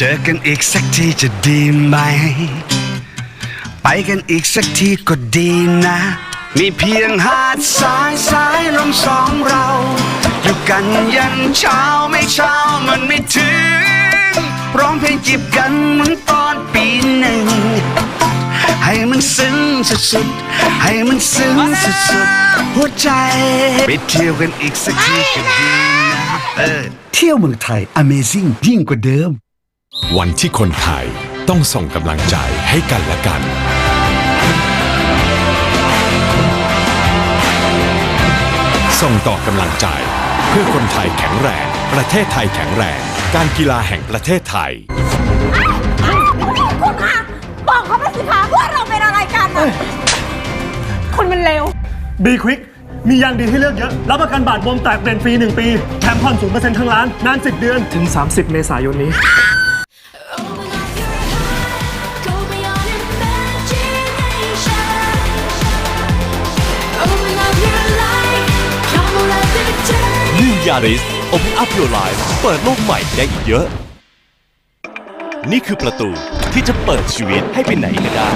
เจอกันอีกสักทีจะดีไหมไปกันอีกสักทีก็ดีนะมีเพียงหาดทรายสายลมสองเราอยู่กันยันเช้าไม่เช้ามันไม่ถึงร้องเพลงจีบกันเหมือนตอนปีหนึ่งให้มันซึ้งสุดๆให้มันซึ้งสุดๆหัวใจไปเที่ยวกันอีกสักทีก็ดีนะเที่ยวเมืองไทย Amazing ยิ่งกว่าเดิมวันที่คนไทยต้องส่งกำลังใจให้กันและกันส่งต่อกำลังใจเพื่อคนไทยแข็งแรงประเทศไทยแข็งแรงการกีฬาแห่งประเทศไทยคุณคะบอกเขาไปสิคะว่าเราเป็นอะไรกันคุณมันเลว B-Quik มียางดีให้เลือกเยอะรับประกันบาดบวมแตกเปลี่ยนฟรี1 ปีแถมผ่อน 0% ทั้งร้านนาน10 เดือนถึง30 เมษายนนี้New Yaris Open Up Your Life เปิดโลกใหม่ได้อีกเยอะนี่คือประตูที่จะเปิดชีวิตให้ไปไหนก็ได้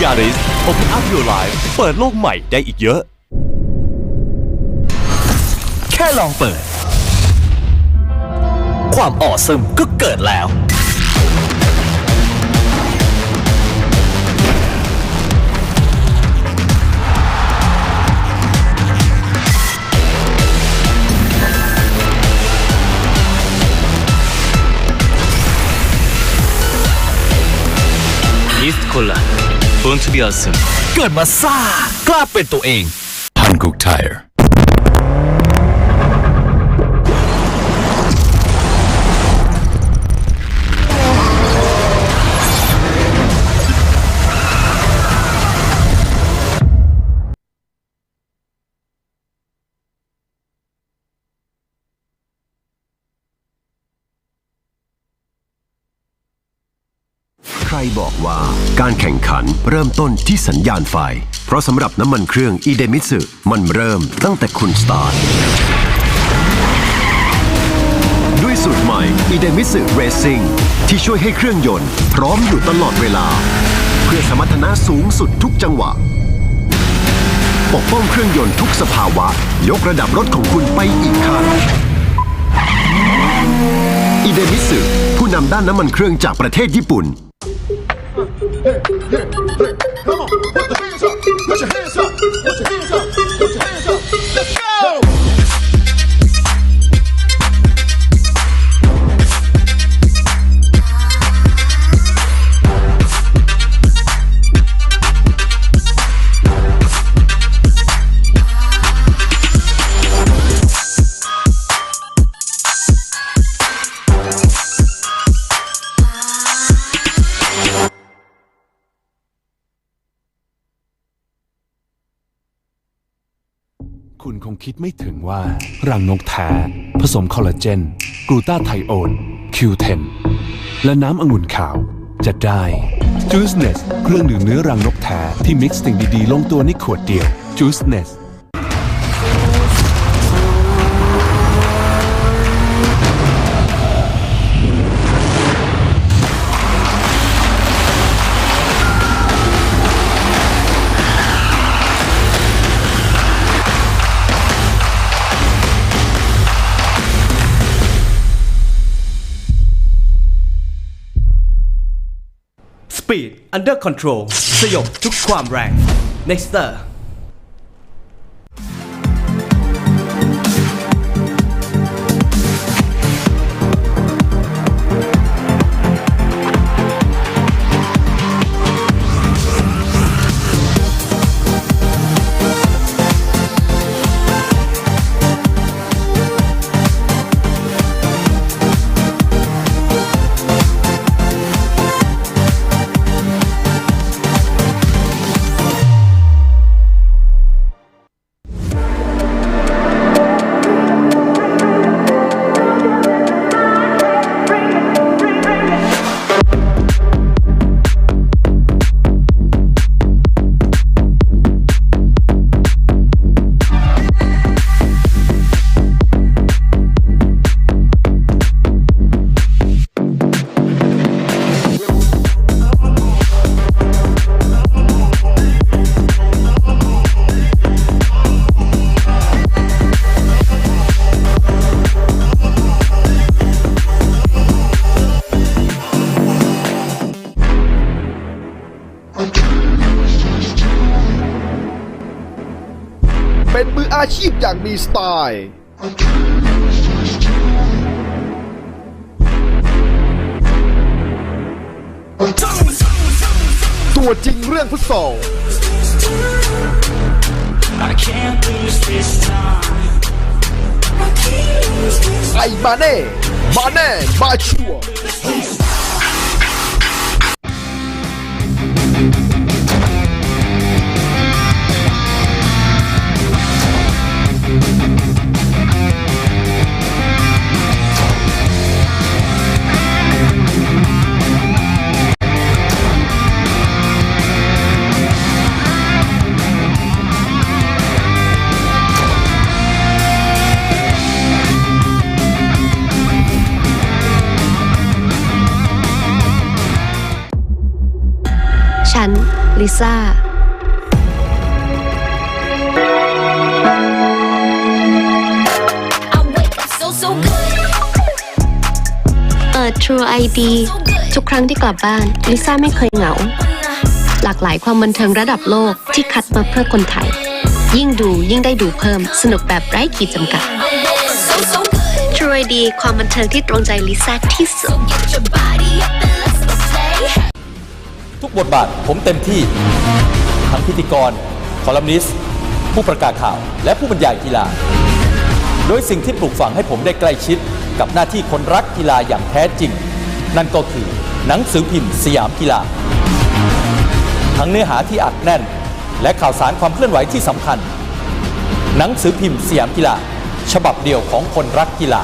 Yaris Open Up Your Life เปิดโลกใหม่ได้อีกเยอะแค่ลองเปิดความออซัมก็เกิดแล้วอีสต์โคลาBorn to be awesome เกิดมาซ่ากล้าเป็นตัวเอง Buriram Tireใครบอกว่าการแข่งขันเริ่มต้นที่สัญญาณไฟเพราะสำหรับน้ำมันเครื่องอิเดมิสึมันเริ่มตั้งแต่คุณสตาร์ทด้วยสูตรใหม่อิเดมิสึเรซิ่งที่ช่วยให้เครื่องยนต์พร้อมอยู่ตลอดเวลาเพื่อสมรรถนะสูงสุดทุกจังหวะปกป้องเครื่องยนต์ทุกสภาวะยกระดับรถของคุณไปอีกขั้นอิเดมิสึผู้นำด้านน้ำมันเครื่องจากประเทศญี่ปุ่นCome on, put your hands up, put your hands up, put your hands up, put your hands up, let's go! คุณคงคิดไม่ถึงว่ารังนกแท้ผสมคอลลาเจนกลูตาไทโอน Q10 และน้ำองุ่นขาวจะได้ Juiceness เครื่องดื่มเนื้อรังนกแท้ที่มิกซ์สิ่งดีๆลงตัวในขวดเดียว Juiceness Speed Under Control สยบทุกความแรง Nexter เป็นมืออาชีพอย่างมีสไตล์ ตัวจริงเรื่องฟุตซอลไอ้มาเน่มาชัวร์ฉันลิซ่าTrue ID ทุกครั้งที่กลับบ้านลิซ่าไม่เคยเหงาหลากหลายความบันเทิงระดับโลกที่คัดมาเพื่อคนไทยยิ่งดูยิ่งได้ดูเพิ่มสนุกแบบไร้ขีดจำกัด True ID ความบันเทิงที่ตรงใจลิซ่าที่สุดทุกบทบาทผมเต็มที่ทั้งพิธีกรคอลัมนิสต์ผู้ประกาศข่าวและผู้บรรยายกีฬาโดยสิ่งที่ปลูกฝังให้ผมได้ใกล้ชิดกับหน้าที่คนรักกีฬาอย่างแท้จริงนั่นก็คือหนังสือพิมพ์สยามกีฬาทั้งเนื้อหาที่อัดแน่นและข่าวสารความเคลื่อนไหวที่สำคัญหนังสือพิมพ์สยามกีฬาฉบับเดียวของคนรักกีฬา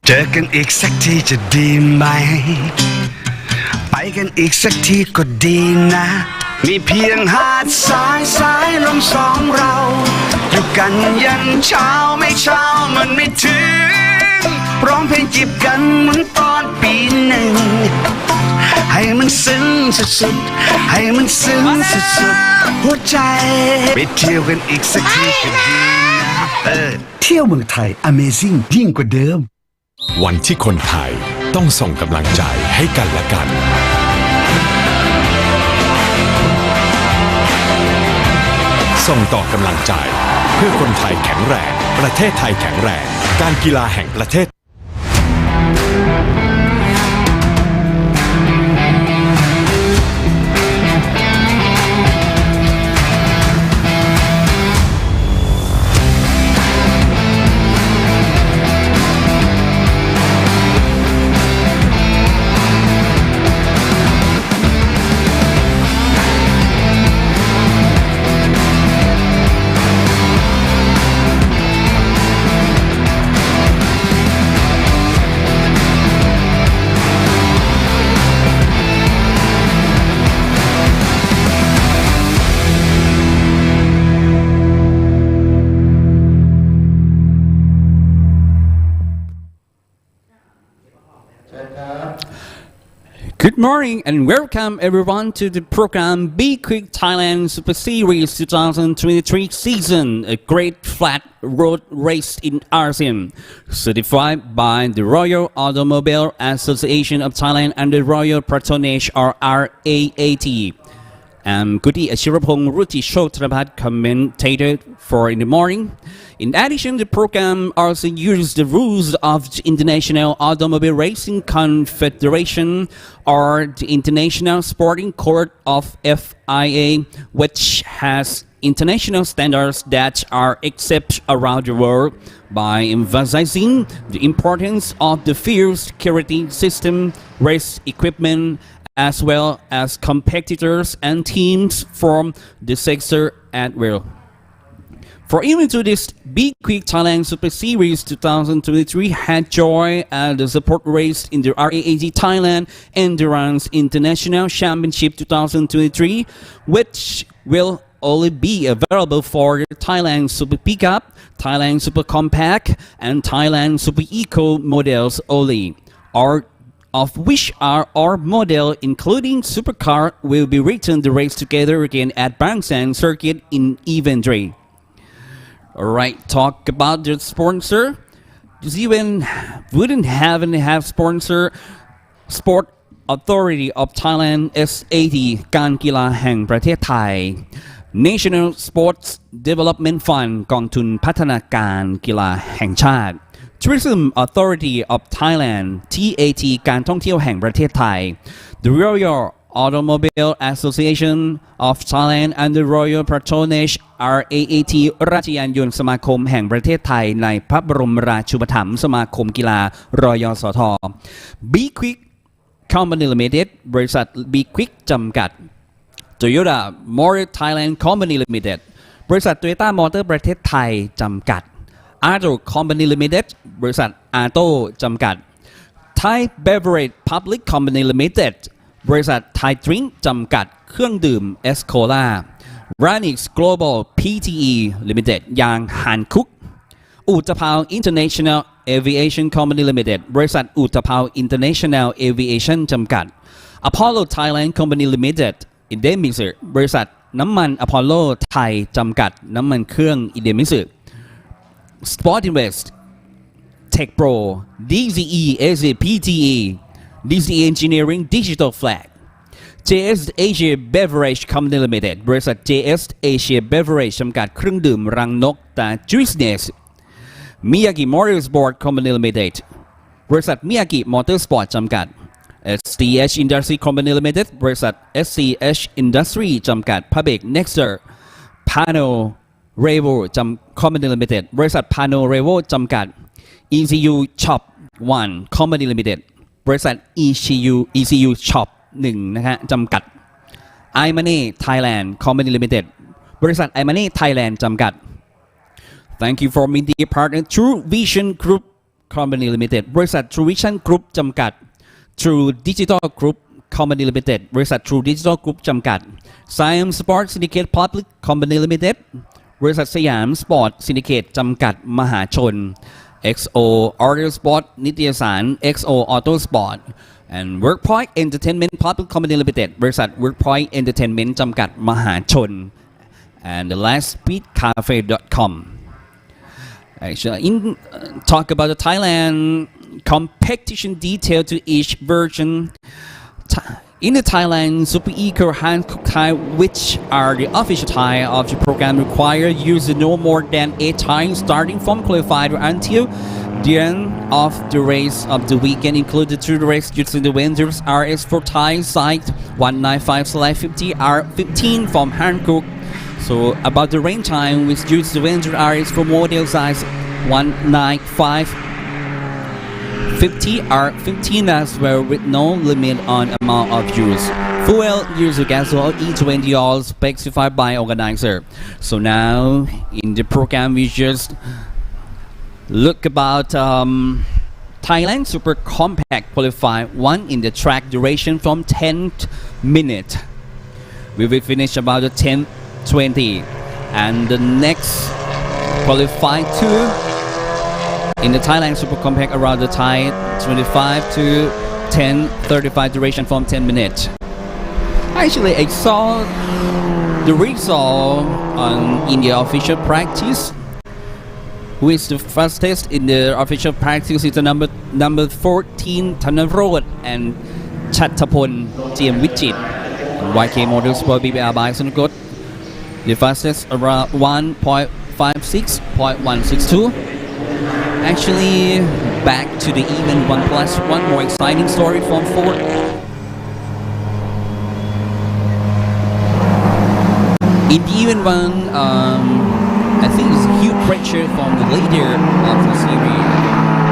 เจอกันอีกสักทีจะดีไหมไปกันอีกสักทีก็ดีนะมีเพียงหาดทรายสายลมสองเราอยู่กันยันเช้าไม่เช้ามันไม่ถึงร้องเพลงจีบกันเหมือนตอนปีหนึ่งให้มันซึ้งสุดๆให้มันซึ้งสุดๆหัวใจไปเที่ยวกันอีกสักทีก็ดีนะเที่ยวเมืองไทย Amazing ยิ่งกว่าเดิมวันที่คนไทยต้องส่งกำลังใจให้กันและกันส่งต่อกำลังใจเพื่อคนไทยแข็งแรงประเทศไทยแข็งแรงการกีฬาแห่งประเทศGood morning and welcome everyone to the program B-Quik Thailand Super Series 2023 season, a great flat road race in ASEAN, certified by the Royal Automobile Association of Thailand and the Royal Patronage or RAAT. I'm Kuti Achirapong Ruti Shotrapat, commentator for in the morning. In addition, the program also uses the rules of the International Automobile Racing Confederation or the International Sporting Court of FIA, which has international standards that are accepted around the world by emphasizing the importance of the field security system, race equipment, as well as competitors and teams from the sector as well. For even to this, B-Quik Thailand Super Series 2023 had joined at the support race in the RAAT Thailand Endurance International Championship 2023, which will only be available for the Thailand Super Pickup, Thailand Super Compact, and Thailand Super Eco models only, or of which are our model, including Supercar, will be returned the race together again at Bang Sang Circuit in Event 3. Alright, talk about the sponsor. Just even wouldn't have sponsor Sport Authority of Thailand SAT การกีฬาแห่งประเทศไทย National Sports Development Fund กองทุนพัฒนาการกีฬาแห่งชาติ Tourism Authority of Thailand TAT การท่องเที่ยวแห่งประเทศไทย The Royal Automobile Association of Thailand and the Royal Patronage RAAT ราชยานยนต์สมาคมแห่งประเทศไทยในพระบรมราชูปถัมภ์สมาคมกีฬารยสท B-Quik Company Limited บริษัท B-Quik จำกัด Toyota Motor Thailand Company Limited บริษัท Toyota Motor ประเทศไทยจำกัด Auto Company Limited บริษัท Auto จำกัด Thai Beverage Public Company Limited บริษัท Thai Drink จำกัดเครื่องดื่มเอสโคล่า Ranix Global PTE Limited ยางฮันคุกอุตภาว International Aviation Company Limited บริษัทอุตภาว International Aviation จำกัด Apollo Thailand Company Limited Idemitsu บริษัทน้ำมัน Apollo ไทยจำกัดน้ำมันเครื่อง Idemitsu Sport Invest Tech Pro DZE AZPTE DZE Engineering Digital Flag JS Asia Beverage Company Limited บริษัท JS Asia Beverage จำกัดเครื่องดื่มรังนกตา Juiceness Miyagi Motorsport Company Limited บริษัท Miyagi Motorsport จำกัด SCH Industry Company Limited บริษัท SCH Industry จำกัด Public Nexter Pano Revo Company Limited บริษัท Pano Revo จำกัด ECU Shop 1 Company Limited บริษัท ECU Shop 1 นะฮะจำกัด iMoney Thailand Company Limited บริษัท iMoney Thailand จำกัด Thank you for media partner True Vision Group Company Limited บริษัท True Vision Group จำกัด True Digital Group Company Limited บริษัท True Digital Group จำกัด Siam Sports Syndicate Public Company Limited บริษัทสยามสปอร์ตซินดิเคตจำกัดมหาชน XO Auto Sport นิตยสาร XO Auto Sport and Workpoint Entertainment Public Company Limited บริษัท Workpoint Entertainment จำกัดมหาชน and the last speedcafe.com Actually, talk about the Thailand competition detail to each version. In the Thailand Super Eco Hankook Thai, which are the official Thai of the program, require users no more than 8 times starting from qualified until the end of the race of the weekend, included through the race using the vendors RS4 Thai site 195/50 R15 from Hankook. So about the rain time, which uses the vendor RS4 model size 195/50 R15 as well, with no limit on amount of use. Fuel use of gasoil E20 all specified by organizer. So now in the program we just look about Thailand Super Compact Qualify 1 in the track duration from 10 minutes. We will finish about the 10:20, and the next Qualify 2 in the Thailand Super Compact around the Thai 25 to 10:35 duration from 10 minutes. Actually, I saw the result in the official practice. Who is the fastest in the official practice is the number 14 Thanarod and Chattapon GM Wichit. YK Motorsport BBR by Sunukot. The fastest around 1.56.162. Actually, back to the event 1+1 more exciting story from Ford. In the event 1, I think it's a huge pressure from the leader of the series.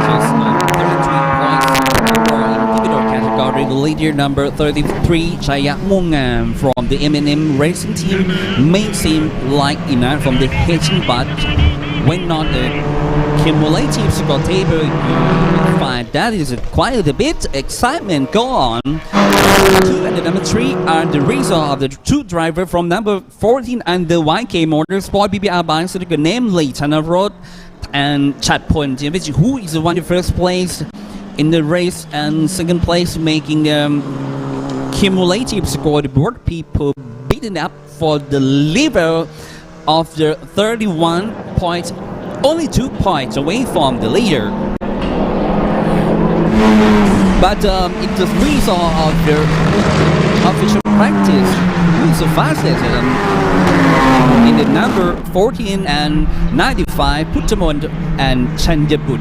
Just 33 points overall in individual category. The leader rider number 33 Chaya Mungam from the M&M racing team may seem like enough from the hedging, but when not the cumulative score table, you find that is quite a bit excitement go on. 2 and the number 3 are the result of the 2 drivers from number 14 and the YK Motorsport BBR bicycle, namely Chanarod and Chatpon, who is won the first place in the race and second place, making cumulative score the board people beaten up for the level of the 31 points, only 2 points away from the leader. But it's the result of the official practice who is the fastest in the number 14 and 95 Puttamond and Chanjaput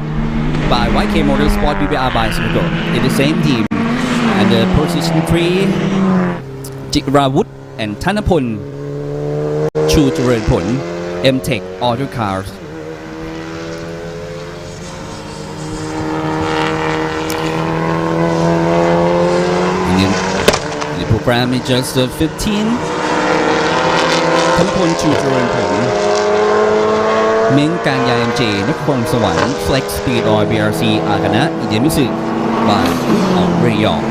by YK Motorsport BBR bicycle in the same team. And the position 3 Jirawut and Thanapon Chu Charanpon M-Tech Auto Cars. The program is just 15. Thanapon Chu Charanpon Ming Kanya MJ นครสวรรค์ Flex Speed Oil BRC อากานะอิเดมิสึ by อองเรยอง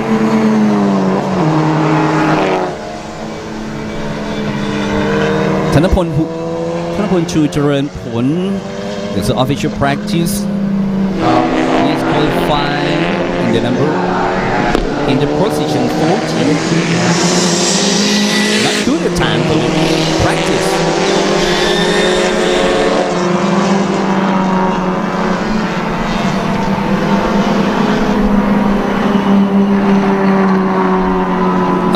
ธนพลชูเจริญผล There's an official practice. He is qualified in the position 14. Not good at time for practice.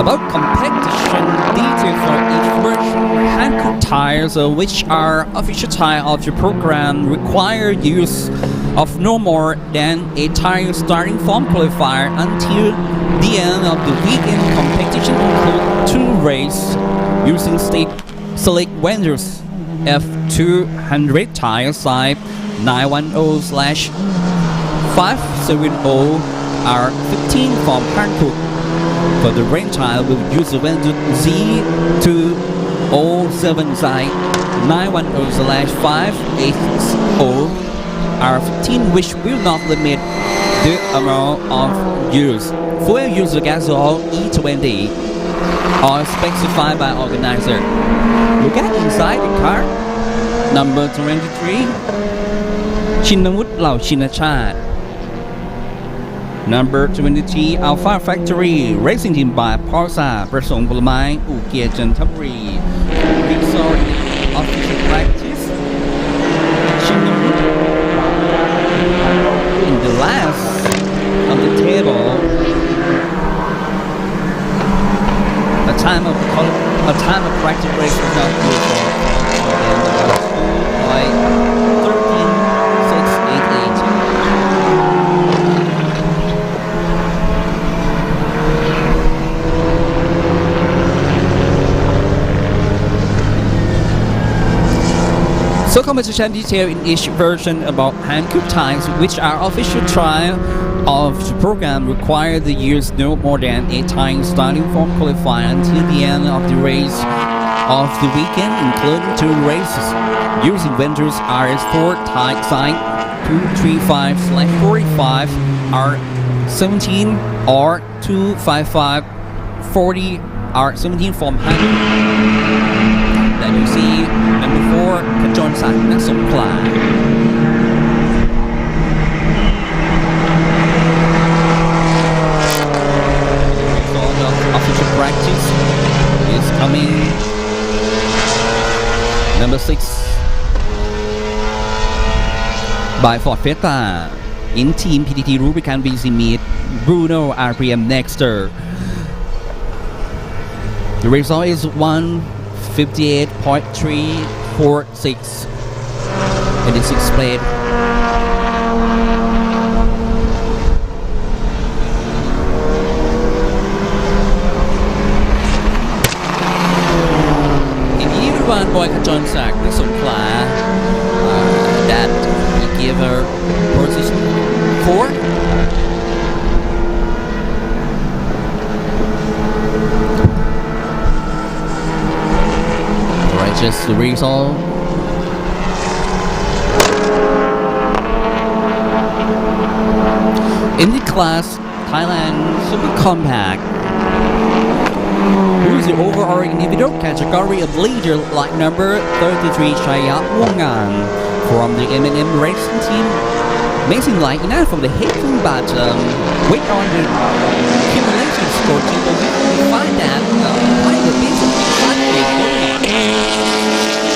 About competition details for each version, Hankook tires, which are official tire of the program, require use of no more than a tire starting from qualifier until the end of the weekend. Competition include 2 races using state select vendors F200 tire size 910/570 R15 from Hankook. For the rain tire, we'll use the vendor Z207 size 910/580 R15, which will not limit the amount of use. Fuel use gasoil E20 or specified by organizer. Look at inside the car. Number 23 Chinnamuth Lao Chinachat. Number 23 Alpha Factory Racing Team by Parsa ประสงค์ผลไม้อู่เกียร์จันทบุรี Resort Official Practice in the last of the table. A time of practice race was not good for 2.13688. So competition detail in each version about Hankook tires, which are official trial of the program, require the use no more than 8 times starting from qualifying until the end of the race of the weekend, including 2 races using vendors RS4 tire size 235/45 R17 or 255/40 R17 from Hankook. Then you see number 4 ขจรศักดิ์ ณ สงขลา So the official practice is coming. Number 6 by Ford Feta in Team PTT Rubicon BC Meet Bruno RPM Nexter. The result is 158.346 and it's displayed. In year 1 boy ขจรศักดิ์ ณ สงขลา that he gave her position 4. the result. In the class Thailand Super Compact, who's the overall individual category of leader like number 33 Chayat Wongan from the M&M racing team. Amazing like enough from the heading, but wait on the accumulation score table, we find that quite a bit of excitement going on.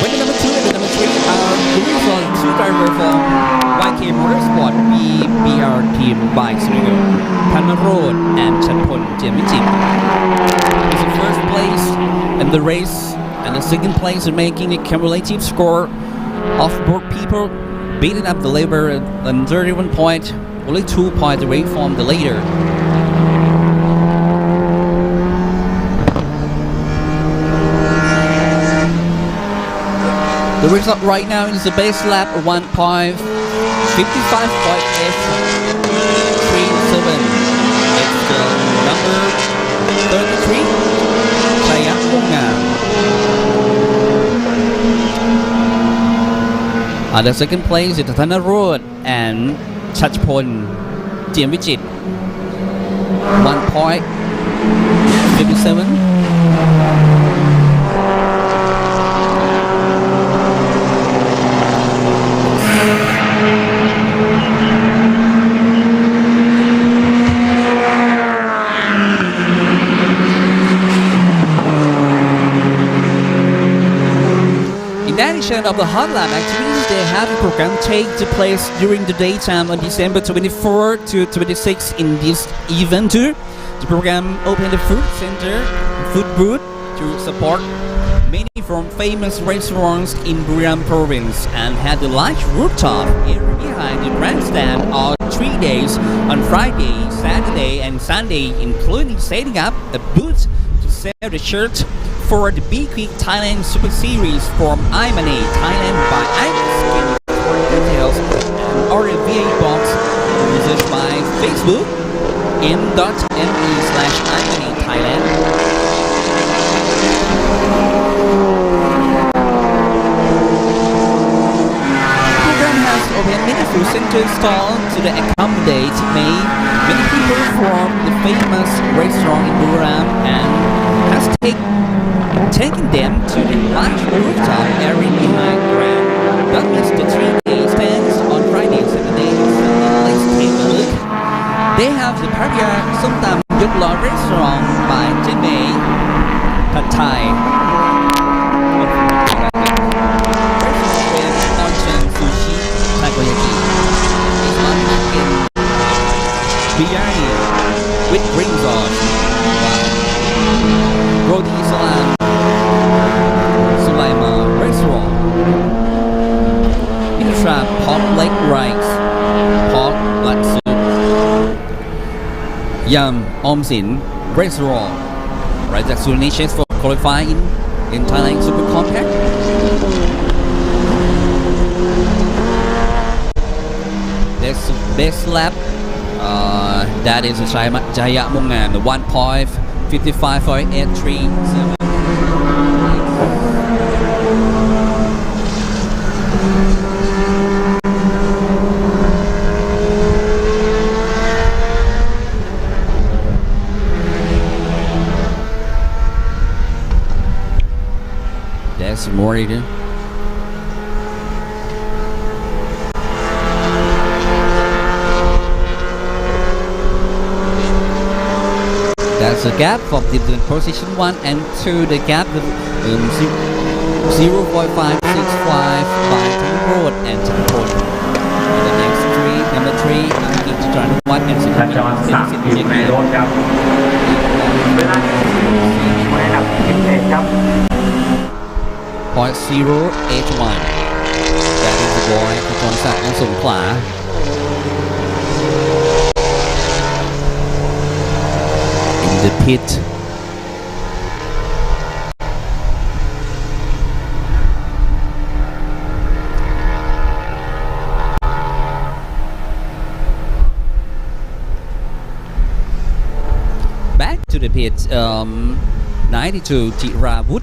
When the number 2 and the number 3 are released on two drivers from YK Motorsport BBR team by Srigo, Panarod and Chanpon Jemichip. It's the first place in the race and the second place in making the cumulative score of both people, beating up the leader and 31 points, only 2 points away from the leader. The result right now is the base lap 1.55.837. It's the number 33, Chayat Wongan. At the second place is Panarod and Chanpon Jemichip. 1.57. In addition of the hot lap activities, they have a program take place during the daytime on December 24 to 26 in this event too. The program opened a food center, food booth to support many from famous restaurants in Buriram province and had a large rooftop area behind the grandstand all 3 days on Friday, Saturday and Sunday, including setting up a booth to sell the shirt for the B-Quik Thailand Super Series from Imane Thailand by Skin for details and order via box research by Facebook m.me/Imane Thailand. The program has opened many food center stalls to accommodate many people from the famous restaurant in Buriram and has taking them to the large rooftop area behind Grand. That means the 3-day stands on Friday, Saturday, and Sunday. Let's take a look. They have the Paria Somtam Yutla restaurant by Jimmy Pad Thai. Restaurant with onsen sushi, takoyaki. It's not chicken. Biryani with green sauce. Wow. Roti Islam. Restaurant. Intra pork leg rice, pork black soup. Yum Omsin Restaurant. Right, that's nominations for qualifying in Thailand Super Compact. That's best lap. That is Chayat Wongan, the 1.55.837. That's more either. That's a gap from the position 1 and 2. The gap of 0.565 by Road and Chanpon. In the next three, number 3, each turn 1 and 6. ในรถครับเวลาไว้ดับ11ครับ .081. That is the boy ขจรศักดิ์สงขลา In the pit. Back to the pit. 92 Jiravut.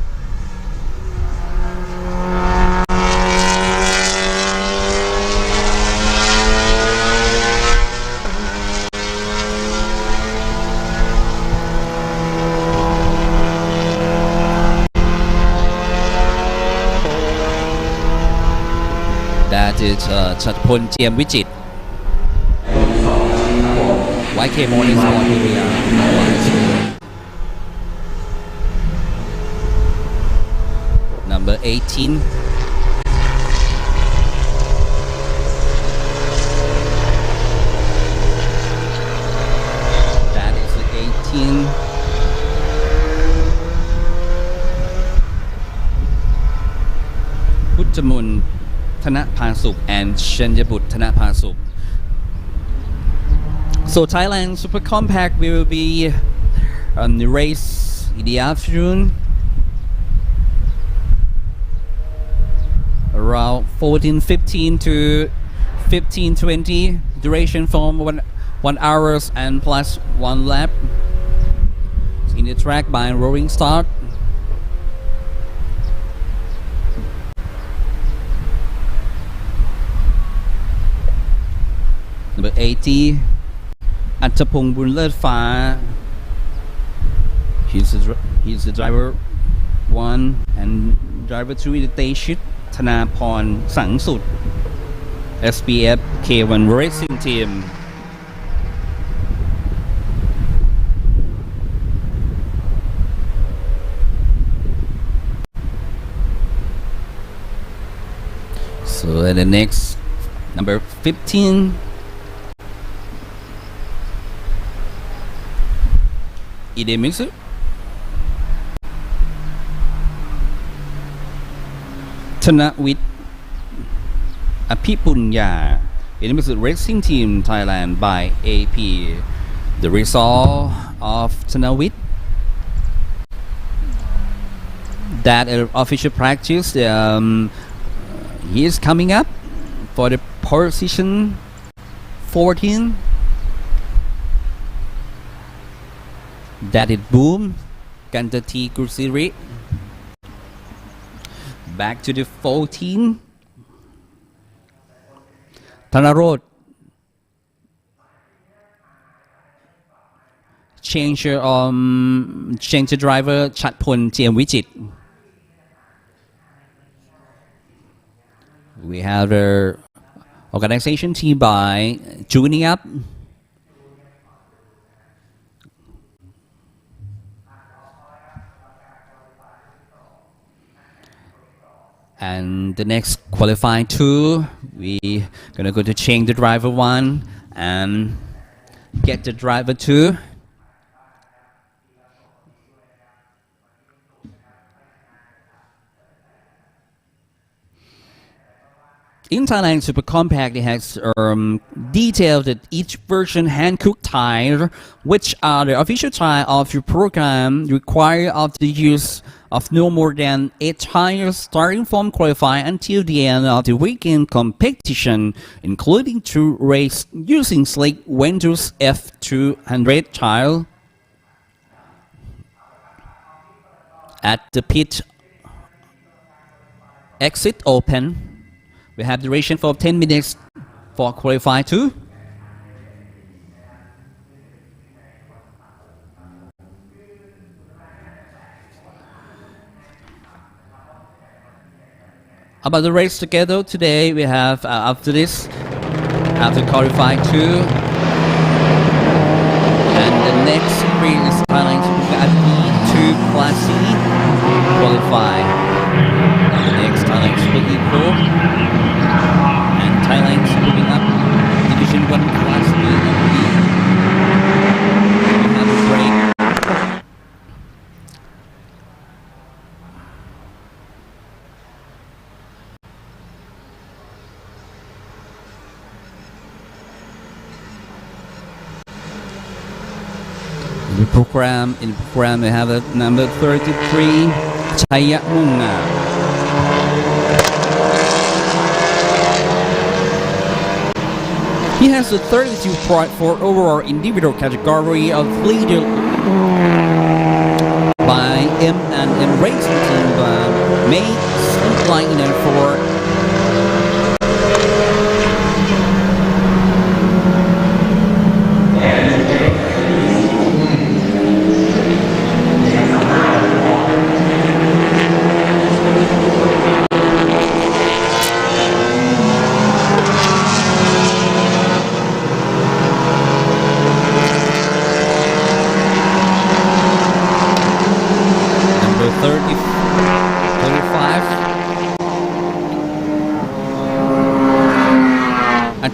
is Chatpon Jem Wichit. YK Morning Sport here. Number 18. That is 18. Puttamun Thanapasuk and Shanyabut Thanapasuk. So Thailand Super Compact will be on the race in the afternoon around 14:15 to 15:20. Duration from 1 hours and plus 1 lap. In the track by rolling start. Number 80, Attapong Bunlerfa. He's the driver 1 and driver 2 is Teshit Thanapon Sangsut, SPF K1 Racing Team. So the next number 15. Idemitsu Thanawit Apipunya Idemitsu Racing Team Thailand by AP. The result of Thanawit, that official practice, he is coming up for the position 14. That is Boom Gantati Kursiri. Back to the 14. Thanarod. Change the driver Chatpon Jem Wichit. We have the organization team by tuning up. And the next qualifying 2, we gonna go to change the driver 1 and get the driver 2. In Thailand Super Compact, it has detailed that each version hand-cooked tire, which are the official tire of your program, require of the use of no more than 8 tires starting from qualifying until the end of the weekend competition, including to race using slick Ventus F200 tire. At the pit exit open, we have duration for 10 minutes for qualify 2. About the race together today, we have after qualify 2, and the next race is Thailand Super B2 Class C qualify. And the next Thailand Super Eco and Thailand Super Up Division 1 Class B. We have a break. In the program we have a number 33, Chaya Munga. He has a 32 point for overall individual category of leader by M&M Racing Team by May Liner for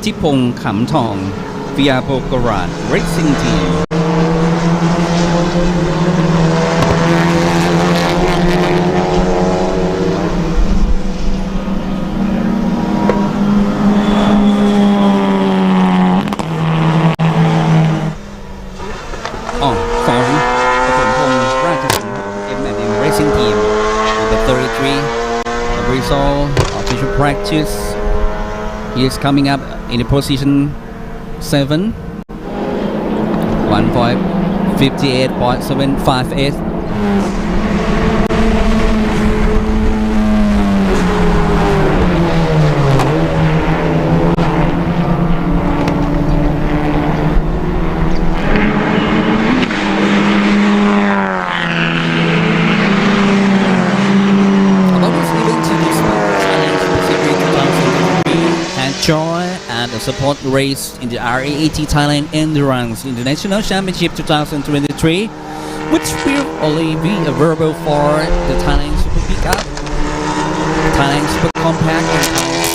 ทิพงษ์ขำทอง via Buriram Racing Team sorry ปฐมพงษ์ราชสิงห์ M&M Racing Team number 33 the result of official practice he is coming up in the position 7 1.58.758 joy and the support race in the RAAT Thailand Endurance International Championship 2023, which will only be available for the Thailand Super Pickup, Thailand Super Compact, and Thailand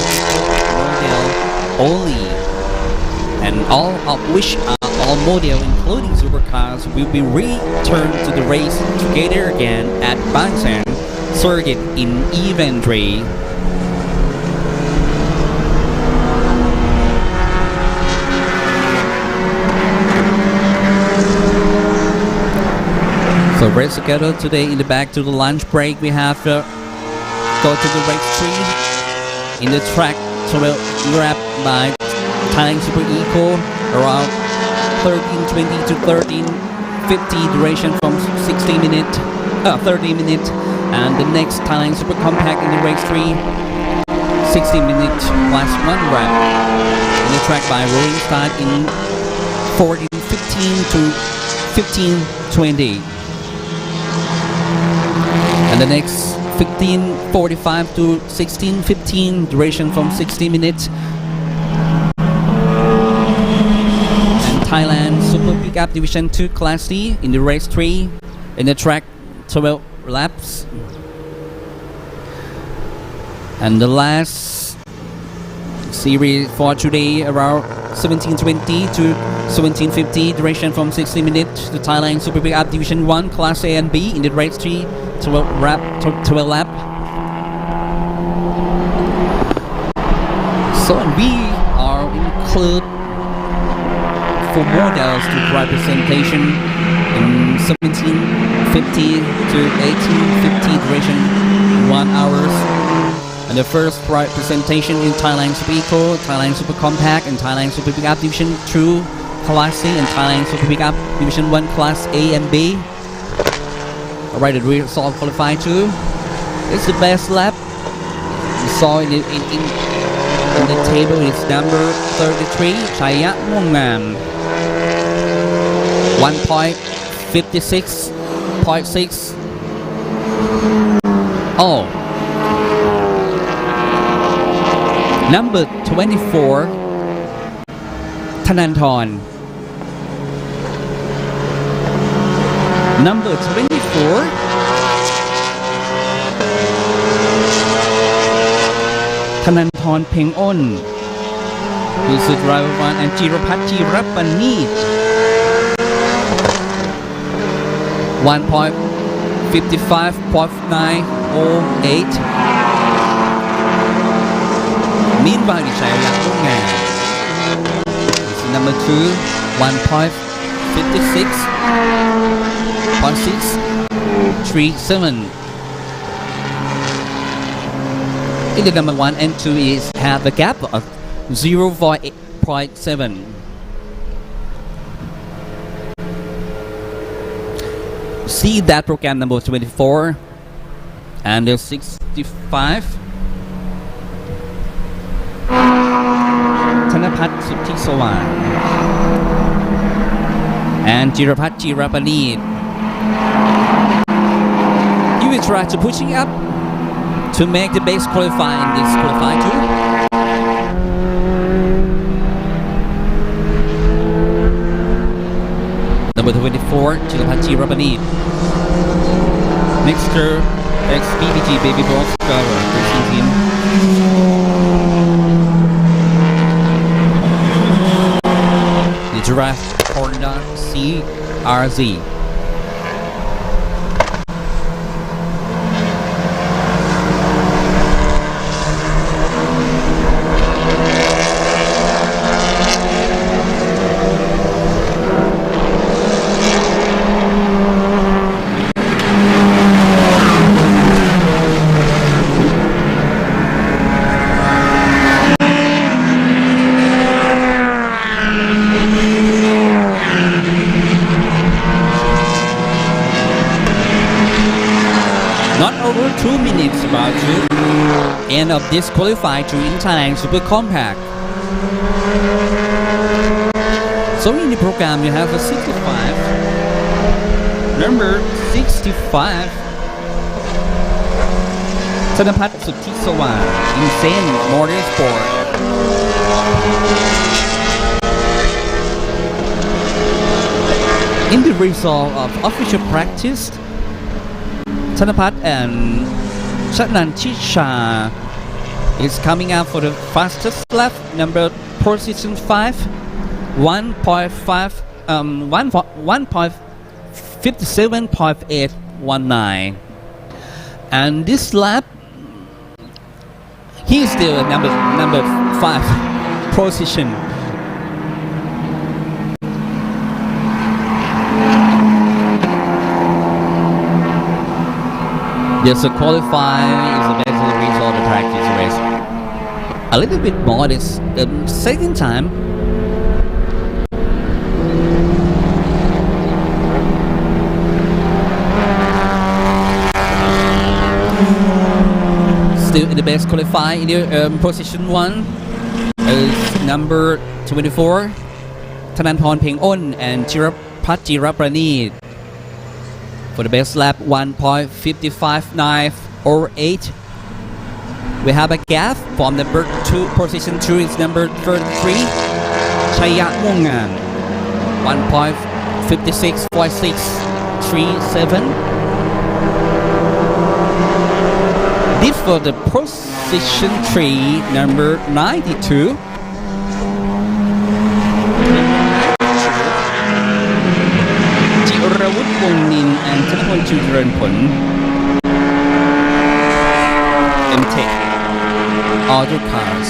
model only, and all of which are all model, including supercars, will be returned to the race together again at Bang Sang Circuit in Inventory. So race together today in the back to the lunch break. We have to go to the race 3 in the track 12 lap by Thailand Super Eco around 13:20 to 13:50 duration from 30 minutes, and the next Thailand Super Compact in the race 3 60 minutes plus 1 lap in the track by rolling start in 14:15 to 15:20. And the next 15:45 to 16:15 duration from 60 minutes. And Thailand Super Pickup Division 2 Class C in the race 3 in the track 12 laps. And the last series for today around 17:20 to 17:50 duration from 60 minutes. The Thailand Super Pickup Division 1 Class A and B in the race 3 12 lap. So we are include 4 models to representation in 17:50 to 18:50 duration 1 hours. And the first representation in Thailand Super Eco, Thailand Super Compact, and Thailand Super Pickup Division 2 Class C, and Thailand Super Pickup Division 1 Class A and B. Alright, the result qualified too. It's the best lap. We saw in the table is number 33, Chaya Mongam. 1.56.6. Oh. Number 24, Thananthorn. Number 24, Thananthorn Peng On. He's the driver 1 and Jirapat Jirapanit. 1.55.908. Meanwhile, the Chaya Mongam is number 2, 1.56.637. In the number 1 and 2 is have a gap of 0.7. See that program number 24 and the 65. Thanapat Suthi Sawang and Jirapat Jirapanit. You will try to pushing up to make the base qualify in this qualify too. Number 24, Jirapat Jirapanit. Next year, ex-BBG Baby Boss driver racing team. the giraffe Honda CRZ. Not over 2 minutes about to end of this qualified to in Thailand Super Compact. So in the program you have a 65, number 65, ธนพัฒน์สุทธิสว่าง Insane Motorsport. In the result of official practice, Thanapat and Chatnantisha is coming out for the fastest lap, number position 5, 1.57.819. And this lap, he is still number 5 position. Just to qualify is the best result of practice race. A little bit more this second time. Still in the best qualify in the position 1 is number 24, Thananporn Pheng On and Chirapat Chirapraneet. For the best lap 1.55.908. We have a gap from number 2 position 2 is number 33 Chaya Mungan 1.56.637. This for the position 3 number 92 ระวุฒิวงศ์นินและธนพล ชูเจริญผล M-Tech Auto Cars.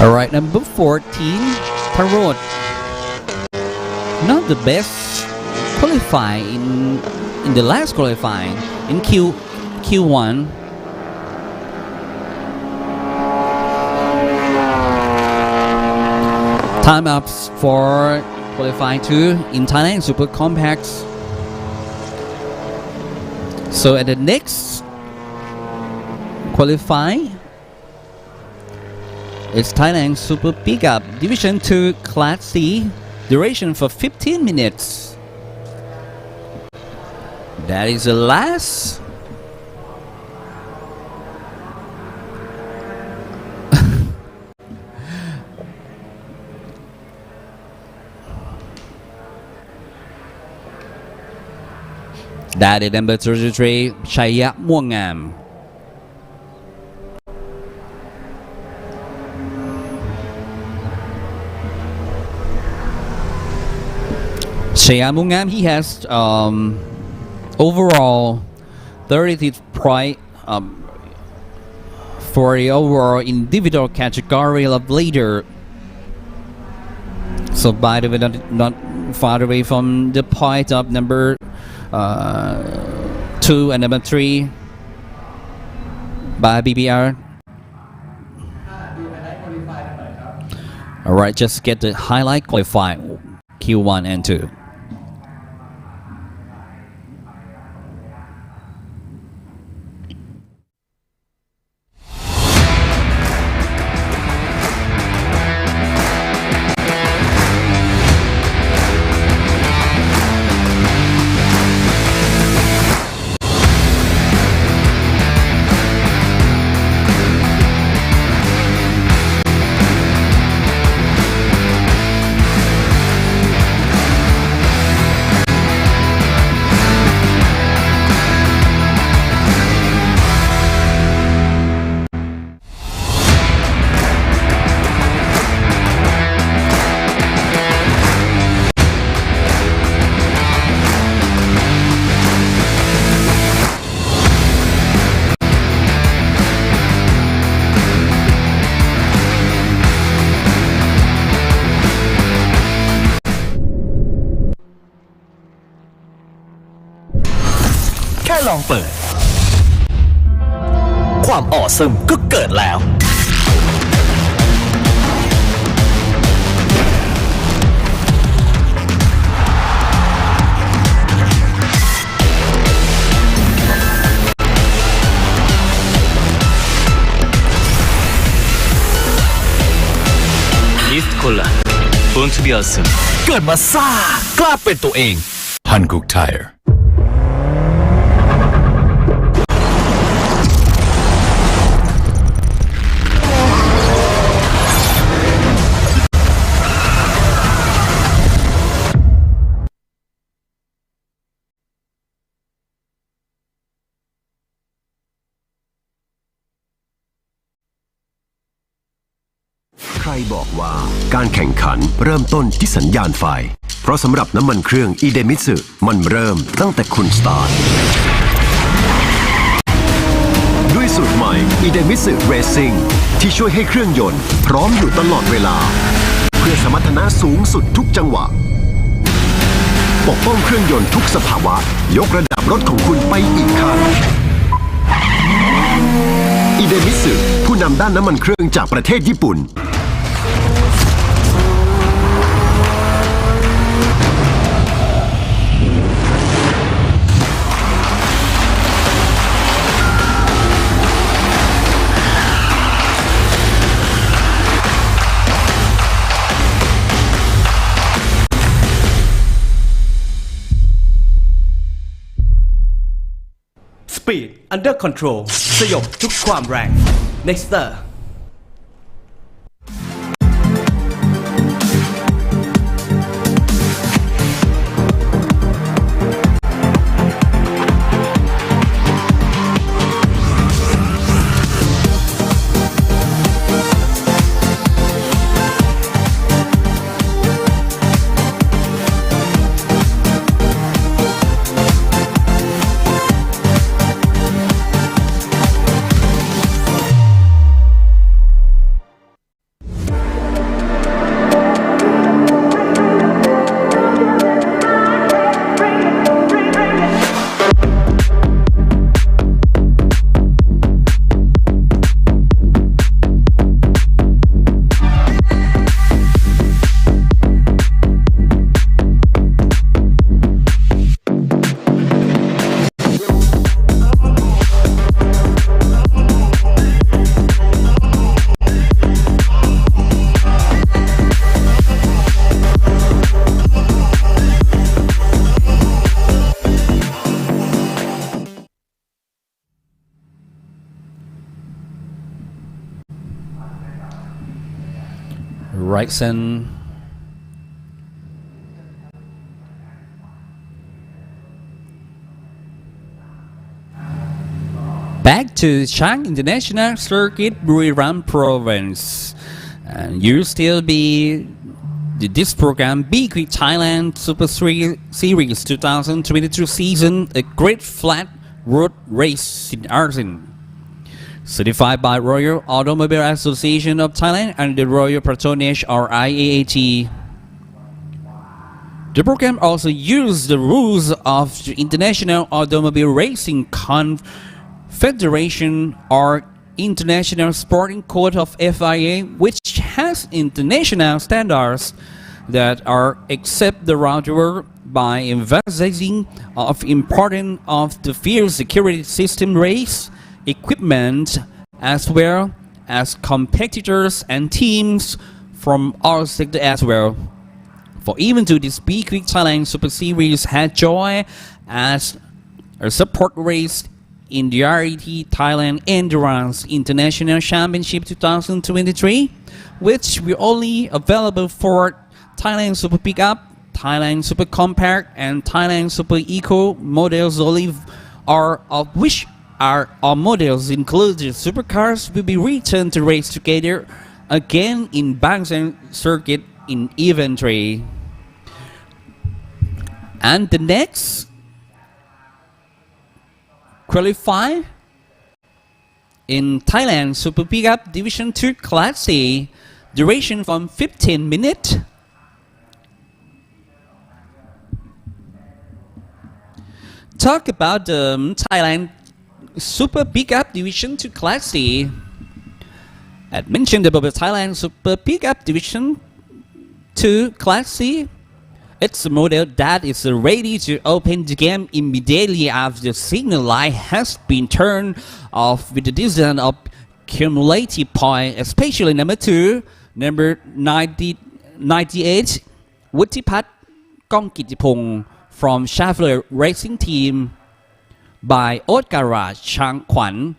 Alright, number 14, Parod. Not the best qualifying in the last qualifying in Q1. Time ups for qualifying 2 in Thailand Super Compacts. So at the next qualify is Thailand Super Pickup Division 2 Class C, duration for 15 minutes. That is the last That is number 33, Chaya Muangam. Chaya Muangam, he has overall 30 point for the overall individual category of leader. So by the way, not far away from the point of number 2 and number 3 by BBR. Alright, just get the highlight qualify Q1 and 2. แค่ลองเปิด ความออซึมก็เกิดแล้ว East Cola Born to be awesome เกิดมาซ่ากล้าเป็นตัวเอง Hankook Tireใครบอกว่าการแข่งขันเริ่มต้นที่สัญญาณไฟ เพราะสำหรับน้ำมันเครื่องอีเดมิสึมันเริ่มตั้งแต่คุณสตาร์ทด้วยสูตรใหม่อีเดมิสึเรซิ่งที่ช่วยให้เครื่องยนต์พร้อมอยู่ตลอดเวลา เพื่อสมรรถนะสูงสุดทุกจังหวะปกป้องเครื่องยนต์ทุกสภาวะยกระดับรถของคุณไปอีกขั้นอีเดมิสึผู้นำด้านน้ำมันเครื่องจากประเทศญี่ปุ่นSpeed Under Control สยบทุกความแรง Nexter Ryzen Back to Chang International Circuit, Buriram Province. And you'll still be this program, B-Quik Thailand Super Series 2022 season, a great flat road race in Arsin. Certified by Royal Automobile Association of Thailand and the Royal Patronage or IAAT. The program also used the rules of the International Automobile Racing Confederation or International Sporting Code of FIA, which has international standards that are accepted around the world by emphasizing of importance of the field security system race equipment as well as competitors and teams from all sectors as well. For even to this B-Quik Thailand Super Series had joined as a support race in the RET Thailand Endurance International Championship 2023, which will only available for Thailand Super Pickup, Thailand Super Compact, and Thailand Super Eco models only, or of which are all models included supercars will be returned to race together again in Bangsan Circuit in Event 3. And the next qualify in Thailand Super Pickup Division 2 Class C, duration from 15 minutes. talk about the Thailand Super Pickup Division to Class C. As mentioned about the Thailand Super Pickup Division to Class C, it's a model that is ready to open the game immediately after the signal light has been turned off with the design of cumulative point, especially number 2, number 98, Wuttipat Kongkitipong from Schaeffler Racing Team by Oat Garage Chang Kwan,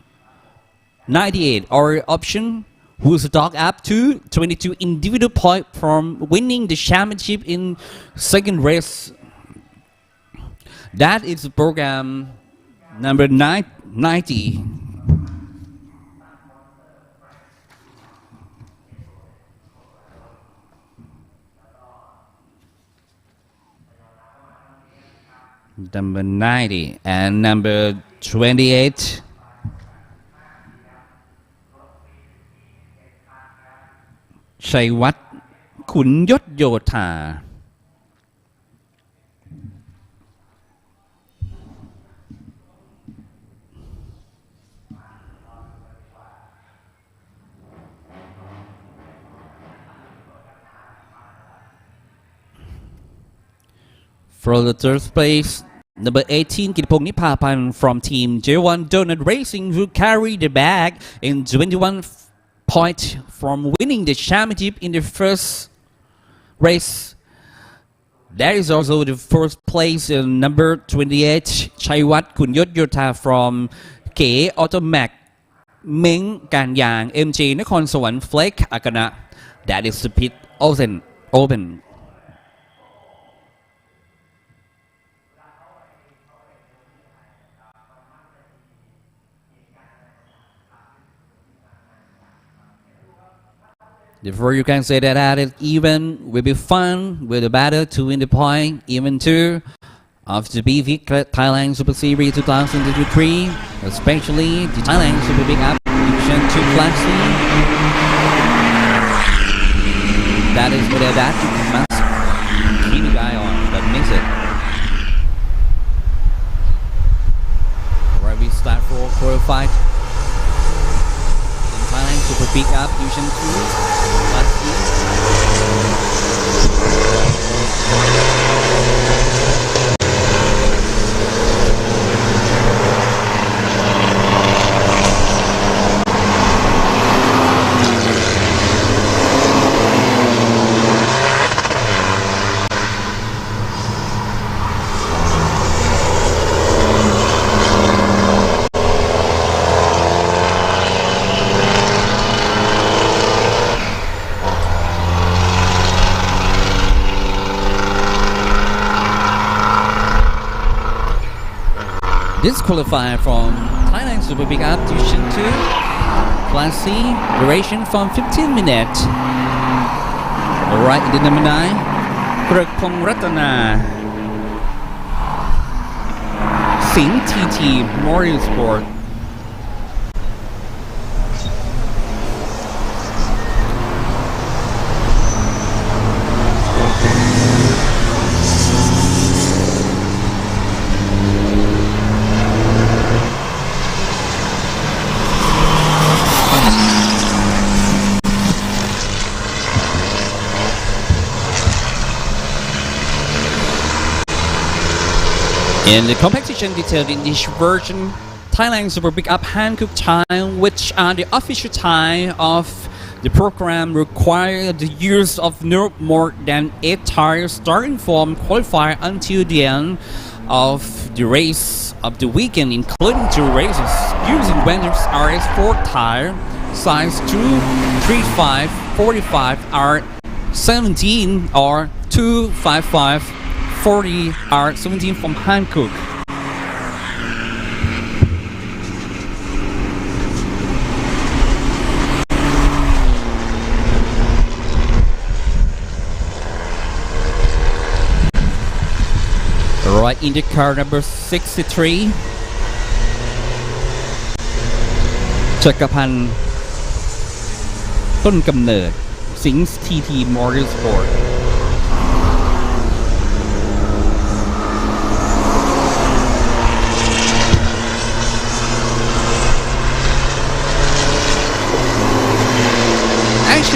98 or option, who's stock up to 22 individual point from winning the championship in second race. That is the program number 90. Number 90 and number 28. Chaywat Kunyot Yotha. For the third place, number 18, Kitapong Nipapan from Team J1 Donut Racing, who carried the bag in 21 points from winning the championship in the first race. That is also the first place in number 28, Chaywat Kunyot Yotha from K Automac Meng Kanyang MJ Nakhon Sawan Flake Akana. That is the pit open. Therefore, you can say that it even will be fun with the battle to win the point, even 2 of the B-Quik Thailand Super Series 2023, especially the Thailand Super Big Up Division 2 Class C. That is where that you must keep an eye on, don't miss it. Alright, we start for qualified. Thailand Super Big Up Division 2 Class C. Disqualified from Thailand Super Big Up Division 2 Class C, duration from 15 minutes. Alright, in the number 9, Krukpong Ratana, Sing TT Motorsport. In the competition detailed in each version, Thailand Super Big Up Hankook time, which are the official time of the program, require the use of no more than 8 tires starting from qualifier until the end of the race of the weekend, including 2 races, using Wenders RS4 tire, size 2, 35, 45 R17 or 255 40 R17 from Hankook. Right, in the car number 63, จักรพันธ์ต้นกำเนิด Sings TT Motorsport.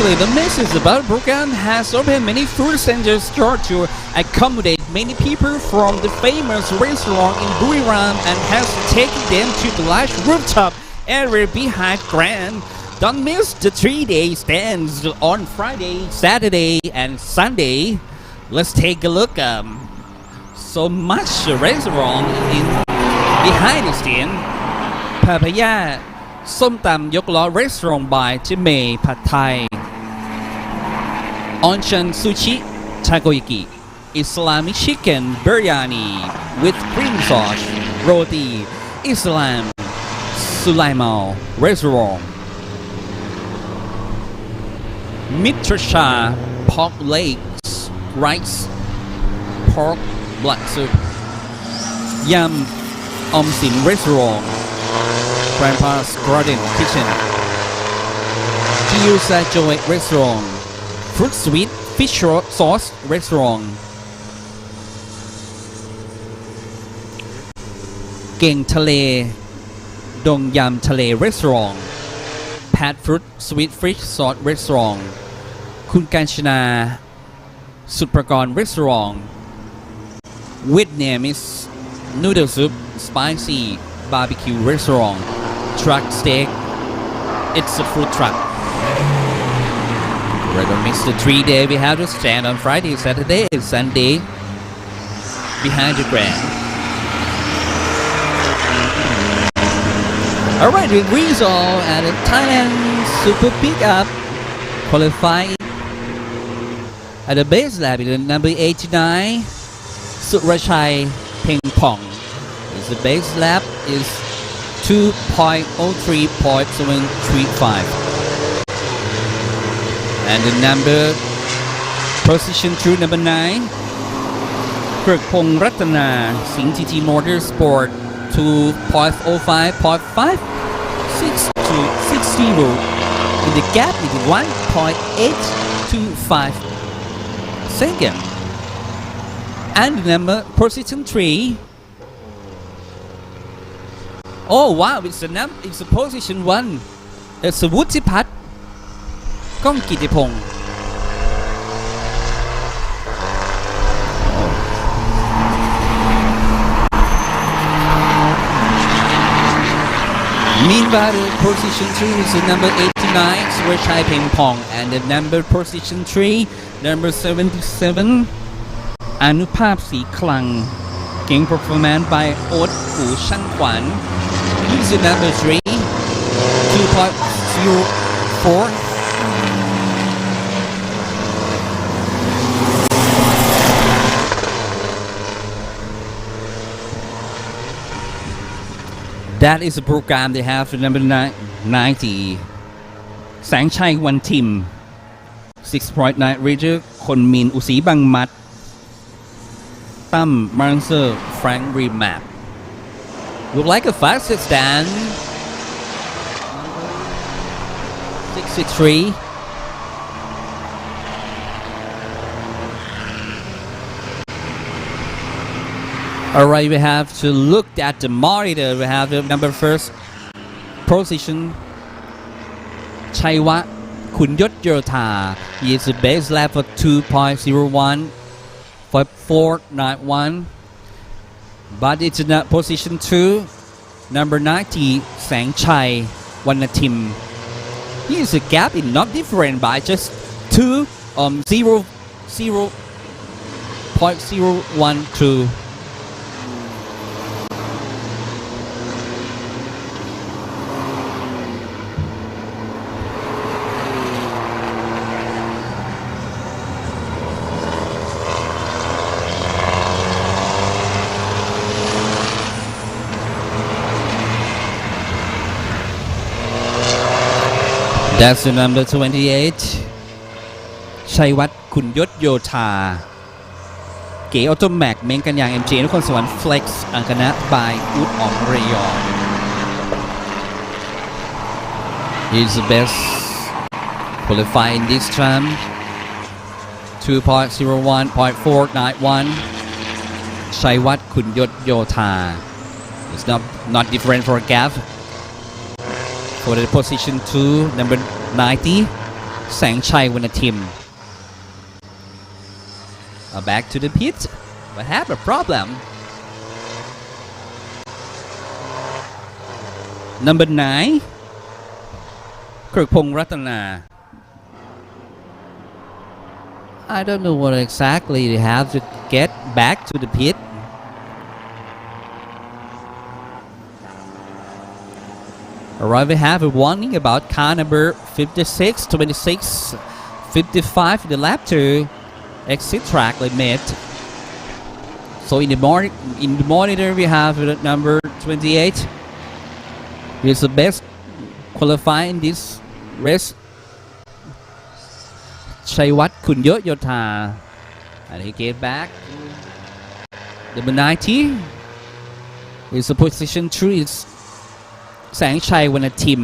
Actually, the message about the program has opened many food centers to accommodate many people from the famous restaurant in Buriram and has taken them to the large rooftop area behind Grand. Don't miss the 3-day stands on Friday, Saturday, and Sunday. Let's take a look. So much restaurant in behind the scene. Papaya, ส้มตำยกล้อ Restaurant by เจเมย์ผัดไทย Onsen Sushi Takoyaki Islamic Chicken Biryani with cream sauce Roti Islam Sulaiman Restaurant Mitrasha Pork Legs Rice Pork Blood Soup Yum Omsin Restaurant Grandpa's Garden Kitchen Giosa Joy Restaurant Fruit Sweet Fish Sauce Restaurant เก่งทะเลดงยำทะเล Restaurant Pat Fruit Sweet Fish Sauce Restaurant คุณกัญชนาสุประกรณ์ Restaurant Vietnamese Noodle Soup Spicy Barbecue Restaurant Truck Steak It's a food truck. We're gonna miss the 3-day. We have to stand on Friday, Saturday, and Sunday behind the Grand. Alright, the result at the Thailand Super Pickup qualified at the base lap in number 89, Surachai Peng Pong. The base lap is 2.03.735. And the number position through number 9 Kirkpong Ratana Sing TT Motorsport 2.05.5 6 to 60 in the gap is 1.825 second. And the number position 3 Oh wow, it's a position 1. It's a Wutipat Kong Kitipong. Meanwhile, the position 2 is the number 89, Surachai Peng Pong, and the number position 3, number 77, Anupap Si Klang. King performance by Ot Hu Shan Kwan. He's the number 3, 2.04. That is the program they have for number 90. Sang Chai One Team 6.9 Ranger Kon Min Usi Bang Mat Tam Marnser Frank Remap. Look like a fastest than 663. Alright, we have to look at the monitor. We have the number first position Chaiwa Kunyot Yota. He is the base lap for 2.01 for 491. But it's in position 2, number 90 Sang Chai Wanatim. He is a gap in not different by just 0.012. That's the number 28 ชัยวัฒน์ขุนยศโยธาเก๋ออโตแม็กเม้งกันยาง MJ นครสวรรค์ Flex อังคณะ by อุดอ๋องระยอง He's the best qualified in this time 2.01.491 ชัยวัฒน์ขุนยศโยธา It's not different for a gap For the position 2, number 90, แสงชัยวันทิม back to the pit but have a problem number 9 กฤษพงษ์รัตนา I don't know what exactly they have to get back to the pit alright we have a warning about car number 56 26 55 the lap 2 exit track limit so in the monitor we have number 28 he is the best qualified in this race ชัยวัฒน์ขุนยศโยธา and he gave back number 90 is the position 3 is แสงชัยวรรณทิม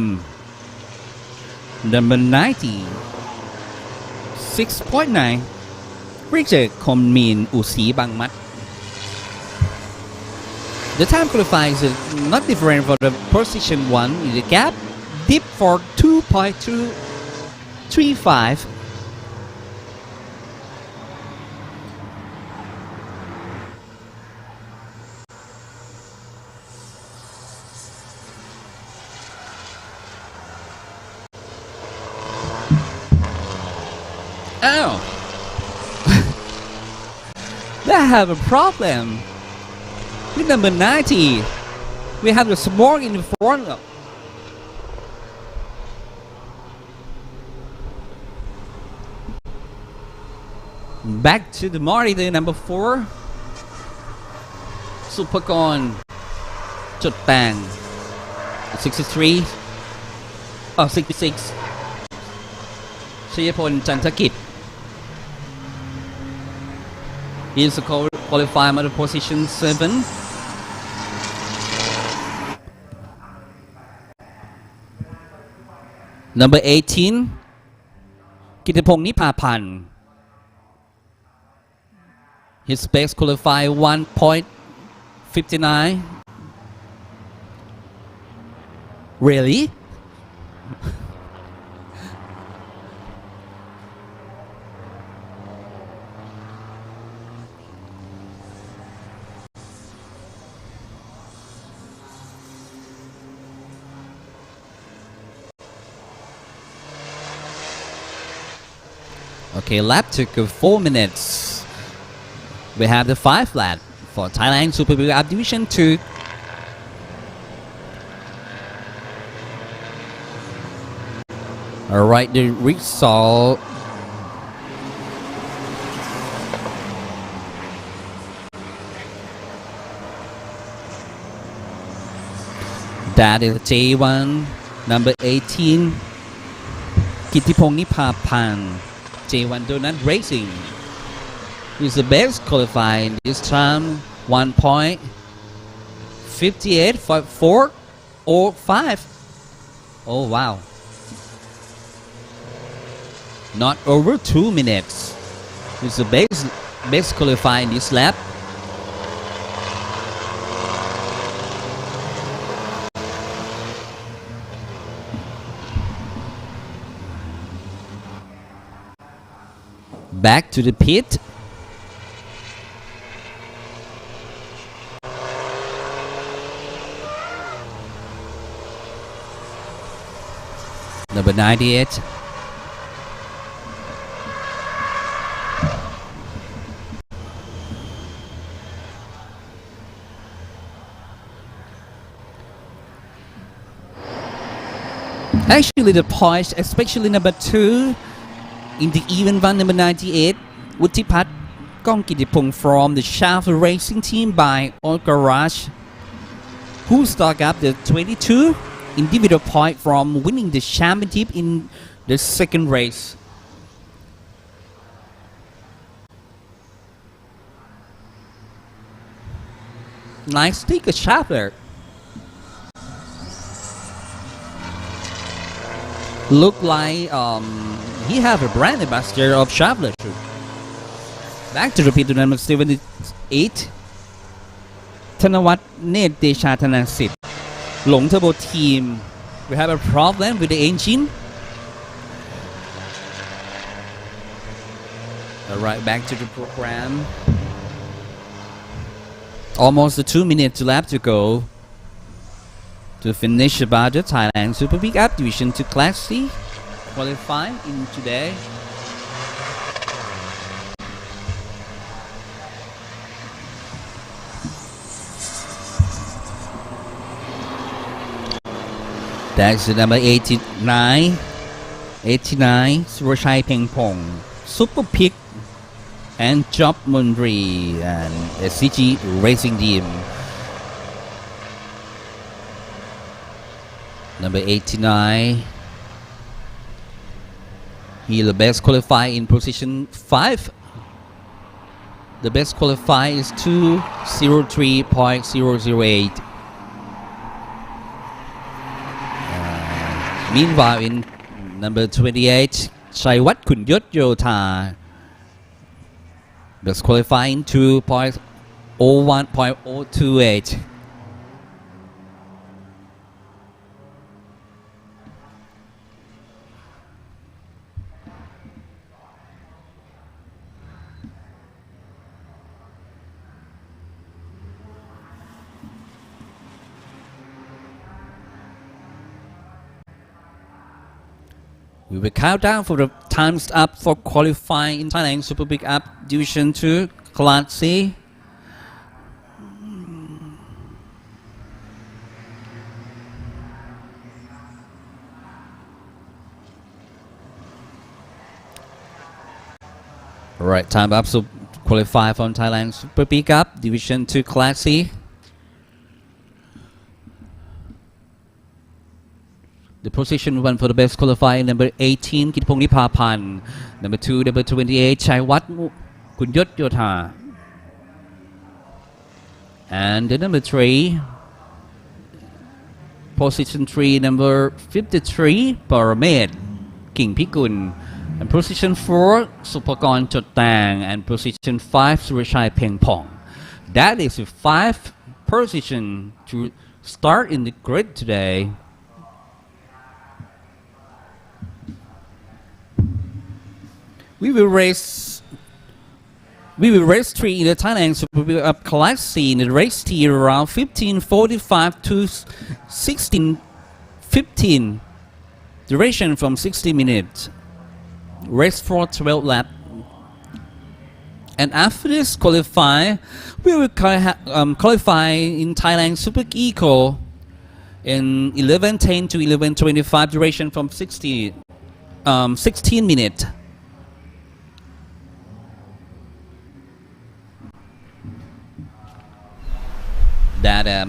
number 90 6.9 Richard คมมีนอุศรีบางมัด The time qualified is not different for the position 1 in the gap deep for 2.235 Oh they have a problem with number 90 we have the smoke in the front back to the monitor number 4 สุภกรจุดแปง63 66ชัยพลจันทกิจ he is qualified at position 7 number 18 กิตติพงษ์นิพาพันธ์ his best qualified 1.59 really Okay, lap took 4 minutes. We have the 5 lap for Thailand Super Buriram Division 2. Alright, the result. That is J1, number 18, กิตติพงษ์นิพาพันธ์ J1 Donut Racing is the best qualified this time 1.58 for 4 or 5. Oh wow, not over 2 minutes. It's the best qualified in this lap. Back to the pit. Number 98. Actually, the points, especially number 2. In the even one, number 98, Wuttipat Kongkitipong from the Shaft Racing Team by All Garage, who stuck up the 22 individual point from winning the championship in the second race. Nice sticker Shafter. Look like he have a brand ambassador of Shavler too. Back to repeat to number 78. ธนวัฒน์เนตรเดชาธนาสิทธิ์หลงเทอร์โบทีม We have a problem with the engine. Alright, back to the program. Almost 2 minutes left to go to finish about the Thailand Super Big Up Division 2 Class C qualify in today. That's the number 89, Surashai Pengpong, Super Pick, and Job Mundri and SCG Racing Team. Number 89. He the best qualified in position 5. The best qualified is 2:03.008. Meanwhile, in number 28, Chaiwat Kunyot Yotha, best qualifying 2.01.028. We will count down for the times up for qualifying in Thailand Super Big Up Division 2 Class C. Alright, time up to qualify from Thailand Super Big Up Division 2 Class C. The position 1 for the best qualifier, number 18, Kitpong Nipapan. Number 2, number 28, Chaiwat Kunyot Yotha. And the number 3, position 3, number 53, Paramed King Pikun. And position 4, Supakon Chotang. And position 5, Surashai Pengpong. That is the 5 position to start in the grid today. We will race 3 in the Thailand Super Big Up Class C in the race T around 15:45 to 16:15. Duration from 60 minutes. Race for 12 laps. And after this qualify, we will qualify in Thailand Super Eco in 11:10 to 11:25. Duration from 16 minutes. That I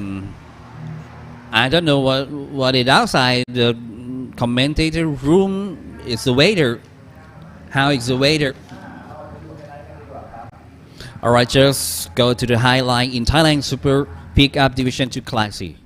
don't know what it outside the commentator room is the waiter. How is the waiter? Alright, just go to the highlight in Thailand Super Big Up Division 2 Class C.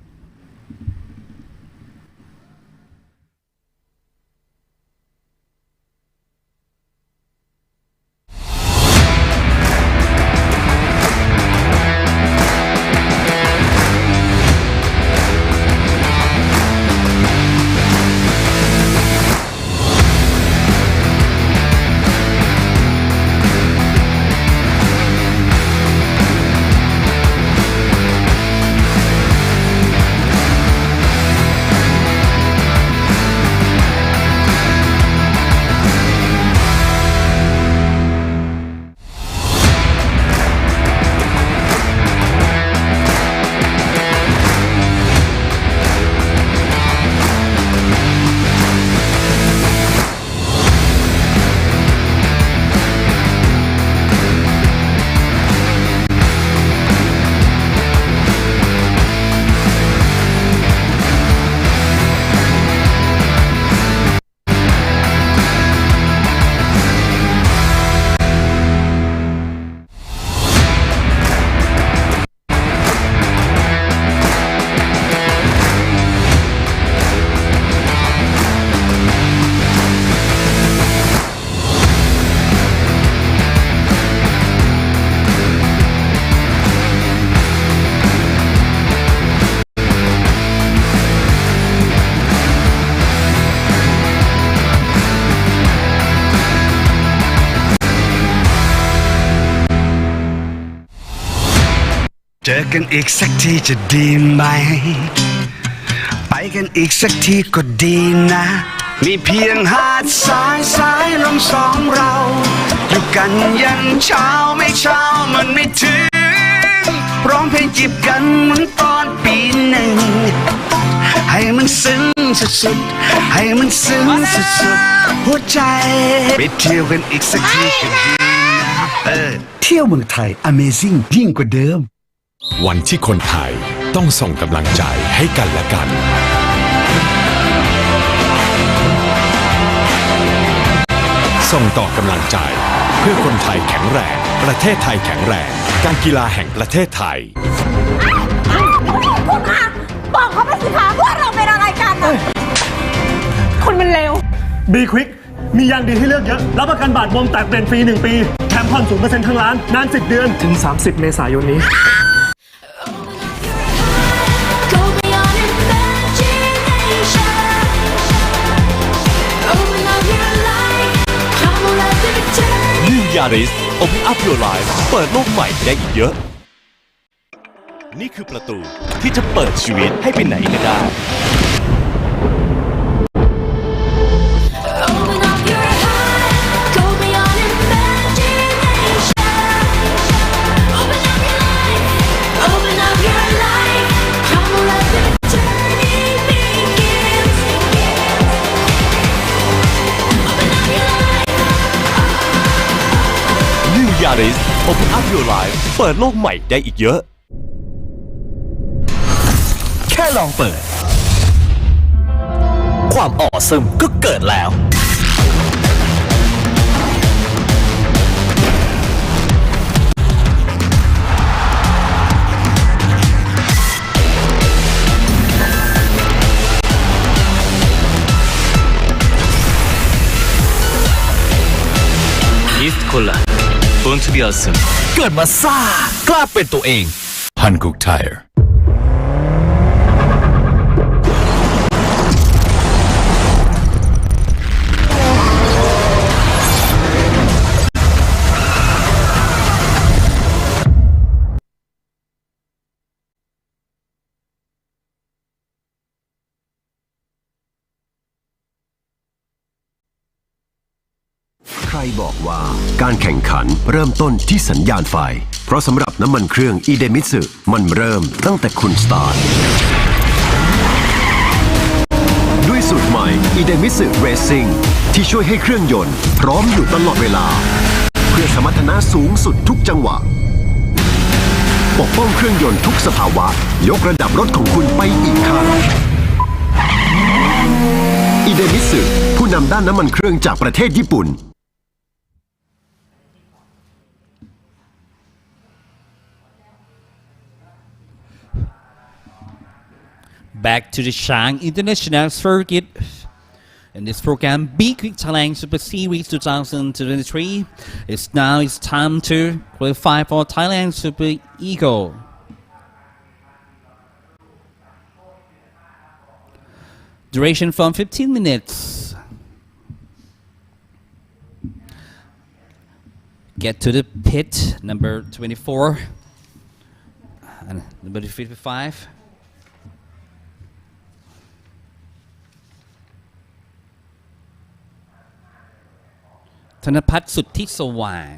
กันอีกสักทีจะดีไหมไปกันอีกสักทีก็ดีนะมีเพียงหาดทรายสายลมสองเราอยู่กันยันเช้าไม่เช้ามันไม่ถึงร้องเพลงจีบกันเหมือนตอนปีหนึ่งให้มันซึ้งสุดๆให้มันซึ้งสุดๆหัวใจไปเที่ยวกันอีกสักทีก็ดีนะเที่ยวเมืองไทย Amazing ยิ่งกว่าเดิมวันที่คนไทยต้องส่งกำลังใจให้กันและกันส่งต่อกำลังใจเพื่อคนไทยแข็งแรงประเทศไทยแข็งแรงการกีฬาแห่งประเทศไทยคุณคะบอกเขาไปสิคะว่าเราเป็นอะไรกันอะคุณมันเลว B-Quik มียางดีให้เลือกเยอะรับประกันบาดบวมแตกเปลี่ยนฟรี1 ปีแถมผ่อน 0% ทั้งร้านนาน10 เดือนถึง 30 เมษายนนี้Yaris Open Up Your Life เปิดโลกใหม่ได้อีกเยอะนี่คือประตูที่จะเปิดชีวิตให้ไปไหนก็ได้Yaris Open Up Your Life เปิดโลกใหม่ได้อีกเยอะแค่ลองเปิดความออซึมก็เกิดแล้วอีสต์โคลาBorn to be awesome เกิดมาซ่ากล้าเป็นตัวเองฮันกุกไทร์ใครบอกว่าการแข่งขันเริ่มต้นที่สัญญาณไฟเพราะสำหรับน้ำมันเครื่องอีเดมิสึมันเริ่มตั้งแต่คุณสตาร์ทด้วยสูตรใหม่อีเดมิสึเรซิ่งที่ช่วยให้เครื่องยนต์พร้อมอยู่ตลอดเวลาเพื่อสมรรถนะสูงสุดทุกจังหวะปกป้องเครื่องยนต์ทุกสภาวะยกระดับรถของคุณไปอีกขั้นอีเดมิสึผู้นำด้านน้ำมันเครื่องจากประเทศญี่ปุ่นBack to the Chang International Circuit. In this program, B-Quik Thailand Super Series 2023, it's time to qualify for Thailand Super Eagle. Duration from 15 minutes. Get to the pit, number 24 and number 55.ธนพัฒน์สุทธิสว่าง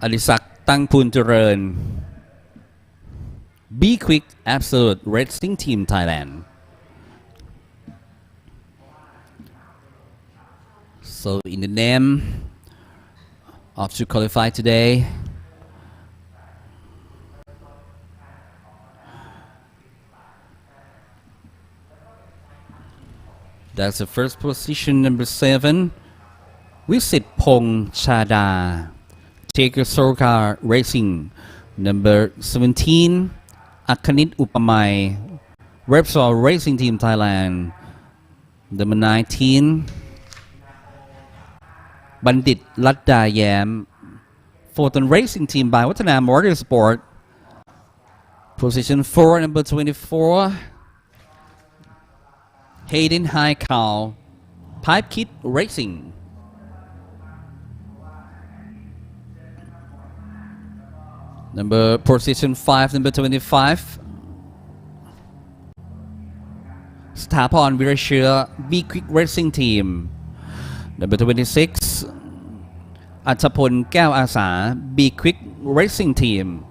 อดิศักดิ์ตั้งพูนเจริญ B-Quik Absolute Racing Team Thailand. So in the name of to qualify today, that's the first position, number 7, Visit Pong Chada, Taker Sorkar Racing, number 17, Akanit Upamai, Repsol Racing Team Thailand, number 19, Bandit Ladda Yam, Photon Racing Team by Watana Motorsport, Position 4, number 24, Hayden High Cow, Pipe Kit Racing. Position 5, number 25, Stapon Virashira, B-Quik Racing Team. Number 26, Atapon Gao Asa, B-Quik Racing Team.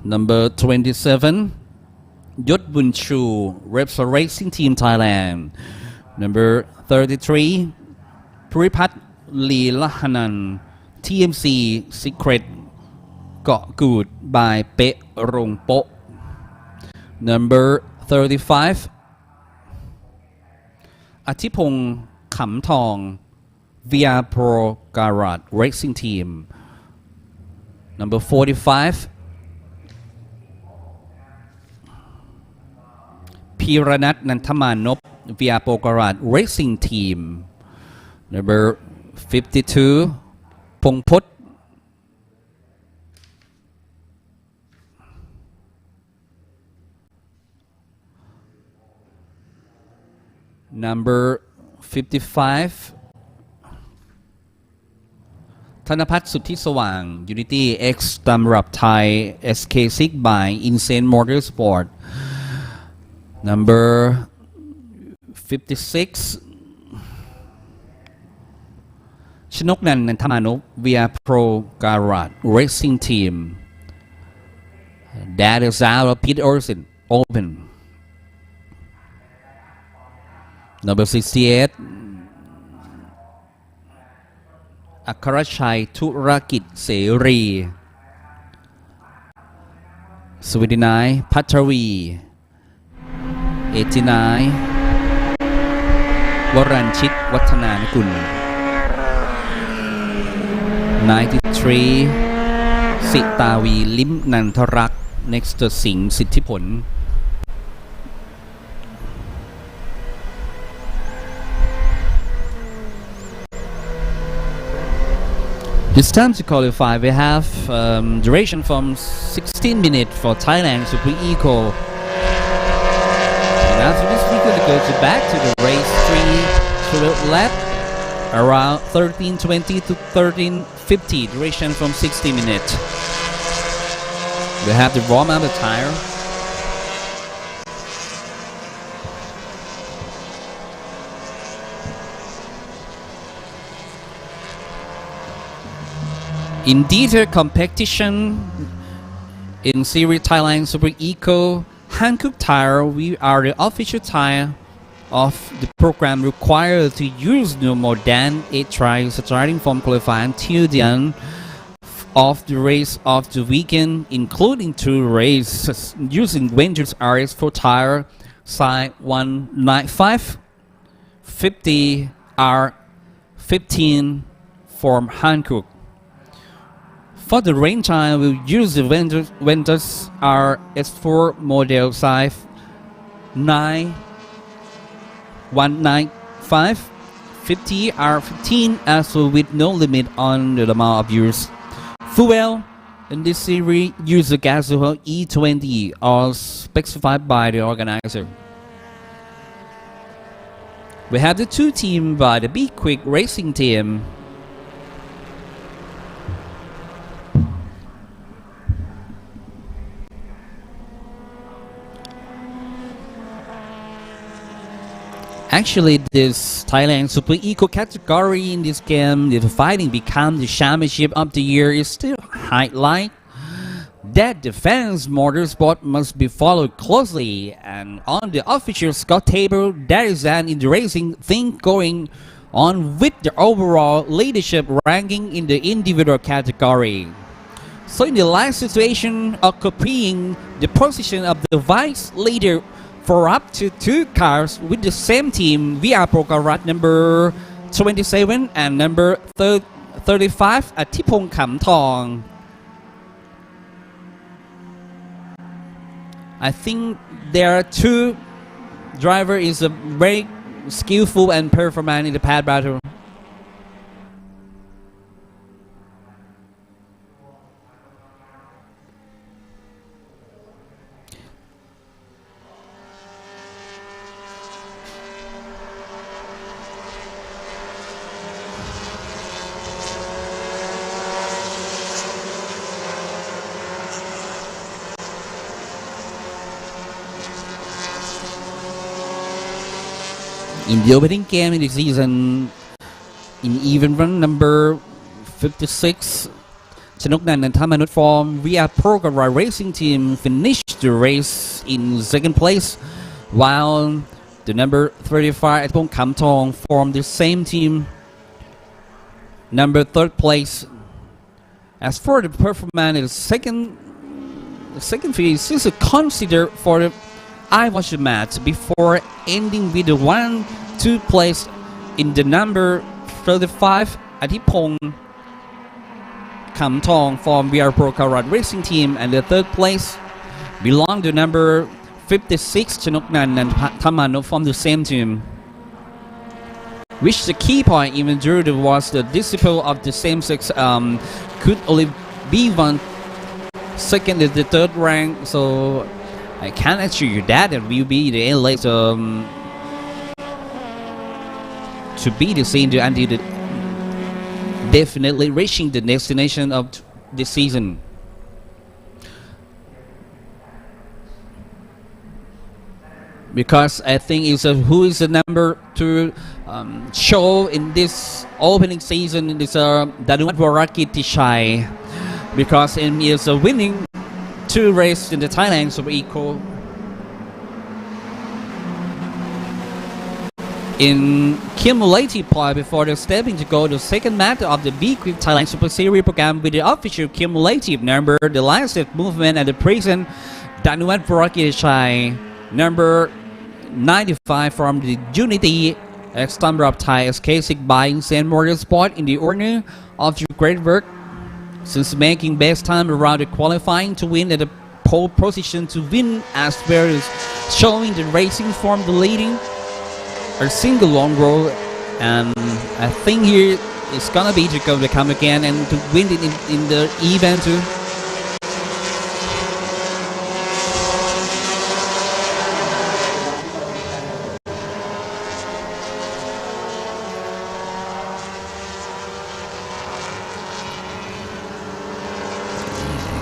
Number 27, Yot Bunchu, Repsol Racing Team Thailand. Number 33, Puripat Lee Lahanan, TMC Secret Got Good by Pe Rong Po. Number 35, Atipong Kham Thong, Via Pro Garage Racing Team. Number 45, Piranat Nantamanop, Via Pro Garage Racing Team. Number 52, Pongpot Number 55 ธนพัฒน์สุทธิสว่าง Unity X ตำรับไทย SK6 by Insane Motorsport. Number 56 ชนกนันท์ นันทมานพ Via Pro Garage Racing Team. That is out of Pete Orson Open. Number 68, อัครชัย ธุรกิจเสรี 79, พัทรวี 89, วรัญชิต วัฒนานุกุล 93, สิตาวี ลิ้มนันทรักษ์ next to สิงห์สิทธิผลIt's time to qualify. We have duration from 16 minutes for Thailand Super Eco. And after this, we're going to go back to the race 3 to the lap around 13:20 to 13:50. Duration from 60 minutes. We have to warm up the tire. In detailed competition in Series Thailand Super Eco, Hankook Tire, we are the official tire of the program required to use no more than 8 tries starting from qualifying till the end of the race of the weekend, including 2 races using Ventures RS4 tire size 195 50 R15 from Hankook. For the rain tire, we'll use the Ventus RS4 model size 195 50 R15 as well with no limit on the amount of use. Fuel in this series use the gasoil E20 as specified by the organizer. We have the 2 teams by the B-Quik Racing Team. Actually, this Thailand Super Eco category in this game, the fighting become the championship of the year, is still highlight that the fans motorsport must be followed closely, and on the official score table, there is an in the racing thing going on with the overall leadership ranking in the individual category. So in the last situation, occupying the position of the vice leader for up to 2 cars with the same team, VR Pro Garage number 27 and number 35 Atipong Kham Thong. I think there are 2 driver is a very skillful and performant in the pad battle. In the opening game in the season, in even run number 56, Chanoknan and Tamanut from Via Prograra Racing Team finished the race in second place, while the number 35 Atpong Kamtong from the same team, number third place. As for the performance, the second phase is considered for the I watched the match before ending with the 1-2 place in the number 35 Atipong Kamtong from VR Pro Karat Racing Team, and the third place belonged to number 56 Chanoknan and Tamano from the same team. Which the key point, even though there was the disciple of the same sex, could only be one second in the third rank, so I can't assure you that it will be the end late to be the same until the definitely reaching the destination of the season. Because I think it's who is the number to show in this opening season is Danuat Waraki Tishai, because he is winning 2 races in the Thailand Super Eco. In cumulative point before the stepping to go to second match of the B-Quik Thailand Super Series program with the official cumulative number, the last movement at the present, Danuat Waraki Tishai, number 95 from the Unity Extender of Thai SK6 buying St. Motorsport in the honor of your great work since making best time around the qualifying to win at the pole position to win as well as showing the racing form the leading a single long road, and I think here it's gonna be to go to come again and to win it in the event too.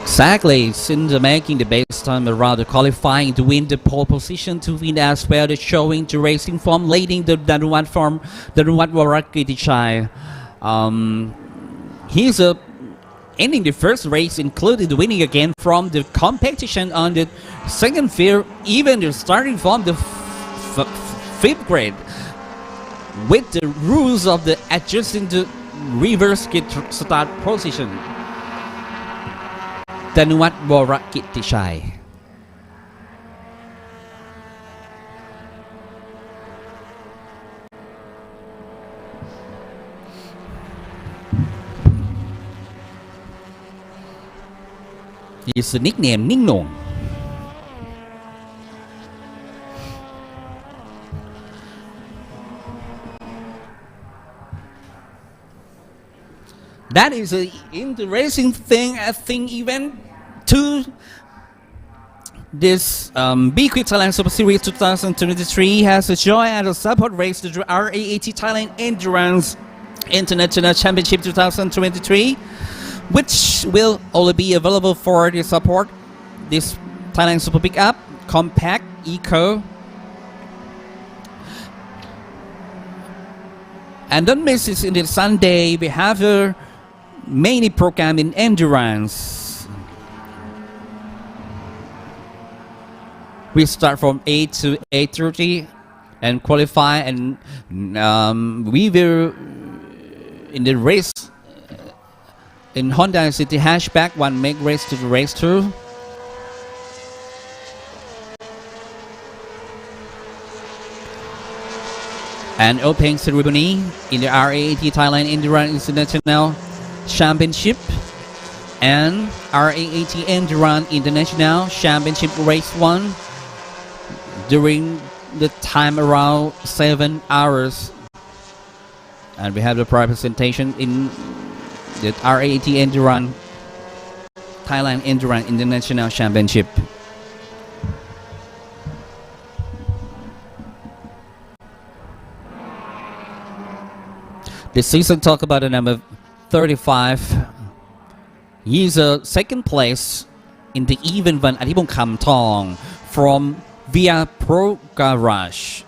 Exactly, since making the best time around the qualifying to win the pole position to win as well the showing the racing form leading the Danuat from the Danuat Waraki Tichai. He's ending the first race, including the winning again from the competition on the second field, even starting from the 5th grade with the rules of the adjusting the reverse start position. Danuat Waraki Tishai. His nickname Ning Nong. That is an interesting thing, I think, even to this B-Quik Thailand Super Series 2023 has a joy and a support race to the RAAT Thailand Endurance International Championship 2023, which will only be available for the support this Thailand Super Pickup Compact Eco. And don't miss it in the Sunday. We have a many program in endurance. We start from 8 to 8:30 and qualify, and we will in the race in Honda City hatchback one make race to the race 2. An opening ceremony in the RAAT Thailand Endurance International Championship and RAAT Endurance International Championship Race 1 during the time around 7 hours. And we have the representation in the RAAT Endurance Thailand Endurance International Championship. The season talk about the number 35. He's a second place in the event one Atipong Kamtong from Via Pro Garage.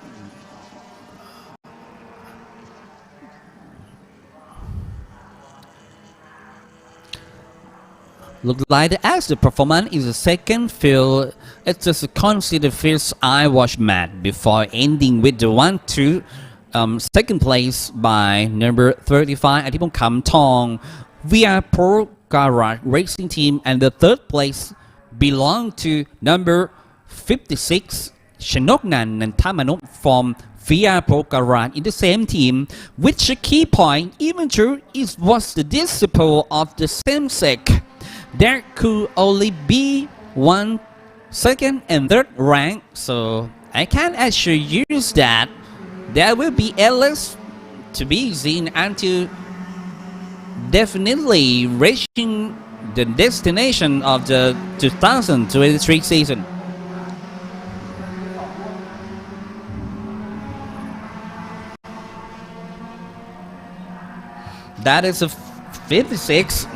Look like the active performance in the second field. It's just a considered first eye wash match before ending with the 1-2 second place by number 35 Atipong Kamtong via Pro Garage Racing Team, and the third place belonged to number 56 Shanoknan and Tamanuk from via Pro Garage in the same team, which a key point, even though it was the disciple of the same sex. There could only be one second and third rank, so I can assure you that there will be endless to be seen until definitely reaching the destination of the 2023 season. That is a 56.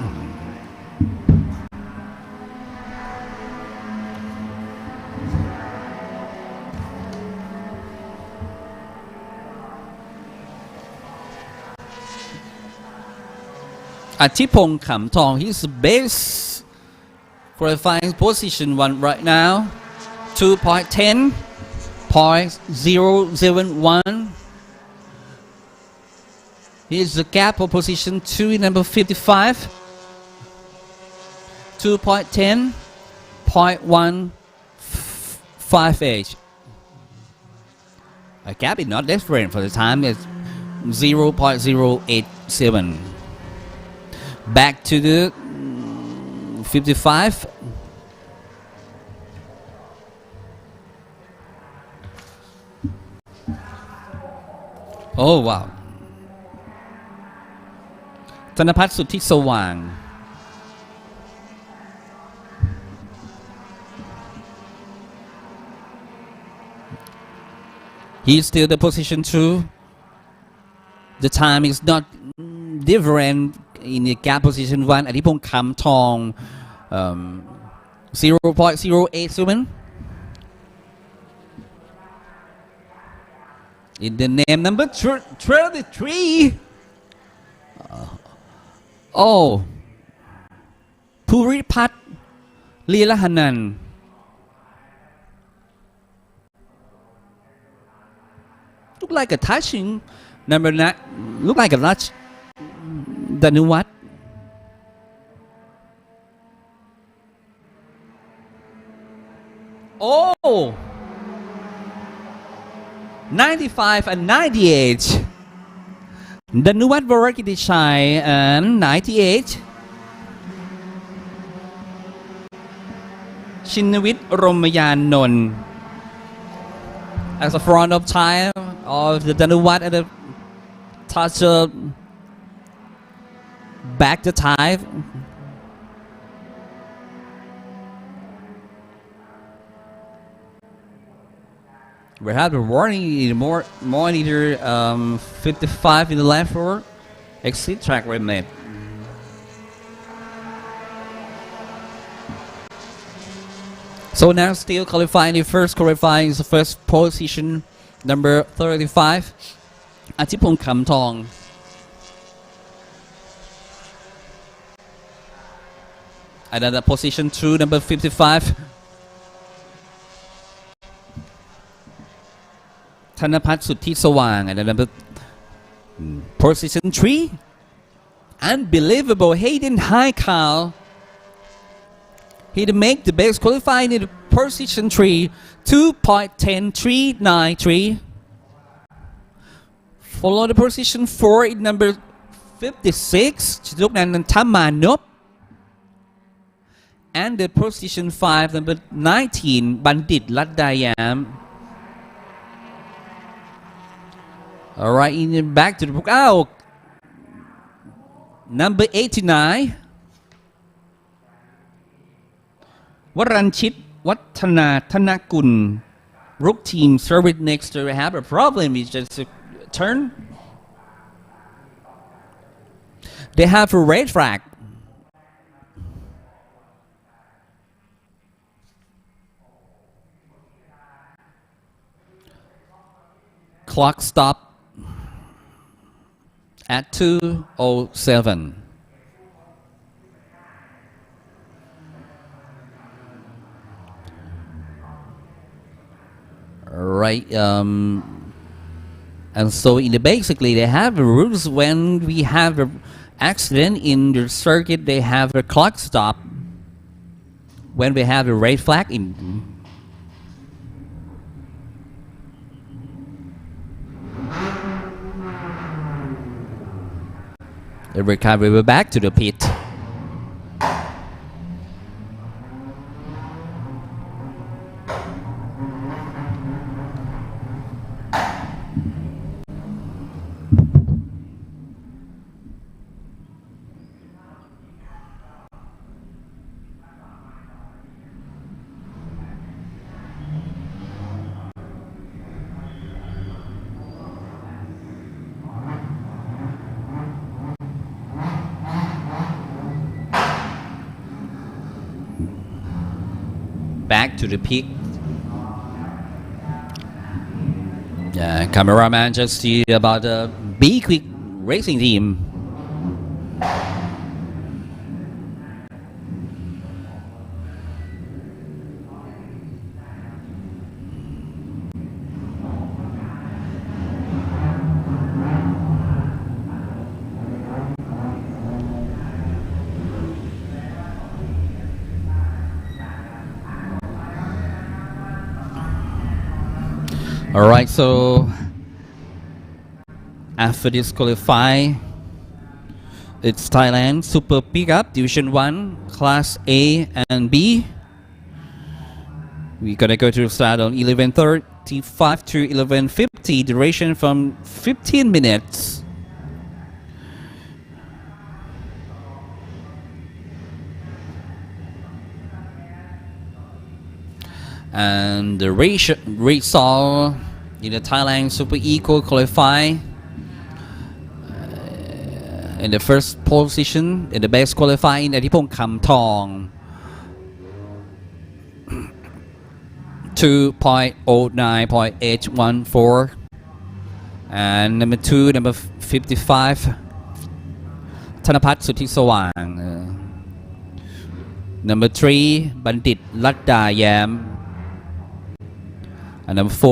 Atipong Kamtong, he's the best qualifying position one right now. 2.10.071. Here's the gap of position 2 number 55. 2.10.158. A gap is not different for the time. It's 0.087. Back to the 55. Oh wow. ธนภัทรสุทธิสว่าง He's still the position 2. The time is not different in the gap position 1. Atipong Kamtong 0.087. In the name number 33. Oh, Puripat Lilahanan. Look like a touching number 9. Look like a touch. Danuwat. Oh, 95 and 98. Danuwat Varakitichai and 98. Shinawit Romayanon. As a front of time of the Danuwat at the touch of back to tie. We have the warning in monitor 55 in the left forward. Exit track remade. So now still qualifying the first qualifying is the first position number 35. Atipong Kamtong. Another position 2 number 55. Thanapat Suthi Sawang, and number position 3. Unbelievable Hayden Haikal. He'd make the best qualifying in position 3, 2.10393. Follow the position 4 in number 56, Chiduknan Tamanop. And the position 5, number 19, Bandit Ladayam. Alright, in back to the book. Oh, number 89. Waranchit Watana Tanakun. Rook team service next to have a problem. It's just a turn. They have a red flag. Clock stop at 2:07. right? And so basically they have rules when we have an accident in the circuit. They have a clock stop when we have a red flag in. Every time we were back to the pit. Back to the peak. Cameraman just see about the B-Quik racing team. Alright, so after this qualify, it's Thailand Super Pickup Division 1, Class A and B. We're gonna go to the start on 11:35 to 11:50, duration from 15 minutes. And the result in the Thailand Super Eco qualify in the first position in the best qualifying อธิพงษ์คำทอง 2.09.814 and number 2 number 55 ธนภัทรสุทธิสว่าง number 3 บัณฑิตลัดดาแย้มand number 4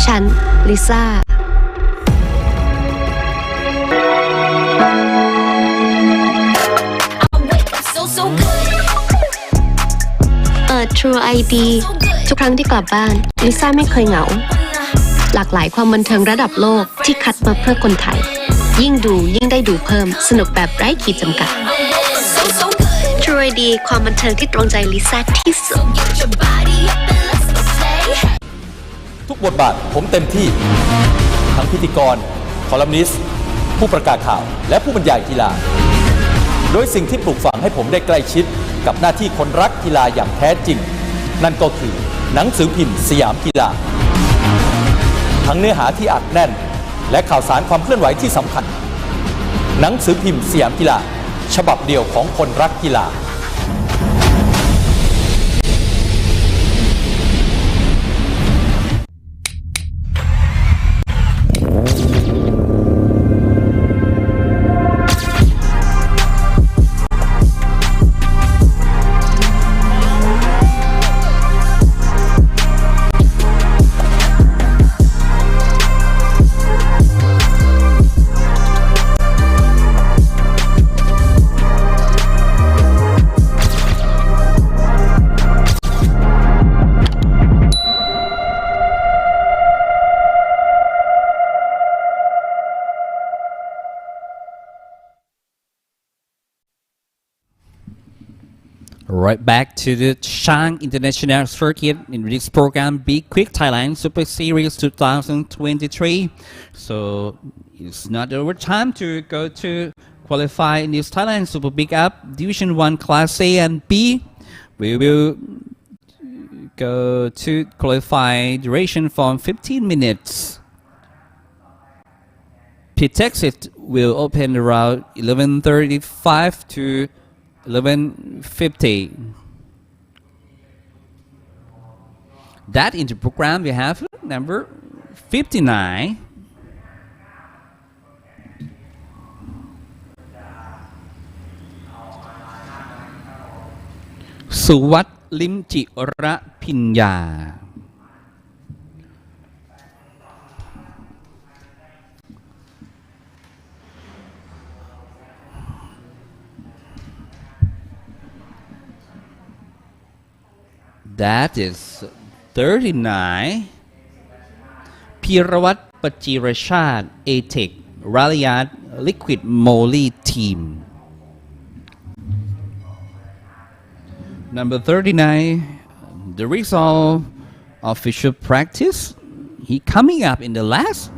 ฉันลิซ่าTrue ID ทุกครั้งที่กลับบ้านลิซ่าไม่เคยเหงา หลากหลายความบันเทิงระดับโลกที่คัดมาเพื่อคนไทย ยิ่งดูยิ่งได้ดูเพิ่มสนุกแบบไร้ขีดจำกัด True ID ความบันเทิงที่ตรงใจลิซ่าที่สุด ทุกบทบาทผมเต็มที่ ทั้งพิธีกร คอลัมนิสต์ ผู้ประกาศข่าว และผู้บรรยายกีฬา โดยสิ่งที่ปลูกฝังให้ผมได้ใกล้ชิดกับหน้าที่คนรักกีฬาอย่างแท้จริง นั่นก็คือหนังสือพิมพ์สยามกีฬา ทั้งเนื้อหาที่อัดแน่น และข่าวสารความเคลื่อนไหวที่สำคัญ หนังสือพิมพ์สยามกีฬาฉบับเดียวของคนรักกีฬา Right back to the Chang International Circuit in this program B-Quik Thailand Super Series 2023. So it's not over time to go to qualify in this Thailand Super Big Up Division 1 Class A and B. We will go to qualify duration from 15 minutes. Pit exit will open around 11:35 to 11:50. That in the program we have number 59. Suwat Lim Chira Pinya. That is 39. Pirawat Pachirashad ATEC Ralliard Liquid Moly Team. Number 39, the result official practice. He coming up in the last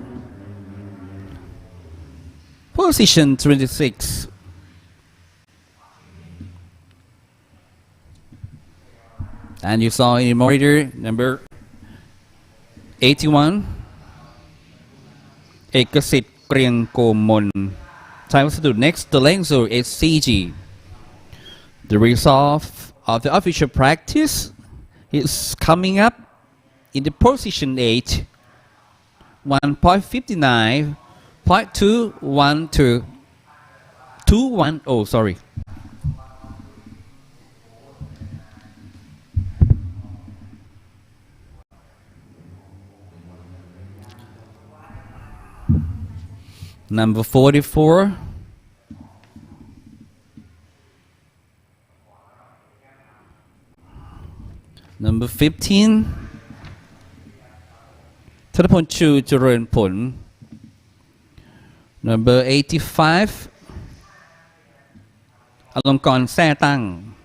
position 26. And you saw in the monitor number 81, Ekasit Kriang Komon. Time to next the Lengzo SCG. The result of the official practice is coming up in the position 8, 1.59.212. 210, sorry. Number 44. Number 15. Thadapon Chu Jaron Pon. Number 85. Alongkon Sa Tang.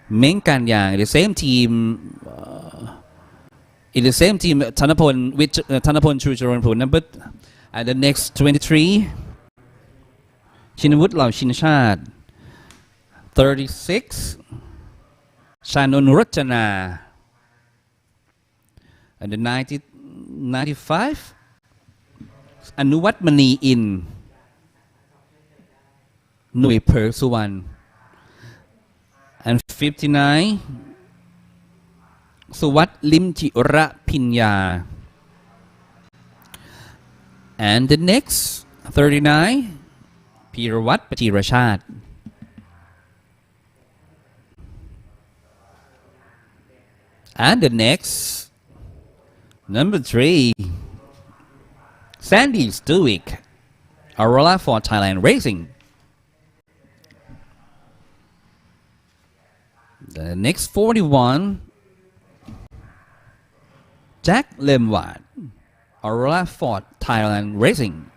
Meng Kan Yang, the same team. In the same team, Thanapon with Thanapon Chu Jaron Pon. Number and the next 23, Chinawut Lao Shinashad. 36, Shannon Rachana. And the 95, Anuwat Mani In. Nui Per Suwan. And 59, Suwat Lim Chira Pinya. And the next 39, Pirawat Pachirashad. And the next number 3, Sandy Stuik, Aurora for Thailand Racing. The next 41, Jack Lemwat, Aurora Ford Thailand Racing.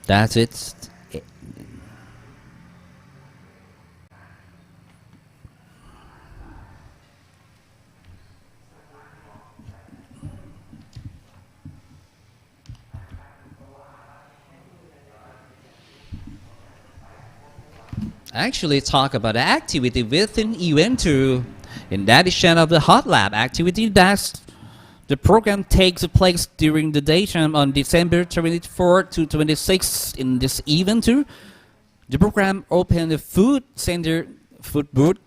That's it. Actually talk about the activity within event 2. In that edition of the Hot Lab activity, that's the program takes place during the daytime on December 24 to 26 in this event 2. The program opened the food center food booth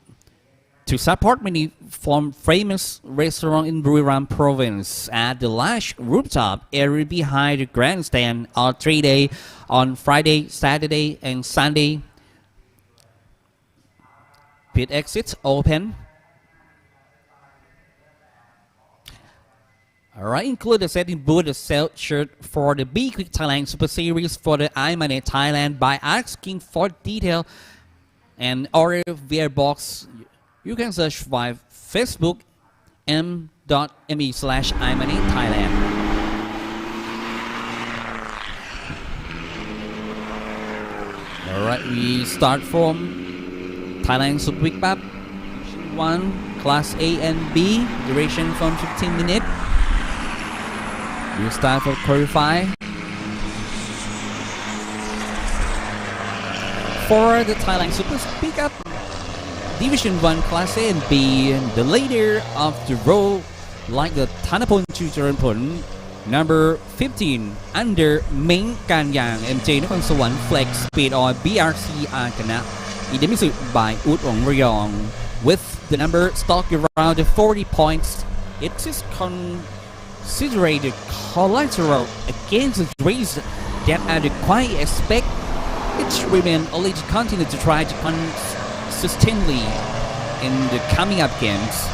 to support many from famous restaurants in Buriram province at the large rooftop area behind the grandstand on 3 days on Friday, Saturday, and Sunday. Pit exits open. Alright, include the setting booth, the sell shirt for the B-Quik Thailand Super Series for the iMoney Thailand by asking for detail and order via box. You can search via Facebook m.me/iMoney Thailand. Alright, we start from Thailand Super Quick Pap 1, Class A and B, duration from 15 minutes. You start for qualify. For the Thailand Super Pickup Division 1 Class A and B, the leader of the row, like the Thanapon Chucharanpon, number 15, under Meng Kanyang MJ Nakhon Sawan Flex Speed or BRC Arkana, Idemitsu by Ut Ong Ryong, with the number stock around 40 points. It is considered collateral against the race that are the quite expect it remain only to continue to try to consistently in the coming up games.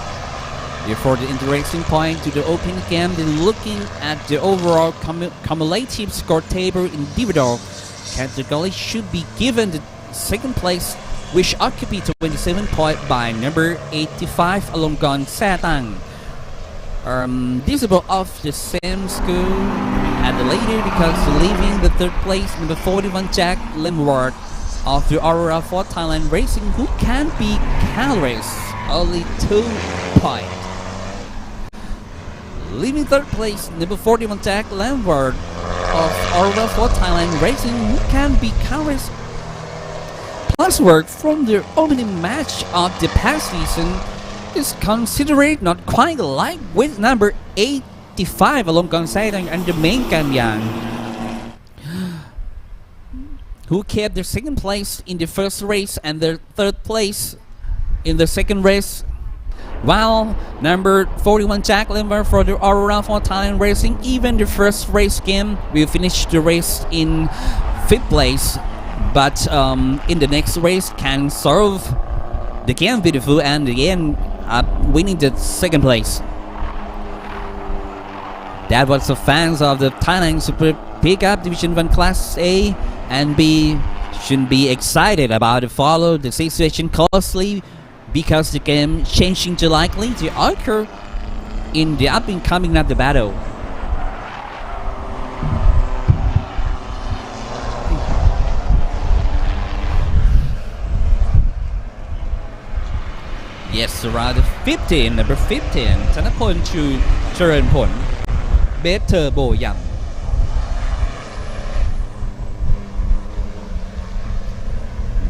Therefore, the interesting point to the opening game, then looking at the overall cumulative score table individual category should be given the second place, which occupies 27 points by number 85 Alonggon Satang. Visible of the same school at the later because leaving the third place, number 41 Jack Limward of the Aurora Ford Thailand Racing, who can be calories, only 2 points. Leaving third place, number 41 Jack Limward of Aurora Ford Thailand Racing, who can be calories. Plus work from the opening match of the past season is considered not quite alike with number 85 along Gonzadang and the main Kanyang, who kept the second place in the first race and the third place in the second race, while number 41 Jack Limber for the Aurora Ford Thailand Racing, even the first race game will finish the race in 5th place, but in the next race can solve the game beautiful and again winning the second place. That was the fans of the Thailand Super Pickup Division 1 Class A and B should be excited about to follow the situation closely because the game changing to likely to occur in the up and coming of the battle. Yes, around 15, number 15, Thanapon Chucharanpon, Better Boyam.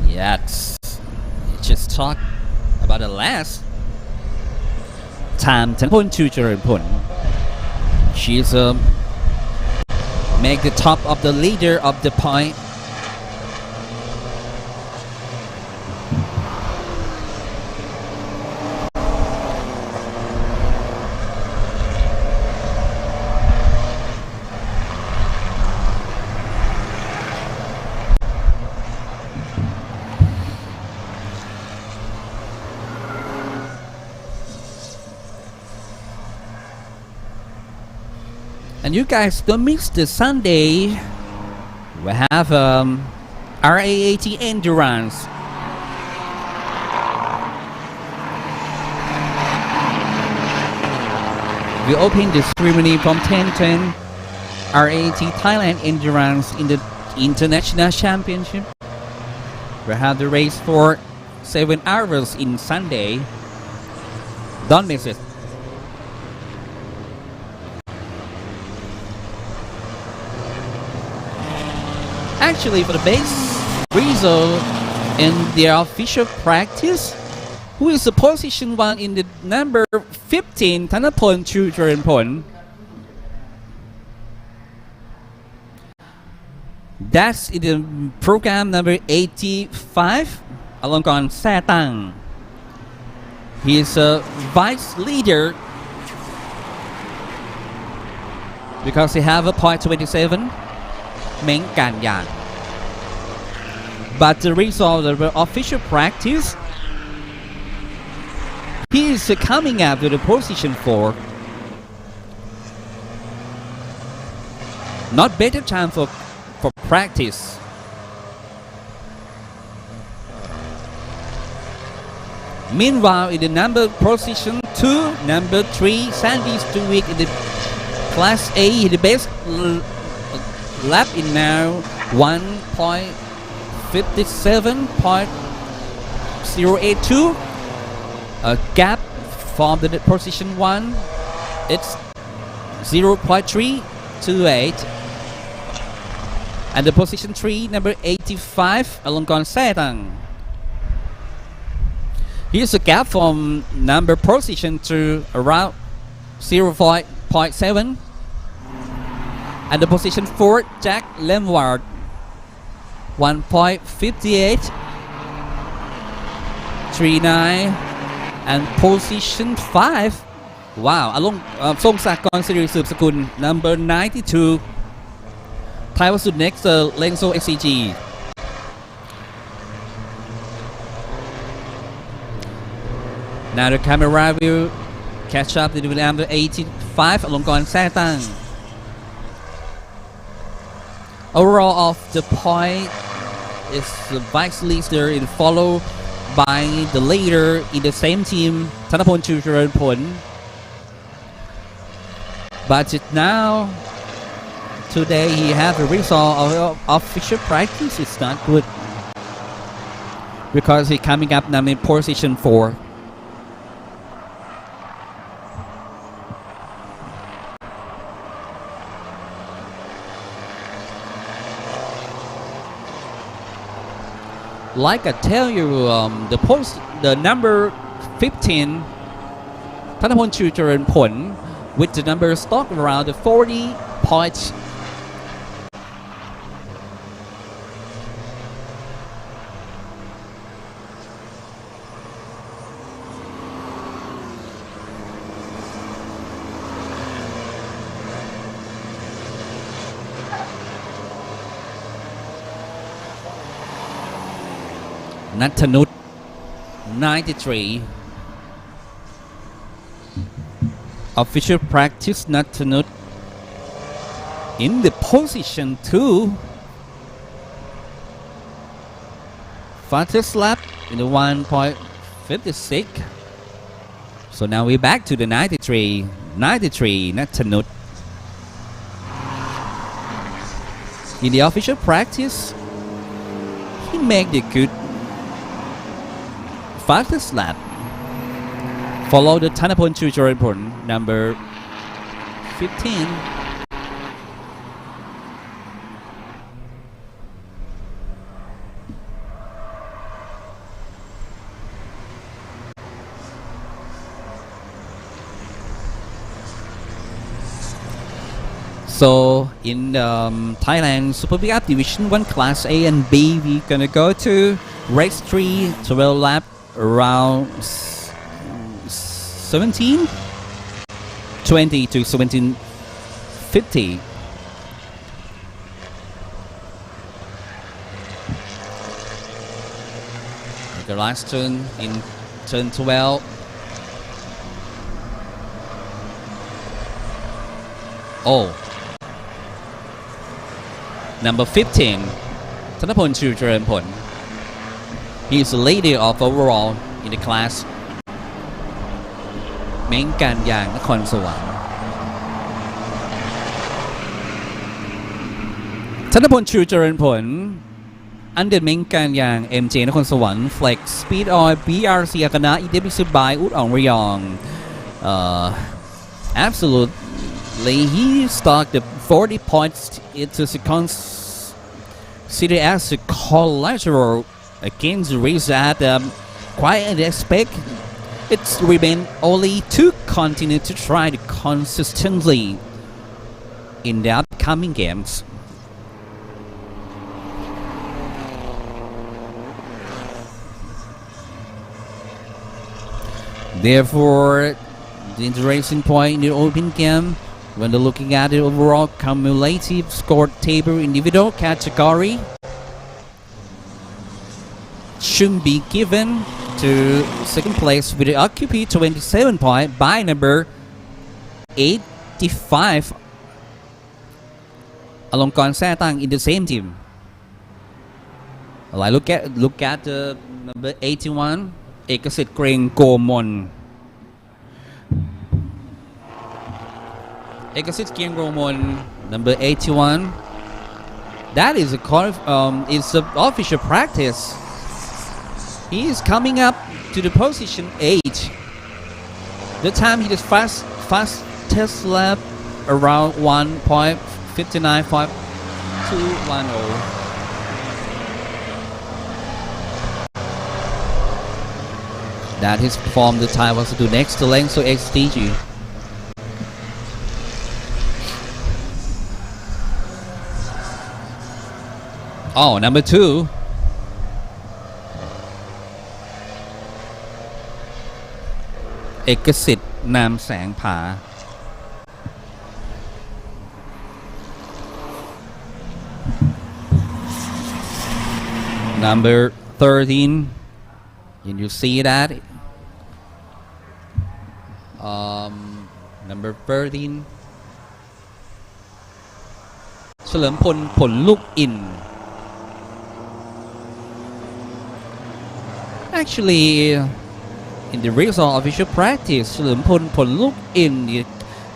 Yes, just talk about the last time Thanapon Chucharanpon. She's make the top of the leader of the point. And And you guys don't miss the Sunday. We have RAAT Endurance. We open the ceremony from 10:10. RAAT Thailand Endurance in the International Championship. We have the race for 7 hours in Sunday. Don't miss it. Actually, for the base result in their official practice, who is the position 1 in the number 15, Thanapon Chucharanpon. That's in the program number 85, Alongkorn Satang. He is a vice leader because he have a point 27, Meng Kanyan. But the result of the official practice, he is coming up to the position 4. Not better time for practice. Meanwhile, in the number position 2, number 3, Sandy Stewart in the Class A, the best lap in now 1.57.082. A gap from the position 1, it's 0.328. And the position 3, number 85, Alongkorn Satang. Here's a gap from number position to around 0.7. And the position 4, Jack Lemward, 1.58. 39. And position 5, wow, along Song Sakon Siri Subsakun, number 92. Thai was next, Lengso XCG. Now the camera will catch up to the number 85, Alongkorn Satang. Overall of the point is the vice leader in followed by the leader in the same team, Thanapon Chucharanpon. But now, today he have a result of official practice. It's not good because he coming up now in position 4. Like I tell you, the number 15, Thanapon Chucharanpon, with the number stock around 40 points. Nathanut, 93. Official practice, Nathanut in the position 2. Fastest lap in the 1.56. So now we're back to the 93. 93, Nathanut. In the official practice, he made the good fastest lap. Follow the Thanapon Chucharanpon, number 15. So in Thailand Super Big Up Division 1 Class A and B, we're gonna go to race 3, 12 lap around 17:20 to 17:50. The last turn in turn 12. Oh, Number 15 ธนพล ชูเจริญผล He is the leader of overall in the class เม้งการยางนครสวรรค์ธนพล ชูเจริญผล อันเดอร์เม้งการยาง MJ นครสวรรค์ Flex Speed Oil BRC อาคณะ EWC by อุดอ่องระยอง Absolutely he stocked the 40 points into the consider as a collateral against the race that quite expect it remained only to continue to try to consistently in the upcoming games. Therefore, the interesting point in the open game when looking at the overall cumulative score table individual category should be given to second place with the occupy 27 points by number 85 Alongkorn Satang in the same team. Like look at number 81 เอกสิทธิ์เกรงโกมลเอกสิทธิ์เกรงโกมล number 81 that is it's an official practice. He is coming up to the position 8. The time he does fastest lap around 1.59.210. That his perform the time was to next to length so XTG. Oh, number 2. Ekasit Nam Sang Pa. Number 13. Can you see that? Number 13 เฉลิมพลผลลูกอิน Actually in the result official practice เฉลิมพลผลลูกอิน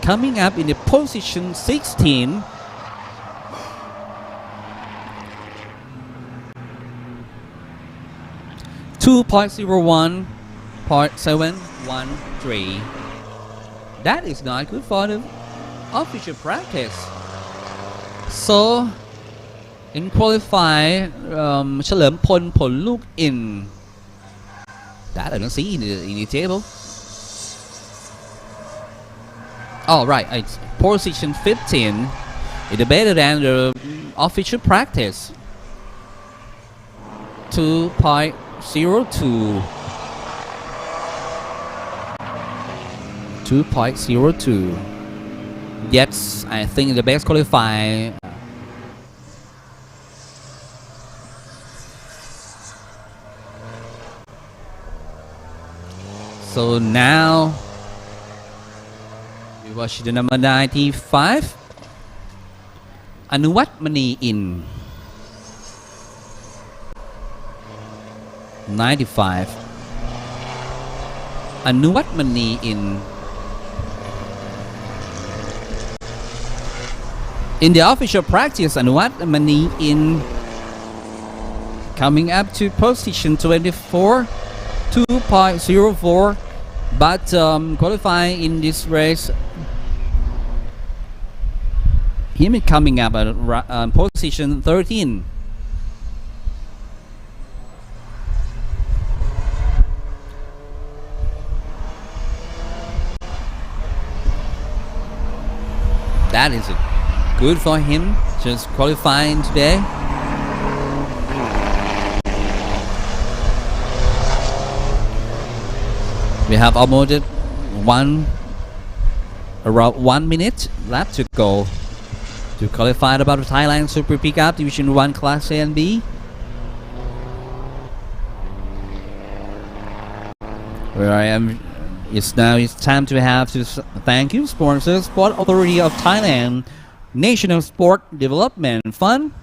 coming up in the position 16 2.01.713 That is not good for the official practice. So in qualify เฉลิมพลผลลูกอิน That I don't see in the table. Oh right, it's position 15. It's better than the official practice. 2.02. 2.02. Yes, I think the best qualify. So now we watch the number 95. Anuwat Mani in 95. Anuwat Mani in the official practice, Anuwat Mani in coming up to position 24, 2.04, but qualifying in this race, him coming up at position 13. That is good for him, just qualifying today. We have almost around 1 minute left to go to qualify about the Thailand Super Pickup Division 1 Class A and B. Where I am. It's time to have to thank you sponsors, Sport Authority of Thailand, National Sport Development Fund,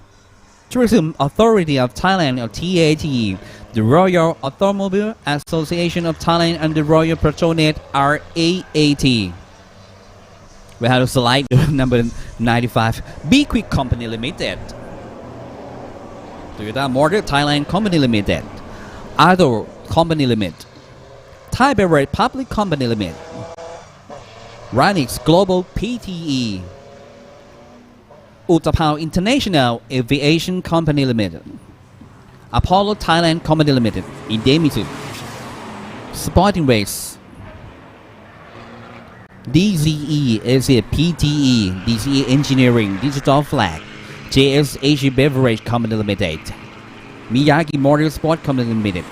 Tourism Authority of Thailand, or TAT, the Royal Automobile Association of Thailand, and the Royal Patronato, RAAT. We have a slide number 95. B-Quik Company Limited, Toyota Motor Thailand Company Limited, Ado Company Limited, Thai Beverage Public Company Limited, Ranix Global PTE, Utapao International Aviation Company Limited, Apollo Thailand Company Limited, Indemnity, Sporting Race, DZE Asia PTE, DZE Engineering, Digital Flag, JS Asia Beverage Company Limited, Miyagi Motorsport Company Limited,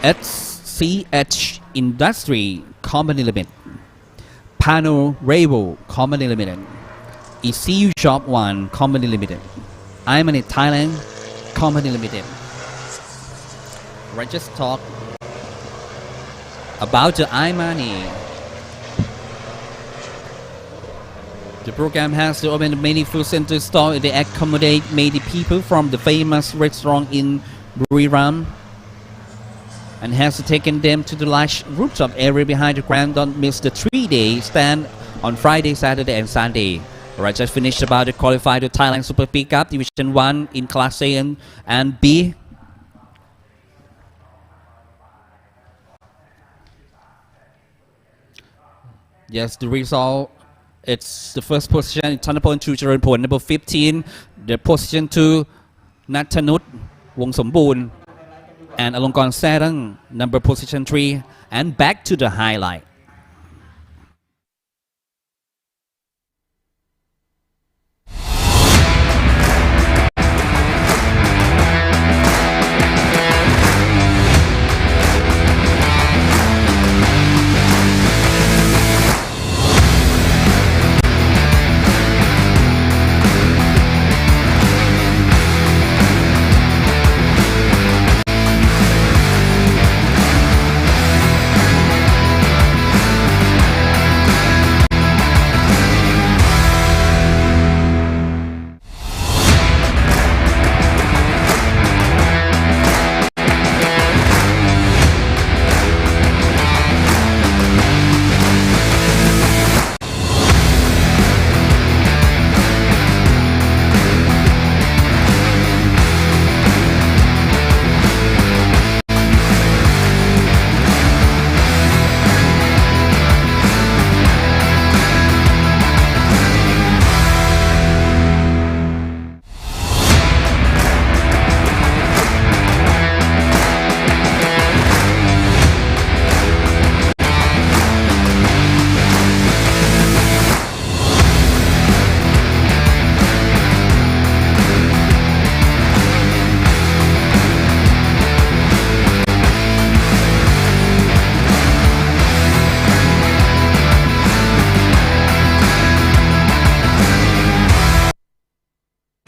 SCH Industry Company Limited, Pano Railway Company Limited, ECU Shop One Company Limited, iMoney Thailand Company Limited. Let's just talk about the iMoney. The program has to open many food center stores that accommodate many people from the famous restaurant in Buriram, and has taken them to the large rooftop area behind the ground. Don't miss the 3-day stand on Friday, Saturday, and Sunday. Alright, just finished about the qualified to Thailand Super Pickup Division 1 in Class A and B. Yes, the result, it's the first position, Thanaporn Chucharanporn, number 15. The position 2, Nathanut Wongsomboon, and Alongkorn Sarang, number position 3. And back to the highlight.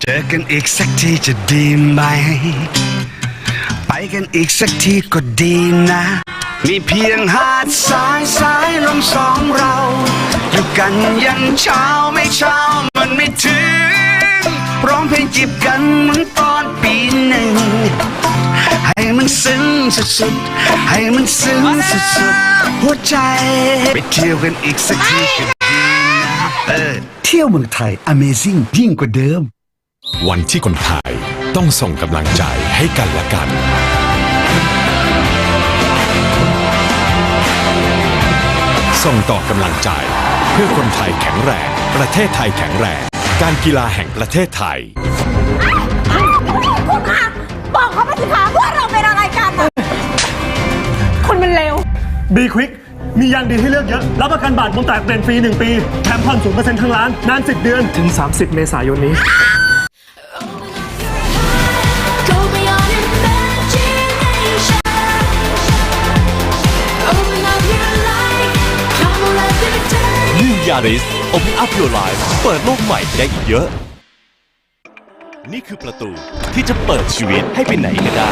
เจอกันอีกสักทีจะดีไหมไปกันอีกสักทีก็ดีนะมีเพียงหาดทรายสายลมสองเราอยู่กันยันเช้าไม่เช้ามันไม่ถึงร้องเพลงจีบกันเหมือนตอนปีหนึ่งให้มันซึ้งสุดๆให้มันซึ้งสุดๆหัวใจไปเที่ยวกันอีกสักทีก็ดีนะเที่ยวเมืองไทย Amazing ยิ่งกว่าเดิมวันที่คนไทยต้องส่งกำลังใจให้กันและกันส่งต่อกำลังใจเพื่อคนไทยแข็งแรงประเทศไทยแข็งแรงการกีฬาแห่งประเทศไทยคุณคะบอกเขาไปสิคะว่าเราเป็นอะไรกันคุณมันเลว B-Quik มียางดีให้เลือกเยอะรับประกันบาดวงแตกเปลี่ยนฟรี1 ปีแถมผ่อน 0% ทั้งร้านนาน10 เดือนถึง 30 เมษายนนี้ยาริส Open Up Your Life เปิดโลกใหม่ได้อีกเยอะนี่คือประตูที่จะเปิดชีวิตให้ไปไหนก็ได้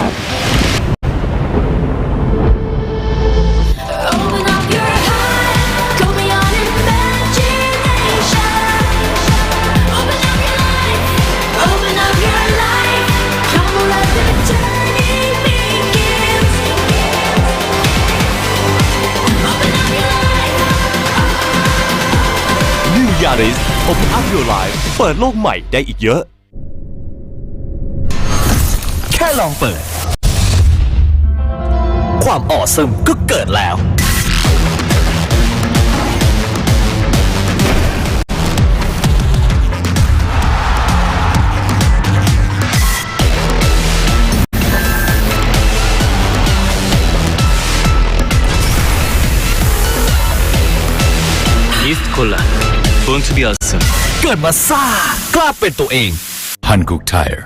Yaris Open Up Your Life เปิดโลกใหม่ได้อีกเยอะ แค่ลองเปิด ความออซึมก็เกิดแล้ว East Cola Born to be awesome เกิดมาซ่ากล้าเป็นตัวเอง Hankook Tire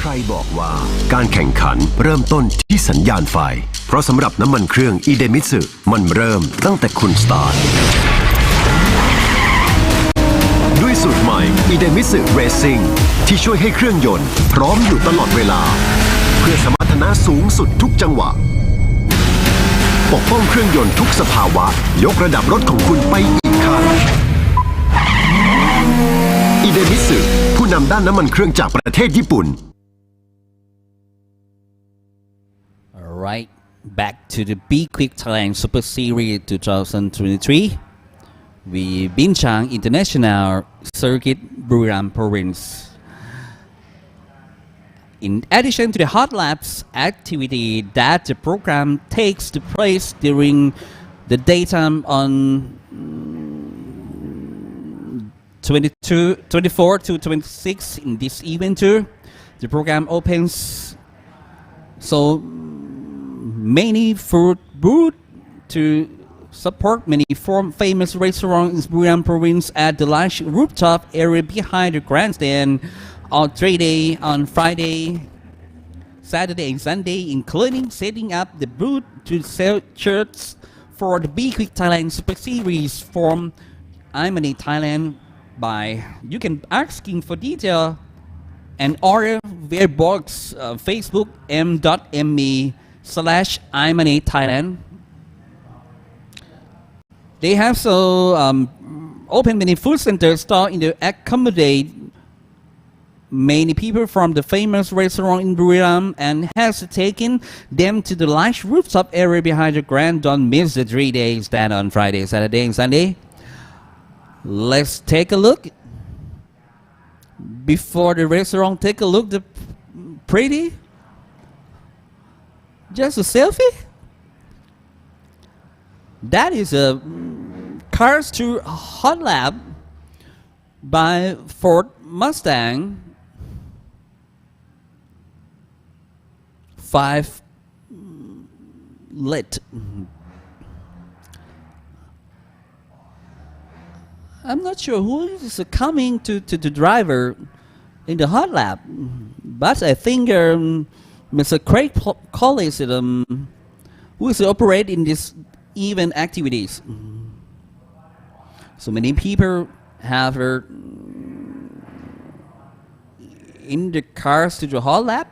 ใครบอกว่าการแข่งขันเริ่มต้นที่สัญญาณไฟเพราะสำหรับน้ำมันเครื่องอีเดมิสึมันเริ่มตั้งแต่คุณสตาร์ทด้วยสูตรใหม่อีเดมิสึเรซิ่งที่ช่วยให้เครื่องยนต์พร้อมอยู่ตลอดเวลาเพื่อสมรรถนะสูงสุดทุกจังหวะปกป้องเครื่องยนต์ทุกสภาวะยกระดับรถของคุณไปอีกขั้นอีเดมิสึผู้นำด้านน้ำมันเครื่องจากประเทศญี่ปุ่นAlright, back to the B-Quik Thailand Super Series 2023. We been Chang International Circuit Buriram Province. In addition to the hot laps activity that the program takes place during the daytime on 24 to 26 in this event too, the program opens so many food booths to support many famous restaurants in Buriram province at the large rooftop area behind the grandstand on 3 days on Friday, Saturday and Sunday, including setting up the booth to sell shirts for the B-Quik Thailand Super Series from Imani Thailand by you can asking for detail and order via box Facebook m.me/Imani Thailand. They have open many food centers store in the accommodate many people from the famous restaurant in Buriram and has taken them to the large rooftop area behind the grand. Don't miss the 3 days stand on Friday, Saturday and Sunday. Let's take a look. Before the restaurant, take a look the pretty. Just a selfie? That is a Cars to Hot Lap by Ford Mustang 5 lit. I'm not sure who is coming to the driver in the hot lap, but I think Mr. Craig Collins who is operate in this event activities. So many people have in the cars to the hot lap.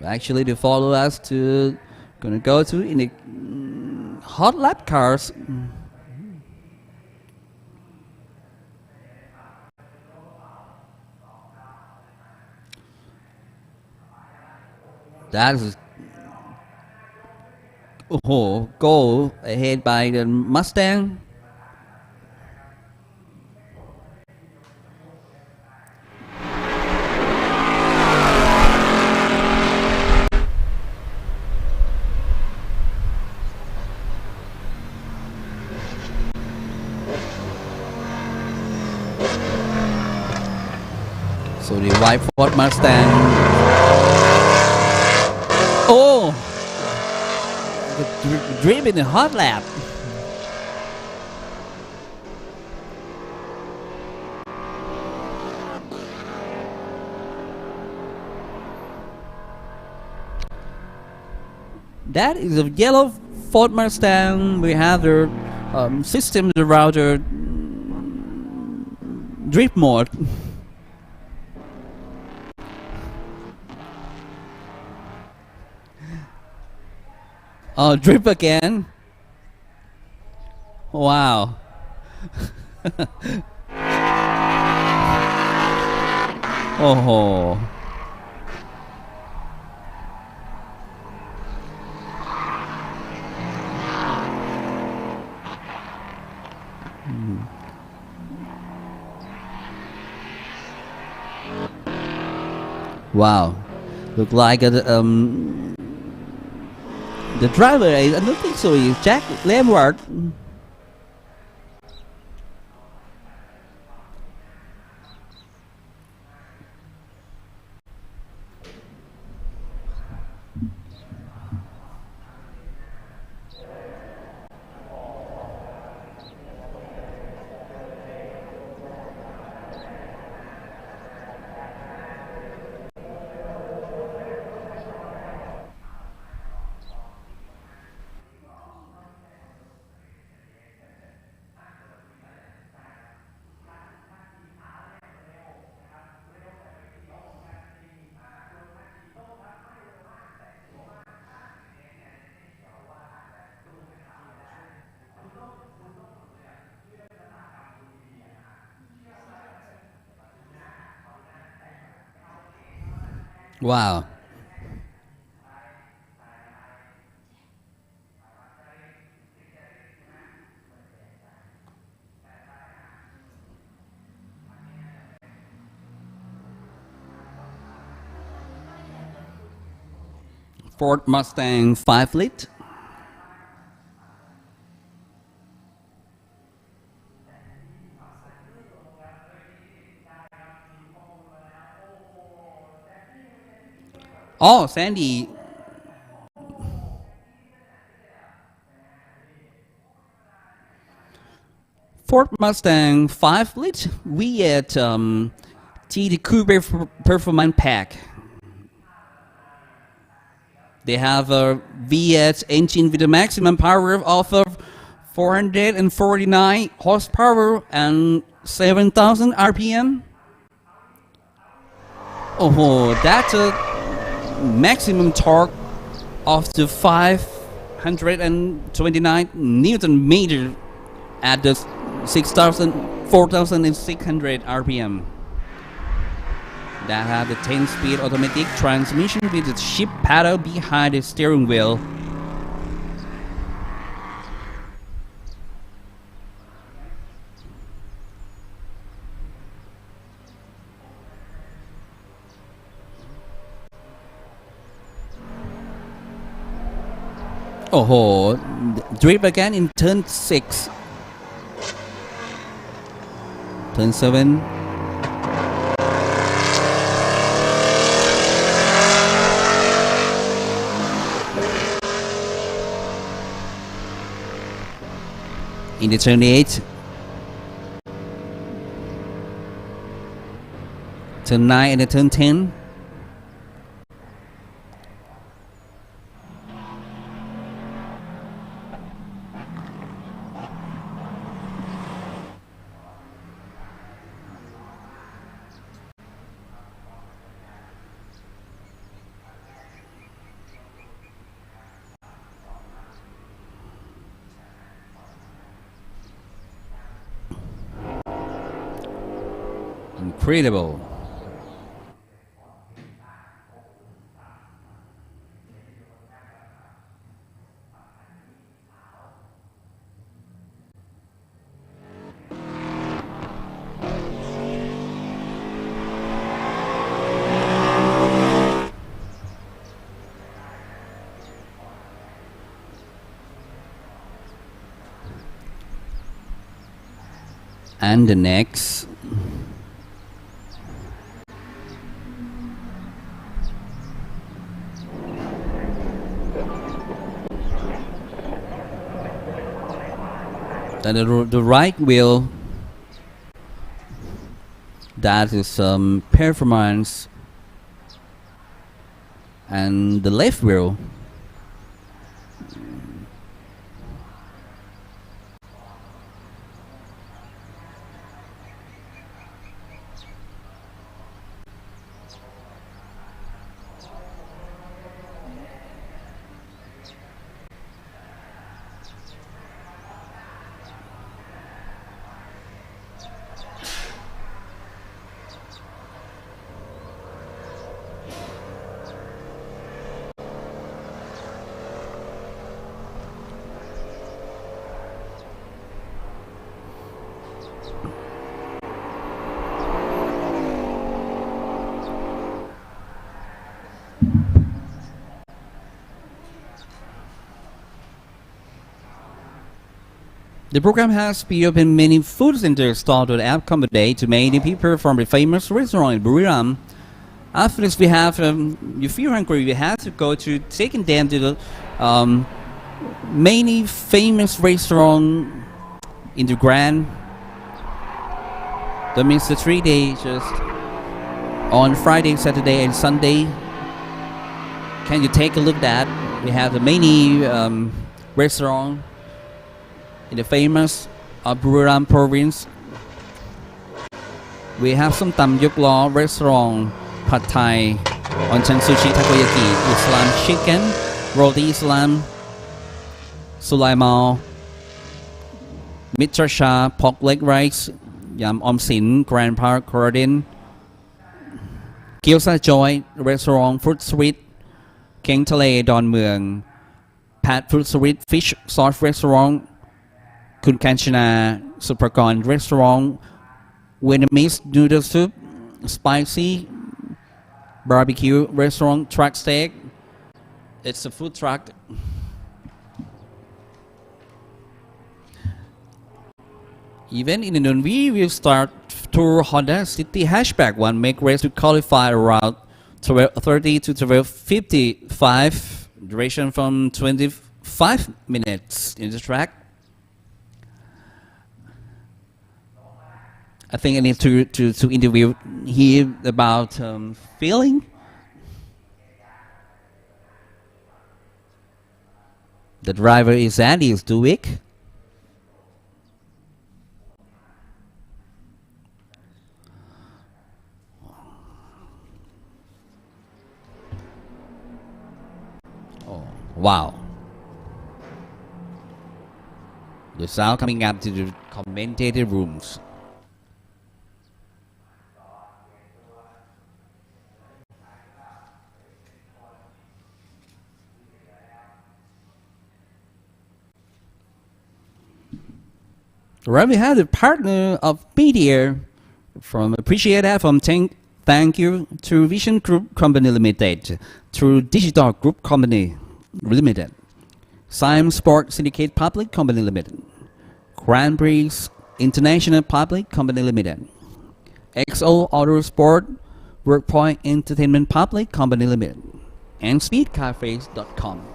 Actually, they follow us to gonna go to in the hot lap cars. That is go ahead by the Mustang. So the white Ford Mustang. Oh, the dream in the hot lap. That is a yellow Ford Mustang, we have the system around the drift mode. Oh, drift again. Wow. Oh. Wow, look like the driver. I don't think so. Jack Lambert. Wow. Ford Mustang 5 lit. Oh, Sandy. Ford Mustang 5 lit V8 GT Coupe Performance Pack. They have a V8 engine with a maximum power of 449 horsepower and 7,000 RPM. Oh, that's a maximum torque of the 529 Newton meter at the 4,600 RPM. That have the 10-speed automatic transmission with the shift paddle behind the steering wheel. Oh, drift again in turn 6. Turn 7. In the turn 8. Turn 9 and the turn 10. Incredible. And the next. And the right wheel, that is performance, and the left wheel The program has been opened many food centers start to accommodate many people from the famous restaurant in Buriram. After this, we have, you feel hungry, we have to go to taking them to the many famous restaurant in the Grand. That means the 3 days just on Friday, Saturday, and Sunday. Can you take a look at that? We have the many restaurant in the famous Buriram province. We have some Tam Yuk Law restaurant, Pad Thai, Onsen Sushi Takoyaki, Islam Chicken, Roti Islam, Sulaiman, Mitra Shah, Pork Leg Rice, Yam Om Sin, Grand Park Garden, Gyoza Joy Restaurant, Fruit Sweet, Keng Tale, Don Mueang, Pat Fruit Sweet Fish Sauce Restaurant, Kun Kanchana Supergon Restaurant, Vietnamese Noodle Soup, Spicy Barbecue Restaurant, Truck Steak. It's a food truck. Even in the noon, we will start tour Honda City Hatchback. One make race to qualify around 12:30 to 12:55. Duration from 25 minutes in the track. I think I need to interview him about feeling. The driver is Andy, is too weak. Oh, wow. The sound coming up to the commentator rooms. Right, we have the partner of media from Appreciate that from Thank You to Vision Group Company Limited, to Digital Group Company Limited, Siam Sport Syndicate Public Company Limited, Grand Prix International Public Company Limited, XO Auto Sport Workpoint Entertainment Public Company Limited, and SpeedCafes.com.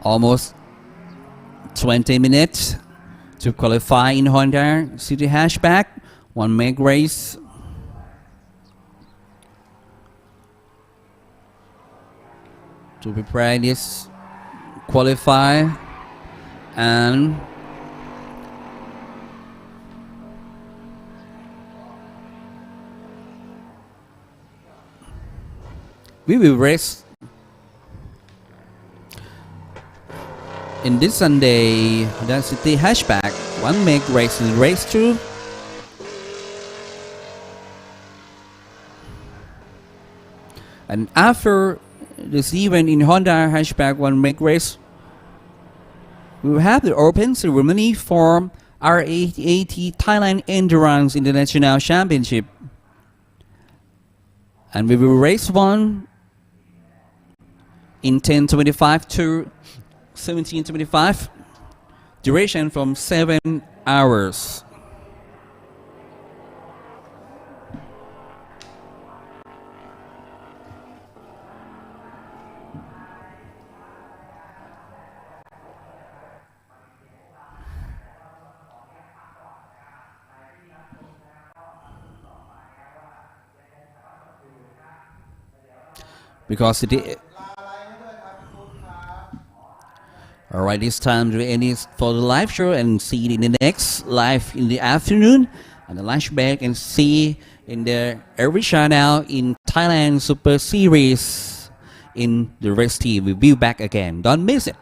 Almost 20 minutes to qualify in Honda City Hatchback. One make race. To prepare this qualify, and we will race in this Sunday, Honda City Hatchback. One make race in race 2. And after this event in Honda Hatchback One make race, we will have the open ceremony for R80 Thailand Endurance International Championship. And we will race one in 10:25 to 17:25, duration from 7 hours. Because it alright, it's time to end it for the live show, and see you in the next live in the afternoon, and the lunch break, and see in the every channel in Thailand Super Series in the race team. We'll be back again. Don't miss it.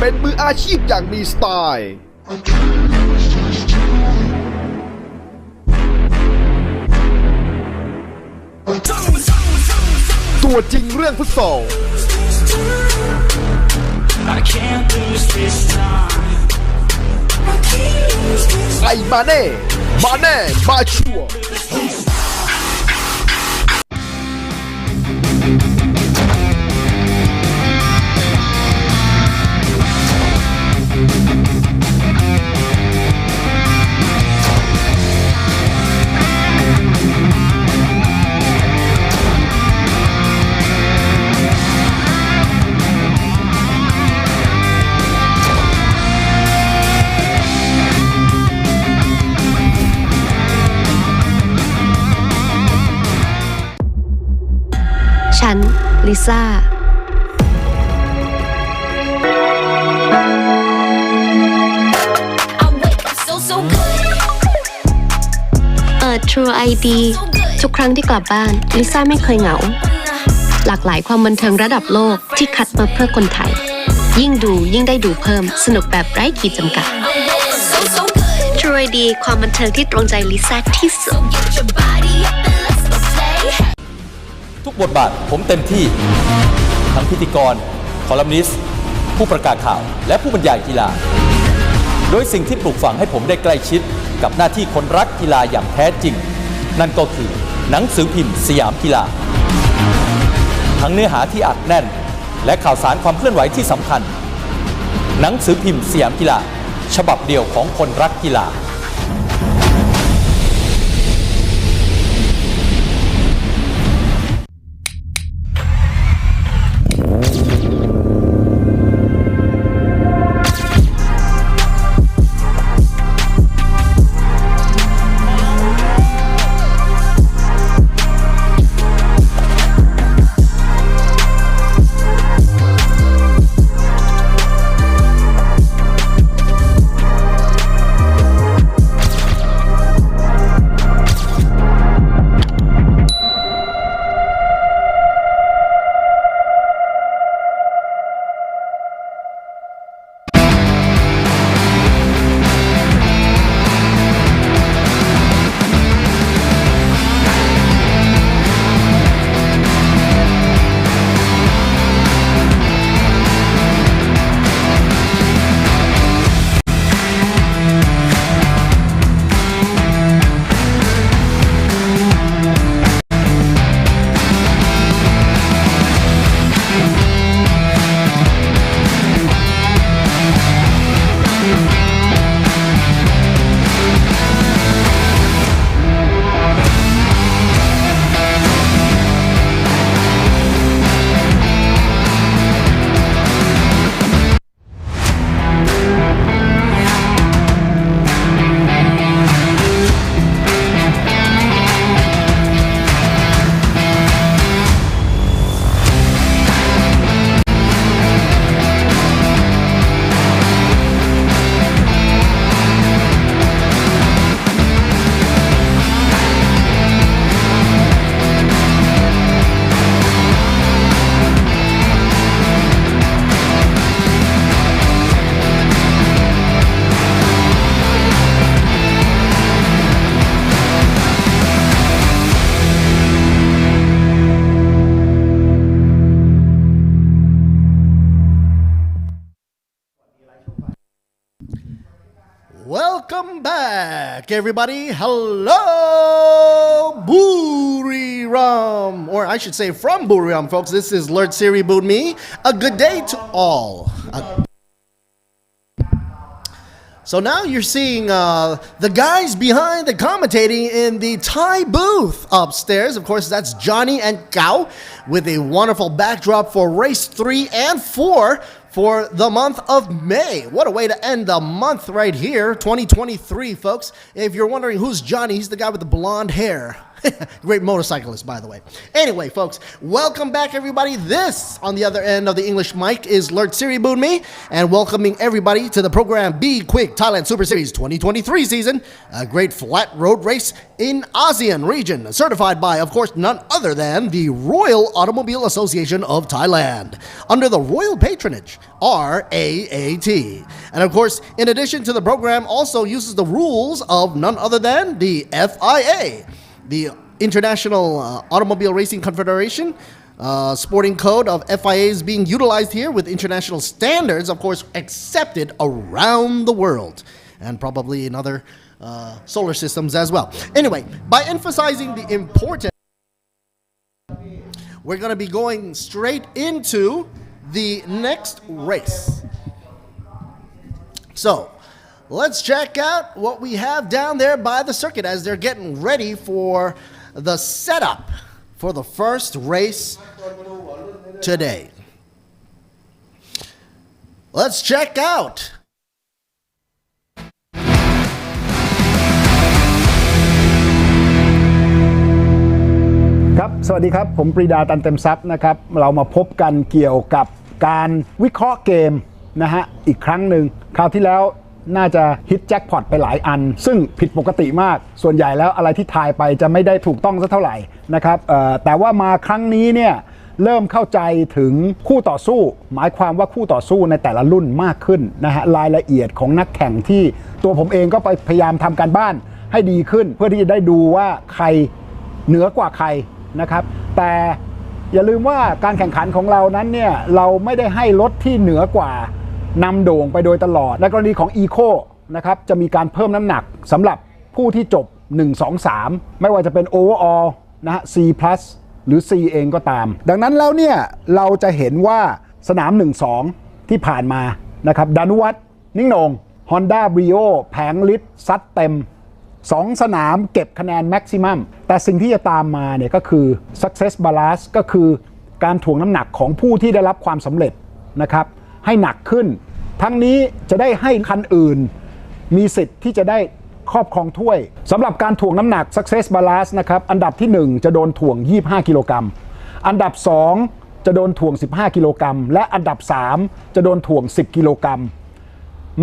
เป็นมืออาชีพอย่างมีสไตล์ ตัวจริงเรื่องฟุตซอลไอ้มาเน่มาชัวร์ฉันลิซ่าTrue ID ทุกครั้งที่กลับบ้านลิซ่าไม่เคยเหงาหลากหลายความบันเทิงระดับโลกที่คัดมาเพื่อคนไทยยิ่งดูยิ่งได้ดูเพิ่มสนุกแบบไร้ขีดจำกัด True ID ความบันเทิงที่ตรงใจลิซ่าที่สุดทุกบทบาทผมเต็มที่ทั้งพิธีกรคอลัมนิสต์ผู้ประกาศข่าวและผู้บรรยายกีฬาโดยสิ่งที่ปลูกฝังให้ผมได้ใกล้ชิดกับหน้าที่คนรักกีฬาอย่างแท้จริงนั่นก็คือหนังสือพิมพ์สยามกีฬาทั้งเนื้อหาที่อัดแน่นและข่าวสารความเคลื่อนไหวที่สำคัญหนังสือพิมพ์สยามกีฬาฉบับเดียวของคนรักกีฬาWelcome back, everybody. Hello, Buriram, or I should say from Buriram, folks. This is Lord Siri Me. A good day to all. So now you're seeing the guys behind the commentating in the Thai booth upstairs. Of course, that's Johnny and Gao with a wonderful backdrop for race 3 and 4 for the month of May. What a way to end the month right here, 2023, folks. If you're wondering who's Johnny, he's the guy with the blonde hair. Great motorcyclist, by the way. Anyway, folks, welcome back, everybody. This, on the other end of the English mic, is Lert Siribunmi, and welcoming everybody to the program B-Quik Thailand Super Series 2023 season, a great flat road race in ASEAN region, certified by, of course, none other than the Royal Automobile Association of Thailand, under the royal patronage, RAAT. And of course, in addition to the program, also uses the rules of none other than the FIA, the International Automobile Racing Confederation. Sporting code of FIA is being utilized here with international standards, of course, accepted around the world and probably in other solar systems as well. Anyway, by emphasizing the importance, we're going to be going straight into the next race. So, let's check out what we have down there by the circuit as they're getting ready for the setup for the first race today. Let's check out. ครับสวัสดีครับผมปรีดาตันเต็มทรัพย์นะครับเรามาพบกันเกี่ยวกับการวิเคราะห์เกมนะฮะอีกครั้งหนึ่งคราวที่แล้วน่าจะฮิตแจ็คพอตไปหลายอันซึ่งผิดปกติมากส่วนใหญ่แล้วอะไรที่ทายไปจะไม่ได้ถูกต้องสักเท่าไหร่นะครับแต่ว่ามาครั้งนี้เนี่ยเริ่มเข้าใจถึงคู่ต่อสู้หมายความว่าคู่ต่อสู้ในแต่ละรุ่นมากขึ้นนะฮะรายละเอียดของนักแข่งที่ตัวผมเองก็ไปพยายามทำการบ้านให้ดีขึ้นเพื่อที่จะได้ดูว่าใครเหนือกว่าใครนะครับแต่อย่าลืมว่าการแข่งขันของเรานั้นเนี่ยเราไม่ได้ให้รถที่เหนือกว่านำโด่งไปโดยตลอดในกรณีของ Eco นะครับจะมีการเพิ่มน้ำหนักสำหรับผู้ที่จบ1 2 3ไม่ว่าจะเป็น Overall นะฮะ C+ หรือ C เองก็ตามดังนั้นแล้วเนี่ยเราจะเห็นว่าสนาม 1-2 ที่ผ่านมานะครับดานุวัฒน์นิ่งโหน่ง Honda Brio แผงลิตรซัดเต็ม2 สนามเก็บคะแนนแม็กซิมัมแต่สิ่งที่จะตามมาเนี่ยก็คือ success balance ก็คือการถ่วงน้ำหนักของผู้ที่ได้รับความสำเร็จนะครับให้หนักขึ้นทั้งนี้จะได้ให้คันอื่นมีสิทธิ์ที่จะได้ครอบครองถ้วยสำหรับการถ่วงน้ำหนัก success balance นะครับอันดับที่1จะโดนถ่วง25กิโลกรัมอันดับ2จะโดนถ่วง15กิโลกรัมและอันดับ3จะโดนถ่วง10กิโลกรัม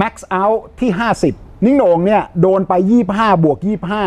max out ที่50นิ่งโหน่งเนี่ยโดนไป25บวก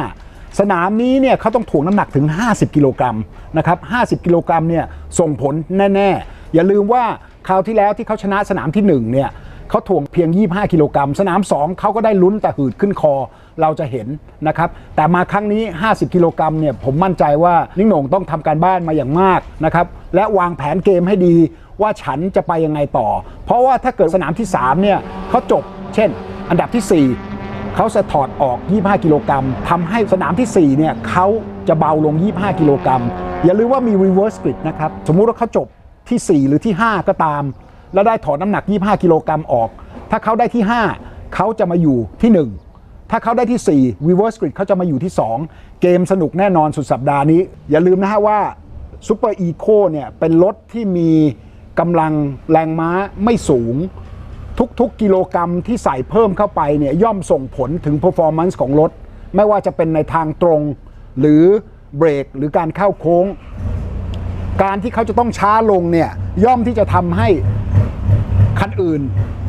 25สนามนี้เนี่ยเขาต้องถ่วงน้ำหนักถึง50กิโลกรัมนะครับ50กิโลกรัมเนี่ยส่งผลแน่ๆอย่าลืมว่าคราวที่แล้วที่เขาชนะสนามที่1เนี่ยเขาถ่วงเพียง25กิโลกรัมสนาม2เขาก็ได้ลุ้นแต่หืดขึ้นคอเราจะเห็นนะครับแต่มาครั้งนี้50กิโลกรัมเนี่ยผมมั่นใจว่านิ่งโหน่งต้องทำการบ้านมาอย่างมากนะครับและวางแผนเกมให้ดีว่าฉันจะไปยังไงต่อเพราะว่าถ้าเกิดสนามที่3เนี่ยเขาจบเช่นอันดับที่4เขาจะถอดออก25กิโลกรัมทำให้สนามที่4เนี่ยเขาจะเบาลง25กิโลกรัมอย่าลืมว่ามี reverse split นะครับสมมุติว่าเขาจบที่4หรือที่5ก็ตามแล้วได้ถอดน้ำหนัก25กิโลกรัมออกถ้าเขาได้ที่5เขาจะมาอยู่ที่1ถ้าเขาได้ที่4 reverse split เขาจะมาอยู่ที่2เกมสนุกแน่นอนสุดสัปดาห์นี้อย่าลืมนะฮะว่า Super Eco เนี่ยเป็นรถที่มีกำลังแรงม้าไม่สูงทุกๆกิโลกรัมที่ใส่เพิ่มเข้าไปเนี่ยย่อมส่งผลถึง performance ของรถไม่ว่าจะเป็นในทางตรงหรือเบรกหรือการเข้าโค้งการที่เขาจะต้องช้าลงเนี่ยย่อมที่จะทำให้คันอื่น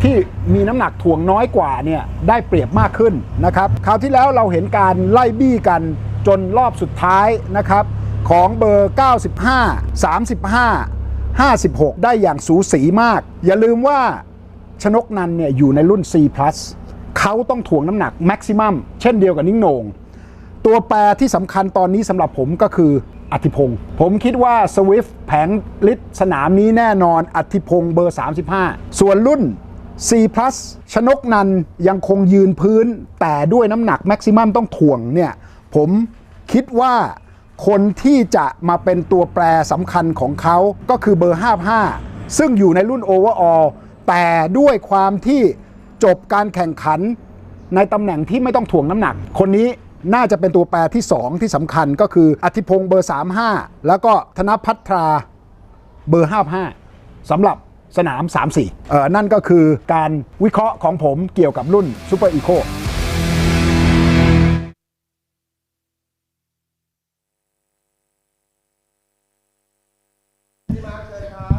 ที่มีน้ำหนักถ่วงน้อยกว่าเนี่ยได้เปรียบมากขึ้นนะครับคราวที่แล้วเราเห็นการไล่บี้กันจนรอบสุดท้ายนะครับของเบอร์95 35 56ได้อย่างสูสีมากอย่าลืมว่าชนกนันเนี่ยอยู่ในรุ่น C+ เขาต้องถ่วงน้ำหนักแม็กซิมัมเช่นเดียวกับนิ่งโหน่งตัวแปรที่สำคัญตอนนี้สำหรับผมก็คืออธิพงศ์ผมคิดว่า Swift แผงลิตรสนามนี้แน่นอนอธิพงศ์เบอร์35ส่วนรุ่น C+ ชนกนันยังคงยืนพื้นแต่ด้วยน้ำหนักแม็กซิมัมต้องถ่วงเนี่ยผมคิดว่าคนที่จะมาเป็นตัวแปรสำคัญของเขาก็คือเบอร์55ซึ่งอยู่ในรุ่น Overallแต่ด้วยความที่จบการแข่งขันในตำแหน่งที่ไม่ต้องถ่วงน้ำหนักคนนี้น่าจะเป็นตัวแปรที่2ที่สำคัญก็คืออธิพงศ์เบอร์35แล้วก็ธนภัทราเบอร์55สำหรับสนาม 3-4 นั่นก็คือการวิเคราะห์ของผมเกี่ยวกับรุ่น Super Eco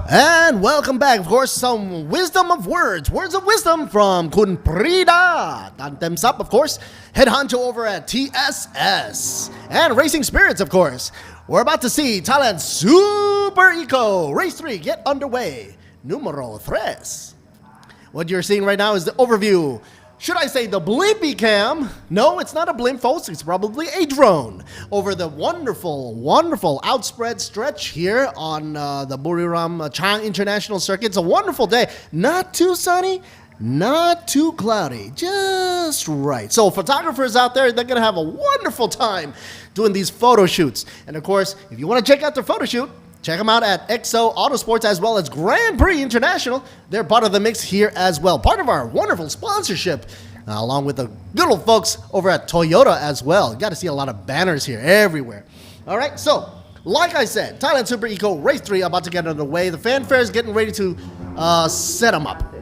And welcome back. Of course, some wisdom of words of wisdom from Kun Prida Tantemsap, of course, head honcho over at TSS, and Racing Spirits, of course. We're about to see Thailand's Super Eco Race 3 get underway. Numero 3. What you're seeing right now is the overview. Should I say the blimpy cam? No, it's not a blimp, folks. It's probably a drone over the wonderful, wonderful outspread stretch here on the Buriram Chang International Circuit. It's a wonderful day. Not too sunny, not too cloudy, just right. So photographers out there, they're going to have a wonderful time doing these photo shoots. And of course, if you want to check out their photo shoot, check them out at EXO Autosports as well as Grand Prix International. They're part of the mix here as well. Part of our wonderful sponsorship, along with the good old folks over at Toyota as well. You got to see a lot of banners here everywhere. All right, so like I said, Thailand Super Eco Race 3 about to get underway. The fanfare is getting ready to set them up.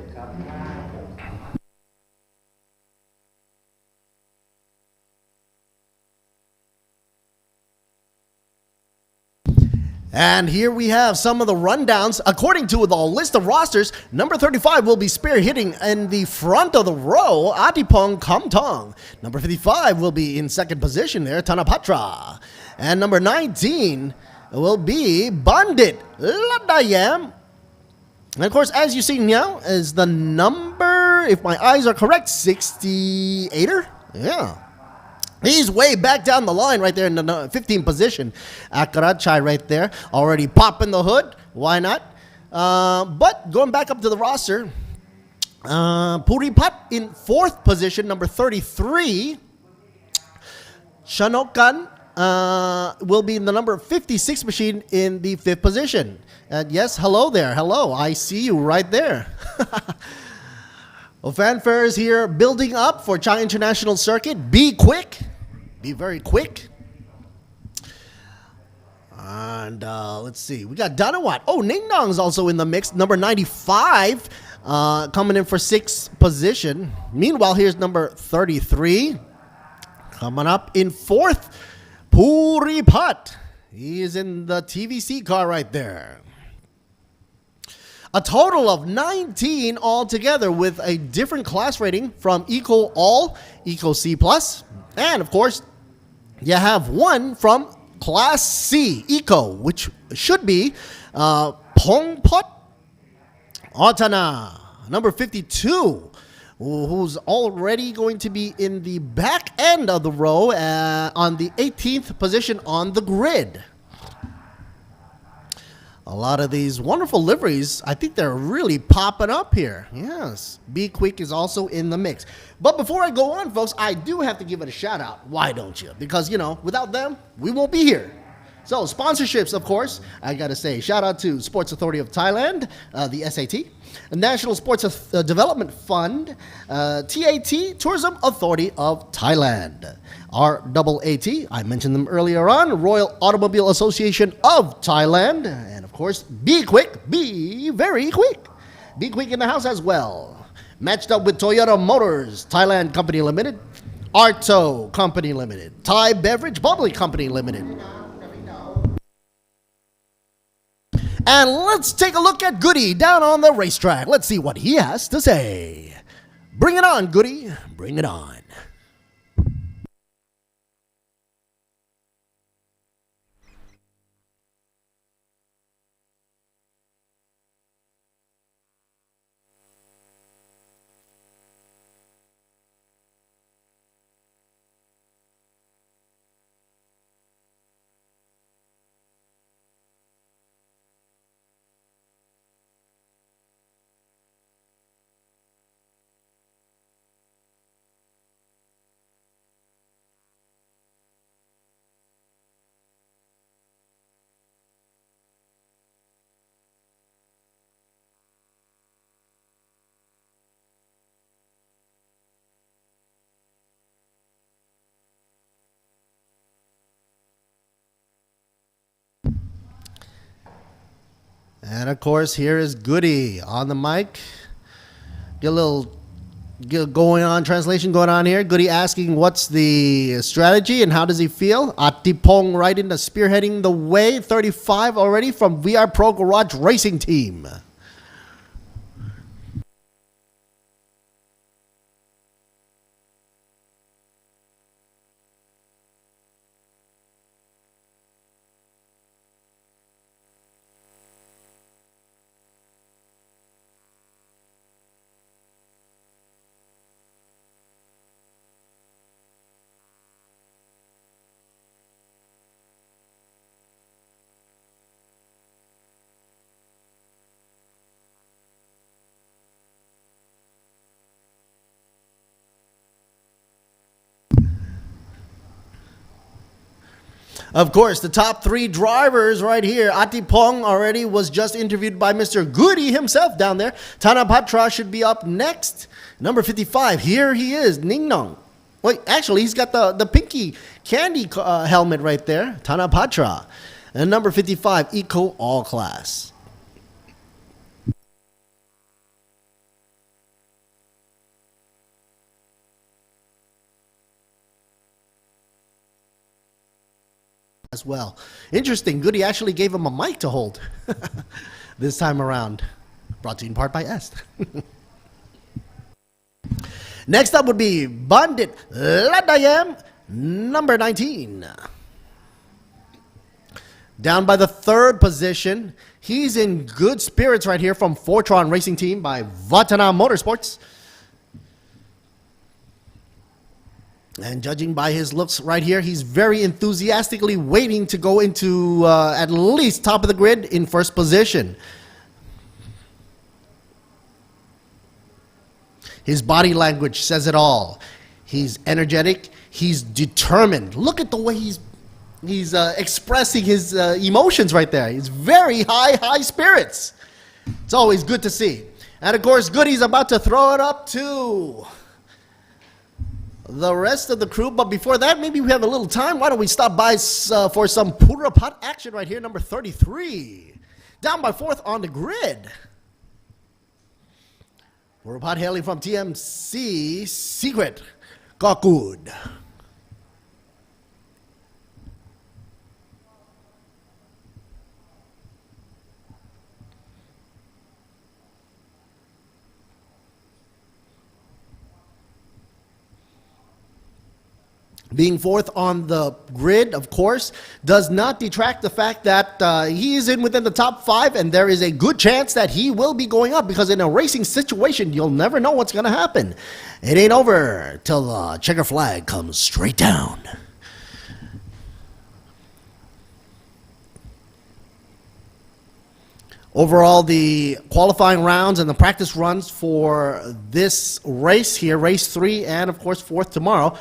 And here we have some of the rundowns. According to the list of rosters, number 35 will be spearheading in the front of the row, Adipong Kamtong. Number 55 will be in second position there, Tanapatra. And number 19 will be Bandit Ladayam. And of course, as you see now, is the number, if my eyes are correct, 68er? Yeah. He's way back down the line right there in the 15th position. Akarachai right there, already popping the hood. Why not? But going back up to the roster, Puripat in 4th position, number 33. Shanokan will be in the number 56 machine in the 5th position. And yes, hello there. Hello, I see you right there. Well, fanfare is here building up for Chang International Circuit. Be quick. Be very quick. And let's see. We got Danawat. Oh, Ning Nong's also in the mix. Number 95 coming in for 6th position. Meanwhile, here's number 33. Coming up in 4th. Puripat. He is in the TVC car right there. A total of 19 altogether with a different class rating from Eco All, Eco C+, and of course, you have one from Class C, Eco, which should be Pongpot Otana, number 52, who's already going to be in the back end of the row on the 18th position on the grid. A lot of these wonderful liveries, I think they're really popping up here. Yes, B-Quik is also in the mix. But before I go on, folks, I do have to give it a shout out. Why don't you? Because, you know, without them, we won't be here. So sponsorships, of course, I got to say, shout out to Sports Authority of Thailand, the SAT, National Sports Development Fund, TAT, Tourism Authority of Thailand, RAAT, I mentioned them earlier on, Royal Automobile Association of Thailand, and of course, B-Quik, be very quick. B-Quik in the house as well. Matched up with Toyota Motors, Thailand Company Limited, Arto Company Limited, Thai Beverage Bubbly Company Limited. And let's take a look at Goody down on the racetrack. Let's see what he has to say. Bring it on, Goody. Bring it on. And of course, here is Goody on the mic. Get a little going on, translation going on here. Goody asking what's the strategy and how does he feel? Atipong right into spearheading the way, 35 already from VR Pro Garage Racing Team. Of course, the top three drivers right here. Atipong already was just interviewed by Mr. Goody himself down there. Tanapatra should be up next. Number 55, here he is, Ningnong. Wait, actually, he's got the pinky candy helmet right there, Tanapatra. And number 55, Eco All Class. As well. Interesting. Goody actually gave him a mic to hold this time around. Brought to you in part by Est. Next up would be Bandit Ladayam, number 19. Down by the third position. He's in good spirits right here from Fortron Racing Team by Vatana Motorsports. And judging by his looks right here, he's very enthusiastically waiting to go into at least top of the grid in first position. His body language says it all. He's energetic. He's determined. Look at the way he's expressing his emotions right there. He's very high spirits. It's always good to see. And of course, Goody's about to throw it up to the rest of the crew, but before that, maybe we have a little time. Why don't we stop by for some Purapat action right here, number 33. Down by fourth on the grid. Purapat hailing from TMC Secret. Got good. Being fourth on the grid, of course, does not detract the fact that he is in within the top 5, and there is a good chance that he will be going up, because in a racing situation, you'll never know what's going to happen. It ain't over till the checker flag comes straight down. Overall, the qualifying rounds and the practice runs for this race here, race 3, and of course 4th tomorrow,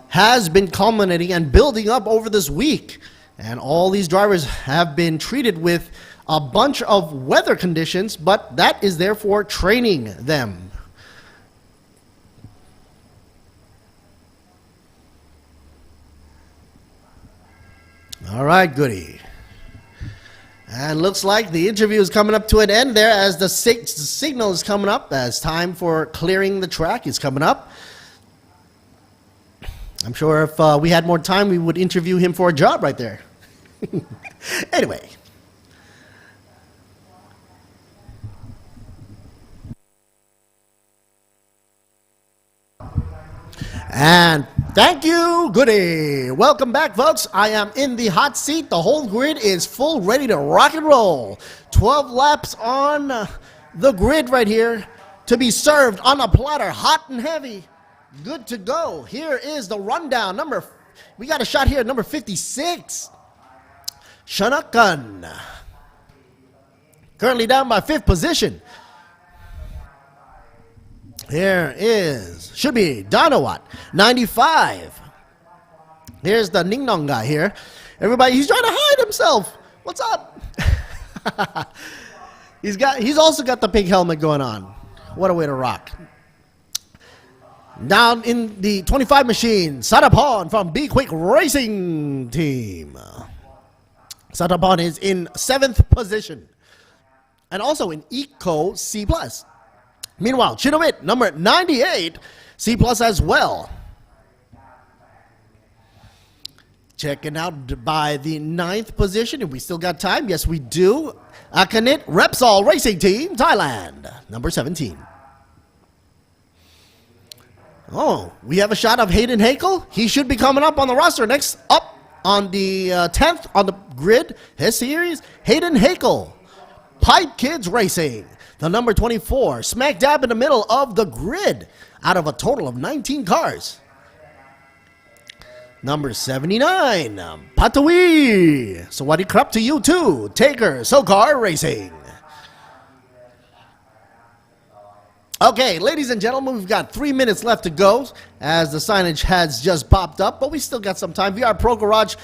has been culminating and building up over this week. And all these drivers have been treated with a bunch of weather conditions, but that is therefore training them. All right, Goody. And looks like the interview is coming up to an end there as the signal is coming up, as time for clearing the track is coming up. I'm sure if we had more time, we would interview him for a job right there. Anyway. And thank you, Goody. Welcome back, folks. I am in the hot seat. The whole grid is full, ready to rock and roll. 12 laps on the grid right here to be served on a platter, hot and heavy. Good to go. Here is the rundown. We got a shot here at number 56. Shanakan. Currently down by 5th position. Here should be Donawat, 95. Here's the Ningnong guy here. Everybody, he's trying to hide himself. What's up? He's also got the pink helmet going on. What a way to rock. Down in the 25 machine, Satapon from B-Quik Racing Team. Satapon is in 7th position. And also in Eco C+. Meanwhile, Chinawit, number 98, C plus as well. Checking out by the 9th position. If we still got time, yes, we do. Akanit Repsol Racing Team, Thailand, number 17. Oh, we have a shot of Hayden Hakel. He should be coming up on the roster. Next up on the 10th on the grid, his series, Hayden Hakel, Pipe Kids Racing, the number 24, smack dab in the middle of the grid out of a total of 19 cars. Number 79, Patawi. Sawadi krap to you too. Taker, SoCar Racing. Okay, ladies and gentlemen, we've got 3 minutes left to go as the signage has just popped up, but we still got some time. VR Pro Garage,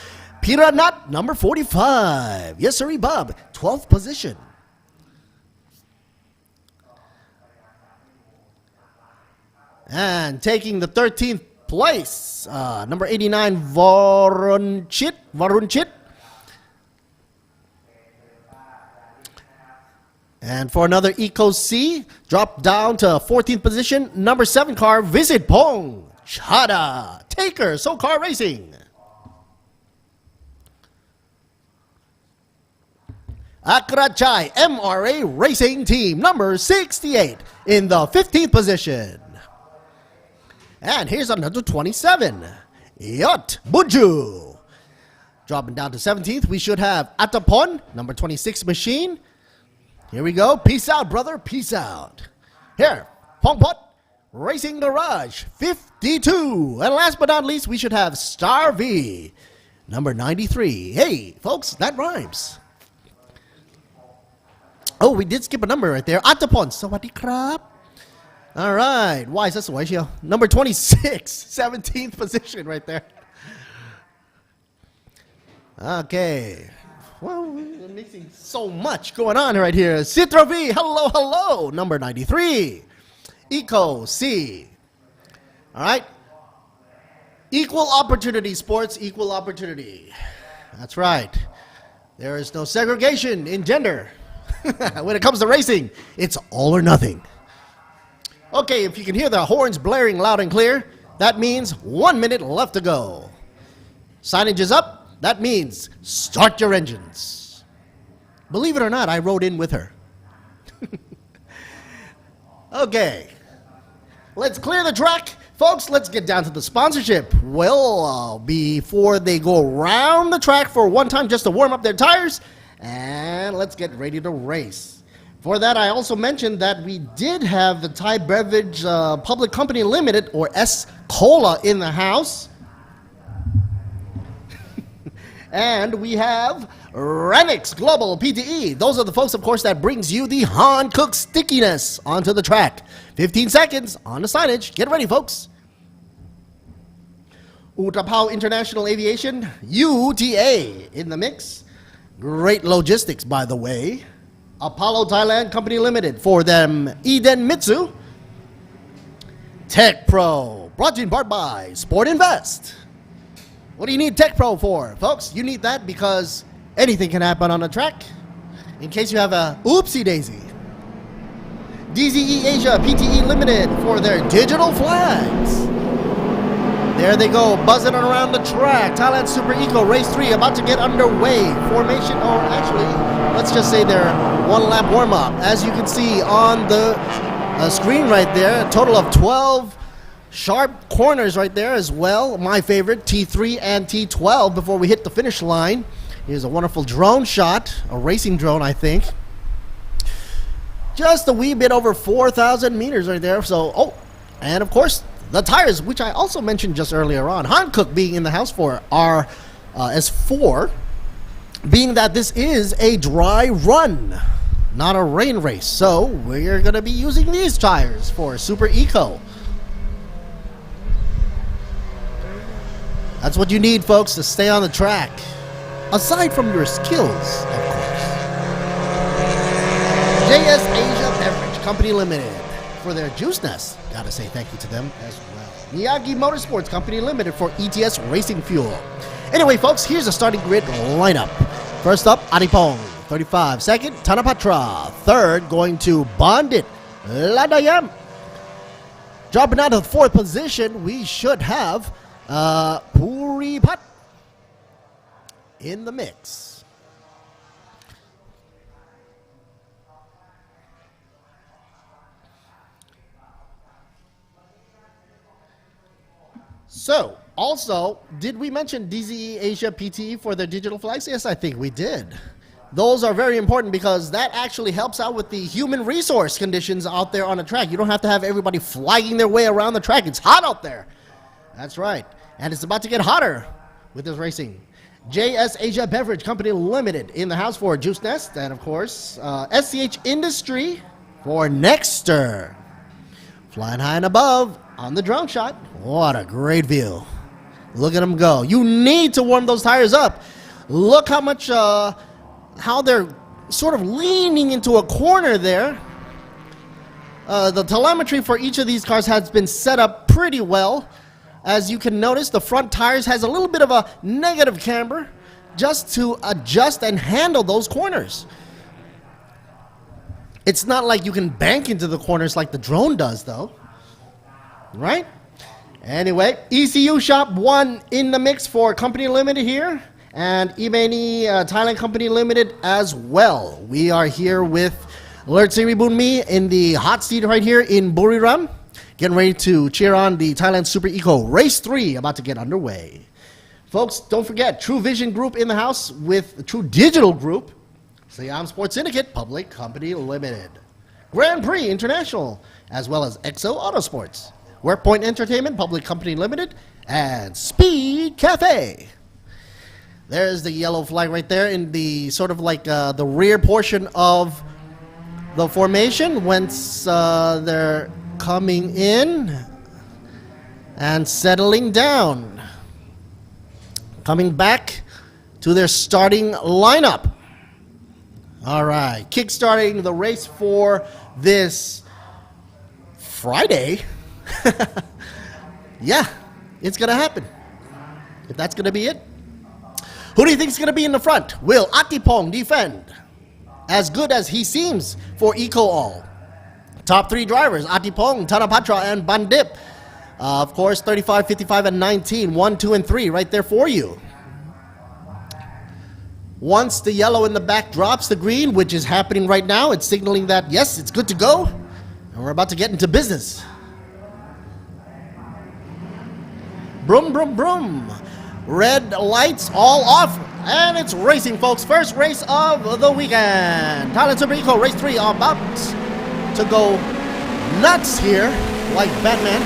Piranat, number 45. Yes, sir, Bob, 12th position. And taking the 13th place, number 89, Varunchit. And for another Eco C, drop down to 14th position, number 7 car, Visit Pong, Chada, Taker, SoCar Racing. Akrachai, MRA Racing Team, number 68, in the 15th position. And here's another 27, Yot Buju. Dropping down to 17th, we should have Atapon, number 26 machine. Here we go. Peace out, brother. Peace out. Here, Pongpot Racing Garage, 52. And last but not least, we should have Star V, number 93. Hey, folks, that rhymes. Oh, we did skip a number right there. Atapon, Sawadee krap. All right. Why is that so ratio? Number 26, 17th position right there. Okay. Well, we're mixing so much going on right here. Citra V, hello, hello. Number 93. Eco C. All right. Equal opportunity, sports, equal opportunity. That's right. There is no segregation in gender. When it comes to racing, it's all or nothing. Okay, if you can hear the horns blaring loud and clear, that means 1 minute left to go. Signage is up. That means start your engines. Believe it or not, I rode in with her. Okay. Let's clear the track. Folks, let's get down to the sponsorship. Well, before they go around the track for one time just to warm up their tires, and let's get ready to race. For that, I also mentioned that we did have the Thai Beverage Public Company Limited, or S-Cola, in the house. And we have Renix Global PTE. Those are the folks, of course, that brings you the Han Cook stickiness onto the track. 15 seconds on the signage. Get ready, folks. Utapao International Aviation, UTA, in the mix. Great logistics, by the way. Apollo Thailand Company Limited, for them, Eden Mitsu. Tech Pro, brought to you in part by Sport Invest. What do you need Tech Pro for, folks? You need that because anything can happen on the track. In case you have a oopsie daisy. DZE Asia PTE Limited for their digital flags. There they go, buzzing around the track. Thailand Super Eco Race 3 about to get underway. Formation, or actually, let's just say their one-lap warm-up. As you can see on the screen right there, a total of 12 sharp corners right there as well. My favorite, T3 and T12 before we hit the finish line. Here's a wonderful drone shot, a racing drone, I think. Just a wee bit over 4,000 meters right there. So, oh, and of course, the tires, which I also mentioned just earlier on. Hankook being in the house for our S4, being that this is a dry run, not a rain race. So we're going to be using these tires for Super Eco. That's what you need, folks, to stay on the track. Aside from your skills, of course. JS Asia Beverage Company Limited for their juice nest. Gotta say thank you to them as well. Miyagi Motorsports Company Limited for ETS Racing Fuel. Anyway, folks, here's the starting grid lineup. First up, Adipong, 35. Second, Tanapatra. Third, going to Bondit. Ladayam. Dropping out of 4th position, we should have Buriram in the mix. So, also, did we mention DZE Asia PT for their digital flags? Yes, I think we did. Those are very important because that actually helps out with the human resource conditions out there on the track. You don't have to have everybody flagging their way around the track. It's hot out there. That's right. And it's about to get hotter with this racing. JS Asia Beverage Company Limited in the house for Juice Nest. And of course, SCH Industry for Nexter. Flying high and above on the drone shot. What a great view. Look at them go. You need to warm those tires up. Look how much, how they're sort of leaning into a corner there. The telemetry for each of these cars has been set up pretty well. As you can notice, the front tires has a little bit of a negative camber just to adjust and handle those corners. It's not like you can bank into the corners like the drone does though. Right? Anyway, ECU Shop 1 in the mix for Company Limited here. And Imeni Thailand Company Limited as well. We are here with Alert Siri Bunmi in the hot seat right here in Buriram. Getting ready to cheer on the Thailand Super Eco Race 3 about to get underway. Folks, don't forget, True Vision Group in the house with True Digital Group. Siam Sports Syndicate Public Company Limited. Grand Prix International, as well as EXO Autosports. Workpoint Entertainment Public Company Limited. And Speed Cafe. There's the yellow flag right there in the sort of like the rear portion of the formation once they're coming in and settling down. Coming back to their starting lineup. All right, kickstarting the race for this Friday. Yeah, it's going to happen. If that's going to be it. Who do you think is going to be in the front? Will Atipong defend? As good as he seems for Eco All. Top 3 drivers, Atipong, Tanapatra, and Bandip. Of course, 35, 55, and 19. 1, 2, and 3 right there for you. Once the yellow in the back drops the green, which is happening right now, it's signaling that, yes, it's good to go. And we're about to get into business. Broom, broom, broom. Red lights all off, and it's racing, folks. First race of the weekend. Thailand Super Eco Race 3 are about to go nuts here, like Batman.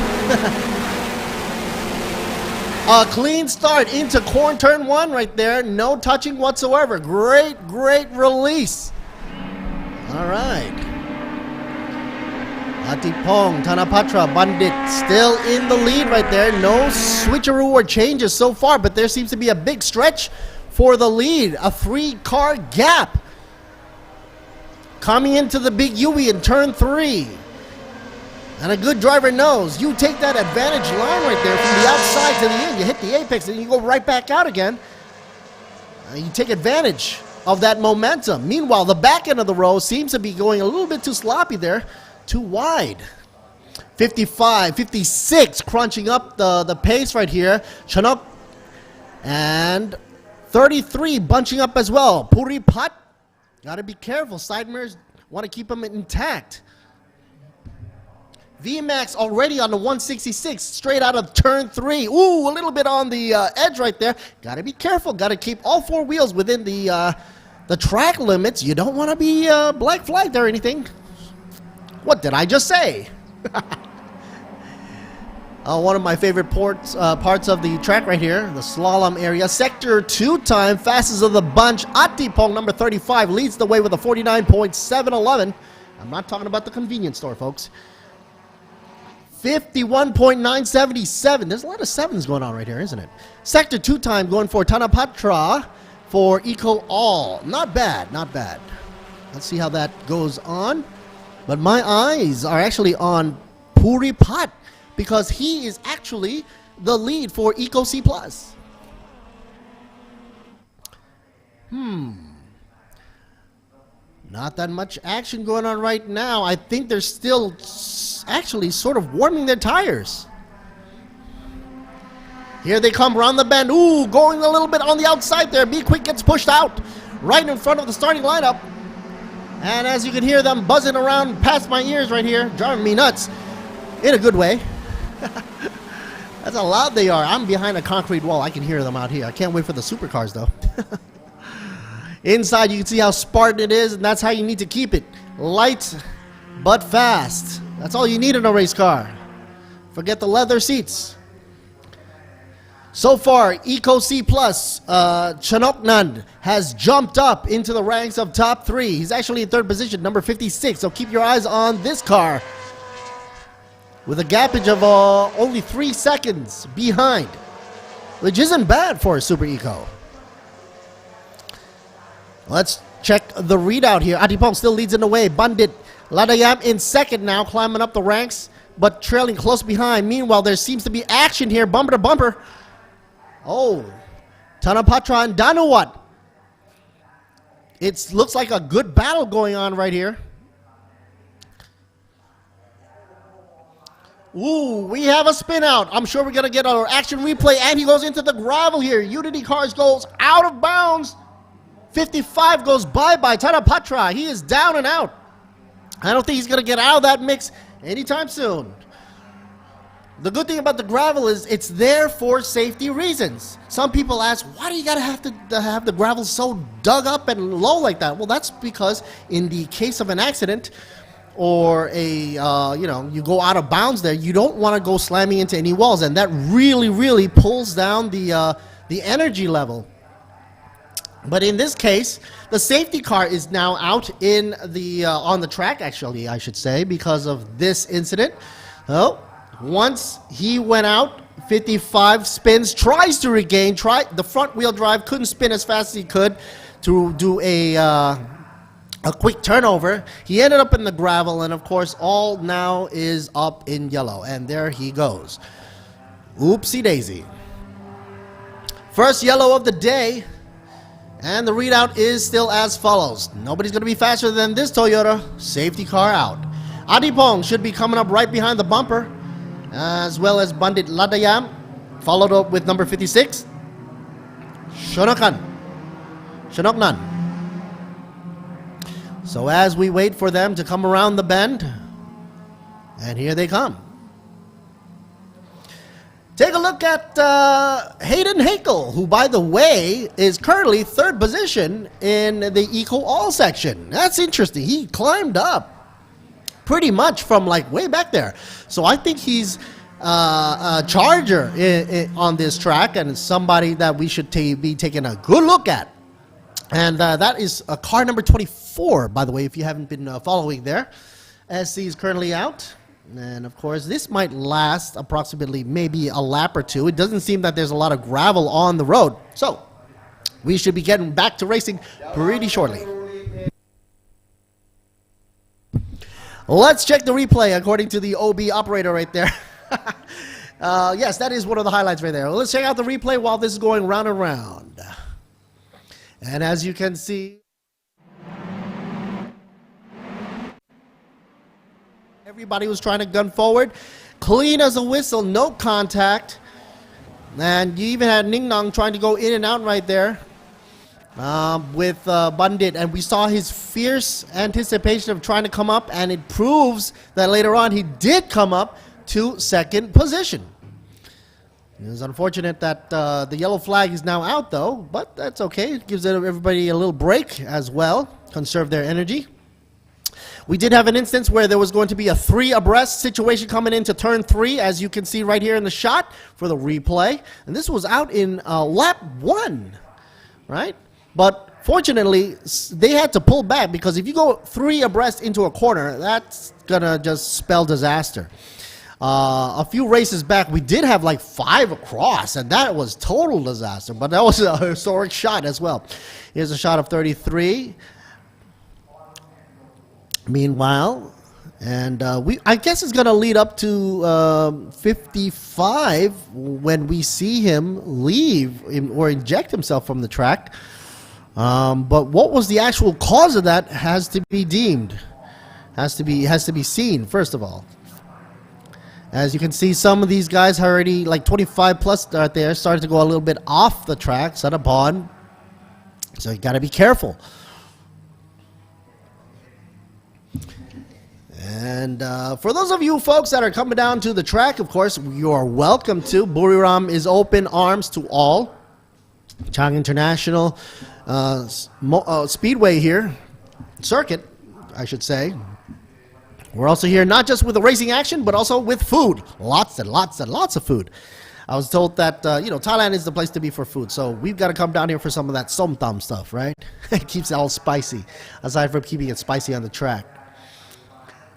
A clean start into corn turn 1 right there. No touching whatsoever. Great release. All right. Atipong, Tanapatra, Bandit still in the lead right there. No switcheroo or changes so far, but there seems to be a big stretch for the lead. A 3-car gap. Coming into the big Yui in turn 3. And a good driver knows you take that advantage line right there from the outside to the end. You hit the apex and you go right back out again. You take advantage of that momentum. Meanwhile, the back end of the row seems to be going a little bit too sloppy there. Too wide. 55, 56 crunching up the pace right here. Chanok. And 33 bunching up as well. Puri Pat. Got to be careful. Side mirrors want to keep them intact. VMAX already on the 166 straight out of turn 3. Ooh, a little bit on the edge right there. Got to be careful. Got to keep all 4 wheels within the track limits. You don't want to be black flagged or anything. What did I just say? One of my favorite parts of the track right here, the slalom area. Sector 2 time, fastest of the bunch. Atipong, number 35, leads the way with a 49.711. I'm not talking about the convenience store, folks. 51.977. There's a lot of 7s going on right here, isn't it? Sector 2 time going for Tanapatra for Eco All. Not bad, not bad. Let's see how that goes on. But my eyes are actually on Puri Pat because he is actually the lead for Eco C+. Not that much action going on right now. I think they're still actually sort of warming their tires. Here they come around the bend. Ooh, going a little bit on the outside there. B-Quik gets pushed out right in front of the starting lineup. And as you can hear them buzzing around past my ears right here, driving me nuts in a good way. That's how loud they are. I'm behind a concrete wall. I can hear them out here. I can't wait for the supercars though. Inside, you can see how Spartan it is, and that's how you need to keep it. Light, but fast. That's all you need in a race car. Forget the leather seats. So far, Eco C+, Chanoknan has jumped up into the ranks of top 3. He's actually in 3rd position, number 56. So keep your eyes on this car. With a gapage of only 3 seconds behind, which isn't bad for a Super Eco. Let's check the readout here. Adipong still leads in the way. Bandit Ladayam in 2nd now, climbing up the ranks, but trailing close behind. Meanwhile, there seems to be action here, bumper to bumper. Oh, Tanapatra and Danuwat. It looks like a good battle going on right here. Ooh, we have a spin out. I'm sure we're going to get our action replay, and he goes into the gravel here. Unity Cars goes out of bounds. 55 goes bye-bye. Tanapatra, he is down and out. I don't think he's going to get out of that mix anytime soon. The good thing about the gravel is it's there for safety reasons. Some people ask, why do you gotta have the gravel so dug up and low like that? Well, that's because in the case of an accident or you go out of bounds there, you don't want to go slamming into any walls, and that really pulls down the energy level. But in this case, the safety car is now out in the on the track, actually, I should say, because of this incident. Oh. Once he went out, 55 spins, tries to regain, the front wheel drive, couldn't spin as fast as he could to do a quick turnover. He ended up in the gravel, and of course, all now is up in yellow, and there he goes. Oopsie daisy. First yellow of the day, and the readout is still as follows. Nobody's going to be faster than this Toyota. Safety car out. Adipong should be coming up right behind the bumper, as well as Bandit Ladayam, followed up with number 56, Shanoknan. So as we wait for them to come around the bend, and here they come. Take a look at Hayden Hakel, who, by the way, is currently 3rd position in the Eco All section. That's interesting. He climbed up pretty much from like way back there. So I think he's a charger on this track, and somebody that we should be taking a good look at. And that is car number 24, by the way, if you haven't been following there. SC is currently out. And of course, this might last approximately maybe a lap or two. It doesn't seem that there's a lot of gravel on the road. So we should be getting back to racing pretty shortly. Let's check the replay according to the OB operator right there. Yes, that is one of the highlights right there. Let's check out the replay while this is going round and round. And as you can see, everybody was trying to gun forward. Clean as a whistle, no contact. And you even had Ning Nong trying to go in and out right there. With Bandit, and we saw his fierce anticipation of trying to come up, and it proves that later on he did come up to 2nd position. It was unfortunate that the yellow flag is now out though, but that's okay. It gives everybody a little break as well, conserve their energy. We did have an instance where there was going to be a 3 abreast situation coming into turn 3, as you can see right here in the shot for the replay, and this was out in lap 1, right? But fortunately, they had to pull back, because if you go 3 abreast into a corner, that's gonna just spell disaster. A few races back, we did have like 5 across, and that was total disaster, but that was a historic shot as well. Here's a shot of 33. Meanwhile, and I guess it's gonna lead up to 55 when we see him leave or eject himself from the track. But what was the actual cause of that has to be deemed, has to be seen first of all. As you can see, some of these guys are already like 25 plus right there, started to go a little bit off the track, set upon. So you got to be careful. And for those of you folks that are coming down to the track, of course, you are welcome to. Buriram is open arms to all. Chang International Speedway here, circuit, I should say. We're also here not just with the racing action, but also with food. Lots and lots and lots of food. I was told that, Thailand is the place to be for food. So we've got to come down here for some of that som tam stuff, right? It keeps it all spicy, aside from keeping it spicy on the track.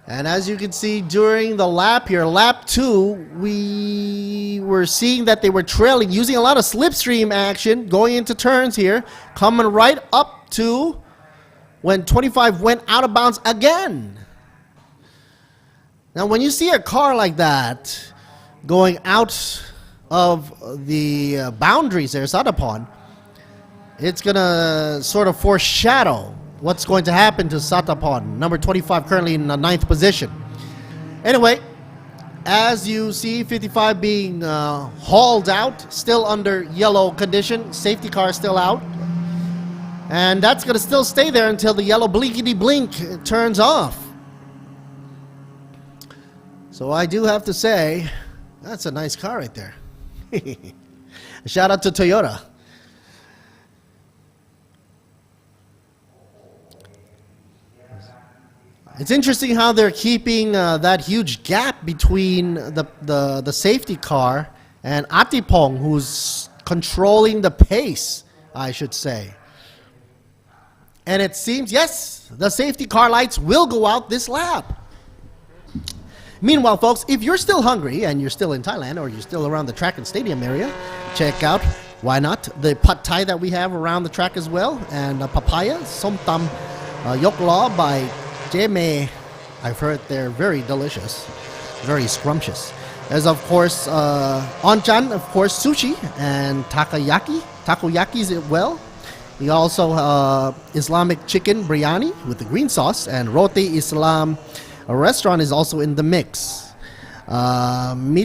And as you can see during the lap here, lap 2, we were seeing that they were trailing, using a lot of slipstream action, going into turns here, coming right up to when 25 went out of bounds again. Now, when you see a car like that going out of the boundaries there, Satapon, it's going to sort of foreshadow what's going to happen to Satapon, number 25, currently in the 9th position. Anyway, as you see, 55 being hauled out, still under yellow condition, safety car still out. And that's going to still stay there until the yellow blinkety blink turns off. So I do have to say, that's a nice car right there. Shout out to Toyota. It's interesting how they're keeping that huge gap between the safety car and Atipong, who's controlling the pace, I should say. And it seems, yes, the safety car lights will go out this lap. Meanwhile, folks, if you're still hungry and you're still in Thailand or you're still around the track and stadium area, check out, why not, the pad thai that we have around the track as well, and papaya, som tam yok law by Jeme. I've heard they're very delicious, very scrumptious. There's, of course, onchan, of course, sushi, and takoyakis as well. We also Islamic chicken biryani with the green sauce, and Roti Islam restaurant is also in the mix. Mitracha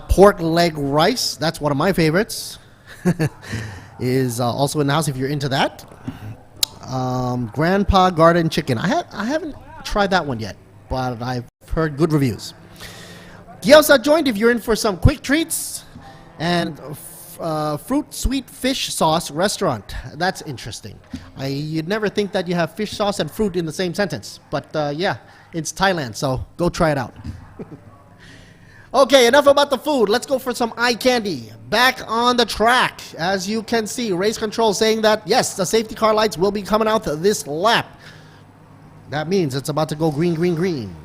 pork leg rice, that's one of my favorites, is also in the house if you're into that. Grandpa Garden Chicken. I haven't tried that one yet, but I've heard good reviews. Gyoza joint if you're in for some quick treats, and fruit sweet fish sauce restaurant. That's interesting. You'd never think that you have fish sauce and fruit in the same sentence, but yeah, it's Thailand, so go try it out. Okay, enough about the food. Let's go for some eye candy. Back on the track. As you can see, race control saying that, yes, the safety car lights will be coming out this lap. That means it's about to go green, green, green.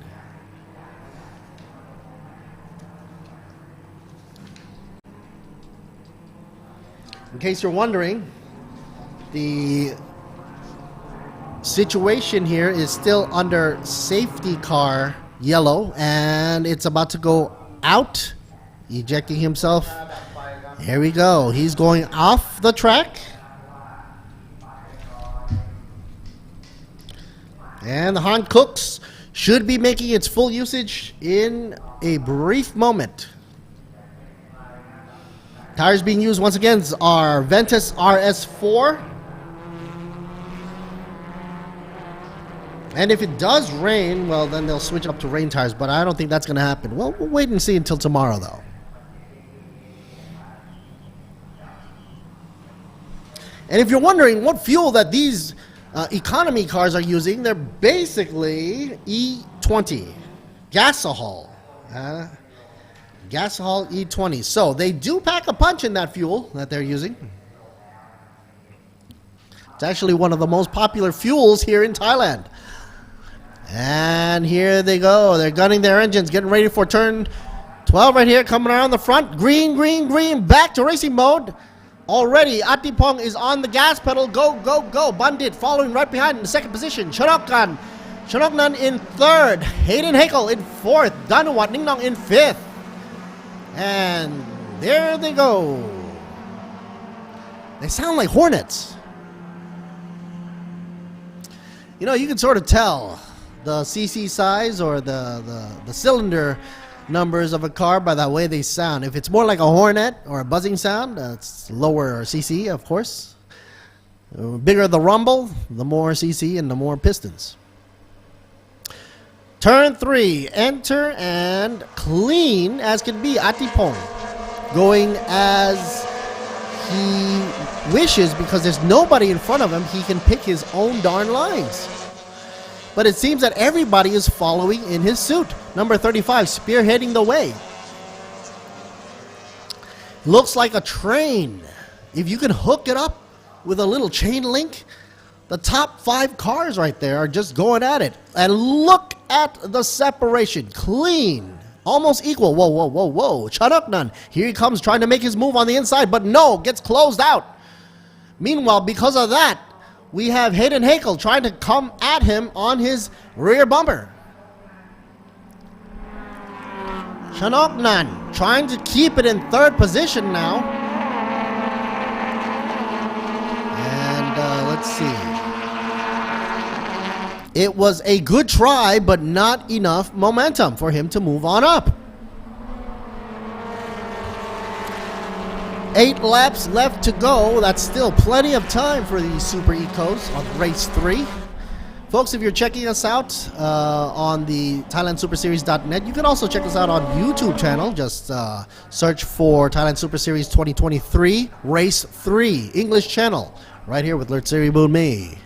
In case you're wondering, the situation here is still under safety car yellow, and it's about to go out, ejecting himself. Here we go. He's going off the track. And the Han Cooks should be making its full usage in a brief moment. Tires being used once again are Ventus RS4. And if it does rain, well, then they'll switch up to rain tires, but I don't think that's going to happen. Well, we'll wait and see until tomorrow, though. And if you're wondering what fuel that these economy cars are using, they're basically E20, gasohol. Gasohol E20. So they do pack a punch in that fuel that they're using. It's actually one of the most popular fuels here in Thailand. And here they go. They're gunning their engines, getting ready for turn 12 right here, coming around the front. Green, green, green, back to racing mode. Already, Atipong is on the gas pedal. Go, go, go. Bandit following right behind in the second position. Chanoknan in third. Hayden Hakel in fourth. Danuwat Ningnong in fifth. And there they go. They sound like hornets. You know, you can sort of tell the cc size or the cylinder numbers of a car by the way they sound. If it's more like a hornet or a buzzing sound, it's lower cc, of course. Bigger the rumble, the more cc and the more pistons. Turn 3, enter and clean as can be. Atipong going as he wishes because there's nobody in front of him. He can pick his own darn lines. But it seems that everybody is following in his suit. Number 35, spearheading the way. Looks like a train. If you can hook it up with a little chain link, the top 5 cars right there are just going at it. And look at the separation. Clean. Almost equal. Whoa, whoa, whoa, whoa. Chanoknan. Here he comes trying to make his move on the inside, but no, gets closed out. Meanwhile, because of that, we have Hayden Hakel trying to come at him on his rear bumper. Chanoknan trying to keep it in 3rd position now. And let's see. It was a good try, but not enough momentum for him to move on up. 8 laps left to go. That's still plenty of time for these Super Ecos on race 3. Folks, if you're checking us out on the ThailandSuperSeries.net, you can also check us out on YouTube channel. Just search for Thailand Super Series 2023 Race 3 English channel right here with Lert Siri Boon Me.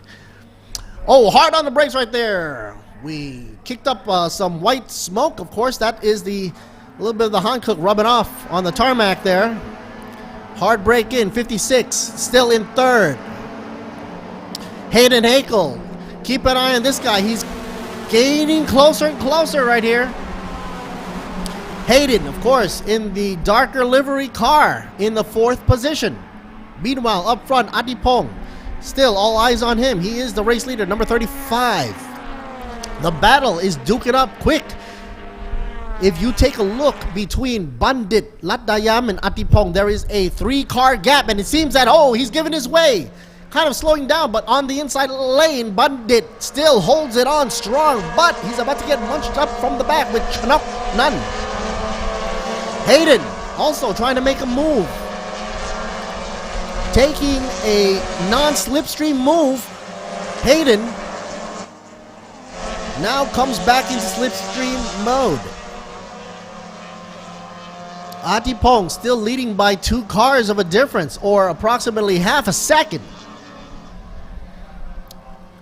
Oh, hard on the brakes right there. We kicked up some white smoke. Of course, that is a little bit of the Hankook rubbing off on the tarmac there. Hard brake in, 56, still in 3rd. Hayden Hakel, keep an eye on this guy. He's gaining closer and closer right here. Hayden, of course, in the darker livery car in the 4th position. Meanwhile, up front, Atipong. Still, all eyes on him. He is the race leader, number 35. The battle is duking up quick. If you take a look between Bandit, Latdayam, and Atipong, there is a 3-car gap, and it seems that, oh, he's giving his way. Kind of slowing down, but on the inside lane, Bandit still holds it on strong, but he's about to get munched up from the back with Chanok Nun. Hayden also trying to make a move. Taking a non-slipstream move, Hayden now comes back into slipstream mode. Atipong still leading by 2 cars of a difference, or approximately half a second.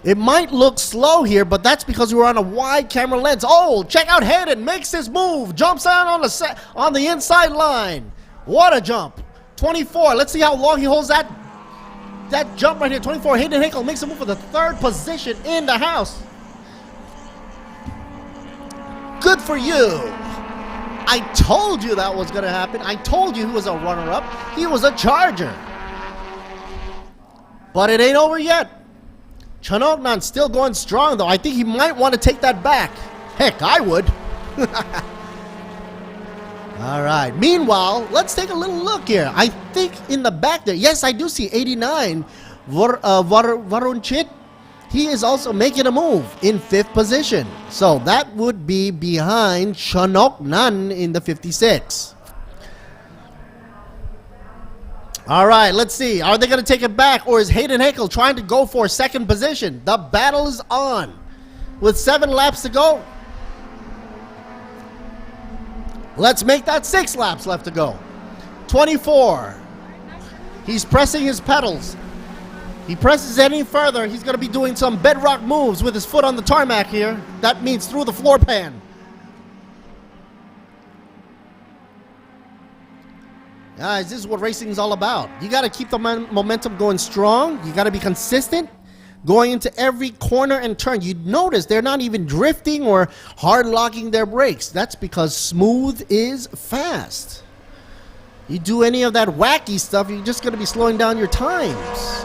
It might look slow here, but that's because we're on a wide camera lens. Oh, check out Hayden, makes his move, jumps out on the inside line. What a jump. 24, let's see how long he holds that jump right here. 24, Hayden Hakel makes a move for the 3rd position in the house. Good for you. I told you that was going to happen. I told you he was a runner-up. He was a charger. But it ain't over yet. Chanoknan still going strong, though. I think he might want to take that back. Heck, I would. All right. Meanwhile, let's take a little look here. I think in the back there, yes, I do see 89, Varunchit. He is also making a move in 5th position. So that would be behind Chanoknan in the 56. All right, let's see. Are they going to take it back, or is Hayden Hakel trying to go for 2nd position? The battle is on. With 7 laps to go. Let's make that 6 laps left to go. 24. He's pressing his pedals. He presses any further, he's going to be doing some bedrock moves with his foot on the tarmac here. That means through the floor pan. Guys, this is what racing is all about. You got to keep the momentum going strong. You got to be consistent. Going into every corner and turn. You notice they're not even drifting or hard locking their brakes. That's because smooth is fast. You do any of that wacky stuff, you're just going to be slowing down your times.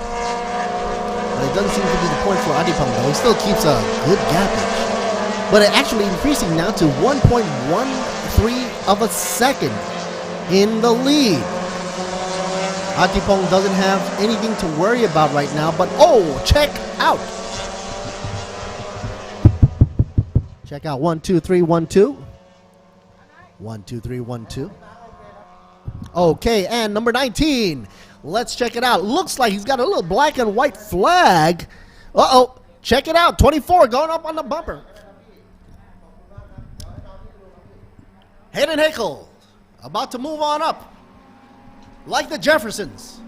But it doesn't seem to be the point for Atipong, though. He still keeps a good gappage. But it actually increasing now to 1.13 of a second in the lead. Atipong doesn't have anything to worry about right now, but oh, check out. Check out 1, 2, 3, 1, 2. 1, 2, 3, 1, 2. Okay, and number 19. Let's check it out. Looks like he's got a little black and white flag. Uh-oh. Check it out. 24 going up on the bumper. Hayden Hakel about to move on up. Like the Jeffersons.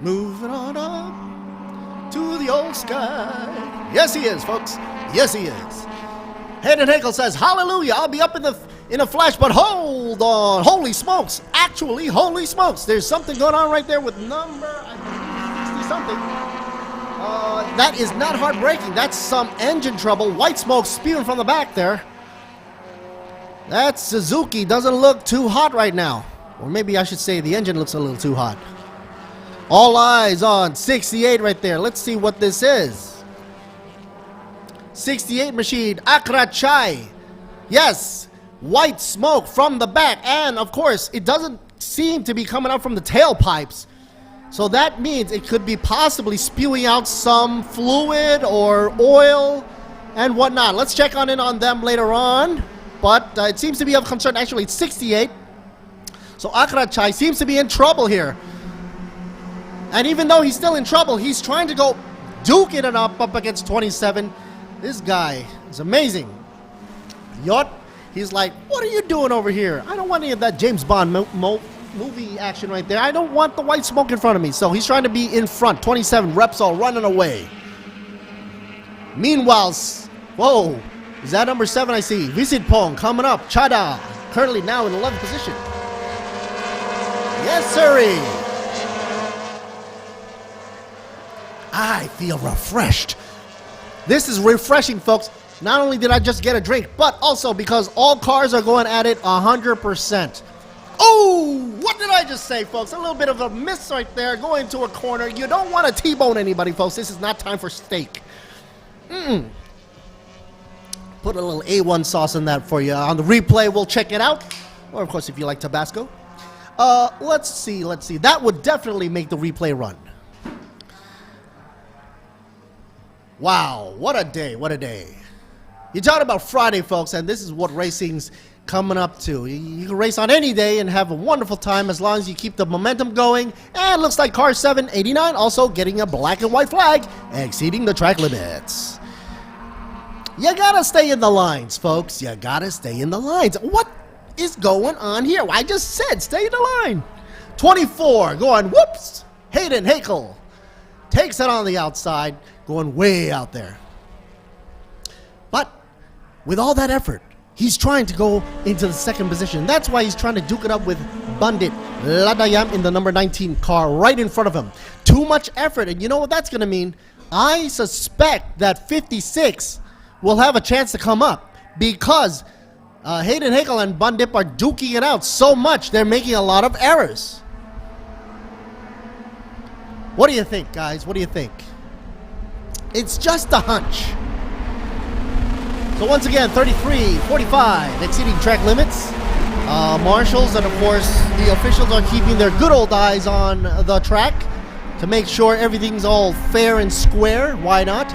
Moving on up to the old sky. Yes, he is, folks. Yes, he is. Hayden Hakel says, hallelujah, I'll be up in a flash, but hold on. Holy smokes. Actually, holy smokes. There's something going on right there with number, I believe, 60-something. That is not heartbreaking. That's some engine trouble. White smoke spewing from the back there. That Suzuki doesn't look too hot right now. Or maybe I should say the engine looks a little too hot. All eyes on 68 right there. Let's see what this is. 68 machine, Akrachai. Yes, white smoke from the back. And of course, it doesn't seem to be coming out from the tailpipes. So that means it could be possibly spewing out some fluid or oil and whatnot. Let's check on in on them later on. But it seems to be of concern. Actually, it's 68. So Akrachai seems to be in trouble here. And even though he's still in trouble, he's trying to go duking it up against 27. This guy is amazing. Yot, he's like, what are you doing over here? I don't want any of that James Bond movie action right there. I don't want the white smoke in front of me. So he's trying to be in front. 27, Repsol running away. Meanwhile, whoa, is that number 7 I see? Visit Pong coming up. Chada, currently now in 11th position. Yes, sirree. I feel refreshed. This is refreshing, folks. Not only did I just get a drink, but also because all cars are going at it 100%. Oh, what did I just say, folks? A little bit of a miss right there, going to a corner. You don't want to T-bone anybody, folks. This is not time for steak. Put a little A1 sauce in that for you. On the replay, we'll check it out. Or, of course, if you like Tabasco. Let's see. That would definitely make the replay run. Wow, what a day, what a day. You talk about Friday, folks, and this is what racing's coming up to. You can race on any day and have a wonderful time as long as you keep the momentum going. And it looks like car 789 also getting a black and white flag, exceeding the track limits. You gotta stay in the lines, folks. You gotta stay in the lines. What is going on here? I just said stay in the line. 24 going, whoops. Hayden Hakel takes it on the outside, going way out there. But with all that effort, he's trying to go into the second position. That's why he's trying to duke it up with Bandit Ladayam in the number 19 car right in front of him. Too much effort, and you know what that's going to mean? I suspect that 56 will have a chance to come up because Hayden Hakel and Bandit are duking it out so much, they're making a lot of errors. What do you think, guys? What do you think? It's just a hunch. So once again, 33, 45, exceeding track limits. Marshals and, of course, the officials are keeping their good old eyes on the track to make sure everything's all fair and square. Why not?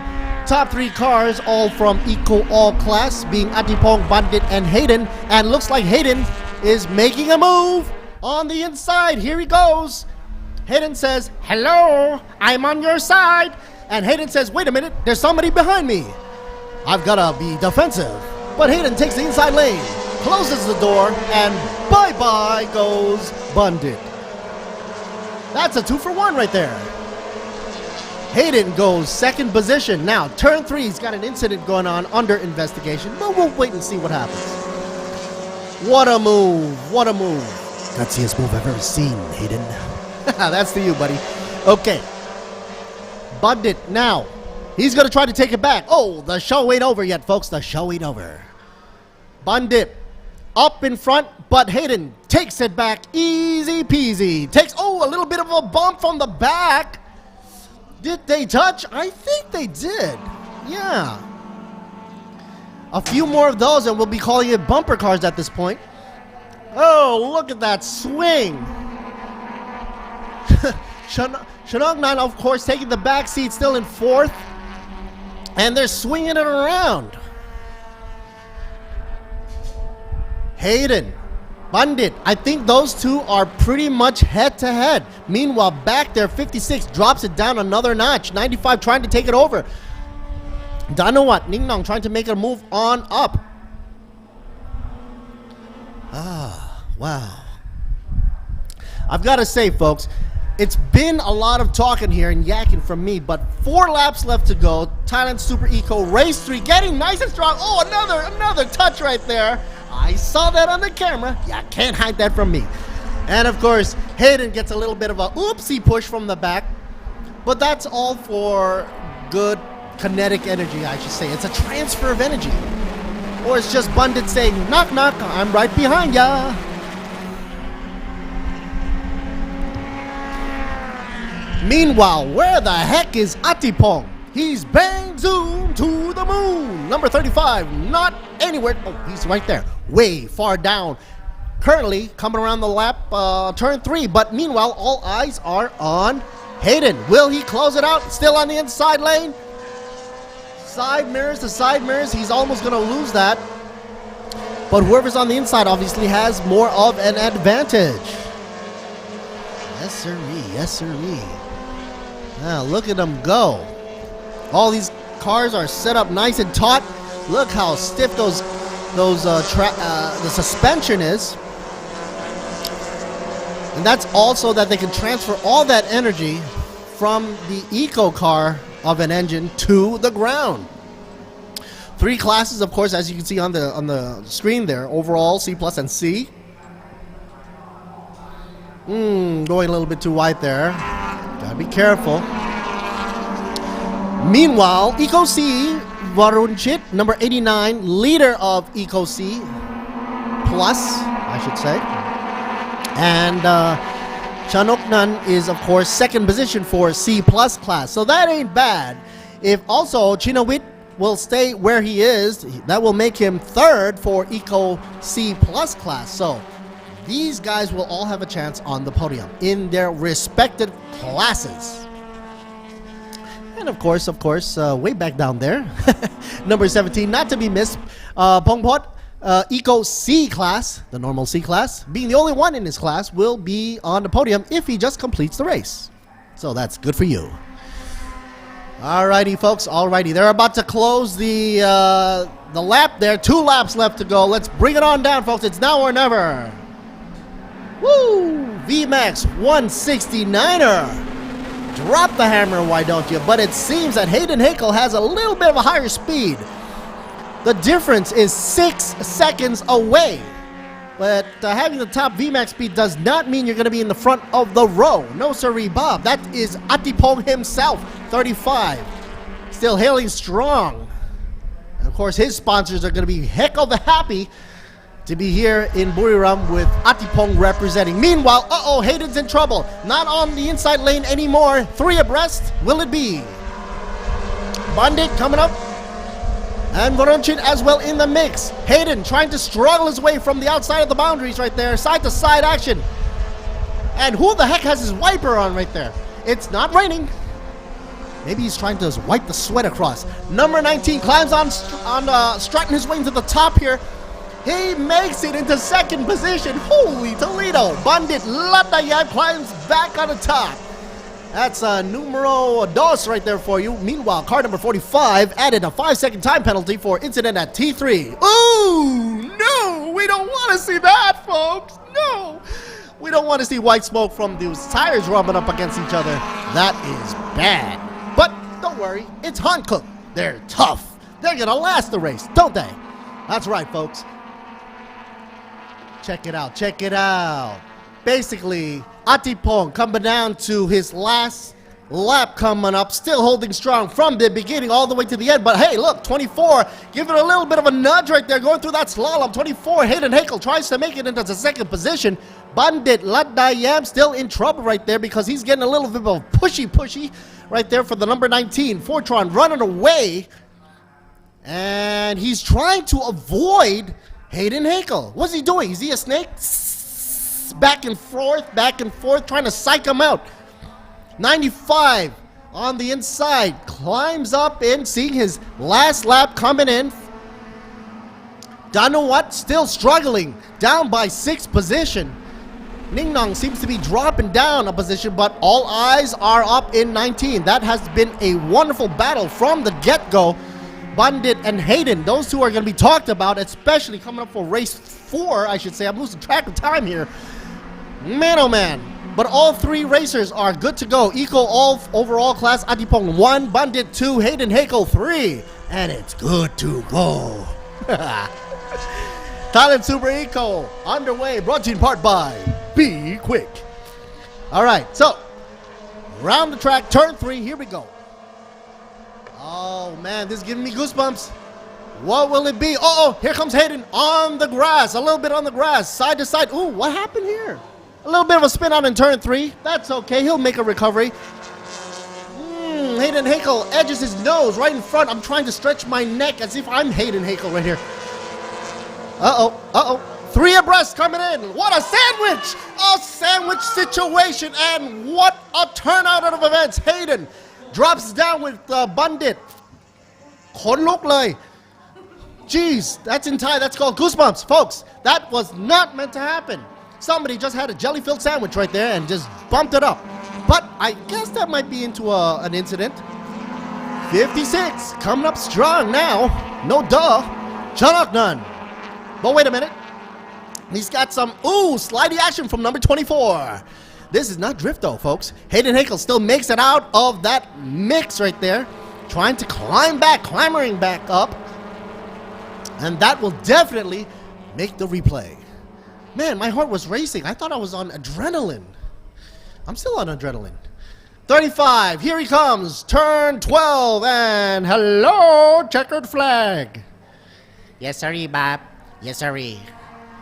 Top 3 cars, all from Eco All Class, being Atipong, Bandit, and Hayden. And looks like Hayden is making a move on the inside. Here he goes. Hayden says, hello, I'm on your side. And Hayden says, wait a minute, there's somebody behind me. I've got to be defensive. But Hayden takes the inside lane, closes the door, and bye-bye goes Bandit. That's a 2-for-1 right there. Hayden goes second position. Now, turn 3, he's got an incident going on under investigation, but we'll wait and see what happens. What a move. What a move. Gutsiest move I've ever seen, Hayden. That's to you, buddy. Okay. Bandit now. He's going to try to take it back. Oh, the show ain't over yet, folks. The show ain't over. Bandit up in front, but Hayden takes it back. Easy peasy. Takes, a little bit of a bump from the back. Did they touch? I think they did. Yeah. A few more of those and we'll be calling it bumper cars at this point. Oh, look at that swing. Shanognan, of course, taking the back seat, still in 4th. And they're swinging it around. Hayden, Bandit, I think those two are pretty much head to head. Meanwhile, back there, 56 drops it down another notch. 95 trying to take it over. Danawat, Ning Nong trying to make a move on up. Wow. I've got to say, folks, it's been a lot of talking here and yakking from me, but 4 laps left to go. Thailand Super Eco Race 3 getting nice and strong. Oh, another touch right there. I saw that on the camera. Yeah, can't hide that from me. And of course, Hayden gets a little bit of a oopsie push from the back, but that's all for good kinetic energy, I should say. It's a transfer of energy. Or it's just Bandit saying, knock, knock, I'm right behind ya. Meanwhile, where the heck is Atipong? He's bang zoom to the moon. Number 35, not anywhere. Oh, he's right there, way far down. Currently coming around the lap, turn 3. But meanwhile, all eyes are on Hayden. Will he close it out? Still on the inside lane. Side mirrors to side mirrors. He's almost going to lose that. But whoever's on the inside obviously has more of an advantage. Yes, sirree. Yes, sirree. Now, look at them go. All these cars are set up nice and taut. Look how stiff the suspension is. And that's also that they can transfer all that energy from the eco car of an engine to the ground. 3 classes, of course, as you can see on the screen there. Overall, C plus and C. Going a little bit too wide there. Gotta be careful. Meanwhile, Eco C, Varunchit, number 89, leader of Eco C plus, I should say. And Chanoknan is, of course, second position for C plus class. So that ain't bad. If also Chinawit will stay where he is, that will make him third for Eco C plus class. So these guys will all have a chance on the podium in their respective classes. And of course, way back down there, number 17, not to be missed, Pongpot, Eco C class, the normal C class, being the only one in his class, will be on the podium if he just completes the race. So that's good for you. Alrighty, folks, alrighty. They're about to close the lap there. 2 laps left to go. Let's bring it on down, folks. It's now or never. Woo! VMAX 169er. Drop the hammer, why don't you? But it seems that Hayden Hakel has a little bit of a higher speed. The difference is 6 seconds away. But having the top VMAX speed does not mean you're going to be in the front of the row. No sirree, Bob. That is Atipong himself, 35. Still hailing strong. And of course, his sponsors are going to be heck of happy to be here in Buriram with Atipong representing. Meanwhile, Hayden's in trouble. Not on the inside lane anymore. 3 abreast, will it be? Bandit coming up. And Voronchin as well in the mix. Hayden trying to struggle his way from the outside of the boundaries right there. Side to side action. And who the heck has his wiper on right there? It's not raining. Maybe he's trying to wipe the sweat across. Number 19 climbs on strutting his way into the top here. He makes it into second position. Holy Toledo. Bandit Latayab climbs back on the top. That's numero dos right there for you. Meanwhile, car number 45 added a 5-second time penalty for incident at T3. Ooh, no, we don't want to see that, folks. No, we don't want to see white smoke from those tires rubbing up against each other. That is bad. But don't worry, it's Hankook. They're tough. They're going to last the race, don't they? That's right, folks. Check it out, check it out. Basically, Atipong coming down to his last lap coming up, still holding strong from the beginning all the way to the end. But hey, look, 24, give it a little bit of a nudge right there, going through that slalom. 24, Hayden Hakel tries to make it into the second position. Bandit Latdayam still in trouble right there because he's getting a little bit of pushy right there for the number 19. Fortron running away. And he's trying to avoid Hayden Hakel. What's he doing? Is he a snake? Back and forth, trying to psych him out. 95 on the inside, climbs up in, seeing his last lap coming in Danawat still struggling, down by 6th position. Ning Nong seems to be dropping down a position, but all eyes are up in 19. That has been a wonderful battle from the get-go. Bandit and Hayden, those two are going to be talked about, especially coming up for race 4, I should say. I'm losing track of time here. Man, oh man. But all 3 racers are good to go. Eco all overall class, Adipong 1, Bandit 2, Hayden Hakel 3. And it's good to go. Thailand Super Eco underway, brought to you in part by B-Quik. All right, so round the track, turn 3, here we go. Oh man, this is giving me goosebumps. What will it be? Oh, here comes Hayden on the grass, a little bit on the grass, side to side. Ooh, what happened here? A little bit of a spin out in turn 3. That's okay, he'll make a recovery. Hayden Hakel edges his nose right in front. I'm trying to stretch my neck as if I'm Hayden Hakel right here. Uh-oh. 3 abreast coming in. What a sandwich! A sandwich situation, and what a turnout of events. Hayden drops down with Bandit. ขนลุกเลย Jeez, that's in Thai. That's called goosebumps, folks. That was not meant to happen. Somebody just had a jelly-filled sandwich right there and just bumped it up. But I guess that might be into an incident. 56 coming up strong now. No duh. Chanaknan. But wait a minute. He's got some, slidey action from number 24. This is not drift though, folks. Hayden Hakel still makes it out of that mix right there. Trying to clambering back up. And that will definitely make the replay. Man, my heart was racing. I thought I was on adrenaline. I'm still on adrenaline. 35, here he comes. Turn 12, and hello, checkered flag. Yes, sirree, Bob. Yes, sirree.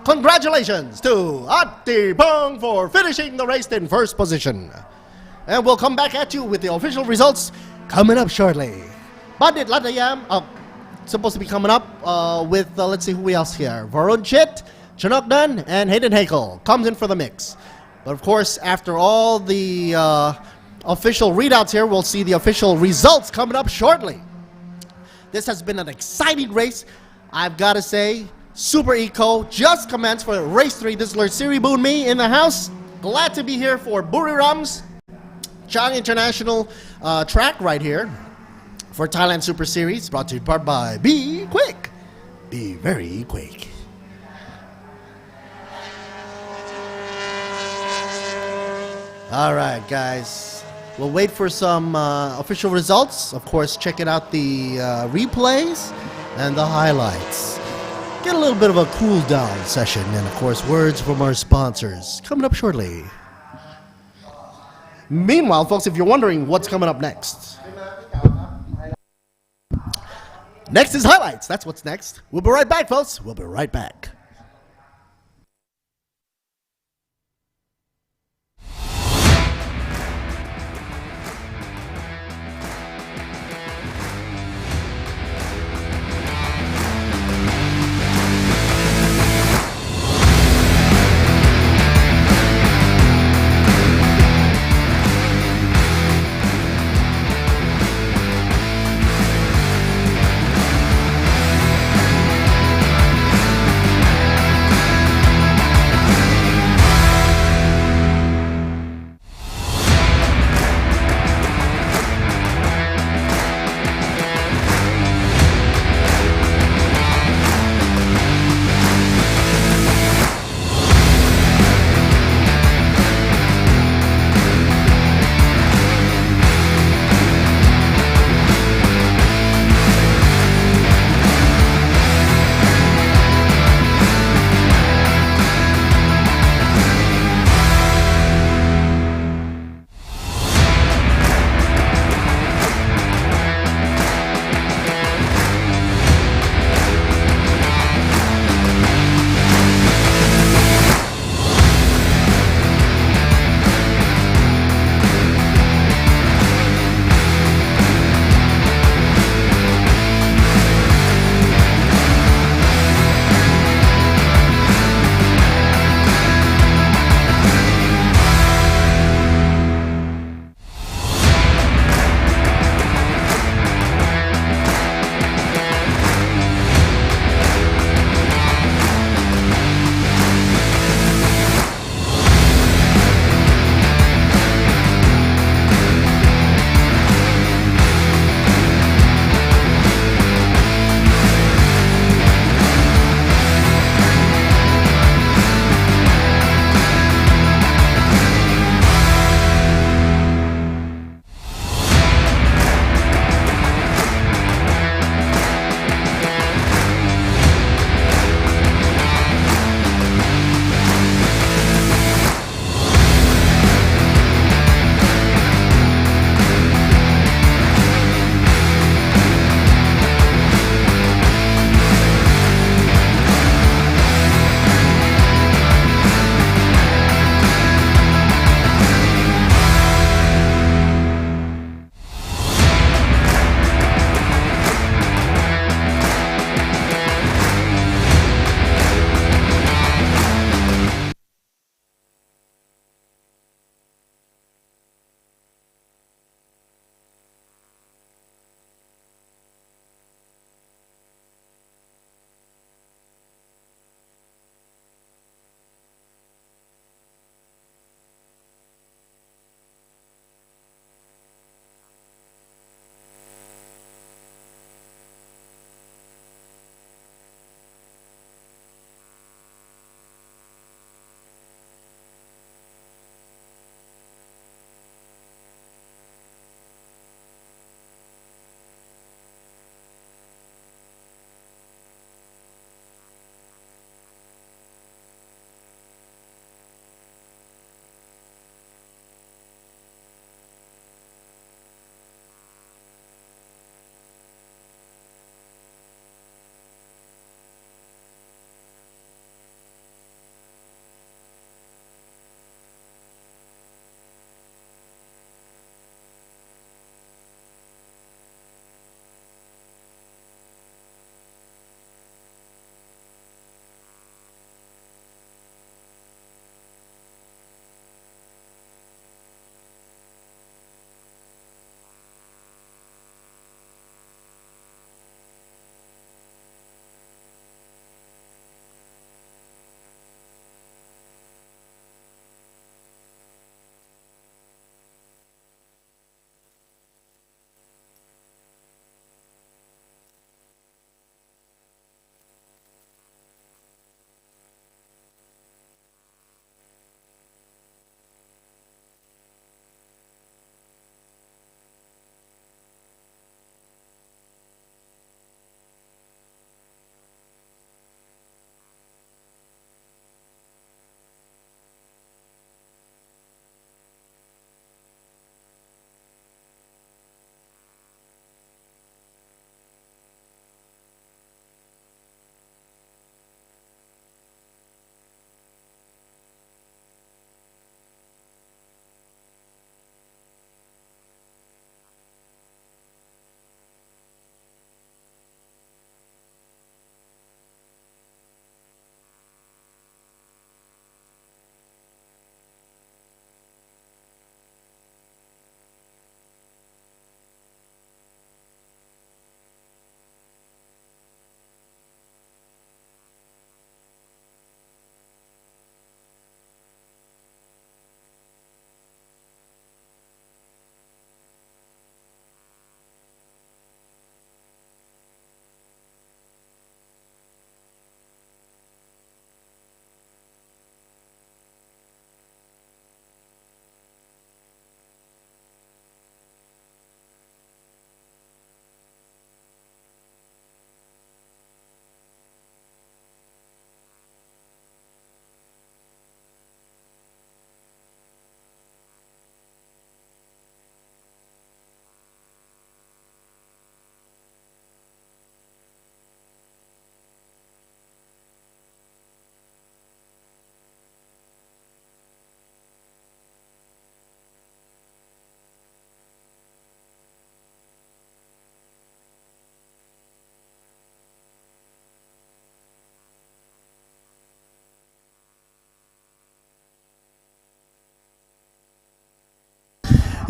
Congratulations to Adipong for finishing the race in first position. And we'll come back at you with the official results coming up shortly. Bandit Latayam, supposed to be coming up with, let's see who else here. Varun Chit, Chanokdan, and Hayden Hakel comes in for the mix. But of course, after all the official readouts here, we'll see the official results coming up shortly. This has been an exciting race. I've got to say, Super Eco just commenced for race 3. This is Lord Siri Boon Me in the house. Glad to be here for Buriram's Chang International track right here for Thailand Super Series, brought to you in part by B-Quik. Be very quick. All right, guys. We'll wait for some official results. Of course, checking out the replays and the highlights. Get a little bit of a cool down session, and of course, words from our sponsors coming up shortly. Meanwhile, folks, if you're wondering what's coming up next. Next is highlights. That's what's next. We'll be right back, folks. We'll be right back.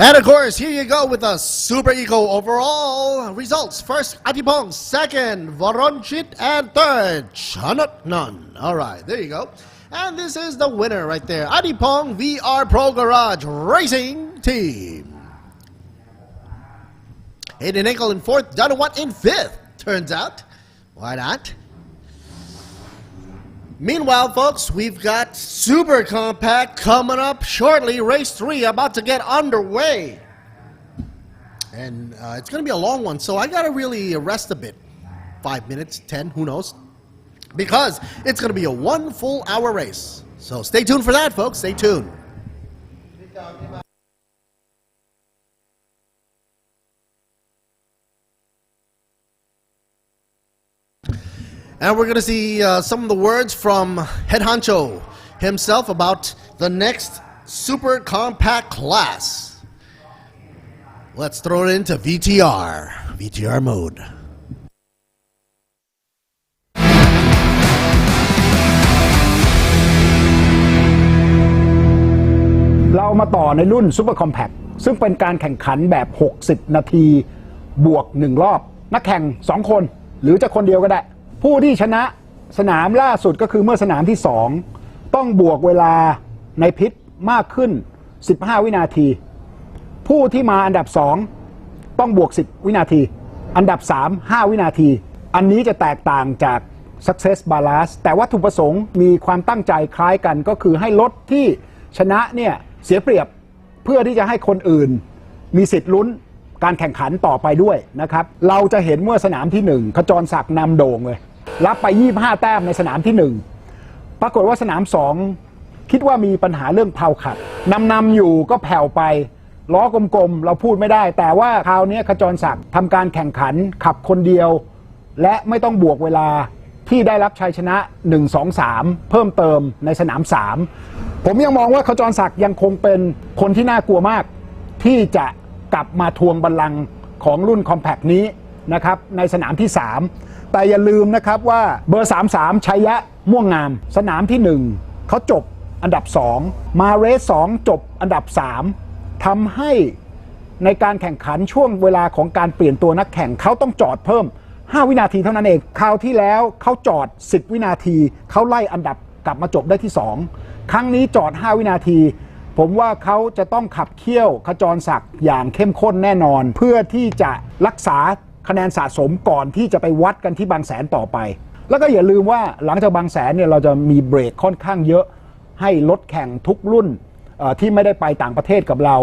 And of course, here you go with a super eco overall results. First, Atipong. Second, Varonchit. And third, Chanatnan. All right, there you go. And this is the winner right there. Atipong VR Pro Garage Racing Team. Hayden Enkel in fourth, Donawat in fifth. Turns out. Why not? Meanwhile, folks, we've got Super Compact coming up shortly. Race 3 about to get underway. And it's going to be a long one, so I got to really rest a bit. 5 minutes, 10, who knows? Because it's going to be a 1 full hour race. So stay tuned for that, folks. Stay tuned. And we're going to see some of the words from Head Honcho himself about the next super compact class. Let's throw it into VTR mode. เรามาต่อในรุ่น Super Compact ซึ่งเป็นการแข่งขันแบบ 60 นาทีบวก 1 รอบ นักแข่ง 2 คนหรือจะคนเดียวก็ได้ผู้ที่ชนะสนามล่าสุดก็คือเมื่อสนามที่2ต้องบวกเวลาในพิทมากขึ้น15วินาทีผู้ที่มาอันดับ2ต้องบวก10วินาทีอันดับ3 5วินาทีอันนี้จะแตกต่างจาก Success Balance แต่วัตถุประสงค์มีความตั้งใจคล้ายกันก็คือให้รถที่ชนะเนี่ยเสียเปรียบเพื่อที่จะให้คนอื่นมีสิทธิ์ลุ้นการแข่งขันต่อไปด้วยนะครับเราจะเห็นเมื่อสนามที่1ขจรศักดิ์นำโด่งเลยรับไป25แต้มในสนามที่1ปรากฏว่าสนาม2คิดว่ามีปัญหาเรื่องเพลาขัดนำอยู่ก็แผ่วไปล้อกลมๆเราพูดไม่ได้แต่ว่าคราวนี้ขจรศักดิ์ทำการแข่งขันขับคนเดียวและไม่ต้องบวกเวลาที่ได้รับชัยชนะ1 2 3เพิ่มเติมในสนาม3ผมยังมองว่าขจรศักดิ์ยังคงเป็นคนที่น่ากลัวมากที่จะกลับมาทวงบัลลังก์ของรุ่นคอมแพคนี้นะครับในสนามที่3แต่อย่าลืมนะครับว่าเบอร์33ชัยยะม่วงงามสนามที่1เขาจบอันดับ2มาเรส2จบอันดับ3ทำให้ในการแข่งขันช่วงเวลาของการเปลี่ยนตัวนักแข่งเขาต้องจอดเพิ่ม5วินาทีเท่านั้นเองคราวที่แล้วเขาจอด10วินาทีเขาไล่อันดับกลับมาจบได้ที่2ครั้งนี้จอด5วินาทีผมว่าเขาจะต้องขับเคี่ยวขจรศักดิ์อย่างเข้มข้นแน่นอนเพื่อที่จะรักษาคะแนนสะสมก่อนที่จะไปวัดกันที่บางแสนต่อไปแล้วก็อย่าลืมว่าหลังจากบางแสนเนี่ยเราจะมีเบรกค่อนข้างเยอะให้รถแข่งทุกรุ่นที่ไม่ได้ไปต่างประเทศกับเรา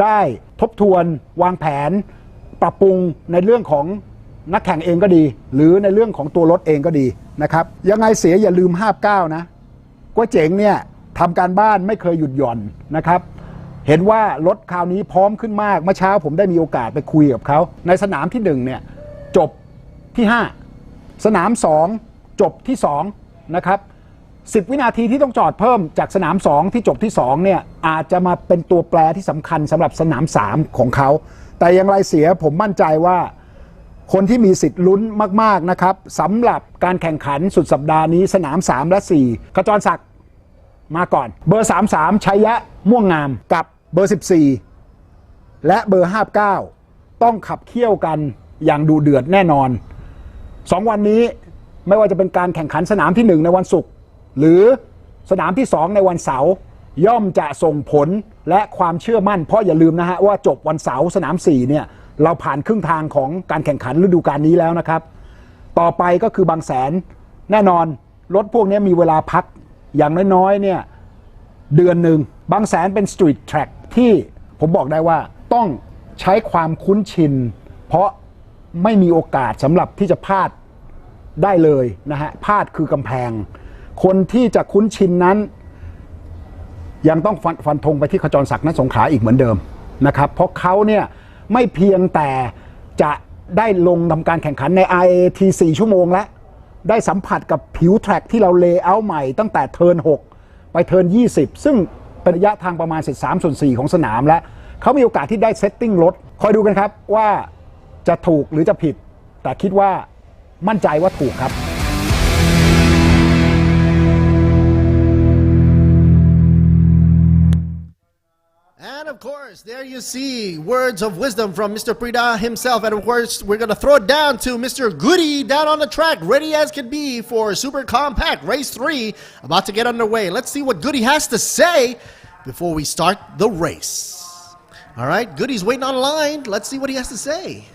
ได้ทบทวนวางแผนปรับปรุงในเรื่องของนักแข่งเองก็ดีหรือในเรื่องของตัวรถเองก็ดีนะครับยังไงเสียอย่าลืม59นะก๋วยเจ๋งเนี่ยทำการบ้านไม่เคยหยุดหย่อนนะครับเห็นว่ารถคราวนี้พร้อมขึ้นมากเมื่อเช้าผมได้มีโอกาสไปคุยกับเขาในสนามที่1เนี่ยจบที่5สนาม2จบที่2นะครับ10วินาทีที่ต้องจอดเพิ่มจากสนาม2ที่จบที่2เนี่ยอาจจะมาเป็นตัวแปรที่สำคัญสำหรับสนาม3ของเขาแต่อย่างไรเสียผมมั่นใจว่าคนที่มีสิทธิ์ลุ้นมากๆนะครับสำหรับการแข่งขันสุดสัปดาห์นี้สนาม3และ4ขจรศักดิ์มาก่อนเบอร์33ชัยยะม่วงงามกับเบอร์14และเบอร์59ต้องขับเคี่ยวกันอย่างดูเดือดแน่นอน2วันนี้ไม่ว่าจะเป็นการแข่งขันสนามที่1ในวันศุกร์หรือสนามที่2ในวันเสาร์ย่อมจะส่งผลและความเชื่อมั่นเพราะอย่าลืมนะฮะว่าจบวันเสาร์สนาม4เนี่ยเราผ่านครึ่งทางของการแข่งขันฤดูกาลนี้แล้วนะครับต่อไปก็คือบางแสนแน่นอนรถพวกนี้มีเวลาพักอย่างน้อยๆเนี่ยเดือนหนึ่งบางแสนเป็นสตรีทแทร็กที่ผมบอกได้ว่าต้องใช้ความคุ้นชินเพราะไม่มีโอกาสสำหรับที่จะพลาดได้เลยนะฮะพลาดคือกำแพงคนที่จะคุ้นชินนั้นยังต้องฟันธงไปที่ขจรศักดิ์ณสงขลาอีกเหมือนเดิมนะครับเพราะเขาเนี่ยไม่เพียงแต่จะได้ลงทำการแข่งขันใน IAT 4 ชั่วโมงแล้วได้สัมผัสกับผิวแทร็กที่เราเลเยอร์ใหม่ตั้งแต่เทิร์น6ไปเทิร์น20ซึ่งเป็นระยะทางประมาณ13/4ของสนามและเขามีโอกาสที่ได้เซตติ้งรถคอยดูกันครับว่าจะถูกหรือจะผิดแต่คิดว่ามั่นใจว่าถูกครับ And of course course, there you see words of wisdom from Mr. Prida himself. And of course, we're going to throw it down to Mr. Goody down on the track, ready as can be for Super Compact Race 3, about to get underway. Let's see what Goody has to say before we start the race. All right, Goody's waiting on line. Let's see what he has to say.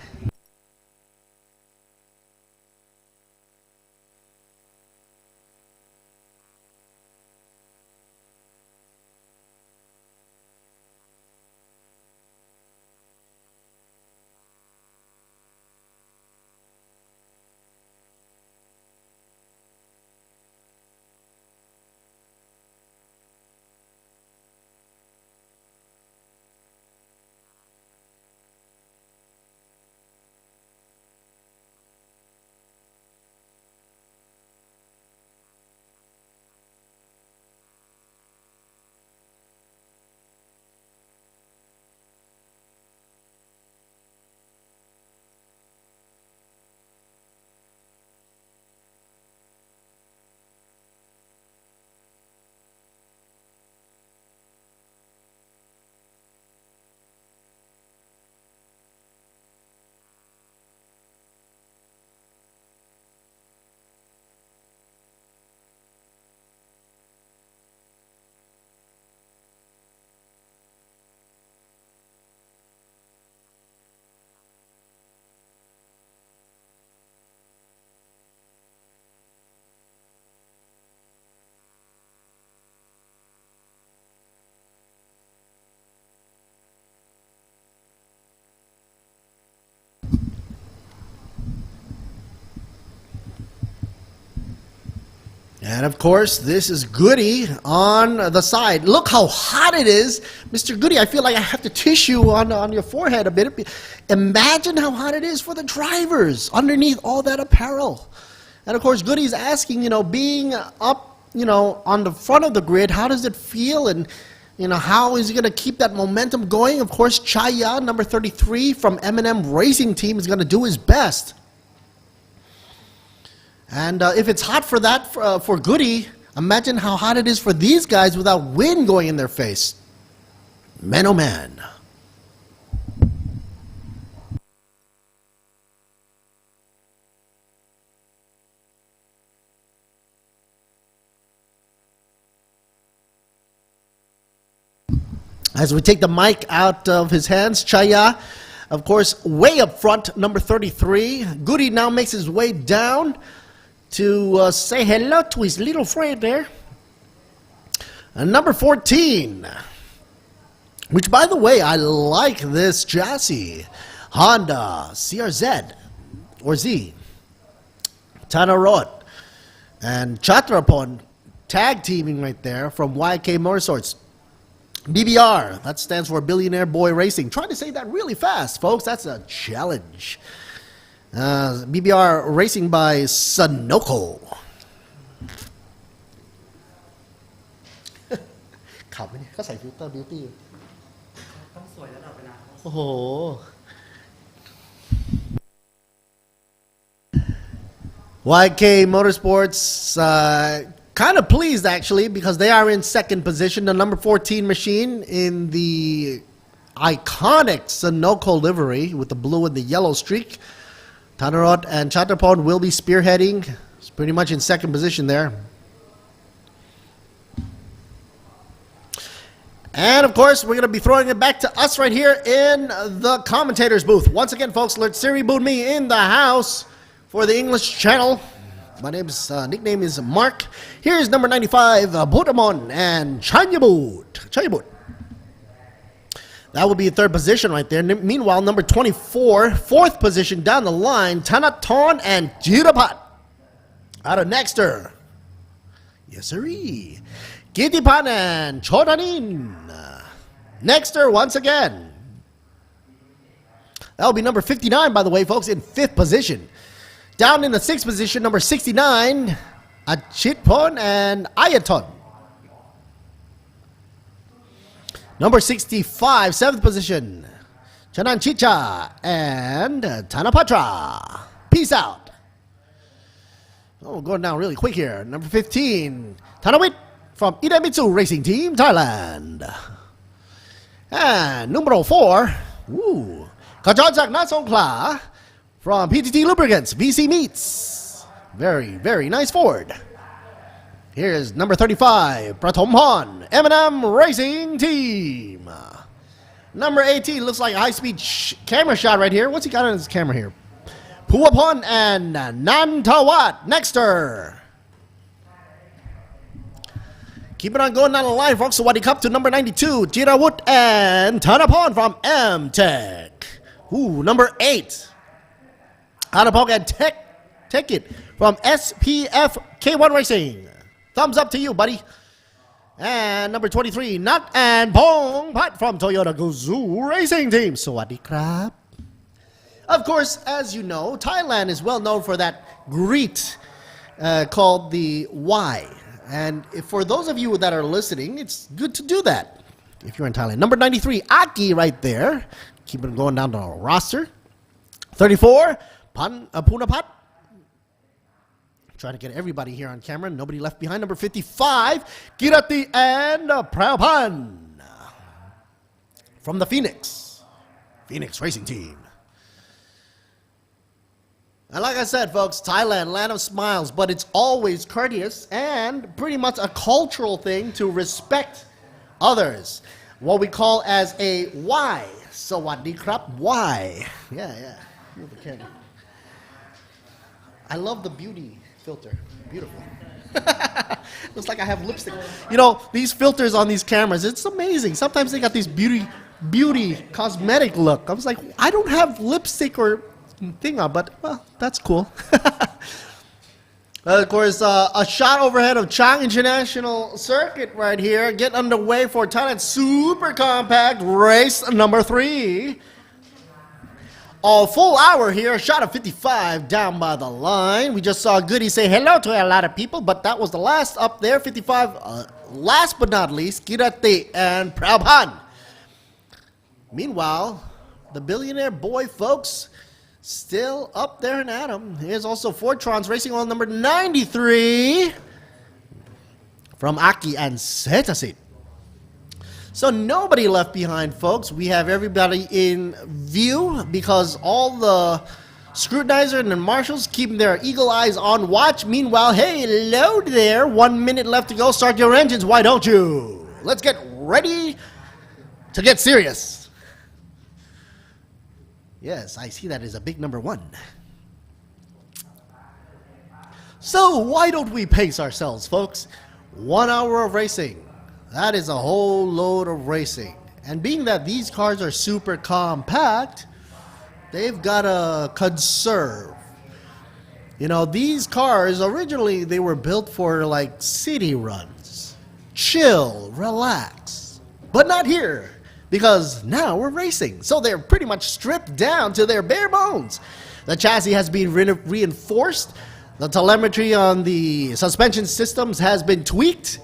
And of course, this is Goody on the side. Look how hot it is. Mr. Goody, I feel like I have to tissue on your forehead a bit. Imagine how hot it is for the drivers underneath all that apparel. And of course, Goody's asking, being up, on the front of the grid, how does it feel? And, how is he going to keep that momentum going? Of course, Chaya, number 33 from M&M Racing Team, is going to do his best. And if it's hot for that, for Goody, imagine how hot it is for these guys without wind going in their face. Man, oh man. As we take the mic out of his hands, Chaya, of course, way up front, number 33. Goody now makes his way down to say hello to his little friend there. And number 14, which, by the way, I like this chassis. Honda CRZ or Z. Tanarot and Chatrapon tag teaming right there from YK Motorsports. BBR, that stands for Billionaire Boy Racing. Trying to say that really fast, folks. That's a challenge. BBR Racing by Sunoco. ขำไหมเนี่ยเขาใส่ฟิลเตอร์บิวตี้ต้องสวยระดับเวลาโอ้โห YK Motorsports kind of pleased actually because they are in second position, the number 14 machine in the iconic Sunoco livery with the blue and the yellow streak. Tanarot and Chatrapon will be spearheading. It's pretty much in second position there. And of course, we're going to be throwing it back to us right here in the commentator's booth. Once again, folks, let's Siri boot me in the house for the English channel. My name's nickname is Mark. Here's number 95, Butamon and Chanyabut. That will be third position right there. Meanwhile, number 24, fourth position down the line, Tanaton and Jirapat. Out of Nexter. Yes, sirree. Gitipan and Chodanin. Nexter once again. That will be number 59, by the way, folks, in fifth position. Down in the sixth position, number 69, Achitpon and Ayaton. Number 65, seventh position, Chanan Chicha and Tanapatra. Peace out. Oh, we're going down really quick here. Number 15, Tanawit from Idemitsu Racing Team, Thailand. And number 4, Kajanjak Not Songkla from PTT Lubricants, VC Meats. Very, very nice Ford. Here's number 35, Prathomhon, M&M Racing Team. Number 18, looks like a high-speed camera shot right here. What's he got on his camera here? Puapon and Nantawat Nexter. Keep it on going down the line, folks. Sawadi Cup to number 92, Jirawut and Thanapon from M-Tech. Number 8, Thanapon and Tech It from SPF K1 Racing. Thumbs up to you, buddy. And number 23, Nat and Pong Pat from Toyota Guzhou Racing Team. Sawadi Krab. Of course, as you know, Thailand is well known for that greet called the Y. And for those of you that are listening, it's good to do that if you're in Thailand. Number 93, Aki right there. Keep it going down the roster. 34, Punapat. Trying to get everybody here on camera. Nobody left behind. Number 55, Kirati and Prabhan from the Phoenix Racing Team. And like I said, folks, Thailand, land of smiles, but it's always courteous and pretty much a cultural thing to respect others. What we call as a Y. Sawadee krap, Y. Yeah. Move the camera. I love the beauty filter. Beautiful. Looks like I have lipstick. You know, these filters on these cameras, it's amazing. Sometimes they got these beauty cosmetic look. I was like, I don't have lipstick or thing on, but well, that's cool. Of course, a shot overhead of Chang International Circuit right here. Get underway for Thailand Super Compact race number 3. A full hour here, a shot of 55 down by the line. We just saw Goody say hello to a lot of people, but that was the last up there, 55. Last but not least, Kirati and Prabhan. Meanwhile, the billionaire boy folks still up there in Adam. Here's also Fortrons racing on number 93 from Aki and Setasit. So nobody left behind, folks. We have everybody in view because all the scrutinizer and the marshals keeping their eagle eyes on watch. Meanwhile, hey, hello there. 1 minute left to go. Start your engines. Why don't you? Let's get ready to get serious. Yes, I see that as a big number 1. So why don't we pace ourselves, folks? 1 hour of racing. That is a whole load of racing. And being that these cars are super compact, they've got to conserve. You know, these cars, originally, they were built for like city runs. Chill, relax. But not here, because now we're racing. So they're pretty much stripped down to their bare bones. The chassis has been reinforced. The telemetry on the suspension systems has been tweaked.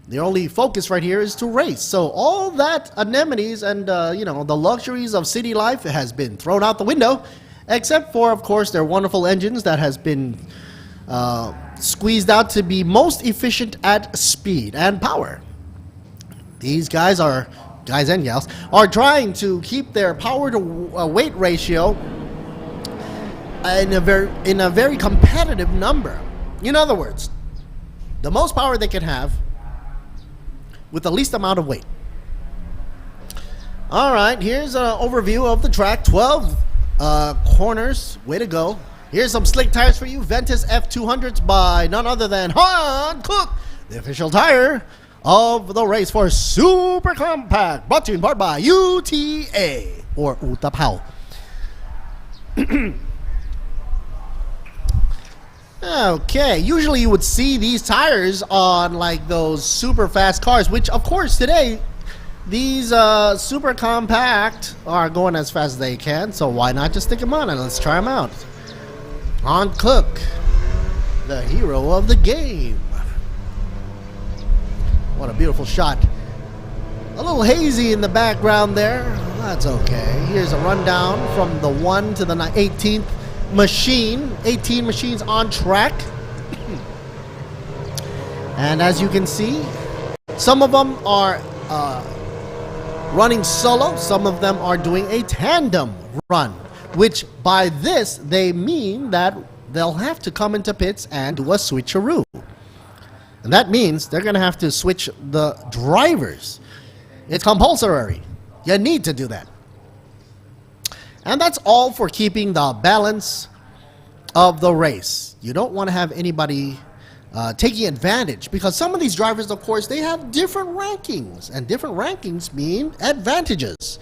The only focus right here is to race. So all that anemones and, the luxuries of city life has been thrown out the window, except for, of course, their wonderful engines that has been squeezed out to be most efficient at speed and power. These guys and gals, are trying to keep their power to weight ratio in a very competitive number. In other words, the most power they can have with the least amount of weight. All right, here's an overview of the track. 12 corners. Way to go. Here's some slick tires for you. Ventus F200s by none other than Han Cook, the official tire of the race for Super Compact. Brought to you in part by UTA, or Utapao. Okay, usually you would see these tires on like those super fast cars, which of course today these super compact are going as fast as they can, so why not just stick them on and let's try them out. On Cook, the hero of the game. What a beautiful shot. A little hazy in the background there. That's okay. Here's a rundown from the 1 to the 18th machine. 18 machines on track. And as you can see, Some of them are running solo, some of them are doing a tandem run, which by this they mean that they'll have to come into pits and do a switcheroo. And that means they're going to have to switch the drivers. It's compulsory. You need to do that. And that's all for keeping the balance of the race. You don't want to have anybody taking advantage, because some of these drivers, of course, they have different rankings, and different rankings mean advantages.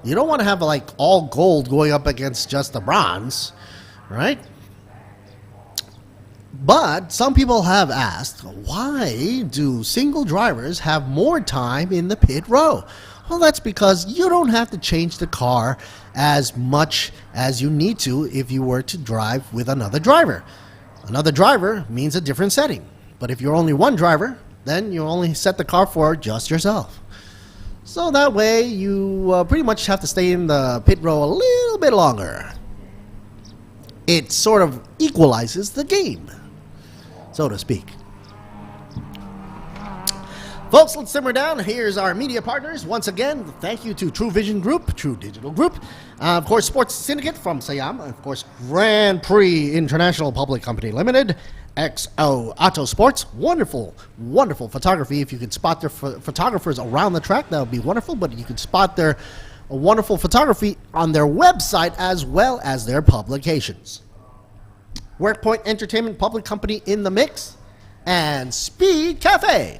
You don't want to have like all gold going up against just the bronze, right? But some people have asked, why do single drivers have more time in the pit row? Well, that's because you don't have to change the car as much as you need to if you were to drive with another driver. Another driver means a different setting. But if you're only one driver, then you only set the car for just yourself. So that way, you pretty much have to stay in the pit row a little bit longer. It sort of equalizes the game, so to speak. Folks, let's simmer down. Here's our media partners. Once again, thank you to True Vision Group, True Digital Group, of course, Sports Syndicate from Siam, of course, Grand Prix International Public Company Limited, XO Auto Sports. Wonderful, wonderful photography. If you could spot their photographers around the track, that would be wonderful. But you could spot their wonderful photography on their website as well as their publications. WorkPoint Entertainment Public Company in the mix, and Speed Cafe.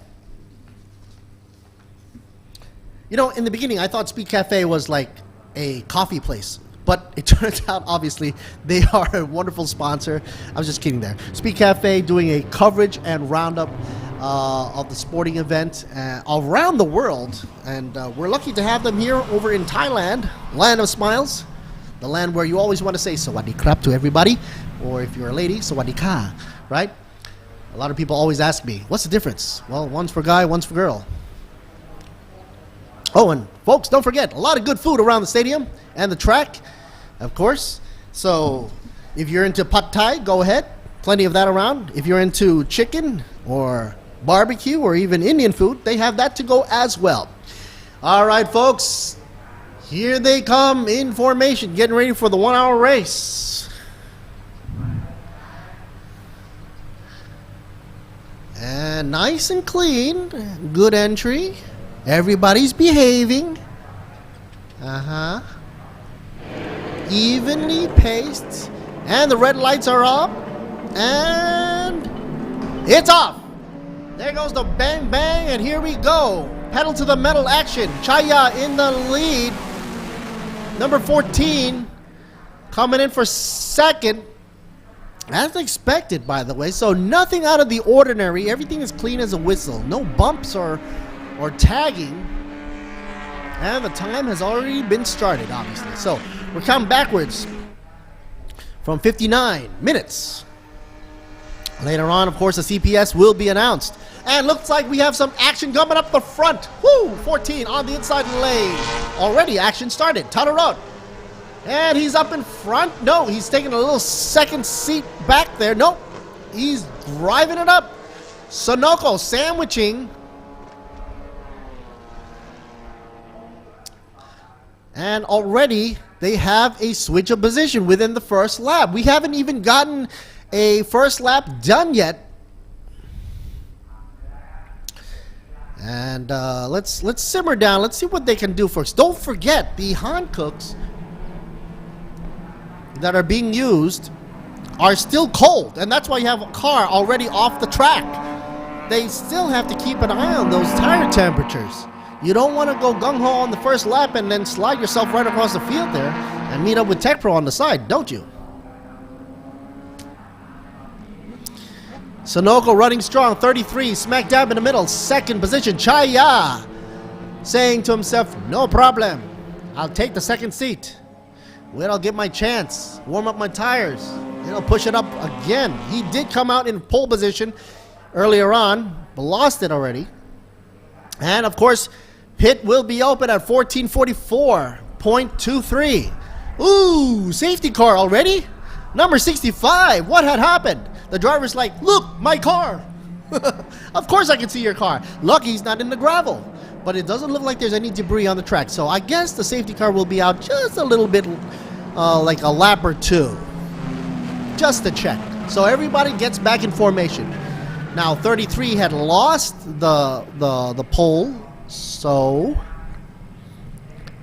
You know, in the beginning, I thought Speed Cafe was like a coffee place, but it turns out, obviously, they are a wonderful sponsor. I was just kidding there. Speed Cafe doing a coverage and roundup of the sporting event around the world, and we're lucky to have them here over in Thailand, land of smiles, the land where you always want to say "Sawadee krap" to everybody, or if you're a lady, "Sawadee ka," right? A lot of people always ask me, what's the difference? Well, one's for guy, one's for girl. Oh, and folks, don't forget, a lot of good food around the stadium and the track, of course. So if you're into pad thai, go ahead. Plenty of that around. If you're into chicken or barbecue or even Indian food, they have that to go as well. All right, folks, here they come in formation, getting ready for the 1 hour race. And nice and clean, good entry. Everybody's behaving. Evenly paced. And the red lights are up. And it's off. There goes the bang bang, and here we go. Pedal to the metal action. Chaya in the lead. Number 14 coming in for second. As expected, by the way. So nothing out of the ordinary. Everything is clean as a whistle. No bumps or tagging, and the time has already been started, obviously. So we're counting backwards from 59 minutes. Later on, of course, the CPS will be announced, and looks like we have some action coming up the front. Woo! 14 on the inside lane. Already action started. Tadarot, and he's up in front. No, he's taking a little second seat back there. Nope, he's driving it up. Sonoko sandwiching. And already they have a switch of position within the first lap. We haven't even gotten a first lap done yet. And let's simmer down. Let's see what they can do first. Don't forget, the Hankooks that are being used are still cold, and that's why you have a car already off the track. They still have to keep an eye on those tire temperatures. You don't want to go gung-ho on the first lap and then slide yourself right across the field there and meet up with Tech Pro on the side, don't you? Sonoko running strong, 33, smack dab in the middle, second position. Chaya saying to himself, no problem, I'll take the second seat. Wait, I'll get my chance, warm up my tires, and I'll push it up again. He did come out in pole position earlier on, but lost it already. And of course, pit will be open at 14:44.23. Ooh, safety car already? Number 65, what had happened? The driver's like, look, my car. Of course I can see your car. Lucky he's not in the gravel. But it doesn't look like there's any debris on the track. So I guess the safety car will be out just a little bit, like a lap or two. Just to check. So everybody gets back in formation. Now 33 had lost the pole. So...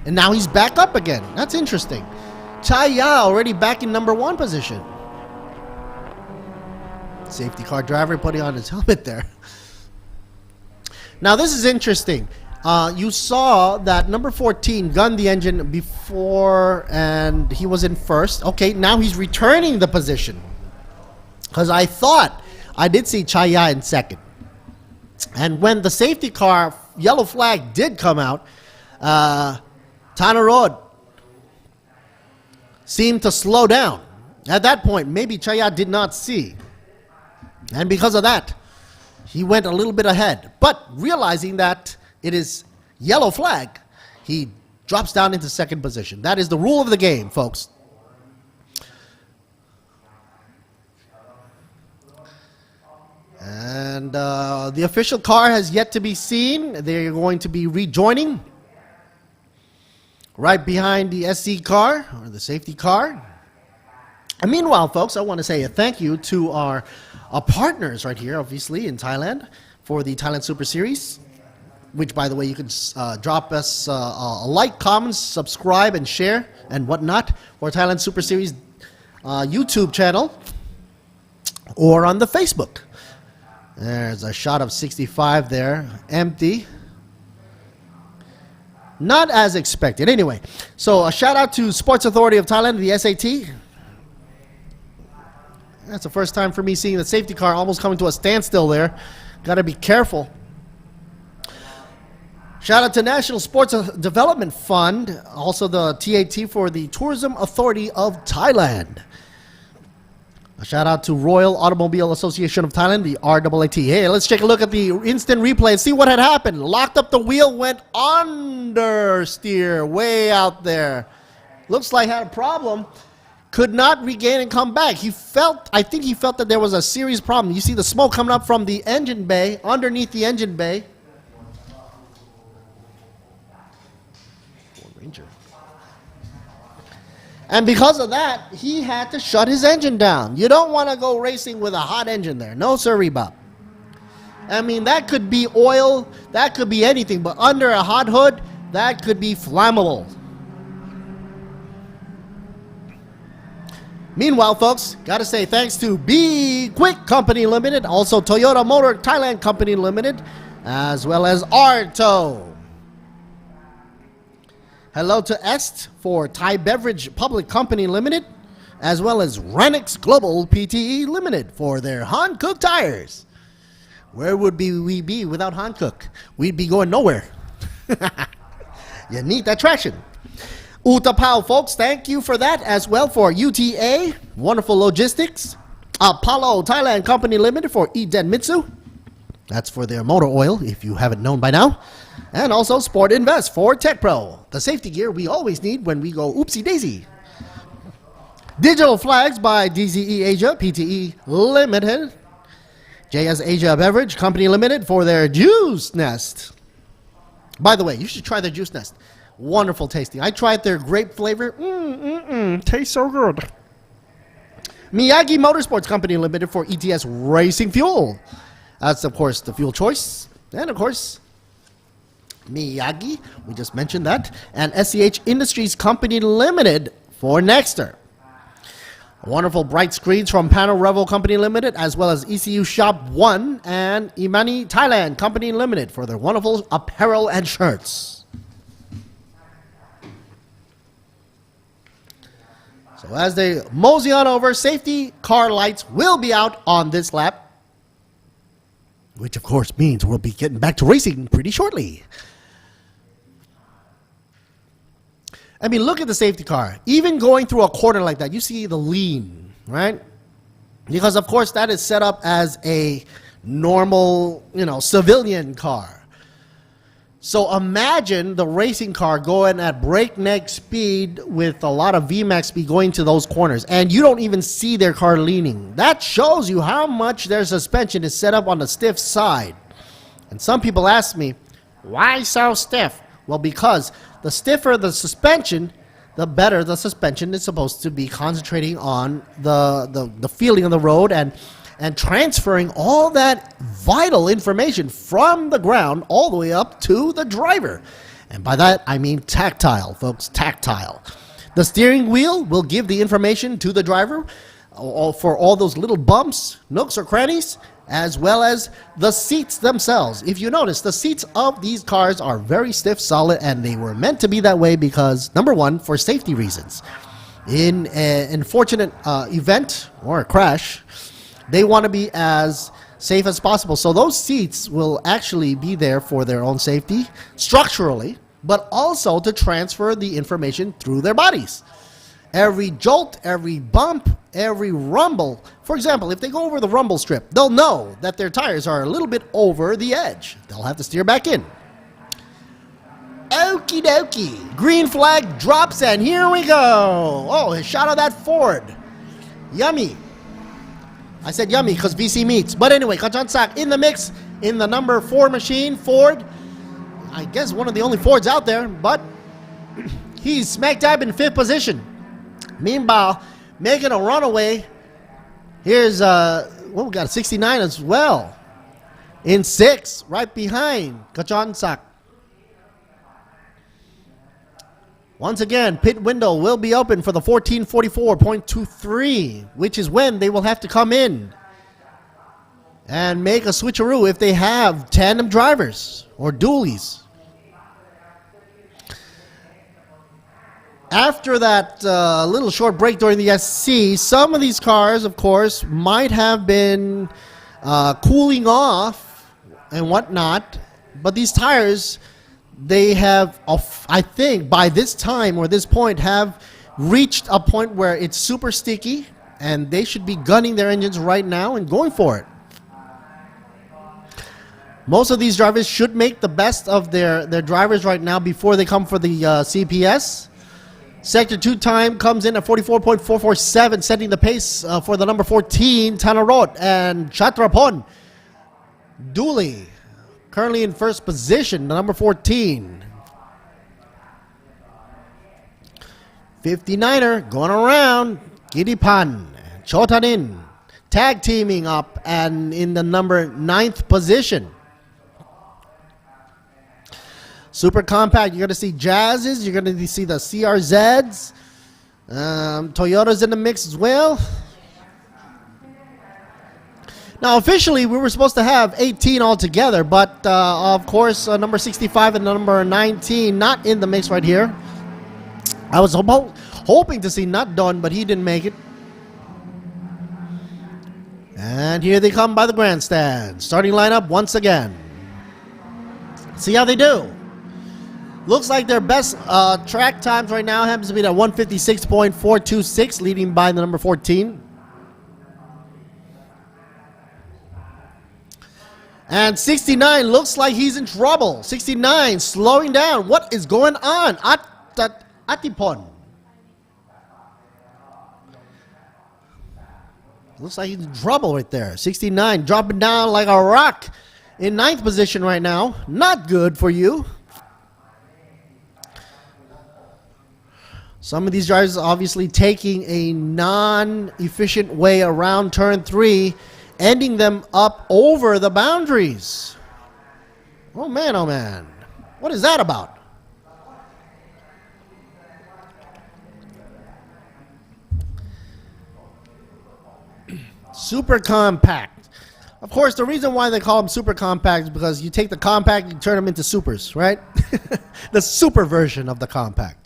And now he's back up again. That's interesting. Chaya already back in number 1 position. Safety car driver putting on his helmet there. Now this is interesting. You saw that number 14 gunned the engine before and he was in first. Okay, now he's returning the position. Because I thought I did see Chaya in second. And when the safety car yellow flag did come out, Tanarod seemed to slow down. At that point, maybe Chaya did not see. And because of that, he went a little bit ahead. But realizing that it is yellow flag, he drops down into second position. That is the rule of the game, folks. And the official car has yet to be seen. They're going to be rejoining right behind the SC car, or the safety car. And meanwhile, folks, I want to say a thank you to our partners right here, obviously, in Thailand for the Thailand Super Series, which, by the way, you can drop us a like, comment, subscribe, and share, and whatnot for Thailand Super Series YouTube channel or on the Facebook. There's a shot of 65 there, empty. Not as expected. Anyway, so a shout out to Sports Authority of Thailand, the SAT. That's the first time for me seeing the safety car almost coming to a standstill there. Got to be careful. Shout out to National Sports Development Fund, also the TAT for the Tourism Authority of Thailand. A shout out to Royal Automobile Association of Thailand, the RAAT. Hey, let's take a look at the instant replay and see what had happened. Locked up the wheel, went understeer, way out there. Looks like had a problem. Could not regain and come back. I think he felt that there was a serious problem. You see the smoke coming up from the engine bay, underneath the engine bay. And because of that, he had to shut his engine down. You don't want to go racing with a hot engine there. No siree, Bob. I mean, that could be oil, that could be anything, but under a hot hood, that could be flammable. Meanwhile, folks, gotta say thanks to B-Quik Company Limited, also Toyota Motor Thailand Company Limited, as well as Arto. Hello to Est for Thai Beverage Public Company Limited, as well as Renix Global Pte Limited for their Hankook tires. Where would we be without Hankook? We'd be going nowhere. You need that traction. Utapao, folks, thank you for that as well for UTA, Wonderful Logistics, Apollo Thailand Company Limited for Denmitsu. That's for their motor oil, if you haven't known by now. And also Sport Invest for Tech Pro, the safety gear we always need when we go oopsie daisy. Digital Flags by DZE Asia Pte Limited. JS Asia Beverage Company Limited for their Juice Nest. By the way, you should try their Juice Nest. Wonderful tasting. I tried their grape flavor. Tastes so good. Miyagi Motorsports Company Limited for ETS Racing Fuel. That's, of course, the fuel choice. And, of course, Miyagi, we just mentioned that. And SCH Industries Company Limited for Nexter. Wonderful bright screens from Panel Revel Company Limited, as well as ECU Shop 1 and Imani Thailand Company Limited for their wonderful apparel and shirts. So as they mosey on over, safety car lights will be out on this lap. Which, of course, means we'll be getting back to racing pretty shortly. I mean, look at the safety car. Even going through a corner like that, you see the lean, right? Because, of course, that is set up as a normal, civilian car. So imagine the racing car going at breakneck speed with a lot of VMAX speed going to those corners, and you don't even see their car leaning. That shows you how much their suspension is set up on the stiff side. And some people ask me, why so stiff? Well, because the stiffer the suspension, the better the suspension is supposed to be concentrating on the feeling of the road and transferring all that vital information from the ground all the way up to the driver. And by that, I mean tactile, folks, tactile. The steering wheel will give the information to the driver for all those little bumps, nooks, or crannies, as well as the seats themselves. If you notice, the seats of these cars are very stiff, solid, and they were meant to be that way because, number one, for safety reasons. In an unfortunate event or a crash, they want to be as safe as possible. So those seats will actually be there for their own safety, structurally, but also to transfer the information through their bodies. Every jolt, every bump, every rumble. For example, if they go over the rumble strip, they'll know that their tires are a little bit over the edge. They'll have to steer back in. Okie dokie. Green flag drops, and here we go. Oh, a shot of that Ford. Yummy. I said yummy because VC meats. But anyway, Kachan Sak in the mix in the number 4 machine, Ford. I guess one of the only Fords out there, but he's smack dab in 5th position. Meanwhile, making a runaway, here's, we got a 69 as well. In 6th, right behind Kachan Sak. Once again, pit window will be open for the 1444.23, which is when they will have to come in and make a switcheroo if they have tandem drivers or dualies. After that little short break during the SC, some of these cars, of course, might have been cooling off and whatnot, but these tires, they have, I think, by this time or this point, have reached a point where it's super sticky, and they should be gunning their engines right now and going for it. Most of these drivers should make the best of their drivers right now before they come for the CPS. Sector 2 time comes in at 44.447, setting the pace for the number 14, Tanarot and Chatrapon. Dooley, currently in first position, the number 14. 59er going around, Gidipan, Chotanin, tag teaming up and in the number 9th position. Super compact, you're going to see Jazzes, you're going to see the CRZs, Toyotas in the mix as well. Now, officially, we were supposed to have 18 altogether, but of course, number 65 and number 19 not in the mix right here. I was hoping to see Not Done, but he didn't make it. And here they come by the grandstand. Starting lineup once again. See how they do. Looks like their best track times right now happens to be at 156.426, leading by the number 14. And 69 looks like he's in trouble. 69 slowing down. What is going on? Atipon. Looks like he's in trouble right there. 69 dropping down like a rock in 9th position right now. Not good for you. Some of these drivers are obviously taking a non-efficient way around turn 3, ending them up over the boundaries. Oh man, oh man. What is that about? Super compact. Of course, the reason why they call them super compact is because you take the compact and turn them into supers, right? The super version of the compact.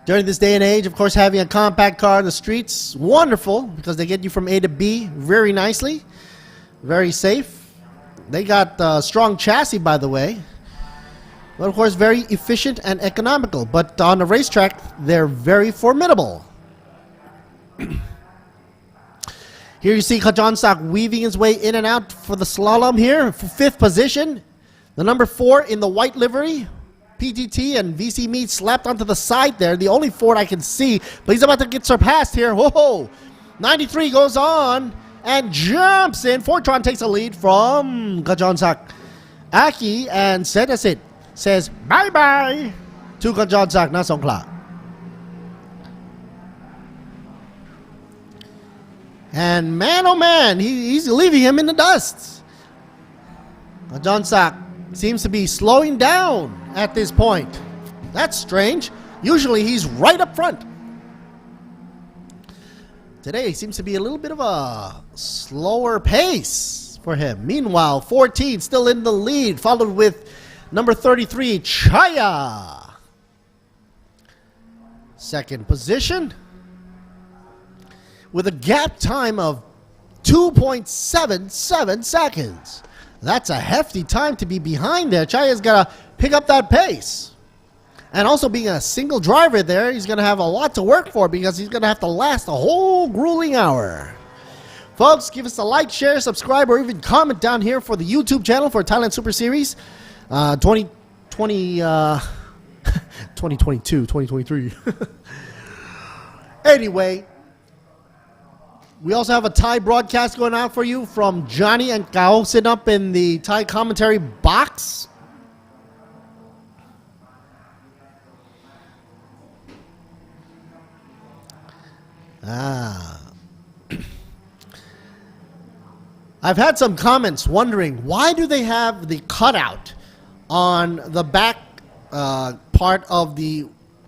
During this day and age, of course, having a compact car in the streets, wonderful, because they get you from A to B very nicely, very safe. They got a strong chassis, by the way, but of course, very efficient and economical. But on the racetrack, they're very formidable. Here you see Kajonsak weaving his way in and out for the slalom here, for 5th position. The number 4 in the white livery, PTT and VC Meat slapped onto the side there. The only Ford I can see, but he's about to get surpassed here. Whoa! 93 goes on and jumps in. Fortron takes a lead from Kajonsak. Aki and Sedasit says bye-bye to Kajonsak na Songkla. And man, oh man, he's leaving him in the dust. Kajonsak seems to be slowing down at this point. That's strange. Usually he's right up front. Today seems to be a little bit of a slower pace for him. Meanwhile, 14 still in the lead, followed with number 33, Chaya. Second position with a gap time of 2.77 seconds. That's a hefty time to be behind there. Chaya's got to pick up that pace. And also being a single driver there, he's going to have a lot to work for because he's going to have to last a whole grueling hour. Folks, give us a like, share, subscribe, or even comment down here for the YouTube channel for Thailand Super Series 2022, 2023. Anyway, we also have a Thai broadcast going out for you from Johnny and Gao sitting up in the Thai commentary box. I've had some comments wondering why do they have the cutout on the back part of the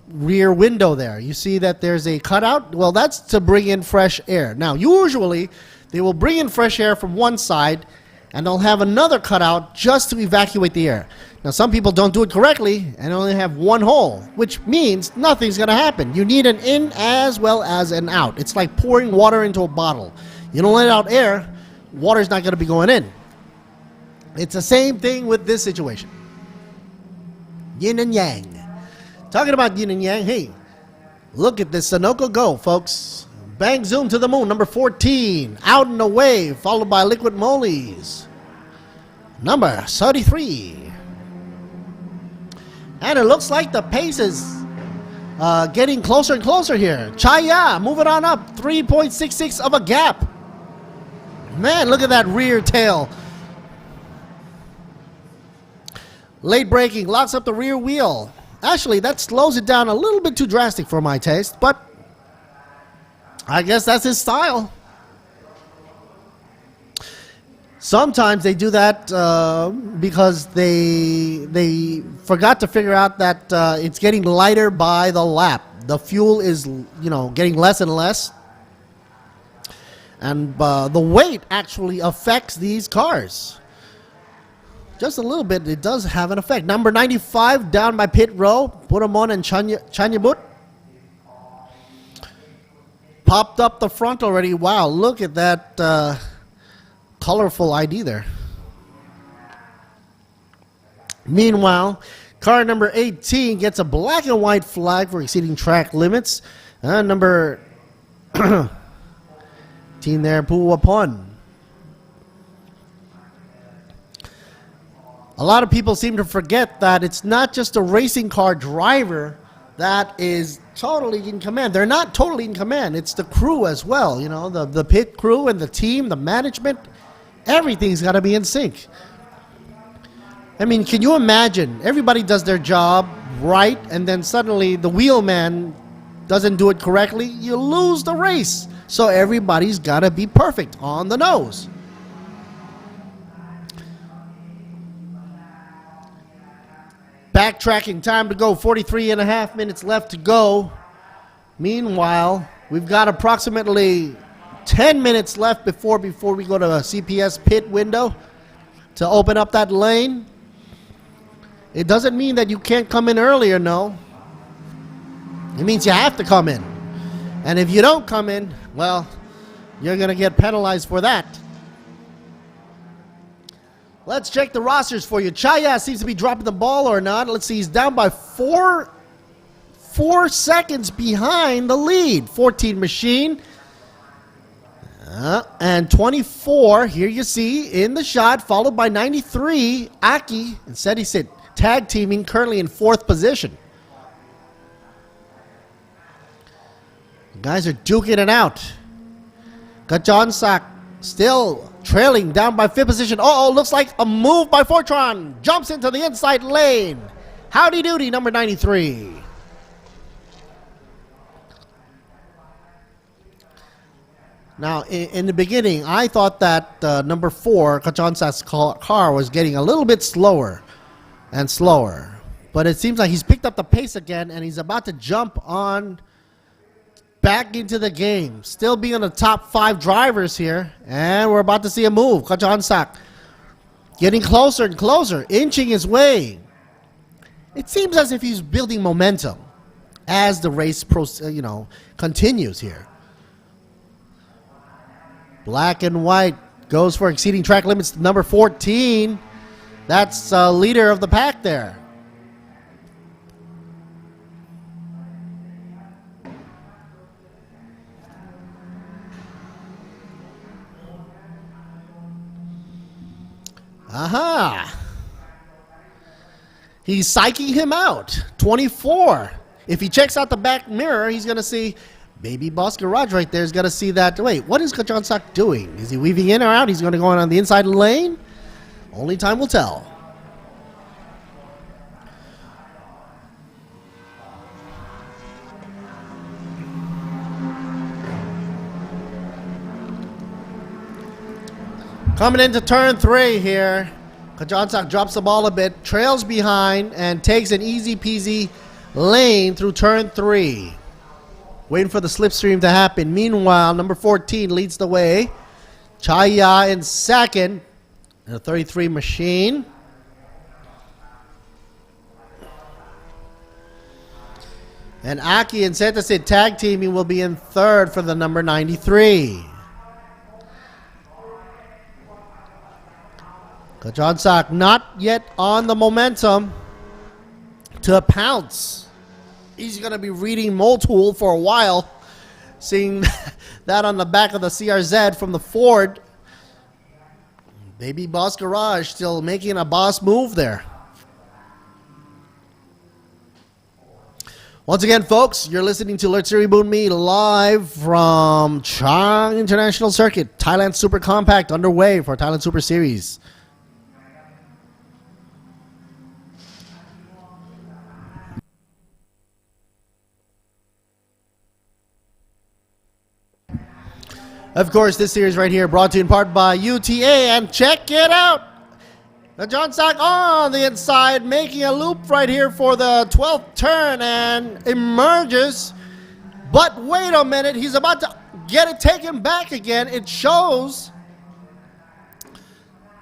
rear window there. You see that there's a cutout? Well, that's to bring in fresh air. Now, usually they will bring in fresh air from one side and they'll have another cutout just to evacuate the air. Now, some people don't do it correctly and only have one hole, which means nothing's going to happen. You need an in as well as an out. It's like pouring water into a bottle. You don't let out air, water's not going to be going in. It's the same thing with this situation. Yin and yang. Talking about yin and yang, hey, look at this Sunoco go, folks. Bang zoom to the moon, number 14. Out and away, followed by Liquid Molies. Number 33. And it looks like the pace is getting closer and closer here. Chaya moving on up, 3.66 of a gap. Man, look at that rear tail. Late braking, locks up the rear wheel. Actually, that slows it down a little bit too drastic for my taste, but I guess that's his style. Sometimes they do that because they forgot to figure out that it's getting lighter by the lap. The fuel is, getting less and less. And the weight actually affects these cars. Just a little bit, it does have an effect. Number 95 down by pit row. Puramon and Chanyabut. Popped up the front already. Wow, look at that colorful ID there. Meanwhile, car number 18 gets a black and white flag for exceeding track limits. Number 18 there, Puwapon. A lot of people seem to forget that it's not just a racing car driver that is totally in command. They're not totally in command. It's the crew as well. The pit crew and the team, the management, everything's got to be in sync. I mean, can you imagine? Everybody does their job right, and then suddenly the wheelman doesn't do it correctly. You lose the race. So everybody's got to be perfect on the nose. Backtracking, time to go. 43 and a half minutes left to go. Meanwhile, we've got approximately 10 minutes left before we go to a CPS pit window to open up that lane. It doesn't mean that you can't come in earlier, no. It means you have to come in. And if you don't come in, well, you're going to get penalized for that. Let's check the rosters for you. Chaya seems to be dropping the ball or not. Let's see, he's down by 4 seconds behind the lead. 14 Machine. And 24, here you see in the shot, followed by 93, Aki and Sedisit tag teaming, currently in 4th position. The guys are duking it out. Kajonsak still trailing down by 5th position. Oh, looks like a move by Fortron. Jumps into the inside lane. Howdy doody, number 93. Now, in the beginning, I thought that number 4, Kachansak's car, was getting a little bit slower and slower. But it seems like he's picked up the pace again, and he's about to jump on back into the game. Still being on the top 5 drivers here. And we're about to see a move. Kajansak getting closer and closer, inching his way. It seems as if he's building momentum as the race continues here. Black and white goes for exceeding track limits, number 14. That's leader of the pack there. Aha! He's psyching him out. 24. If he checks out the back mirror, he's going to see Baby Boss Garage right there. He's going to see that. Wait, what is Kajansak doing? Is he weaving in or out? He's going to go on the inside lane? Only time will tell. Coming into turn 3 here. Kajansak drops the ball a bit, trails behind, and takes an easy peasy lane through turn 3. Waiting for the slipstream to happen. Meanwhile, number 14 leads the way. Chaya in second. And a 33 machine. And Aki and Setasit tag teaming will be in third for the number 93. Kajansak not yet on the momentum to pounce. He's going to be reading Motul for a while. Seeing that on the back of the CRZ from the Ford. Baby Boss Garage still making a boss move there. Once again, folks, you're listening to Let's Reboot Me live from Chang International Circuit. Thailand Super Compact underway for Thailand Super Series. Of course, this series right here brought to you in part by UTA, and check it out. The John Sack on the inside, making a loop right here for the 12th turn and emerges. But wait a minute, he's about to get it taken back again. It shows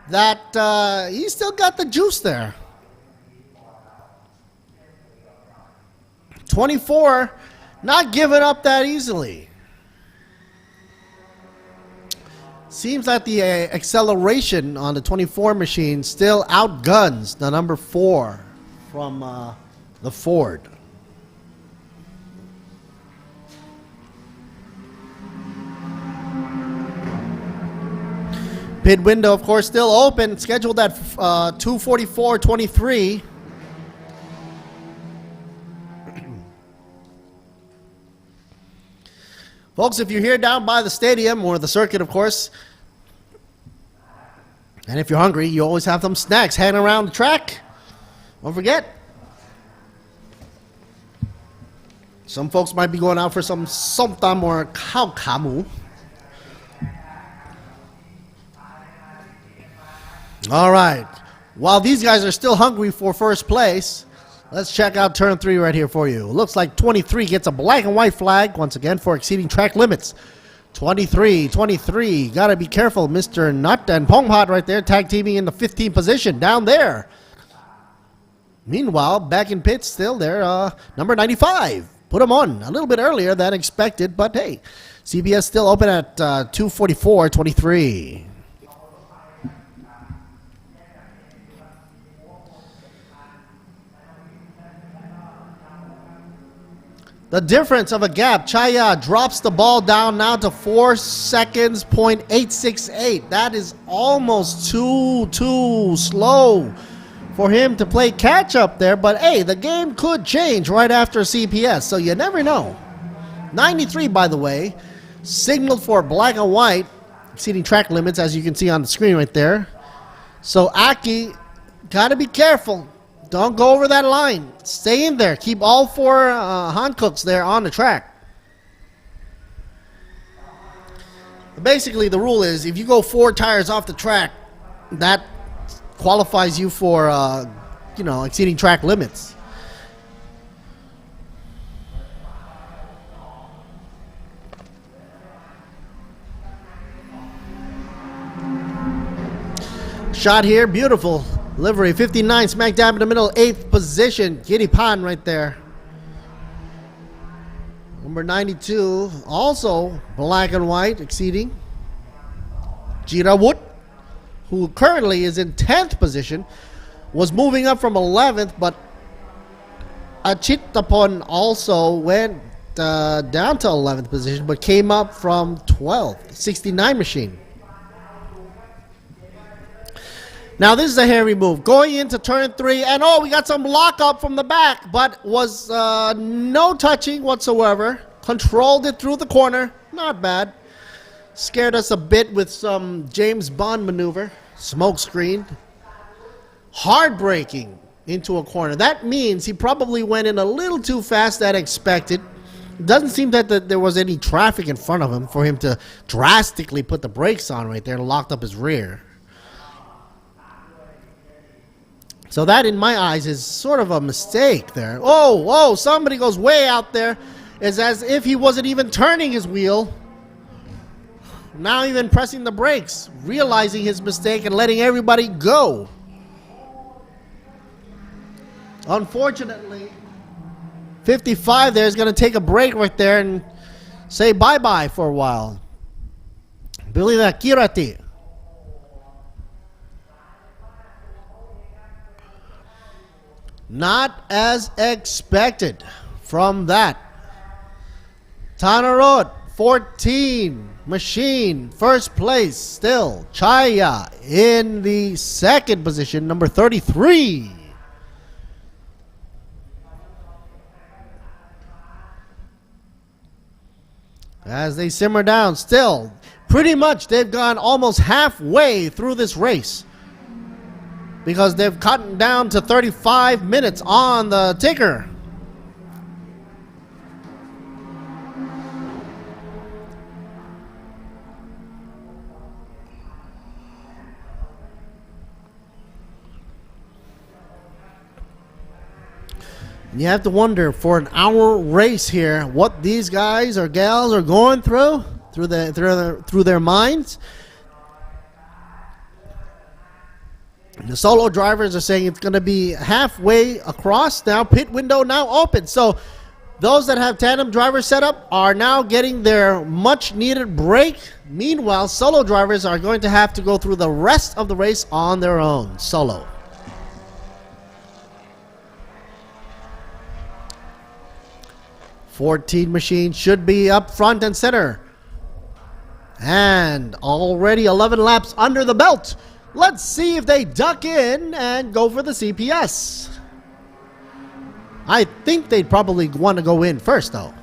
that he's still got the juice there. 24, not giving up that easily. Seems that the acceleration on the 24 machine still outguns the number 4 from the Ford. Pit window, of course, still open, scheduled at 2:44:23. Folks, if you're here down by the stadium or the circuit, of course, and if you're hungry, you always have some snacks hanging around the track. Don't forget. Some folks might be going out for some somtam or khao kamu. All right. While these guys are still hungry for first place, let's check out turn 3 right here for you. Looks like 23 gets a black and white flag once again for exceeding track limits. 23. Got to be careful. Mr. Nut and Pongpat right there tag teaming in the 15th position down there. Meanwhile, back in pits still there, number 95. Put him on a little bit earlier than expected, but hey, CBS still open at 2:44:23. The difference of a gap. Chaya drops the ball down now to 4 seconds, 0.868. That is almost too slow for him to play catch up there. But hey, the game could change right after CPS, so you never know. 93, by the way, signaled for black and white, exceeding track limits, as you can see on the screen right there. So Aki, gotta be careful. Don't go over that line. Stay in there. Keep all 4 Hankooks there on the track. Basically, the rule is if you go 4 tires off the track, that qualifies you for, exceeding track limits. Shot here, beautiful. Livery, 59, smack dab in the middle, 8th position. Giri Pan right there. Number 92, also black and white, exceeding. Jirawut, who currently is in 10th position, was moving up from 11th, but Achitapon also went down to 11th position, but came up from 12th, 69 machine. Now this is a hairy move. Going into turn 3, and we got some lockup from the back, but was no touching whatsoever. Controlled it through the corner. Not bad. Scared us a bit with some James Bond maneuver. Smoke screen. Hard braking into a corner. That means he probably went in a little too fast than expected. Doesn't seem that there was any traffic in front of him for him to drastically put the brakes on right there and locked up his rear. So that, in my eyes, is sort of a mistake there. Oh, somebody goes way out there. It's as if he wasn't even turning his wheel. Now even pressing the brakes, realizing his mistake and letting everybody go. Unfortunately, 55 there is going to take a break right there and say bye-bye for a while. Believe that, Kirati. Not as expected from that. Tanarod, 14. Machine, first place still. Chaya in the 2nd position, number 33. As they simmer down, still, pretty much they've gone almost halfway through this race, because they've cut down to 35 minutes on the ticker. You have to wonder, for an hour race here, what these guys or gals are going through their minds. The solo drivers are saying it's going to be halfway across now. Pit window now open. So those that have tandem drivers set up are now getting their much needed break. Meanwhile, solo drivers are going to have to go through the rest of the race on their own, solo. $14 machine should be up front and center. And already 11 laps under the belt. Let's see if they duck in and go for the CPS. I think they'd probably want to go in first, though.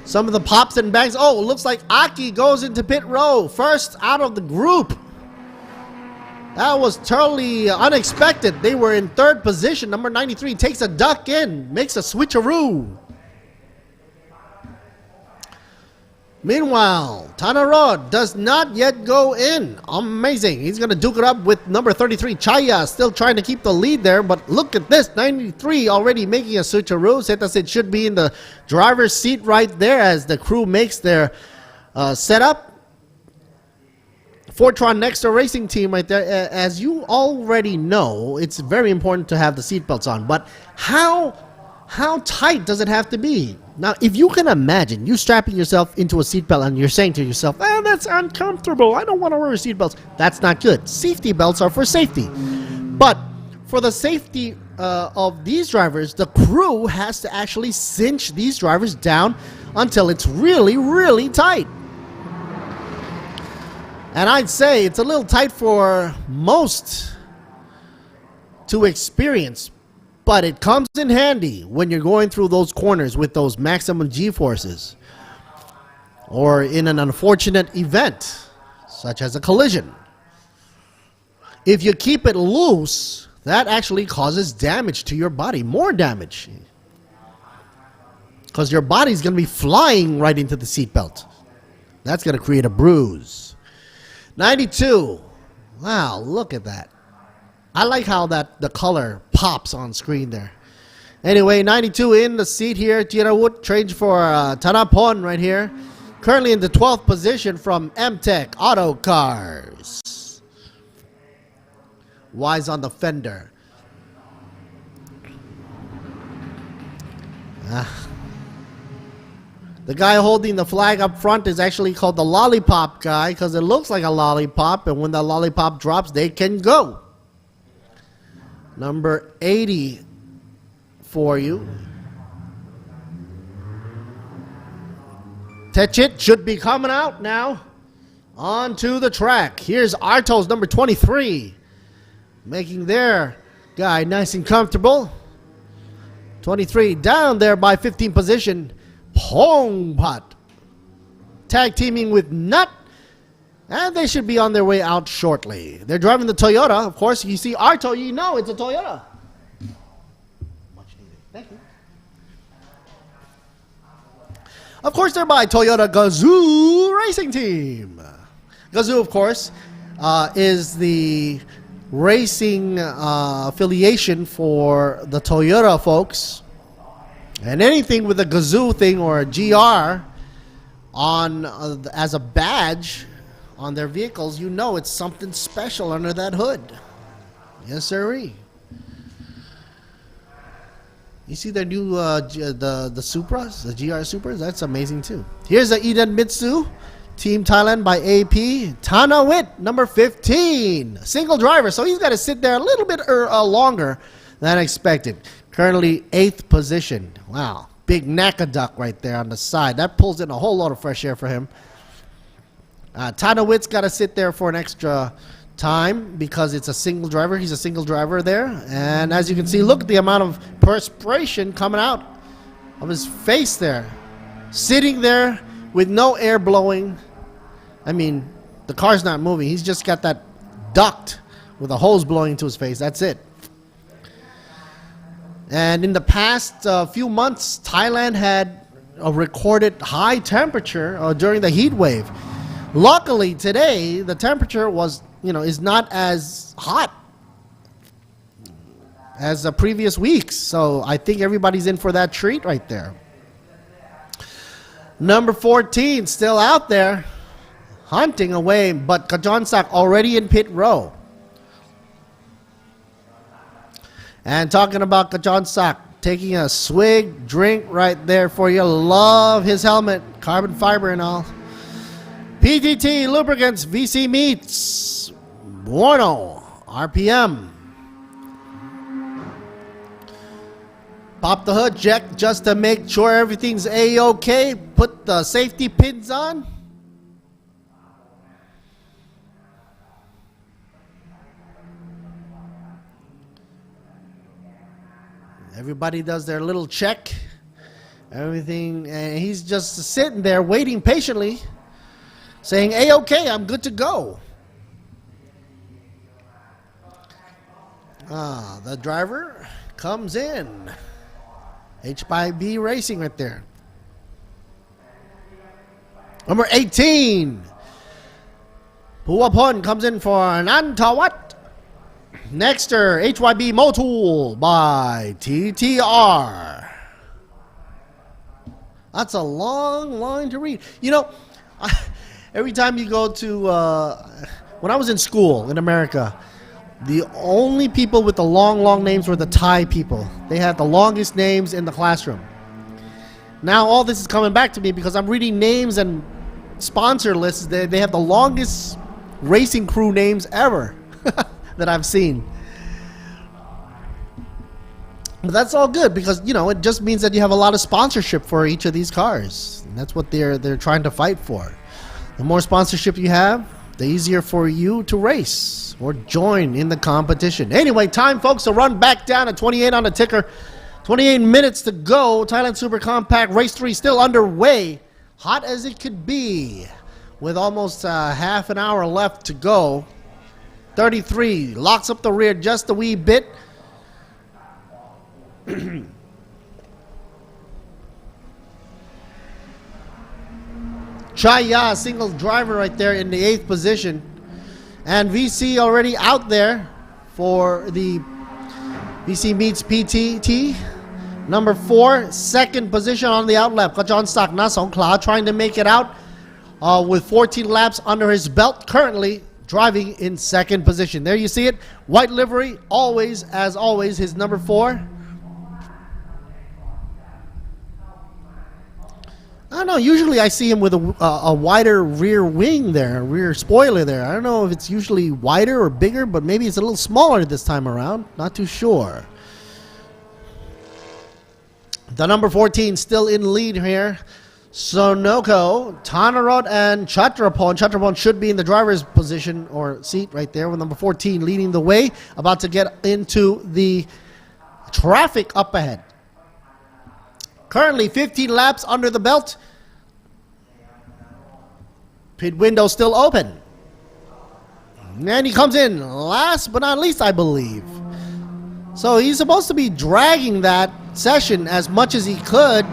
Some of the pops and bangs. Oh, it looks like Aki goes into pit row first out of the group. That was totally unexpected. They were in 3rd position. Number 93 takes a duck in, makes a switcheroo. Meanwhile, Tanarod does not yet go in. Amazing. He's going to duke it up with number 33, Chaya, still trying to keep the lead there. But look at this, 93 already making a switcheroo. Setas should be in the driver's seat right there as the crew makes their setup. Fortron Nexter Racing Team right there. As you already know, it's very important to have the seatbelts on. But how How tight does it have to be? Now, if you can imagine you strapping yourself into a seatbelt and you're saying to yourself, that's uncomfortable. I don't want to wear seatbelts. That's not good. Safety belts are for safety. But for the safety of these drivers, the crew has to actually cinch these drivers down until it's really, really tight. And I'd say it's a little tight for most to experience, but it comes in handy when you're going through those corners with those maximum G-forces or in an unfortunate event, such as a collision. If you keep it loose, that actually causes damage to your body, more damage, because your body's going to be flying right into the seatbelt. That's going to create a bruise. 92. Wow, look at that. I like how the color pops on screen there. Anyway, 92 in the seat here. Tirawut trains for Thanapon right here. Currently in the 12th position from M-Tech Auto Cars. Wise on the fender. The guy holding the flag up front is actually called the lollipop guy because it looks like a lollipop, and when the lollipop drops, they can go. Number 80 for you. Techit should be coming out now onto the track. Here's Arto's number 23, making their guy nice and comfortable. 23 down there by 15 position. Pongpat tag teaming with Nut, and they should be on their way out shortly. They're driving the Toyota. Of course, you see Arto, you know it's a Toyota. Much needed. Thank you. Of course, they're by Toyota Gazoo Racing Team. Gazoo, of course, is the racing affiliation for the Toyota folks. And anything with a Gazoo thing or a GR on as a badge on their vehicles, you know it's something special under that hood. Yes, sirree. You see their new the Supras, the GR Supras? That's amazing too. Here's the Eden Mitsu, Team Thailand by AP. Tanawit, number 15. Single driver, so he's got to sit there a little bit longer than expected. Currently 8th position. Wow. Big Nakaduck right there on the side. That pulls in a whole lot of fresh air for him. Tanawit's got to sit there for an extra time because it's a single driver. He's a single driver there. And as you can see, look at the amount of perspiration coming out of his face there. Sitting there with no air blowing. I mean, the car's not moving. He's just got that duct with a hose blowing into his face. That's it. And in the past few months, Thailand had a recorded high temperature during the heat wave. Luckily, today, the temperature was, is not as hot as the previous weeks. So I think everybody's in for that treat right there. Number 14, still out there, hunting away, but Kajonsak already in pit row. And talking about Kajonsak, taking a swig drink right there for you. Love his helmet, carbon fiber and all. PTT Lubricants, VC Meats, Bueno, RPM. Pop the hood, check just to make sure everything's A-OK. Put the safety pins on. Everybody does their little check. Everything, and he's just sitting there waiting patiently, saying, A-OK, I'm good to go. The driver comes in. H-by-B Racing right there. Number 18. Puwapon comes in for Nantawat. Nexter, HYB Motul by TTR. That's a long line to read. Every time you go to, when I was in school in America, The only people with the long names were the Thai people. They had the longest names in the classroom. Now all this is coming back to me because I'm reading names and sponsor lists. They have the longest racing crew names ever that I've seen. But that's all good because, you know, it just means that you have a lot of sponsorship for each of these cars. And that's what they're trying to fight for. The more sponsorship you have, the easier for you to race or join in the competition. Anyway, time, folks, to run back down at 28 on the ticker. 28 minutes to go. Thailand Super Compact Race 3 still underway. Hot as it could be. With almost half an hour left to go. 33 locks up the rear just a wee bit. Chaya, single driver right there in the 8th position. And VC already out there for the VC meets PTT. Number 4, second position on the outlap. Kajon Sak Na Songkla trying to make it out with 14 laps under his belt. Currently driving in second position. There you see it. White livery, always, as always, his number 4. I don't know, usually I see him with a wider rear wing there, rear spoiler there. I don't know if it's usually wider or bigger, but maybe it's a little smaller this time around. Not too sure. The number 14 still in lead here. Sonoko, Tanarot, and Chatrapon. Chatrapon should be in the driver's position or seat right there with number 14 leading the way. About to get into the traffic up ahead. Currently 15 laps under the belt. Pit window still open. And he comes in last but not least, I believe. So he's supposed to be dragging that session as much as he could,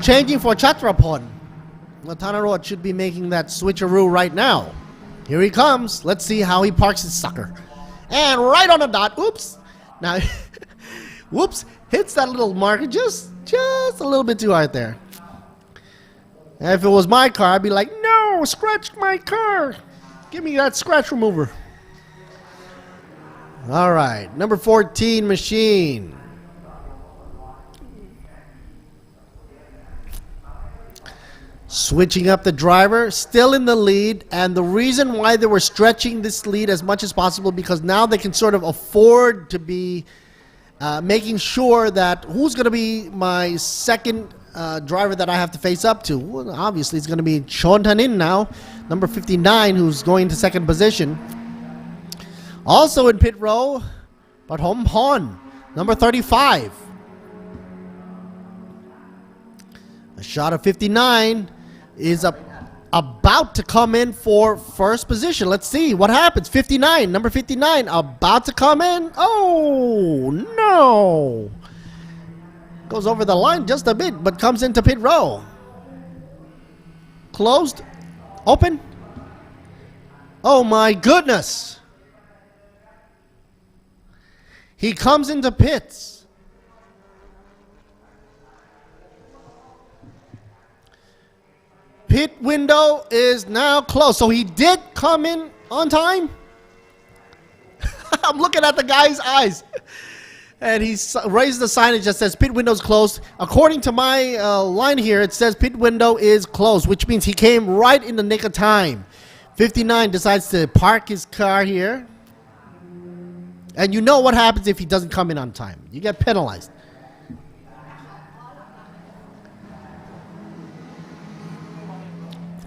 changing for Chatrapon. Well, Tanarot should be making that switcheroo right now. Here he comes. Let's see how he parks his sucker. And right on the dot. Oops. Now, whoops. Hits that little marker just a little bit too hard there. And if it was my car, I'd be like, no, scratch my car. Give me that scratch remover. All right, number 14 machine. Switching up the driver, still in the lead, and the reason why they were stretching this lead as much as possible because now they can sort of afford to be making sure that who's going to be my second driver that I have to face up to. Well, obviously, it's going to be Chon Tanin now, number 59, who's going to second position. Also in pit row, Pathom Pon, number 35. A shot of 59 is about to come in for first position. Let's see what happens. 59, number 59, about to come in. Oh, no. Goes over the line just a bit, but comes into pit row. Closed. Open. Oh, my goodness. He comes into pits. Pit window is now closed. So he did come in on time. I'm looking at the guy's eyes. And he raised the signage that says pit window's closed. According to my line here, it says pit window is closed, which means he came right in the nick of time. 59 decides to park his car here. And you know what happens if he doesn't come in on time. You get penalized.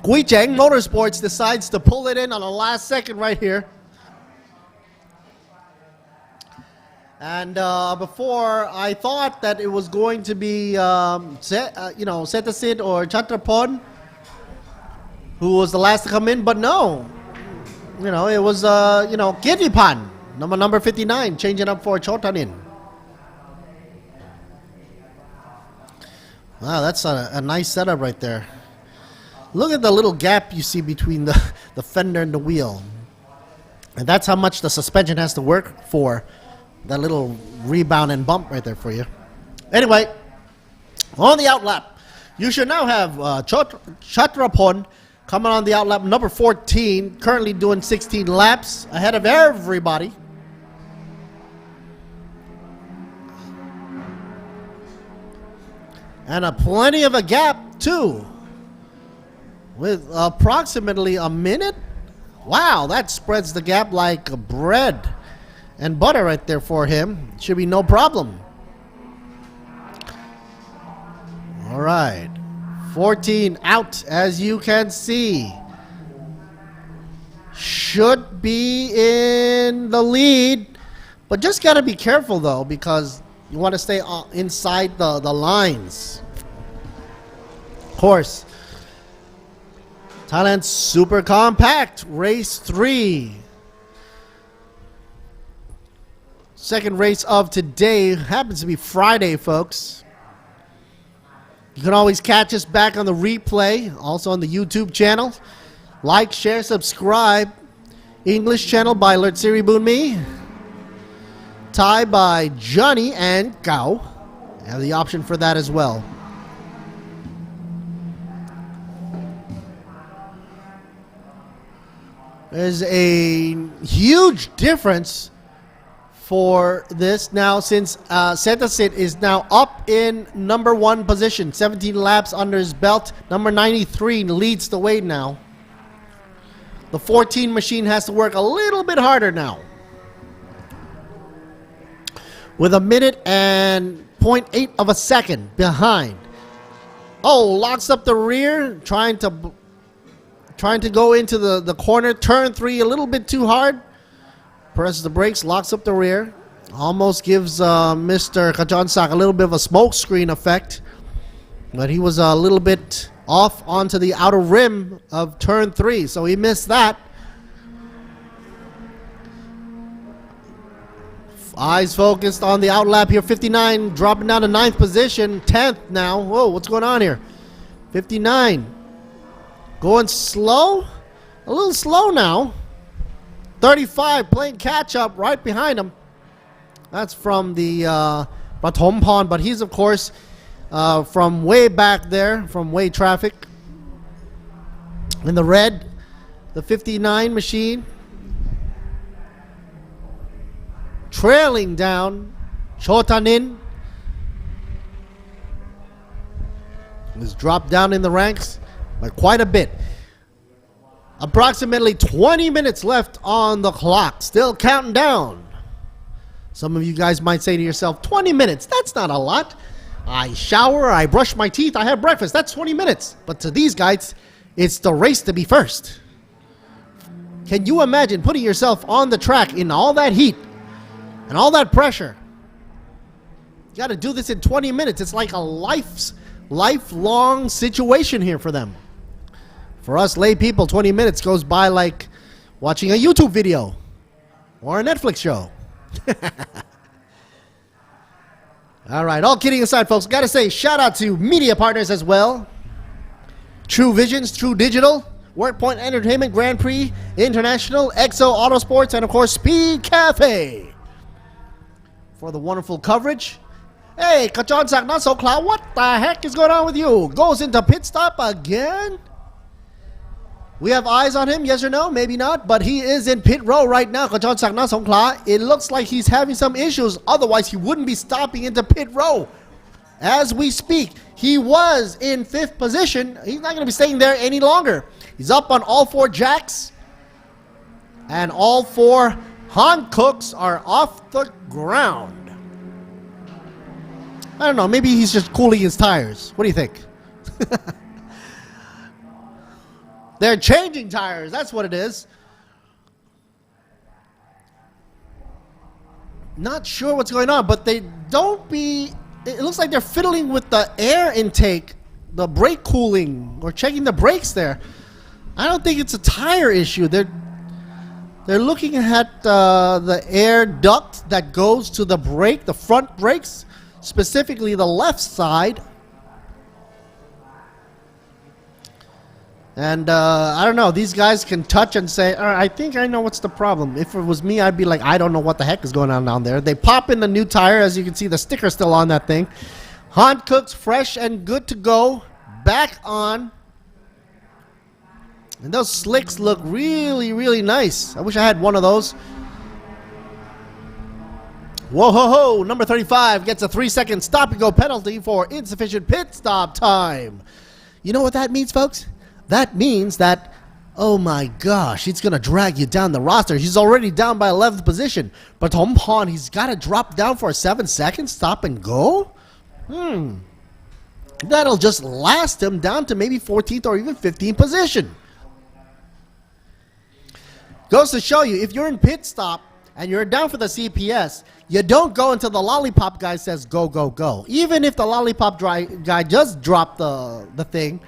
Gui Chang Motorsports decides to pull it in on the last second right here. And before I thought that it was going to be Setasid or Chatrapon, who was the last to come in, but no. It was Kirtipan, number 59, changing up for Chotanin. Wow, that's a nice setup right there. Look at the little gap you see between the fender and the wheel. And that's how much the suspension has to work for. That little rebound and bump right there for you. Anyway, on the outlap, you should now have Chatrapon coming on the outlap, number 14, currently doing 16 laps ahead of everybody. And plenty of a gap too, with approximately a minute. Wow, that spreads the gap like bread and butter right there for him. Should be no problem. All right, 14 out, as you can see. Should be in the lead, but just got to be careful though, because you want to stay inside the lines. Of course, Thailand Super Compact Race 3. Second race of today. Happens to be Friday, folks. You can always catch us back on the replay, also on the YouTube channel. Like, share, subscribe. English channel by Lert Siri Boon Me. Thai by Johnny and Gao. Have the option for that as well. There's a huge difference for this now, since Setasit is now up in number 1 position. 17 laps under his belt. Number 93 leads the way now. The 14 machine has to work a little bit harder now. With a minute and 0.8 of a second behind. Oh, locks up the rear, trying to go into the corner. Turn 3 a little bit too hard. Presses the brakes, locks up the rear. Almost gives Mr. Kajonsak a little bit of a smoke screen effect. But he was a little bit off onto the outer rim of turn 3, so he missed that. Eyes focused on the outlap here. 59 dropping down to 9th position. 10th now. Whoa, what's going on here? 59 going slow, a little slow now. 35 playing catch up right behind him. That's from the Pathom Pond, but he's of course from way back there, from way traffic. In the red, the 59 machine. Trailing down, Chotanin has dropped down in the ranks by quite a bit. Approximately 20 minutes left on the clock, still counting down. Some of you guys might say to yourself, 20 minutes, that's not a lot. I shower, I brush my teeth, I have breakfast, that's 20 minutes. But to these guys, it's the race to be first. Can you imagine putting yourself on the track in all that heat and all that pressure? You got to do this in 20 minutes. It's like a lifelong situation here for them. For us lay people, 20 minutes goes by like watching a YouTube video or a Netflix show. All right, all kidding aside, folks, got to say shout out to media partners as well. True Visions, True Digital, WorkPoint Entertainment, Grand Prix International, EXO Autosports, and of course Speed Cafe for the wonderful coverage. Hey, Kajonsak, not so cloud. What the heck is going on with you? Goes into pit stop again? We have eyes on him, yes or no? Maybe not, but he is in pit row right now. Kajonsak, not so cloud. It looks like he's having some issues. Otherwise, he wouldn't be stopping into pit row. As we speak, he was in 5th position. He's not going to be staying there any longer. He's up on all 4 jacks. And all 4 Hankooks are off the ground. I don't know, maybe he's just cooling his tires. What do you think? They're changing tires, that's what it is. Not sure what's going on, but they don't be... It looks like they're fiddling with the air intake, the brake cooling, or checking the brakes there. I don't think it's a tire issue. They're looking at the air duct that goes to the brake, the front brakes, specifically the left side. And I don't know, these guys can touch and say, all right, I think I know what's the problem. If it was me, I'd be like, I don't know what the heck is going on down there. They pop in the new tire. As you can see, the sticker's still on that thing. Hankooks fresh and good to go. Back on. And those slicks look really, really nice. I wish I had one of those. Whoa, ho, ho. Number 35 gets a 3-second stop and go penalty for insufficient pit stop time. You know what that means, folks? That means that, oh my gosh, it's going to drag you down the roster. He's already down by 11th position. But Tompon, he's got to drop down for a 7-second stop and go? That'll just last him down to maybe 14th or even 15th position. Goes to show you, if you're in pit stop and you're down for the CPS, you don't go until the lollipop guy says go, go, go. Even if the lollipop guy just dropped the thing,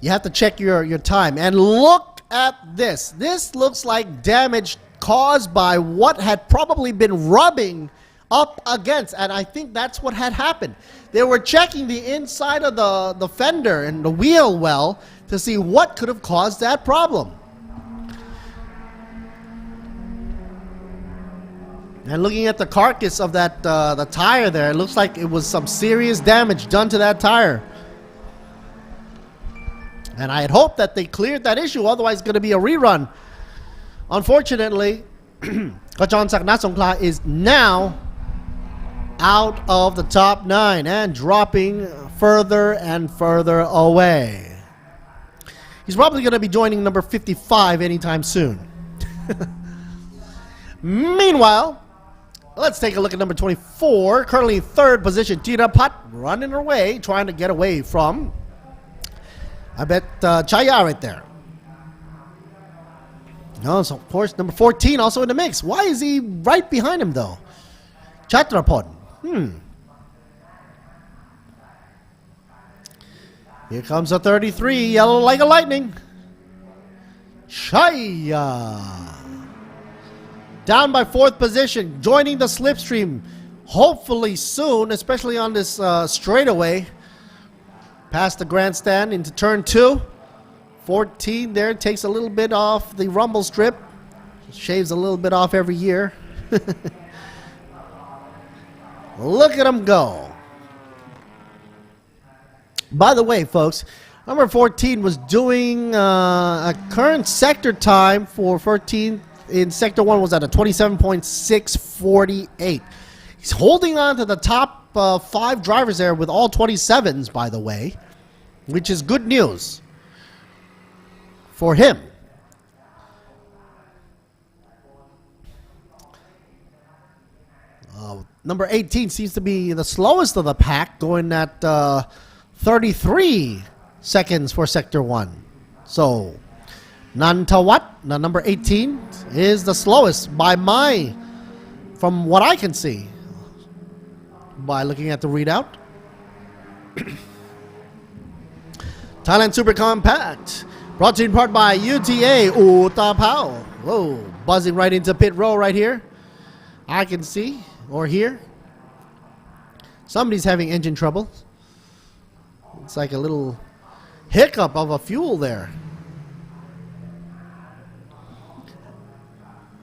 you have to check your time. And look at this. This looks like damage caused by what had probably been rubbing up against, and I think that's what had happened. They were checking the inside of the fender and the wheel well to see what could have caused that problem. And looking at the carcass of that the tire there, it looks like it was some serious damage done to that tire. And I had hoped that they cleared that issue, otherwise it's going to be a rerun. Unfortunately, Kachon Saknasongkla is now out of the top 9 and dropping further and further away. He's probably going to be joining number 55 anytime soon. Meanwhile, let's take a look at number 24, currently in 3rd position, Tirapat, running away, trying to get away from, I bet, Chaya right there. No, so of course, number 14 also in the mix. Why is he right behind him, though? Chatrapon. Here comes a 33, yellow like a lightning. Chaya. Down by 4th position, joining the slipstream. Hopefully soon, especially on this straightaway. Past the grandstand into turn 2. 14 there, takes a little bit off the rumble strip. Shaves a little bit off every year. Look at him go. By the way, folks, number 14 was doing a current sector time for 13th in Sector 1 was at a 27.648. He's holding on to the top 5 drivers there with all 27s, by the way, which is good news for him. Number 18 seems to be the slowest of the pack, going at 33 seconds for Sector 1. So, Nantawat, number 18, is the slowest from what I can see, by looking at the readout. Thailand Super Compact, brought to you in part by UTA Utapao. Whoa, buzzing right into pit row right here. I can see or hear somebody's having engine trouble. It's like a little hiccup of a fuel there.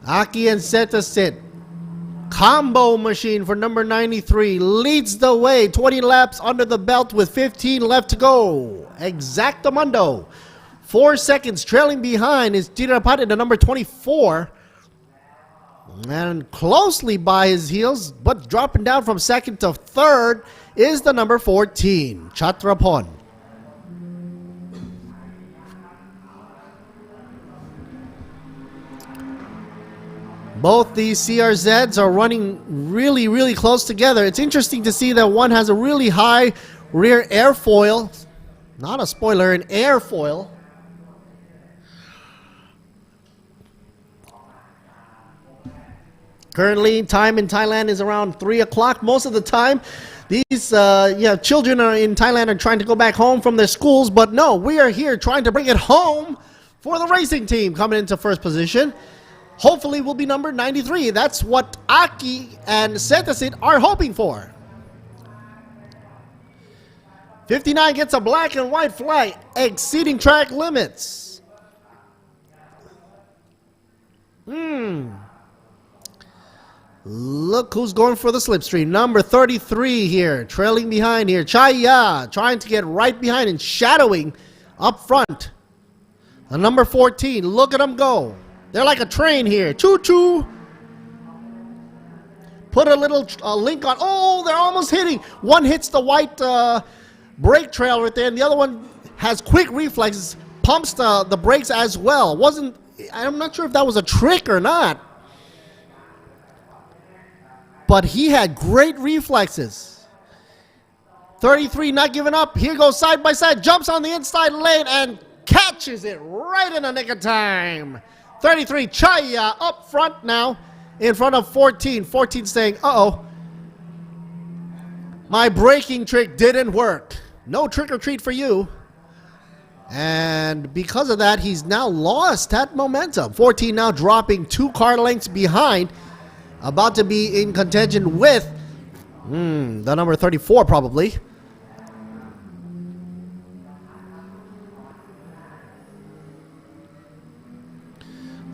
Aki and Seta Sit. Combo machine for number 93 leads the way. 20 laps under the belt with 15 left to go. Exactamundo. 4 seconds trailing behind is Tirapat in the number 24. And closely by his heels, but dropping down from 2nd to 3rd, is the number 14, Chatrapon. Both these CRZs are running really, really close together. It's interesting to see that one has a really high rear airfoil. Not a spoiler, an airfoil. Currently, time in Thailand is around 3 o'clock. Most of the time, these children in Thailand are trying to go back home from their schools. But no, we are here trying to bring it home for the racing team coming into 1st position. Hopefully, will be number 93. That's what Aki and Setasit are hoping for. 59 gets a black and white flag, exceeding track limits. Look who's going for the slipstream. Number 33 here, trailing behind here. Chaya trying to get right behind and shadowing up front. The number 14, look at them go. They're like a train here. Choo-choo. put a little link on. Oh, they're almost hitting. One hits the white brake trail right there, and the other one has quick reflexes, pumps the brakes as well. I'm not sure if that was a trick or not, but he had great reflexes. 33 not giving up. Here goes side by side, jumps on the inside lane and catches it right in the nick of time. 33 Chaya up front now in front of 14. 14 saying, uh-oh, my braking trick didn't work. No trick or treat for you. And because of that, he's now lost that momentum. 14 now dropping 2 car lengths behind, about to be in contention with the number 34 probably.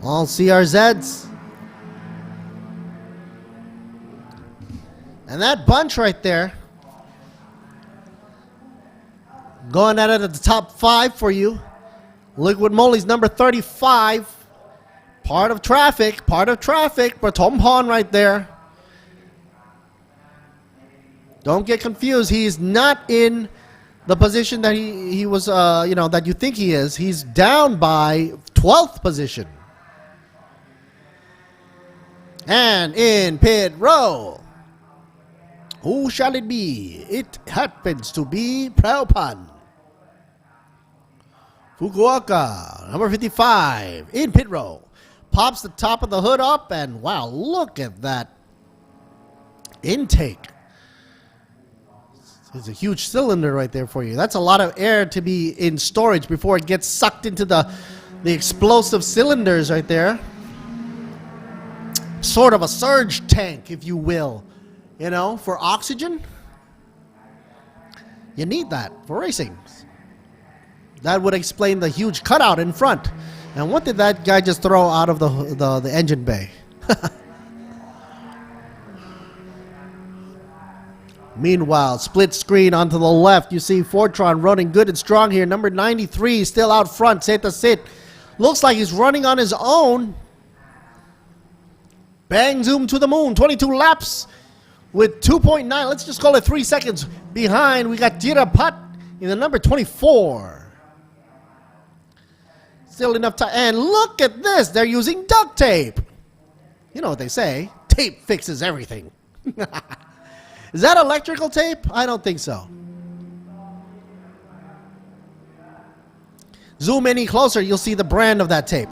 All CRZs. And that bunch right there, going at it at the top 5 for you. Liquid Moly's number 35. Part of traffic. But Tom Pon right there. Don't get confused. He's not in the position that he was, that you think he is. He's down by 12th position. And in pit row, who shall it be? It happens to be Praupan. Fukuoka, number 55, in pit row. Pops the top of the hood up, and wow, look at that intake. It's a huge cylinder right there for you. That's a lot of air to be in storage before it gets sucked into the explosive cylinders right there. Sort of a surge tank, if you will, for oxygen. You need that for racing. That would explain the huge cutout in front. And what did that guy just throw out of the engine bay? Meanwhile, split screen onto the left. You see Fortron running good and strong here. Number 93 still out front. Seta Sit. Looks like he's running on his own. Bang zoom to the moon. 22 laps with 2.9. Let's just call it 3 seconds behind. We got Jirapat in the number 24. Still enough time. And look at this. They're using duct tape. You know what they say. Tape fixes everything. Is that electrical tape? I don't think so. Zoom any closer, you'll see the brand of that tape.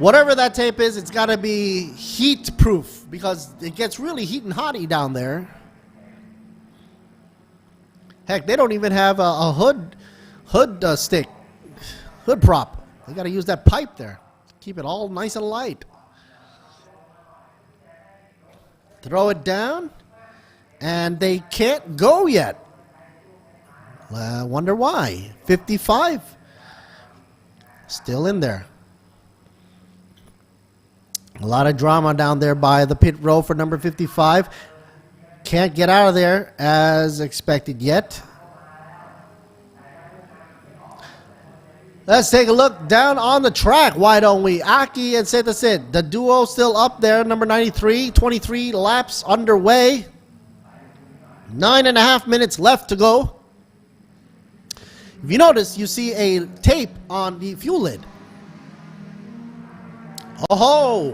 Whatever that tape is, it's got to be heat proof because it gets really heat and hotty down there. Heck, they don't even have a hood stick, hood prop. They got to use that pipe there. Keep it all nice and light. Throw it down, and they can't go yet. Wonder why. 55. Still in there. A lot of drama down there by the pit row for number 55. Can't get out of there as expected yet. Let's take a look down on the track. Why don't we? Aki and Seta Sid. The duo still up there. Number 93. 23 laps underway. 9.5 minutes left to go. If you notice, you see a tape on the fuel lid. Oh,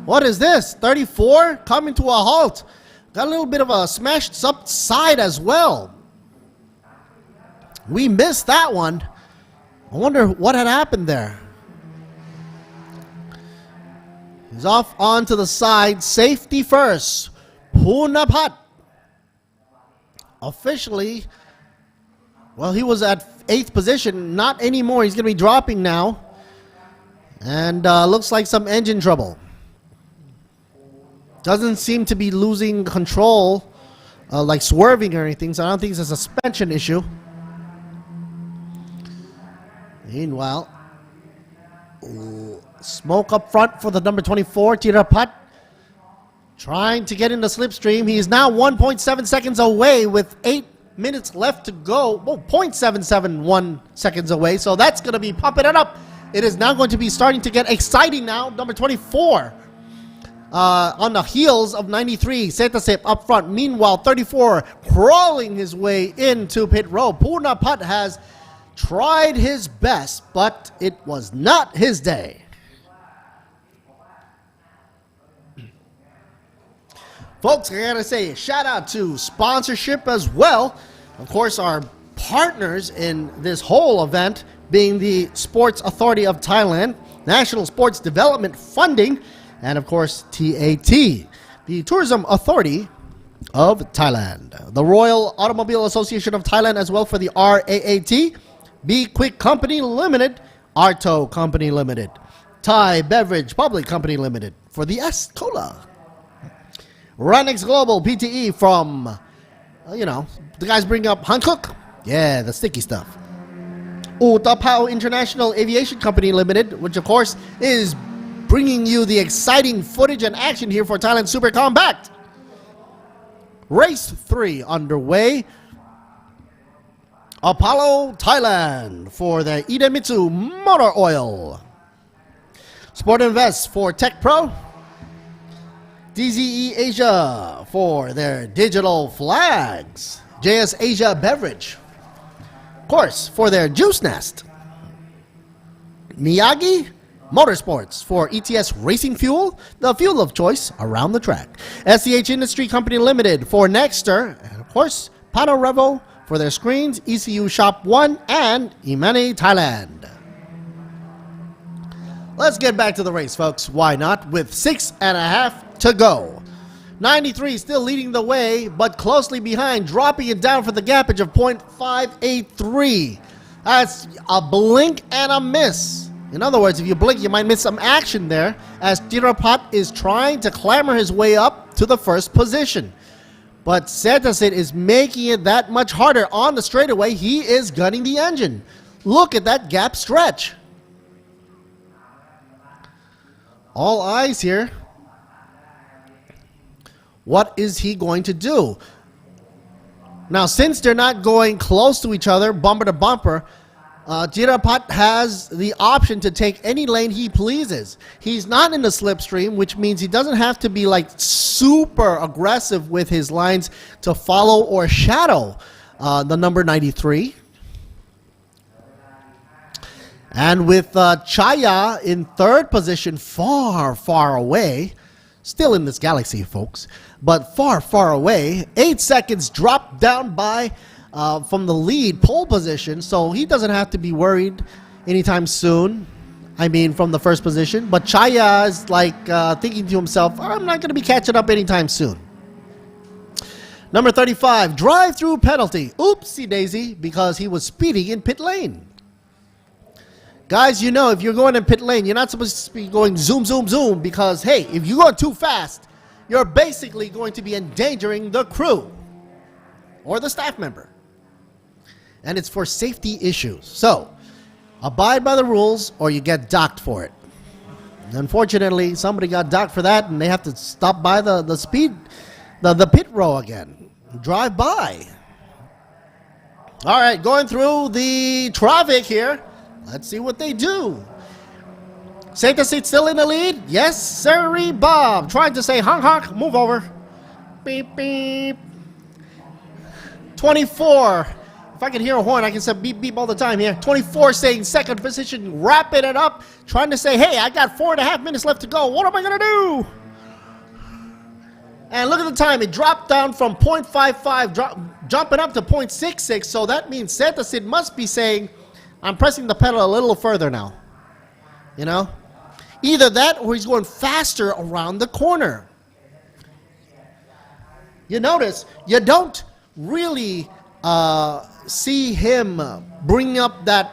what is this? 34 coming to a halt. Got a little bit of a smashed up side as well. We missed that one. I wonder what had happened there. He's off onto the side. Safety first. Punapat. Officially, well, he was at 8th position. Not anymore. He's going to be dropping now. And looks like some engine trouble. Doesn't seem to be losing control, like swerving or anything. So I don't think it's a suspension issue. Meanwhile, smoke up front for the number 24, Tirapat. Trying to get in the slipstream. He is now 1.7 seconds away with 8 minutes left to go. Well, 0.771 seconds away. So that's going to be pumping it up. It is now going to be starting to get exciting now. Number 24. on the heels of 93, Setasip up front. Meanwhile, 34 crawling his way into pit road. Punapat has tried his best, but it was not his day. Folks, I gotta say, shout out to sponsorship as well. Of course, our partners in this whole event being the Sports Authority of Thailand, National Sports Development Funding, and of course, TAT, the Tourism Authority of Thailand, the Royal Automobile Association of Thailand as well for the RAAT, B-Quik Company Limited, Arto Company Limited, Thai Beverage Public Company Limited for the S-Cola, Ranix Global PTE from, the guys bring up Hankook, yeah, the sticky stuff, Utapao International Aviation Company Limited, which of course is bringing you the exciting footage and action here for Thailand Super Compact. Race 3 underway. Apollo Thailand for the Idemitsu Motor Oil. Sport Invest for Tech Pro. DZE Asia for their digital flags. JS Asia Beverage, of course, for their Juice Nest. Miyagi Motorsports for ETS Racing Fuel, the fuel of choice around the track. SCH Industry Company Limited for Nexter, and of course, Panorevo for their screens, ECU Shop 1, and Imani Thailand. Let's get back to the race, folks. Why not? With 6.5 to go. 93 still leading the way, but closely behind, dropping it down for the gapage of 0.583. That's a blink and a miss. In other words, if you blink, you might miss some action there, as Tirapat is trying to clamber his way up to the first position. But Setasit is making it that much harder on the straightaway. He is gunning the engine. Look at that gap stretch. All eyes here. What is he going to do? Now, since they're not going close to each other, bumper to bumper, Jirapat has the option to take any lane he pleases. He's not in the slipstream, which means he doesn't have to be like super aggressive with his lines to follow or shadow the number 93. And with Chaya in third position, far, far away, still in this galaxy, folks, but far, far away, 8 seconds dropped down by from the lead pole position, so he doesn't have to be worried anytime soon. I mean, from the first position. But Chaya is like thinking to himself, I'm not going to be catching up anytime soon. Number 35, drive-through penalty. Oopsie daisy, because he was speeding in pit lane. Guys, you know, if you're going in pit lane, you're not supposed to be going zoom, zoom, zoom, because, hey, if you go too fast, you're basically going to be endangering the crew or the staff member. And it's for safety issues. So, abide by the rules or you get docked for it. Unfortunately, somebody got docked for that and they have to stop by the pit row again. Drive by. All right, going through the traffic here. Let's see what they do. Safety seat still in the lead? Yes, sirree, Bob. Trying to say honk honk, move over. Beep, beep. 24. If I can hear a horn, I can say beep, beep all the time here. 24 saying second position, wrapping it up. Trying to say, hey, I got 4.5 minutes left to go. What am I going to do? And look at the time. It dropped down from 0.55, jumping up to 0.66. So that means Setasid must be saying, I'm pressing the pedal a little further now. You know? Either that or he's going faster around the corner. You notice, you don't really see him bring up that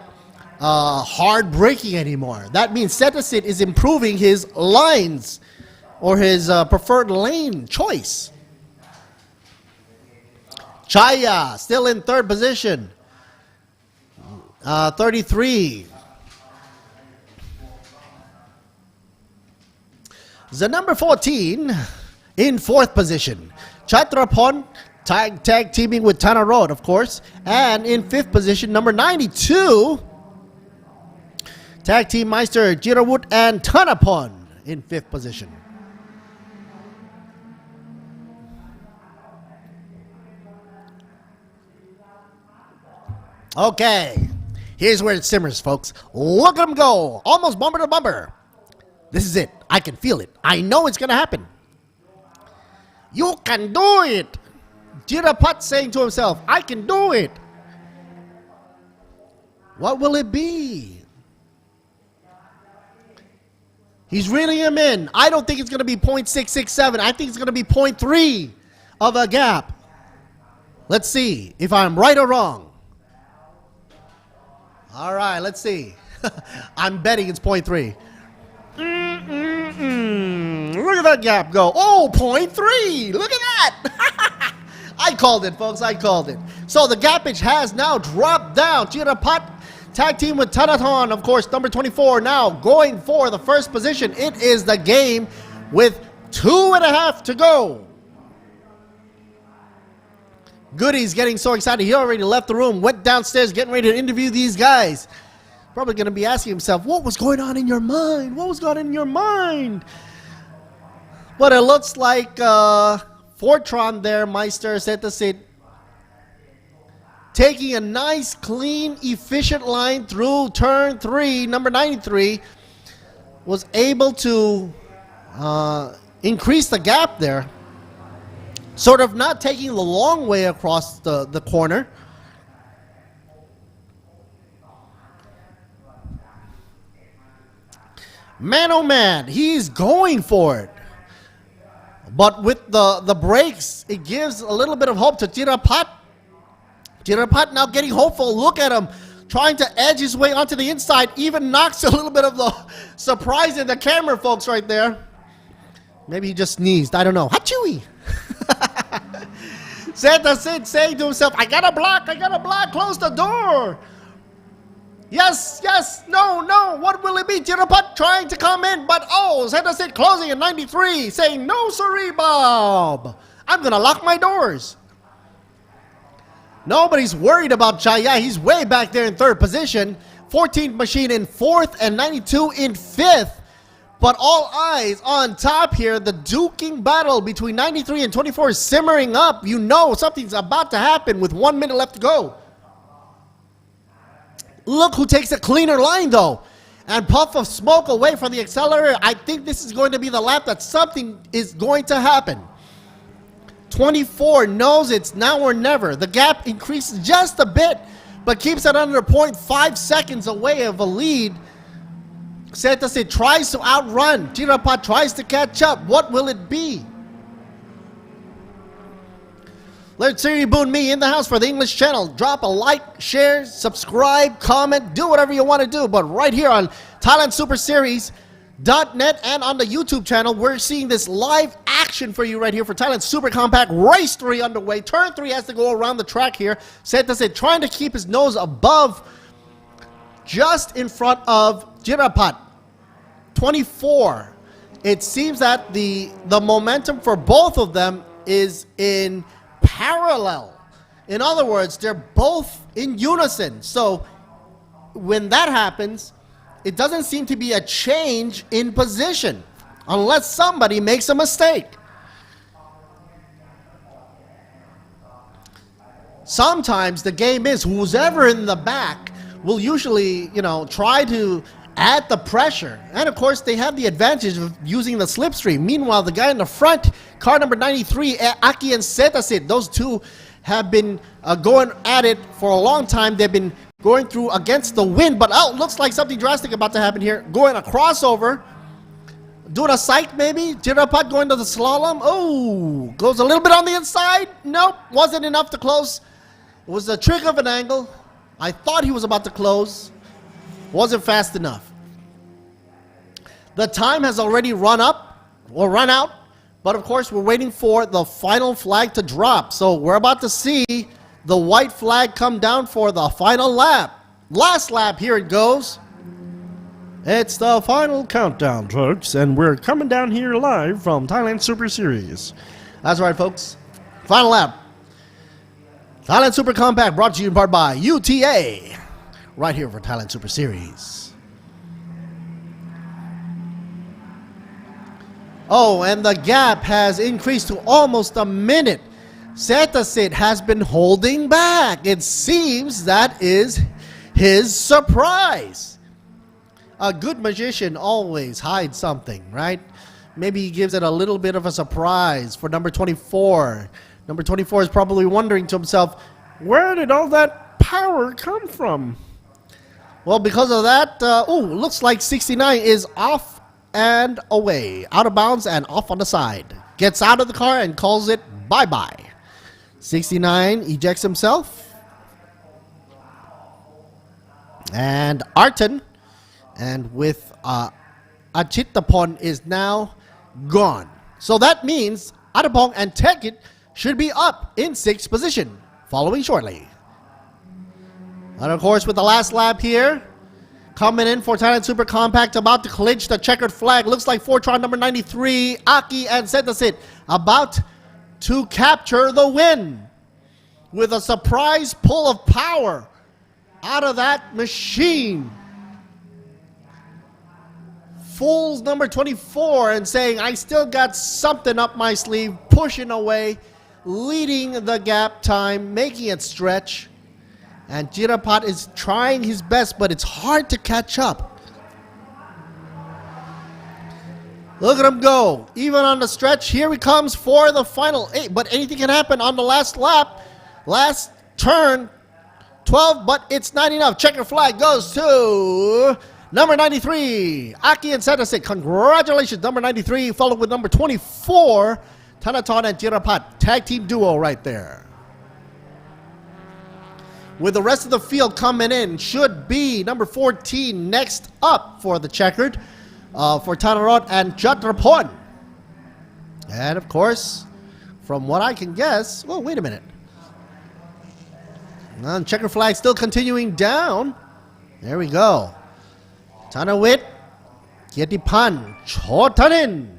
hard braking anymore. That means Setasid is improving his lines or his preferred lane choice. Chaya still in third position. 33. The number 14 in fourth position. Chatrapon tag teaming with Tana Road, of course. And in fifth position, number 92. Tag team Meister Jirawut and Tanapon in fifth position. Okay, here's where it simmers, folks. Look at him go. Almost bumper to bumper. This is it. I can feel it. I know it's going to happen. You can do it. Jirapat saying to himself, I can do it. What will it be? He's reeling him in. I don't think it's going to be 0.667. I think it's going to be 0.3 of a gap. Let's see if I'm right or wrong. All right, let's see. I'm betting it's 0.3. Look at that gap go. Oh, 0.3. Look at that. I called it, folks. I called it. So the gapage has now dropped down. Chirapat tag team with Thanathon, of course, number 24, now going for the first position. It is the game with 2.5 to go. Goody's getting so excited. He already left the room, went downstairs, getting ready to interview these guys. Probably going to be asking himself, what was going on in your mind? What was going on in your mind? But it looks like Fortron there, Meister, Setasit, taking a nice, clean, efficient line through turn 3, number 93, was able to increase the gap there. Sort of not taking the long way across the corner. Man, oh man, he's going for it. But with the brakes, it gives a little bit of hope to Chirapat. Chirapat now getting hopeful. Look at him trying to edge his way onto the inside. Even knocks a little bit of the surprise in the camera, folks, right there. Maybe he just sneezed. I don't know. Hachewy. Santa Sid saying to himself, I gotta block, close the door. Yes, no, what will it be? Chirapat trying to come in, but Santa Sid closing at 93, saying, no, sorry, Bob. I'm gonna lock my doors. Nobody's worried about Chaya. He's way back there in third position. 14th machine in fourth and 92 in fifth. But all eyes on top here. The duking battle between 93 and 24 is simmering up. You know something's about to happen with 1 minute left to go. Look who takes a cleaner line though. And puff of smoke away from the accelerator. I think this is going to be the lap that something is going to happen. 24 knows it's now or never. The gap increases just a bit, but keeps it under 0.5 seconds away of a lead. Setasit tries to outrun. Chirapat tries to catch up. What will it be? Let's see Boon Me in the house for the English channel. Drop a like, share, subscribe, comment, do whatever you want to do. But right here on Thailand Super Series.net and on the YouTube channel, we're seeing this live action for you right here for Thailand Super Compact Race 3 underway. Turn 3 has to go around the track here. Setasit trying to keep his nose above, just in front of Chirapat. 24. It seems that the momentum for both of them is in parallel. In other words, they're both in unison. So when that happens, it doesn't seem to be a change in position unless somebody makes a mistake. Sometimes the game is who's ever in the back will usually, try to add the pressure. And of course, they have the advantage of using the slipstream. Meanwhile, the guy in the front, car number 93, Aki and Setasit, those two have been going at it for a long time. They've been going through against the wind, but looks like something drastic about to happen here. Going a crossover, doing a sight maybe. Chirapat going to the slalom. Oh, goes a little bit on the inside. Nope, wasn't enough to close. It was a trick of an angle. I thought he was about to close. Wasn't fast enough. The time has already run out, but of course we're waiting for the final flag to drop. So we're about to see the white flag come down for the final lap. Last lap, here it goes. It's the final countdown, folks, and we're coming down here live from Thailand Super Series. That's right, folks. Final lap. Thailand Super Compact brought to you in part by UTA. Right here for Thailand Super Series. Oh, and the gap has increased to almost a minute. Setasit has been holding back. It seems that is his surprise. A good magician always hides something, right? Maybe he gives it a little bit of a surprise for number 24. Number 24 is probably wondering to himself, where did all that power come from? Well, because of that, looks like 69 is off and away, out of bounds and off on the side. Gets out of the car and calls it bye-bye. 69 ejects himself. And Arton, and with Achitapon is now gone. So that means Atapong and Tekit should be up in 6th position, following shortly. And of course, with the last lap here, coming in for Thailand Super Compact, about to clinch the checkered flag. Looks like Fortron number 93, Aki and Setasit, about to capture the win with a surprise pull of power out of that machine. Fools number 24 and saying, I still got something up my sleeve, pushing away, leading the gap time, making it stretch. And Jirapat is trying his best, but it's hard to catch up. Look at him go. Even on the stretch, here he comes for the final 8. But anything can happen on the last lap. Last turn, 12, but it's not enough. Checker flag goes to number 93, Aki and Setasit. Congratulations, number 93, followed with number 24, Thanaton and Jirapat. Tag team duo right there. With the rest of the field coming in, should be number 14 next up for the checkered for Tanarot and Chatrapon. And of course, from what I can guess, well, wait a minute. And checker flag still continuing down. There we go. Tanawit, Kietipan, Chotanin.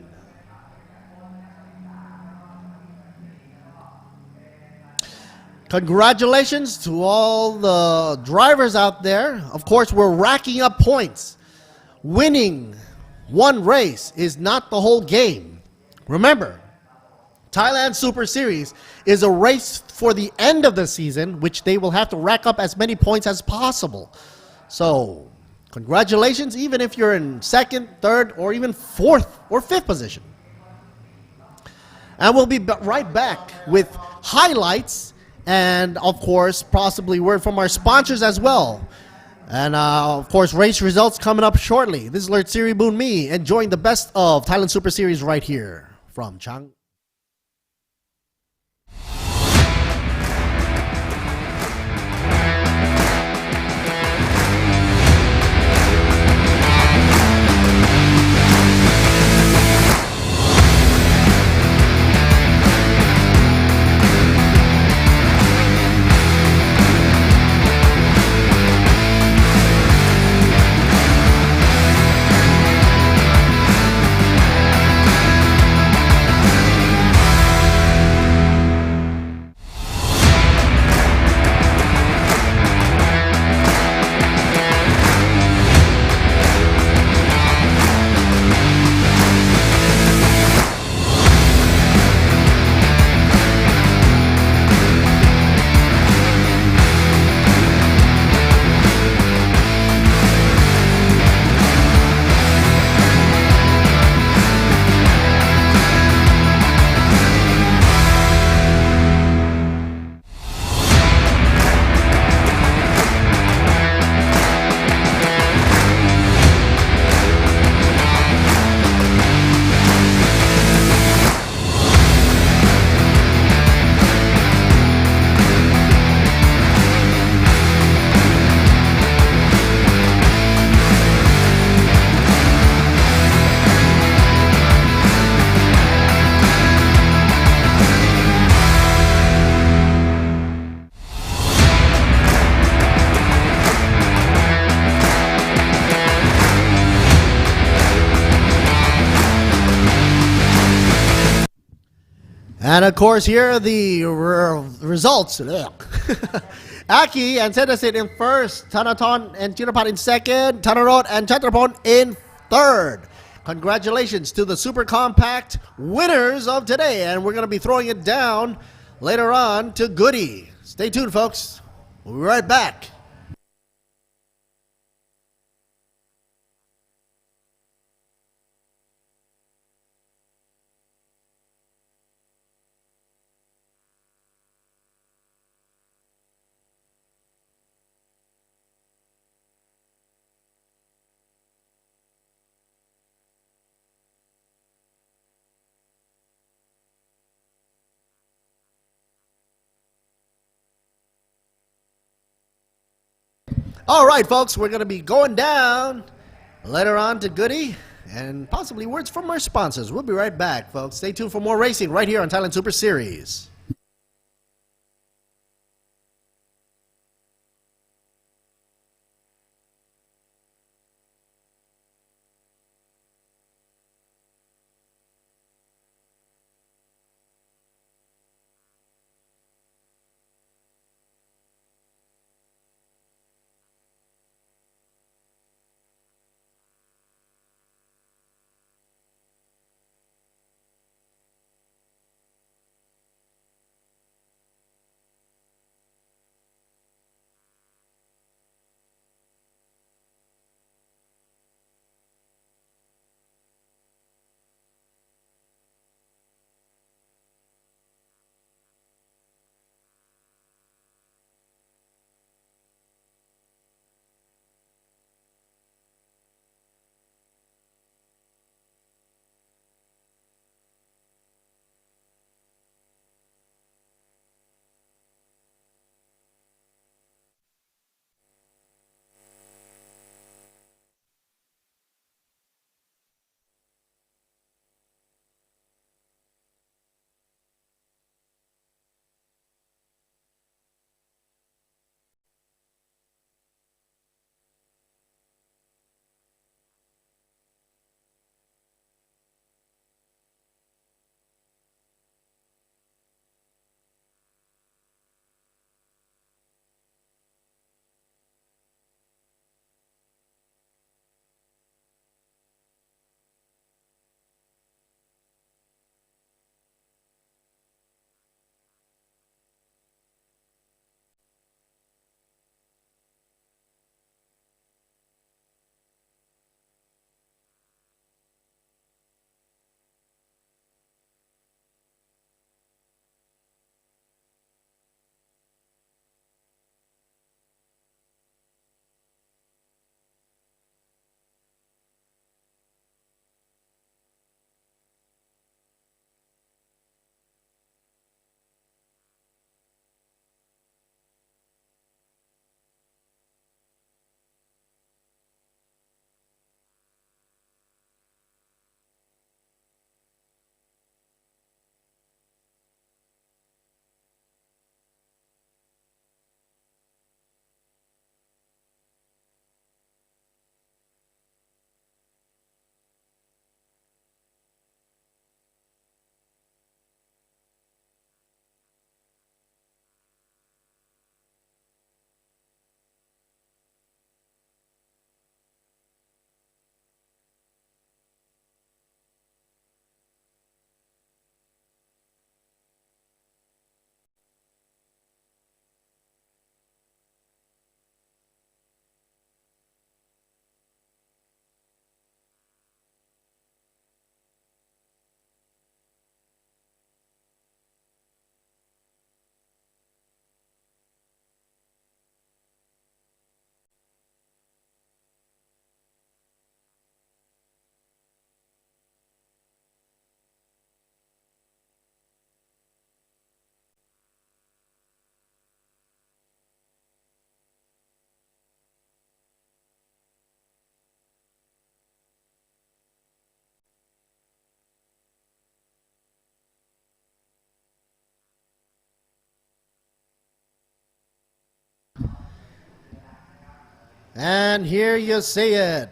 Congratulations to all the drivers out there. Of course, we're racking up points. Winning one race is not the whole game. Remember, Thailand Super Series is a race for the end of the season, which they will have to rack up as many points as possible. So, congratulations, even if you're in 2nd, 3rd, or even 4th or 5th position. And we'll be right back with highlights and, of course, possibly word from our sponsors as well. And, of course, race results coming up shortly. This is Lord Siri Boon Me, enjoying the best of Thailand Super Series right here from Chang. And of course, here are the results. Aki and Setasit in 1st, Thanaton and Jirapat in 2nd, Tanarot and Chatrapon in 3rd. Congratulations to the Super Compact winners of today. And we're going to be throwing it down later on to Goody. Stay tuned, folks. We'll be right back. All right, folks, we're going to be going down later on to Goody and possibly words from our sponsors. We'll be right back, folks. Stay tuned for more racing right here on Thailand Super Series. And here you see it.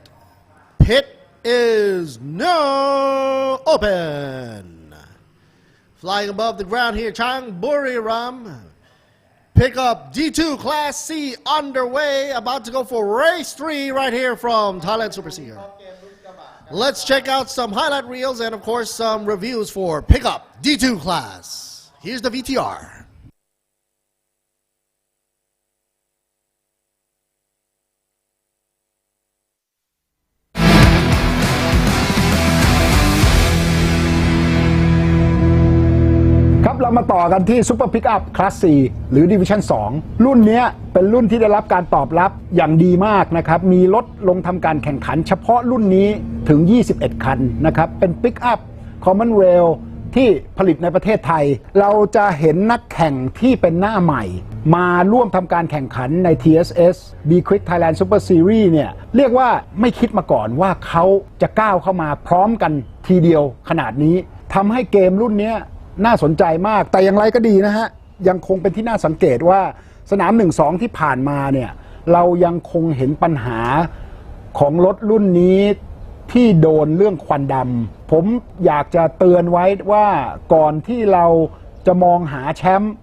Pit is now open. Flying above the ground here, Chang, Buriram. Pickup D2 Class C underway. About to go for race 3 right here from Thailand Super Series. Let's check out some highlight reels and, of course, some reviews for Pickup D2 Class. Here's the VTR. ครับเรามาต่อกันที่ Super Pickup Class C หรือ Division 2 รุ่นนี้เป็นรุ่นที่ได้รับการตอบรับอย่างดีมากนะครับมีรถลงทำการแข่งขันเฉพาะรุ่นนี้ถึง 21 คันนะครับเป็น Pickup Common Rail ที่ผลิตในประเทศไทยเราจะเห็นนักแข่งที่เป็นหน้าใหม่มาร่วมทำการแข่งขันใน TSS B-Quik Thailand Super Series เนี่ยเรียกว่าไม่คิดมาก่อนว่าเขาจะก้าวเข้ามาพร้อมกันทีเดียวขนาดนี้ทำให้เกมรุ่นนี้น่าสนใจมากแต่อย่างไรก็ดีนะฮะยังคงเป็นที่น่าสังเกตว่าสนาม 1-2 ที่ผ่านมาเนี่ยเรายังคงเห็นปัญหาของรถรุ่นนี้ที่โดนเรื่องควันดำผมอยากจะเตือนไว้ว่าก่อนที่เราจะมองหาแชมป์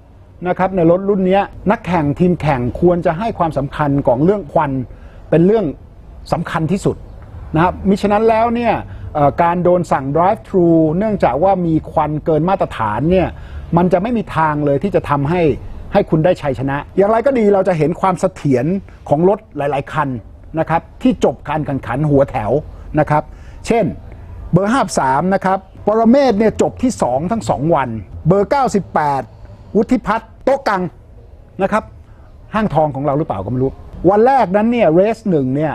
นะครับในรถรุ่นนี้นักแข่งทีมแข่งควรจะให้ความสำคัญของเรื่องควันเป็นเรื่องสำคัญที่สุดนะครับมิฉะนั้นแล้วเนี่ยการโดนสั่ง drive thru เนื่องจากว่ามีควันเกินมาตรฐานเนี่ยมันจะไม่มีทางเลยที่จะทำให้คุณได้ชัยชนะอย่างไรก็ดีเราจะเห็นความเสถียรของรถหลายๆคันนะครับที่จบการแข่งขันหัวแถวนะครับเช่นเบอร์53นะครับปรเมศเนี่ยจบที่2ทั้ง2วันเบอร์98วุฒิพัฒน์โต๊ะกังนะครับห้างทองของเราหรือเปล่าก็ไม่รู้วันแรกนั้นเนี่ยเรส1เนี่ย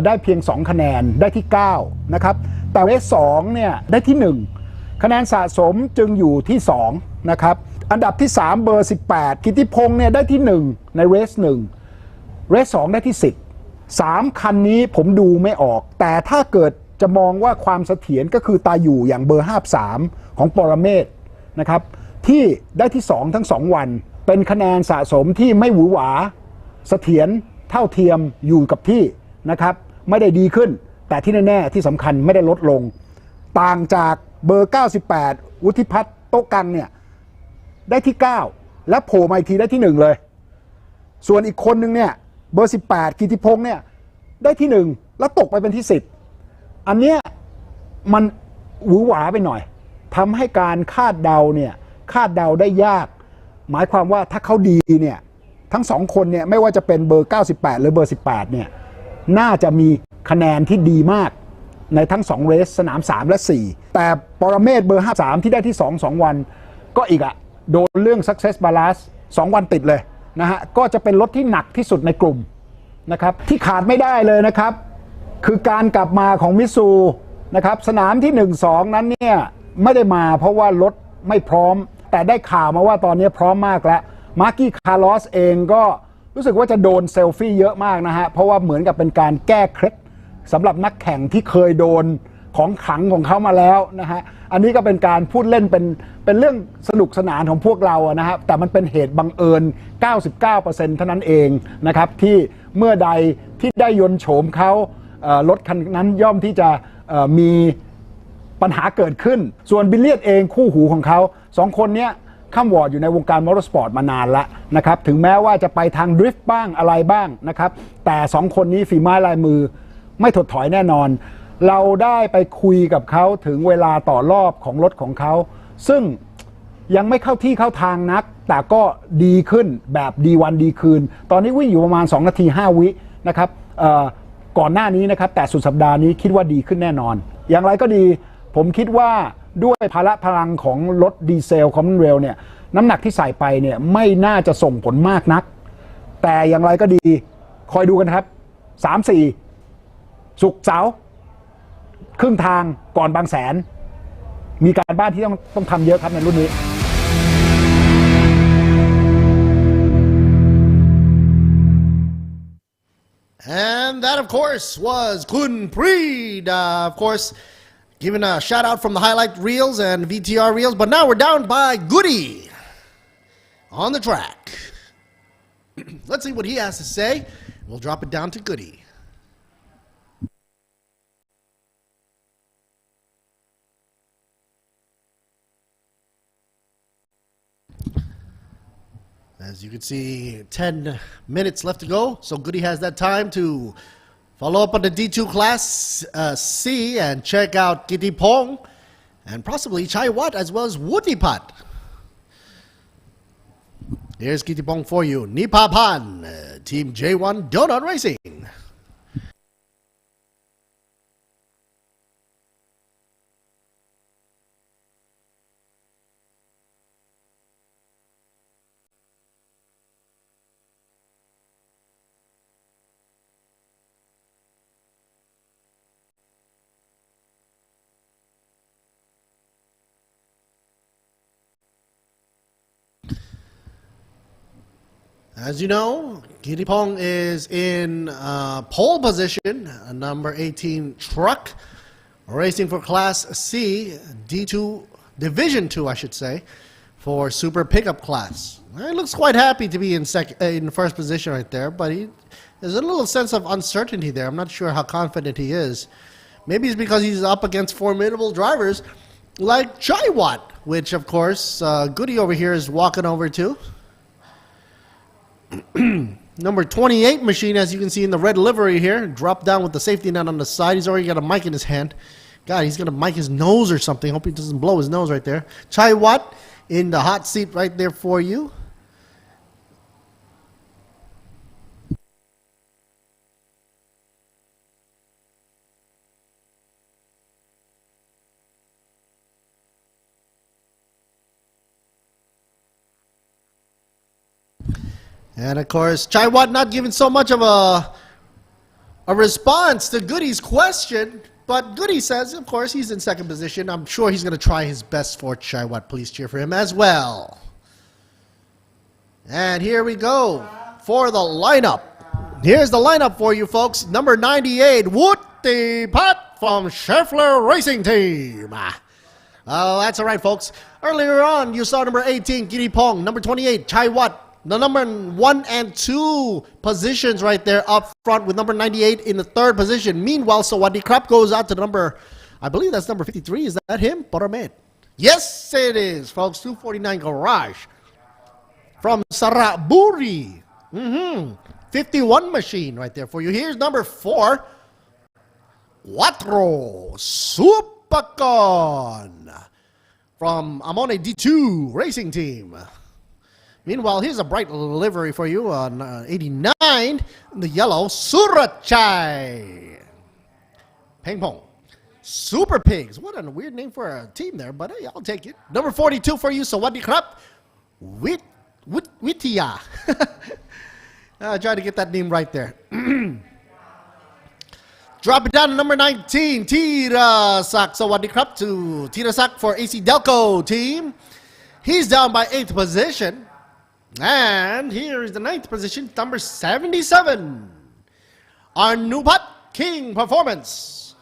ได้เพียง2คะแนนได้ที่9นะครับแต่เรส2เนี่ยได้ที่1คะแนนสะสมจึงอยู่ที่2นะครับอันดับที่3เบอร์18กิติพงษ์เนี่ยได้ที่1ในเรส1เรส2ได้ที่10 3คันนี้ผมดูไม่ออกแต่ถ้าเกิดจะมองว่าความเสถียรก็คือตาอยู่อย่างเบอร์53ของปรเมศนะครับที่ได้ที่2ทั้ง2วันเป็นคะแนนสะสมที่ไม่หวือหวาเสถียรเท่าเทียมอยู่กับที่นะครับไม่ได้ดีขึ้นแต่ที่แน่ๆที่สำคัญไม่ได้ลดลงต่างจากเบอร์98วุฒิพัฒน์โต๊ะกังเนี่ยได้ที่9และโผล่มาอีกทีได้ที่1เลยส่วนอีกคนนึงเนี่ยเบอร์18กิติพงษ์เนี่ยได้ที่1แล้วตกไปเป็นที่10อันเนี้ยมันหวือหวาไปหน่อยทำให้การคาดเดาเนี่ยคาดเดาได้ยากหมายความว่าถ้าเขาดีเนี่ยทั้ง2คนเนี่ยไม่ว่าจะเป็นเบอร์98หรือเบอร์18เนี่ยน่าจะมีคะแนนที่ดีมากในทั้ง2เรสสนาม3และ4แต่ปรเมศเบอร์53ที่ได้ที่2วันก็อีกอะโดนเรื่อง success balance 2วันติดเลยนะฮะก็จะเป็นรถที่หนักที่สุดในกลุ่มนะครับที่ขาดไม่ได้เลยนะครับคือการกลับมาของมิตซูนะครับสนามที่ 1-2 นั้นเนี่ยไม่ได้มาเพราะว่ารถไม่พร้อมแต่ได้ข่าวมาว่าตอนนี้พร้อมมากแล้วมาร์กี้คาร์ลอสเองก็รู้สึกว่าจะโดนเซลฟี่เยอะมากนะฮะเพราะว่าเหมือนกับเป็นการแก้เคล็ดสำหรับนักแข่งที่เคยโดนของขลังของเขามาแล้วนะฮะอันนี้ก็เป็นการพูดเล่นเป็นเรื่องสนุกสนานของพวกเรานะฮะแต่มันเป็นเหตุบังเอิญ 99% เท่านั้นเองนะครับที่เมื่อใดที่ได้ยนต์โฉมเขารถคันนั้นย่อมที่จะมีปัญหาเกิดขึ้นส่วนบิลเลียดเองคู่หูของเขา2คนนี้ข้ามวอร์ดอยู่ในวงการมอเตอร์สปอร์ตมานานแล้วนะครับถึงแม้ว่าจะไปทางดริฟต์บ้างอะไรบ้างนะครับแต่2คนนี้ฝีไม้ลายมือไม่ถดถอยแน่นอนเราได้ไปคุยกับเขาถึงเวลาต่อรอบของรถของเขาซึ่งยังไม่เข้าที่เข้าทางนักแต่ก็ดีขึ้นแบบดีวันดีคืนตอนนี้วิ่งอยู่ประมาณ2นาที5วินะครับก่อนหน้านี้นะครับแต่สุดสัปดาห์นี้คิดว่าดีขึ้นแน่นอนอย่างไรก็ดีผมคิดว่าด้วยพลังของรถดีเซลคอมมอนเรลเนี่ยน้ำหนักที่ใส่ไปเนี่ยไม่น่าจะส่งผลมากนักแต่อย่างไรก็ดีคอยดูกันครับ 3-4 ศุกร์เสาร์ครึ่งทางก่อนบางแสนมีการบ้านที่ต้องทำเยอะครับในรุ่นนี้ And that, of course, was Kun Prida, of course, giving a shout out from the highlight reels and VTR reels. But now we're down by Goody on the track. Let's see what he has to say. We'll drop it down to Goody. As you can see, 10 minutes left to go. So Goody has that time to follow up on the D2 Class C and check out Kitty Pong and possibly Chai Wat as well as Woody Pat. There's Kitipong for you. Nipapan, Team J1 Donut Racing. As you know, Kitipong is in pole position, number 18 truck, racing for Class C, D2, Division 2, I should say, for Super Pickup class. He looks quite happy to be in first position right there, but there's a little sense of uncertainty there. I'm not sure how confident he is. Maybe it's because he's up against formidable drivers like Chaiwat, which, of course, Goody over here is walking over to. Number 28 machine, as you can see in the red livery here, dropped down with the safety net on the side. He's already got a mic in his hand. God, he's going to mic his nose or something. Hope he doesn't blow his nose right there. Chai Wat in the hot seat right there for you. And of course, Chai Wat not giving so much of a response to Goody's question, but Goody says, of course, he's in second position. I'm sure he's going to try his best for Chai Wat. Please cheer for him as well. And here we go for the lineup. Here's the lineup for you folks. Number 98, Wutti Pat from Scheffler Racing Team. Oh, that's all right, folks. Earlier on, you saw number 18, Kitipong. Number 28, Chai Wat. The number 1 and 2 positions right there up front with number 98 in the third position. Meanwhile, Sawadi Krap goes out to number, I believe that's number 53. Is that him? Paramed. Yes, it is, folks. 249 Garage from Saraburi. 51 machine right there for you. Here's number 4, Cuatro Supacon from Amone D2 Racing Team. Meanwhile, here's a bright livery for you on 89, the yellow, Surachai. Pengpong. Super Pigs. What a weird name for a team there, but hey, I'll take it. Number 42 for you, Sawadi Krap. Witia. I tried to get that name right there. Drop it down to number 19, Tirasak. Sawadi Krap to Tirasak for AC Delco team. He's down by 8th position. And here is the 9th position, number 77. Anupat King Performance.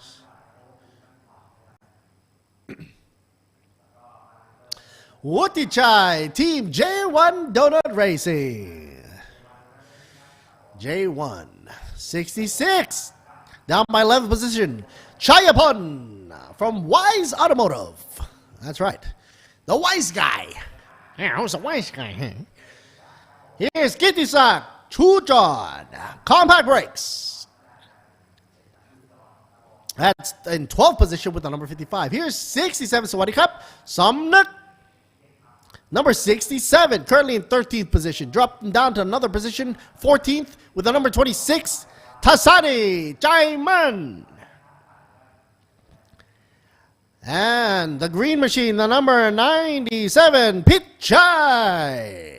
Wutichai Team J1 Donut Racing. J1, 66. Down by 11th position, Chayapon from Wise Automotive. That's right. The wise guy. Yeah, who's the wise guy? Huh? Here's Kitisak, Chujon, Compact Brakes. That's in 12th position with the number 55. Here's 67, Sawadi Cup, Samnak. Number 67, currently in 13th position. Dropping down to another position, 14th, with the number 26, Tasani Jaiman. And the green machine, the number 97, Pitchai.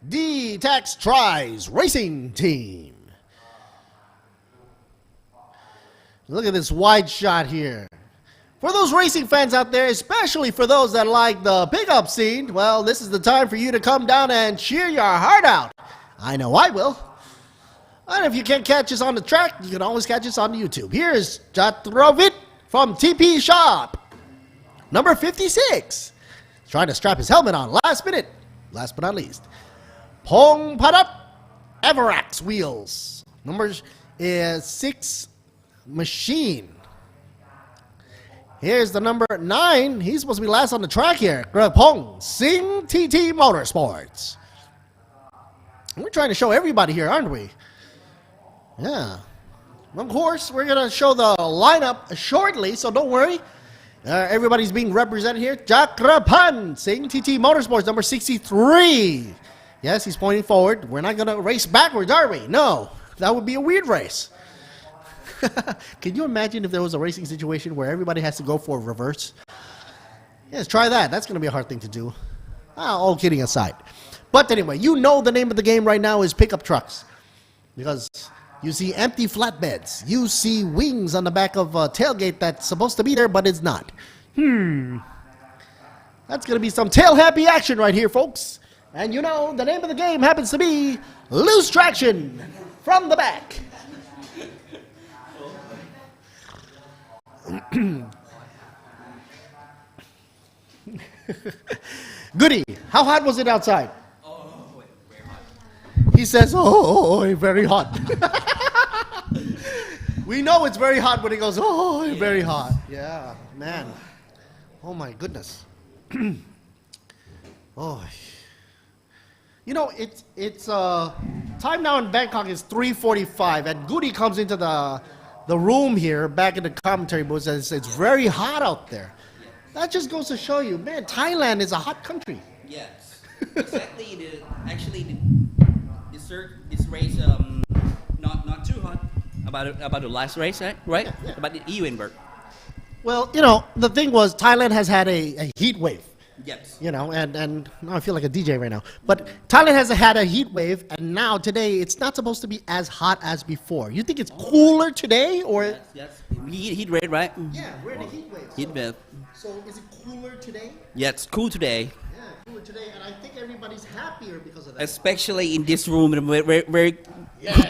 D-Tax Tries Racing Team. Look at this wide shot here. For those racing fans out there, especially for those that like the pickup scene, well, this is the time for you to come down and cheer your heart out. I know I will. And if you can't catch us on the track, you can always catch us on YouTube. Here's Jatrovit from TP Shop. Number 56. Trying to strap his helmet on last minute. Last but not least. Pong Padat Everax wheels. Number is 6 machine. Here's the number 9. He's supposed to be last on the track here. Pong Sing TT Motorsports. We're trying to show everybody here, aren't we? Yeah. Of course, we're going to show the lineup shortly, so don't worry. Everybody's being represented here. Jakrapan Sing TT Motorsports, number 63. Yes, he's pointing forward. We're not going to race backwards, are we? No, that would be a weird race. Can you imagine if there was a racing situation where everybody has to go for a reverse? Yes, try that. That's going to be a hard thing to do. All kidding aside. But anyway, you know the name of the game right now is pickup trucks. Because you see empty flatbeds. You see wings on the back of a tailgate that's supposed to be there, but it's not. That's going to be some tail-happy action right here, folks. And you know, the name of the game happens to be Loose Traction from the back. Goody, how hot was it outside? Very hot. He says, oh, very hot. We know it's very hot when he goes, oh, very hot. Yeah, man. Oh, my goodness. Oh. You know, it's time now in Bangkok is 3:45, and Goody comes into the room here, back in the commentary booth, and says it's very hot out there. That just goes to show you, man, Thailand is a hot country. Yes, exactly. This race not too hot about the last race, right? Yeah. About the event. Well, you know, the thing was Thailand has had a heat wave. Yes. You know, and now I feel like a DJ right now. But Thailand has had a heat wave, and now today it's not supposed to be as hot as before. You think it's cooler today, or? Yes. Heat wave, right? Yeah, we're in a heat wave. Heat wave. So is it cooler today? Yeah, it's cool today. Yeah, cooler today, and I think everybody's happier because of that. Especially in this room, very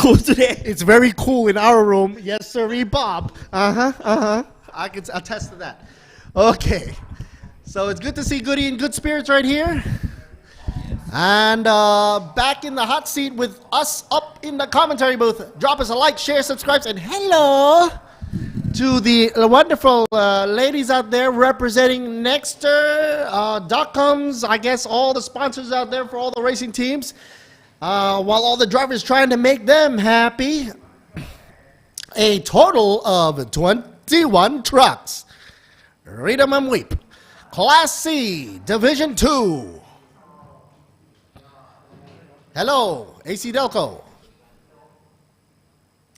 cool today. It's very cool in our room. Yes, sir, Bob. I can attest to that. Okay. So it's good to see Goody in good spirits right here. And back in the hot seat with us up in the commentary booth. Drop us a like, share, subscribe, and hello to the wonderful ladies out there representing Nexter, Dotcoms, I guess all the sponsors out there for all the racing teams. While all the drivers trying to make them happy. A total of 21 trucks. Read 'em and weep. Class C, Division 2. Hello, AC Delco.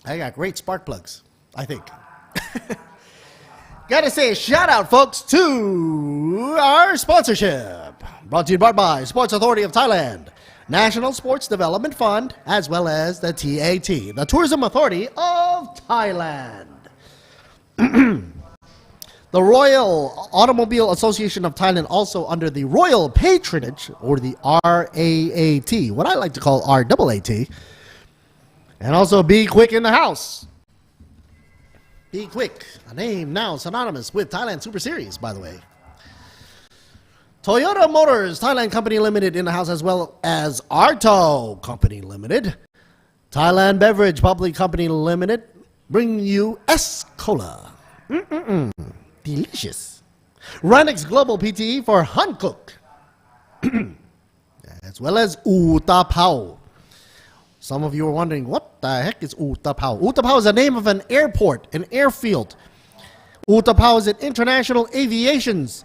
I got great spark plugs, I think. Gotta say a shout out, folks, to our sponsorship. Brought to you by Sports Authority of Thailand, National Sports Development Fund, as well as the TAT, the Tourism Authority of Thailand. The Royal Automobile Association of Thailand, also under the Royal Patronage, or the RAAT, what I like to call RAAT, and also B-Quik in the house. B-Quik, a name now synonymous with Thailand Super Series, by the way. Toyota Motors Thailand Company Limited in the house, as well as Arto Company Limited. Thailand Beverage Public Company Limited, bring you S-Cola. Delicious. Renix Global PTE for Hankook. As well as Utapao. Some of you are wondering, what the heck is Utapao? Utapao is the name of an airport, an airfield. Utapao is an international aviation's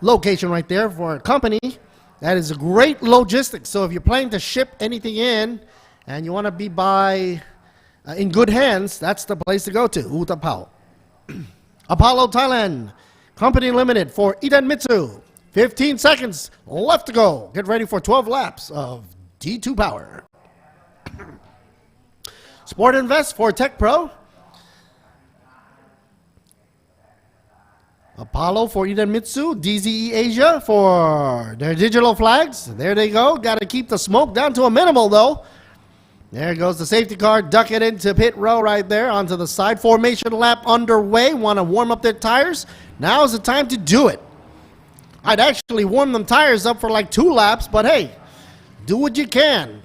location right there for a company. That is a great logistics. So if you're planning to ship anything in and you want to be in good hands, that's the place to go to, Utapao. Apollo Thailand Company Limited for Idenmitsu. 15 seconds left to go. Get ready for 12 laps of D2 power. Sport Invest for Tech Pro. Apollo for Idenmitsu. DZE Asia for their digital flags. There they go. Got to keep the smoke down to a minimal, though. There goes the safety car, duck it into pit row right there onto the side. Formation lap underway. Want to warm up their tires? Now's the time to do it. I'd actually warm them tires up for like 2 laps, but hey, do what you can.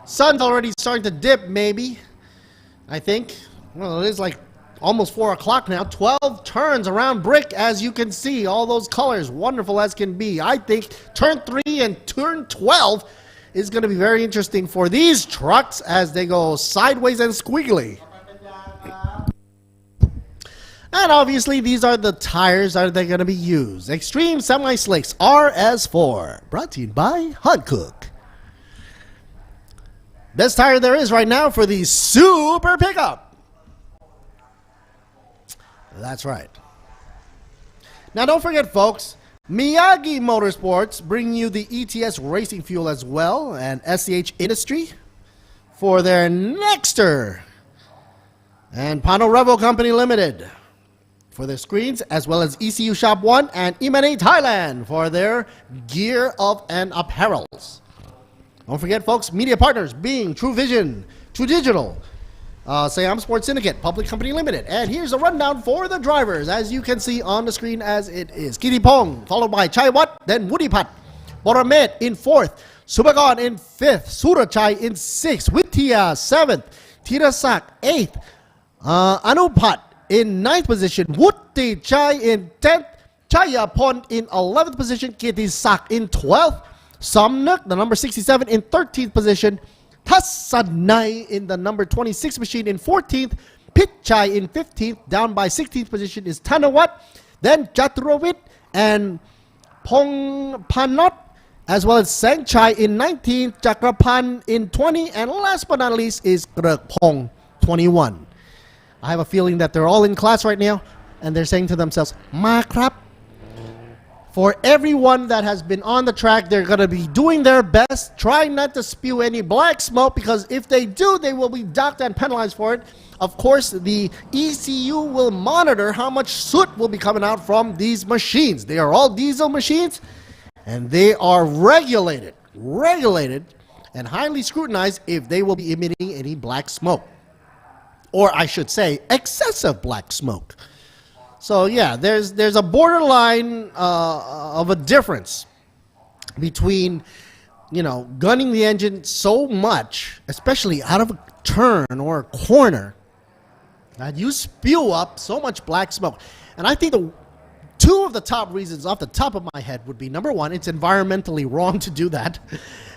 Sun's already starting to dip, maybe. I think. Well, it is like almost 4 o'clock now. 12 turns around Brick, as you can see. All those colors, wonderful as can be. I think turn 3 and turn 12 is going to be very interesting for these trucks as they go sideways and squiggly. And obviously, these are the tires that they're going to be used. Extreme Semi-Slicks RS4, brought to you by Hankook. Best tire there is right now for the Super Pickup. That's right. Now don't forget, folks, Miyagi Motorsports bring you the ETS Racing Fuel as well, and SCH Industry for their Nexter, and Pano Revo Company Limited for their screens, as well as ECU Shop 1 and Imane Thailand for their gear of and apparels. Don't forget, folks, media partners being True Vision, True Digital, Siam Sports Syndicate, Public Company Limited. And here's a rundown for the drivers, as you can see on the screen as it is. Kittipong, followed by Chai Wat, then Woodipat. Boramet in 4th. Subagon in 5th. Surachai in 6th. Wittia 7th. Tirasak 8th. Anupat in 9th position. Wutti Chai in 10th. Chayapon in 11th position. Kittisak in 12th. Somnuk, the number 67, in 13th position. Tassanai in the number 26 machine in 14th. Pitchai in 15th. Down by 16th position is Tanawat. Then Jatrovit and Pongpanot, as well as Sangchai in 19th. Chakrapan in 20. And last but not least is Grekpong, 21. I have a feeling that they're all in class right now, and they're saying to themselves, Ma krap. For everyone that has been on the track, they're going to be doing their best, trying not to spew any black smoke, because if they do, they will be docked and penalized for it. Of course, the ECU will monitor how much soot will be coming out from these machines. They are all diesel machines, and they are regulated and highly scrutinized if they will be emitting any black smoke. Or I should say, excessive black smoke. So yeah, there's a borderline of a difference between, gunning the engine so much, especially out of a turn or a corner, that you spew up so much black smoke. And I think two of the top reasons off the top of my head would be, number one, it's environmentally wrong to do that.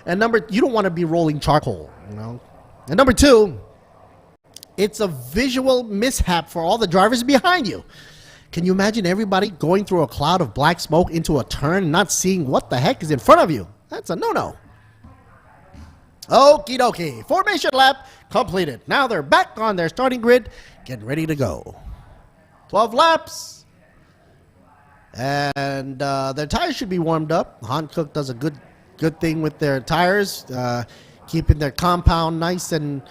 And you don't want to be rolling charcoal, And number two, it's a visual mishap for all the drivers behind you. Can you imagine everybody going through a cloud of black smoke into a turn and not seeing what the heck is in front of you? That's a no-no. Okie dokie. Formation lap completed. Now they're back on their starting grid, getting ready to go. 12 laps. And their tires should be warmed up. Hankook does a good thing with their tires, keeping their compound nice and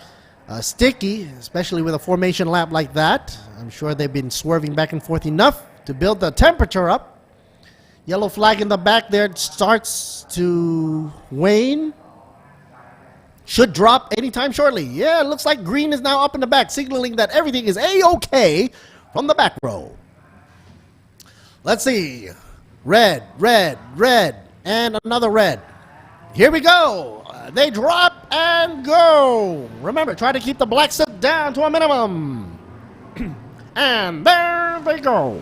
sticky, especially with a formation lap like that. I'm sure they've been swerving back and forth enough to build the temperature up. Yellow flag in the back there starts to wane. Should drop anytime shortly. Yeah, it looks like green is now up in the back, signaling that everything is A-OK from the back row. Let's see. Red, and another red. Here we go. They drop and go. Remember, try to keep the black soot down to a minimum. And there they go.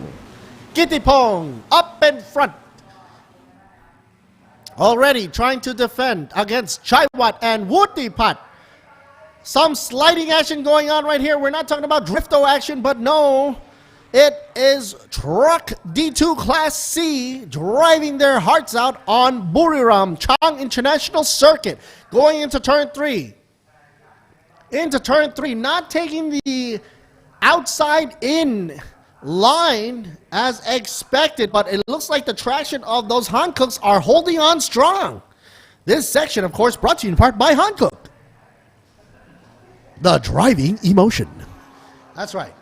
Kittipong up in front. Already trying to defend against Chaiwat and Woodipat. Some sliding action going on right here. We're not talking about drifto action, but no. It is Truck D2 Class C driving their hearts out on Buriram Chang International Circuit. Going into turn 3. Not taking the outside in line as expected, but it looks like the traction of those Hankooks are holding on strong. This section, of course, brought to you in part by Hankook. The driving emotion. That's right.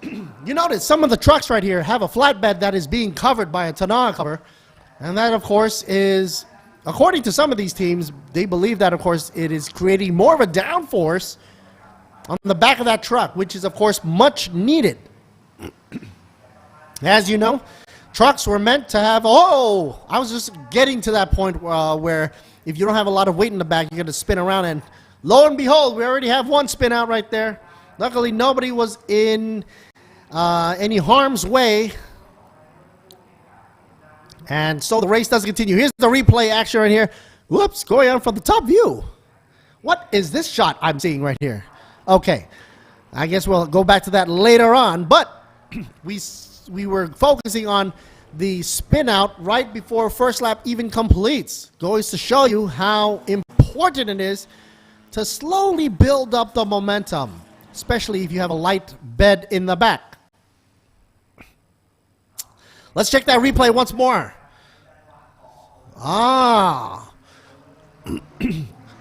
You notice some of the trucks right here have a flatbed that is being covered by a tonneau cover. And that, of course, is, according to some of these teams, they believe that, of course, it is creating more of a downforce on the back of that truck, which is, of course, much needed. As you know, trucks were meant to have, I was just getting to that point where if you don't have a lot of weight in the back, you're going to spin around. And lo and behold, we already have one spin out right there. Luckily, nobody was in any harm's way. And so the race does continue. Here's the replay action right here. Whoops, going on from the top view. What is this shot I'm seeing right here? Okay, I guess we'll go back to that later on. But we were focusing on the spin out right before first lap even completes. Goes to show you how important important it is to slowly build up the momentum, especially if you have a light bed in the back. Let's check that replay once more.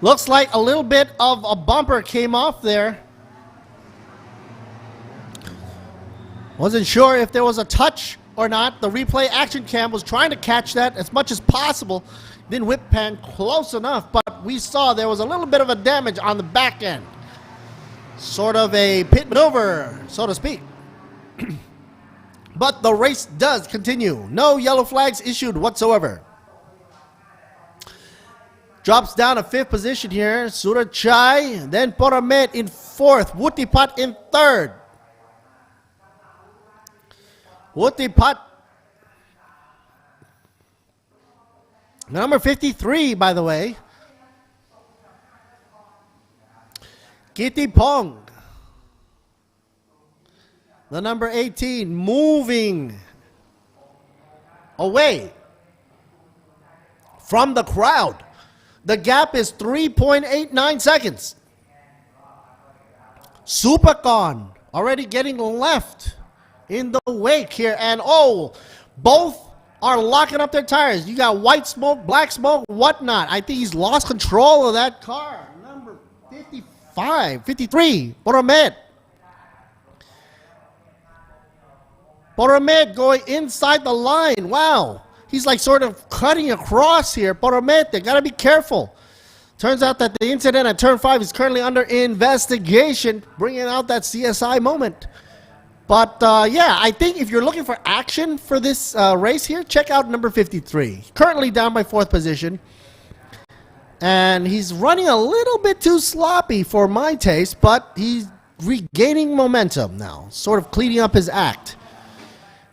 Looks like a little bit of a bumper came off there. Wasn't sure if there was a touch or not. The replay action cam was trying to catch that as much as possible. Didn't whip pan close enough, but we saw there was a little bit of a damage on the back end. Sort of a pit maneuver, so to speak. But the race does continue. No yellow flags issued whatsoever. Drops down to 5th position here. Surachai, then Poramet in 4th. Wutipat in 3rd. Wutipat, number 53, by the way. Kittipong, the number 18, moving away from the crowd. The gap is 3.89 seconds. Supercon already getting left in the wake here. And both are locking up their tires. You got white smoke, black smoke, whatnot. I think he's lost control of that car. Number 53, Poramet. Poramet going inside the line. Wow. He's like sort of cutting across here. Poramet, they got to be careful. Turns out that the incident at turn 5 is currently under investigation, bringing out that CSI moment. But yeah, I think if you're looking for action for this race here, check out number 53. Currently down by 4th position. And he's running a little bit too sloppy for my taste, but he's regaining momentum now, sort of cleaning up his act.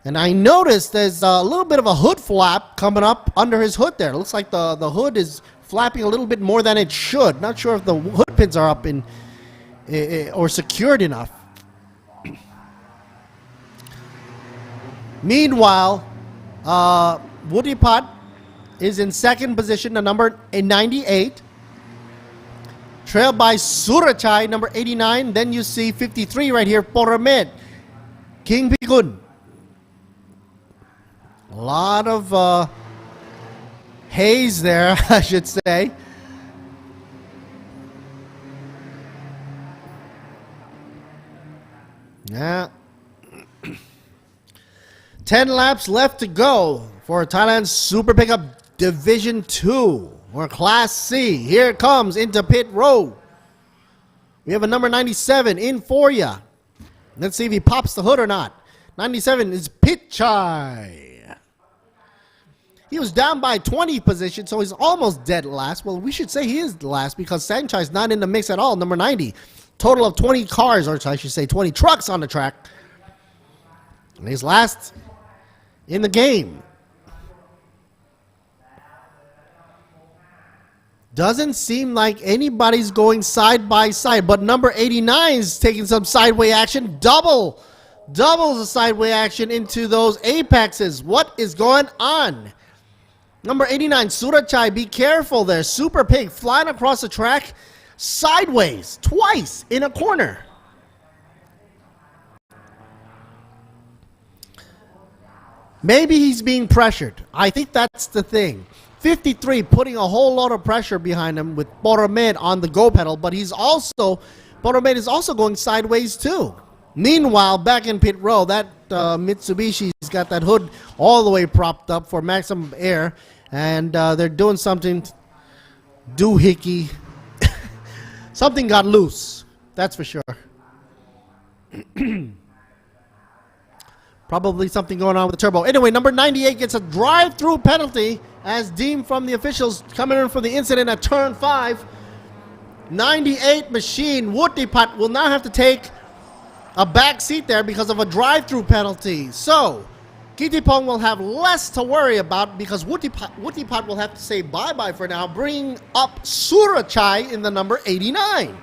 And I noticed there's a little bit of a hood flap coming up under his hood there. It looks like the hood is flapping a little bit more than it should. Not sure if the hood pins are up or secured enough. Meanwhile, Wutipat is in 2nd position, the number 98. Trailed by Surachai, number 89. Then you see 53 right here, Poramet. King Pikun. A lot of haze there, I should say. Yeah. 10 laps left to go for Thailand's Super Pickup Division 2, or Class C. Here it comes into pit road. We have a number 97 in for ya. Let's see if he pops the hood or not. 97 is Pitchai. He was down by 20 positions, so he's almost dead last. Well, we should say he is last because Sanchai's not in the mix at all, number 90. Total of 20 cars, or I should say 20 trucks on the track. And he's last in the game. Doesn't seem like anybody's going side by side, but number 89 is taking some sideway action. Doubles the sideway action into those apexes. What is going on? Number 89, Surachai, be careful there. Super Pig flying across the track sideways twice in a corner. Maybe he's being pressured. I think that's the thing. 53 putting a whole lot of pressure behind him with Poramet on the go pedal, but Poramet is also going sideways too. Meanwhile, back in pit row, that Mitsubishi's got that hood all the way propped up for maximum air, and they're doing something doohickey. Something got loose, that's for sure. Probably something going on with the turbo. Anyway, number 98 gets a drive-through penalty as deemed from the officials coming in for the incident at turn 5. 98 machine, Wutipat will now have to take a back seat there because of a drive-through penalty. So, Kittipong will have less to worry about because Wutipat will have to say bye-bye for now, bringing up Surachai in the number 89.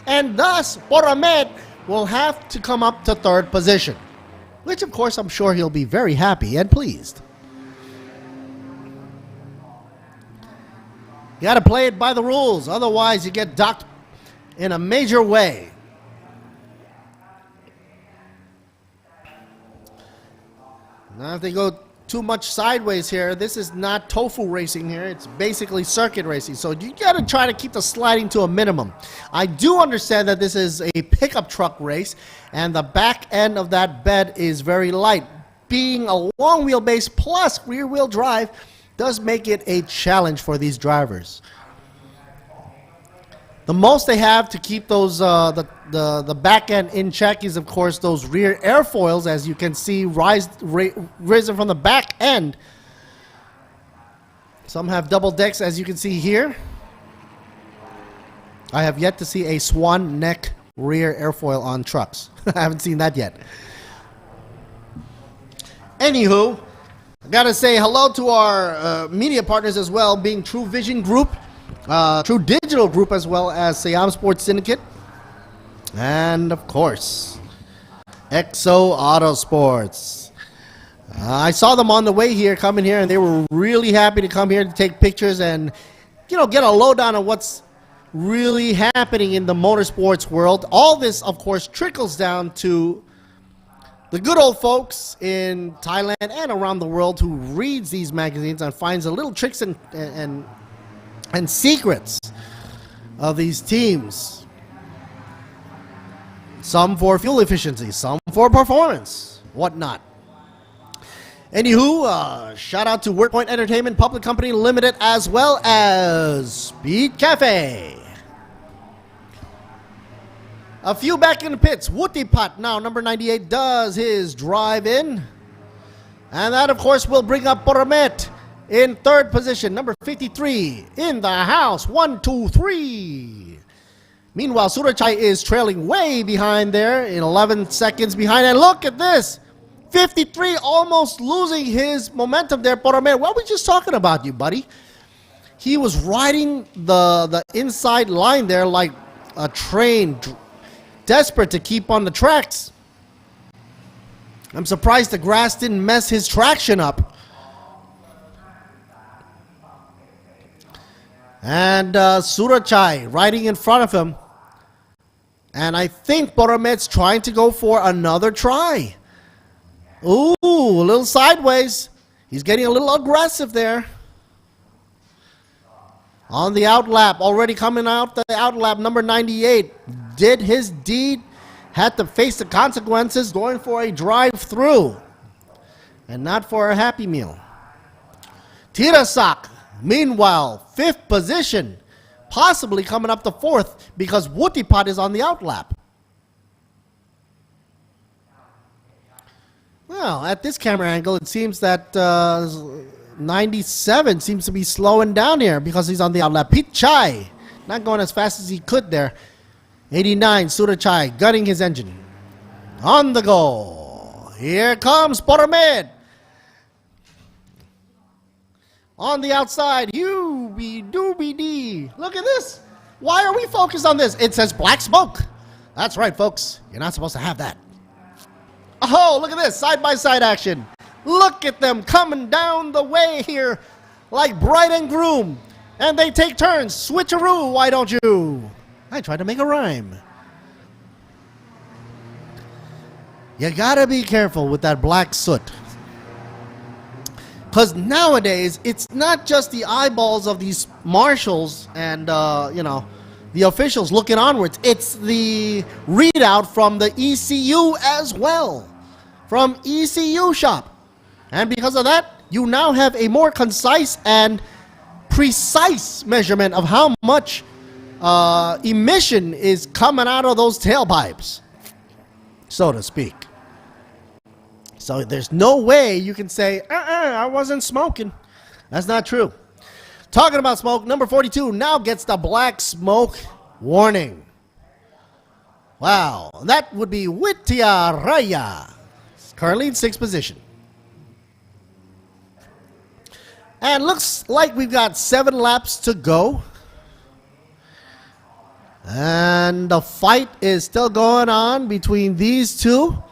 And thus, Poramet will have to come up to 3rd position, which of course I'm sure he'll be very happy and pleased. You got to play it by the rules, otherwise you get docked in a major way. Now if they go too much sideways here, this is not tofu racing here, it's basically circuit racing, so you got to try to keep the sliding to a minimum. I do understand that this is a pickup truck race and the back end of that bed is very light. Being a long wheelbase plus rear wheel drive does make it a challenge for these drivers. The most they have to keep those the back end in check is of course those rear airfoils, as you can see risen from the back end. Some have double decks, as you can see here. I have yet to see a swan neck rear airfoil on trucks. I haven't seen that yet. Anywho, I gotta say hello to our media partners as well, being True Vision Group, True Digital Group, as well as Siam Sports Syndicate, and of course Exo Auto Sports. I saw them on the way here, coming here, and they were really happy to come here to take pictures and, you know, get a lowdown on what's really happening in the motorsports world. All this, of course, trickles down to the good old folks in Thailand and around the world who reads these magazines and finds the little tricks and secrets of these teams. Some for fuel efficiency, some for performance, whatnot. Anywho, shout out to WorkPoint Entertainment Public Company Limited, as well as Speed Cafe. A few back in the pits. Wutipat, now number 98, does his drive in. And that, of course, will bring up Buriram in third position. Number 53 in the house. 1, 2, 3. Meanwhile, Surachai is trailing way behind there, in 11 seconds behind. And look at this. 53 almost losing his momentum there. Buriram, what were we just talking about, you buddy? He was riding the inside line there like a train, desperate to keep on the tracks. I'm surprised the grass didn't mess his traction up. And Surachai riding in front of him. And I think Buriram's trying to go for another try. Ooh, a little sideways. He's getting a little aggressive there. On the outlap, already coming out the outlap, number 98 did his deed, had to face the consequences, going for a drive-through and not for a Happy Meal. Tirasak, meanwhile, 5th position, possibly coming up to 4th because Wutipat is on the outlap. Well, at this camera angle, it seems that 97 seems to be slowing down here because he's on the outlap. Pichai, not going as fast as he could there. 89, Surachai, gunning his engine. On the go. Here comes Buriram. On the outside, Doobie-dee. Look at this. Why are we focused on this? It says black smoke. That's right, folks. You're not supposed to have that. Oh, look at this. Side-by-side action. Look at them coming down the way here like bride and groom. And they take turns. Switcheroo, why don't you? I tried to make a rhyme. You gotta be careful with that black soot. Because nowadays, it's not just the eyeballs of these marshals and, you know, the officials looking onwards. It's the readout from the ECU as well. From ECU shop. And because of that, you now have a more concise and precise measurement of how much emission is coming out of those tailpipes, so to speak. So there's no way you can say, I wasn't smoking. That's not true. Talking about smoke, number 42 now gets the black smoke warning. Wow, that would be Witya Raya. Currently in 6th position. And looks like we've got 7 laps to go. And the fight is still going on between these two.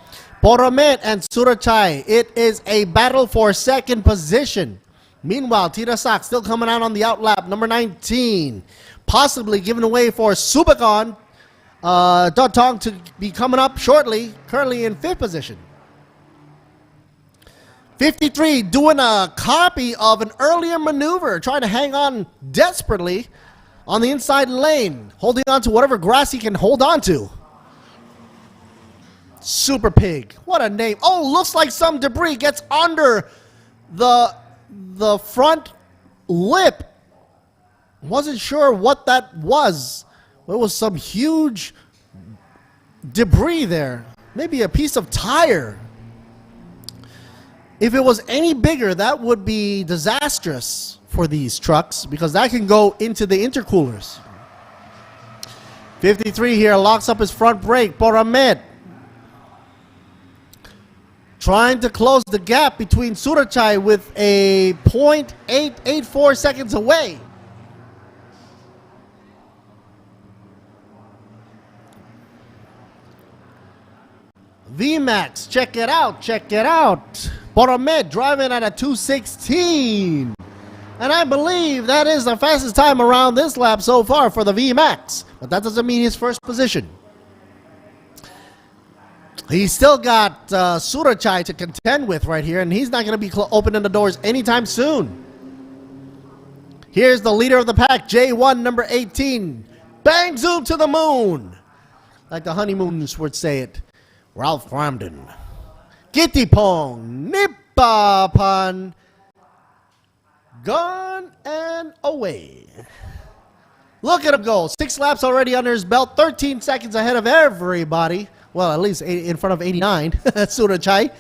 Buriram and Surachai. It is a battle for 2nd position. Meanwhile, Tirasak still coming out on the outlap, number 19. Possibly given away for Subagon. Dotong to be coming up shortly, currently in 5th position. 53 doing a copy of an earlier maneuver, trying to hang on desperately on the inside lane, holding on to whatever grass he can hold on to. Super Pig, what a name. Oh, looks like some debris gets under the front lip. Wasn't sure what that was. There was some huge debris there. Maybe a piece of tire. If it was any bigger, that would be disastrous for these trucks because that can go into the intercoolers. 53 here locks up his front brake. Buriram trying to close the gap between Surachai with a 0.884 seconds away. VMAX, check it out, check it out. Buriram driving at a 2:16. And I believe that is the fastest time around this lap so far for the VMAX. But that doesn't mean his first position. He's still got Surachai to contend with right here, and he's not going to be opening the doors anytime soon. Here's the leader of the pack, J1, number 18. Bang zoom to the moon. Like the honeymooners would say it. Ralph Ramden. Gittipong. Nippapan. Gone and away. Look at him go. 6 laps already under his belt. 13 seconds ahead of everybody. Well, at least in front of 89. Surachai.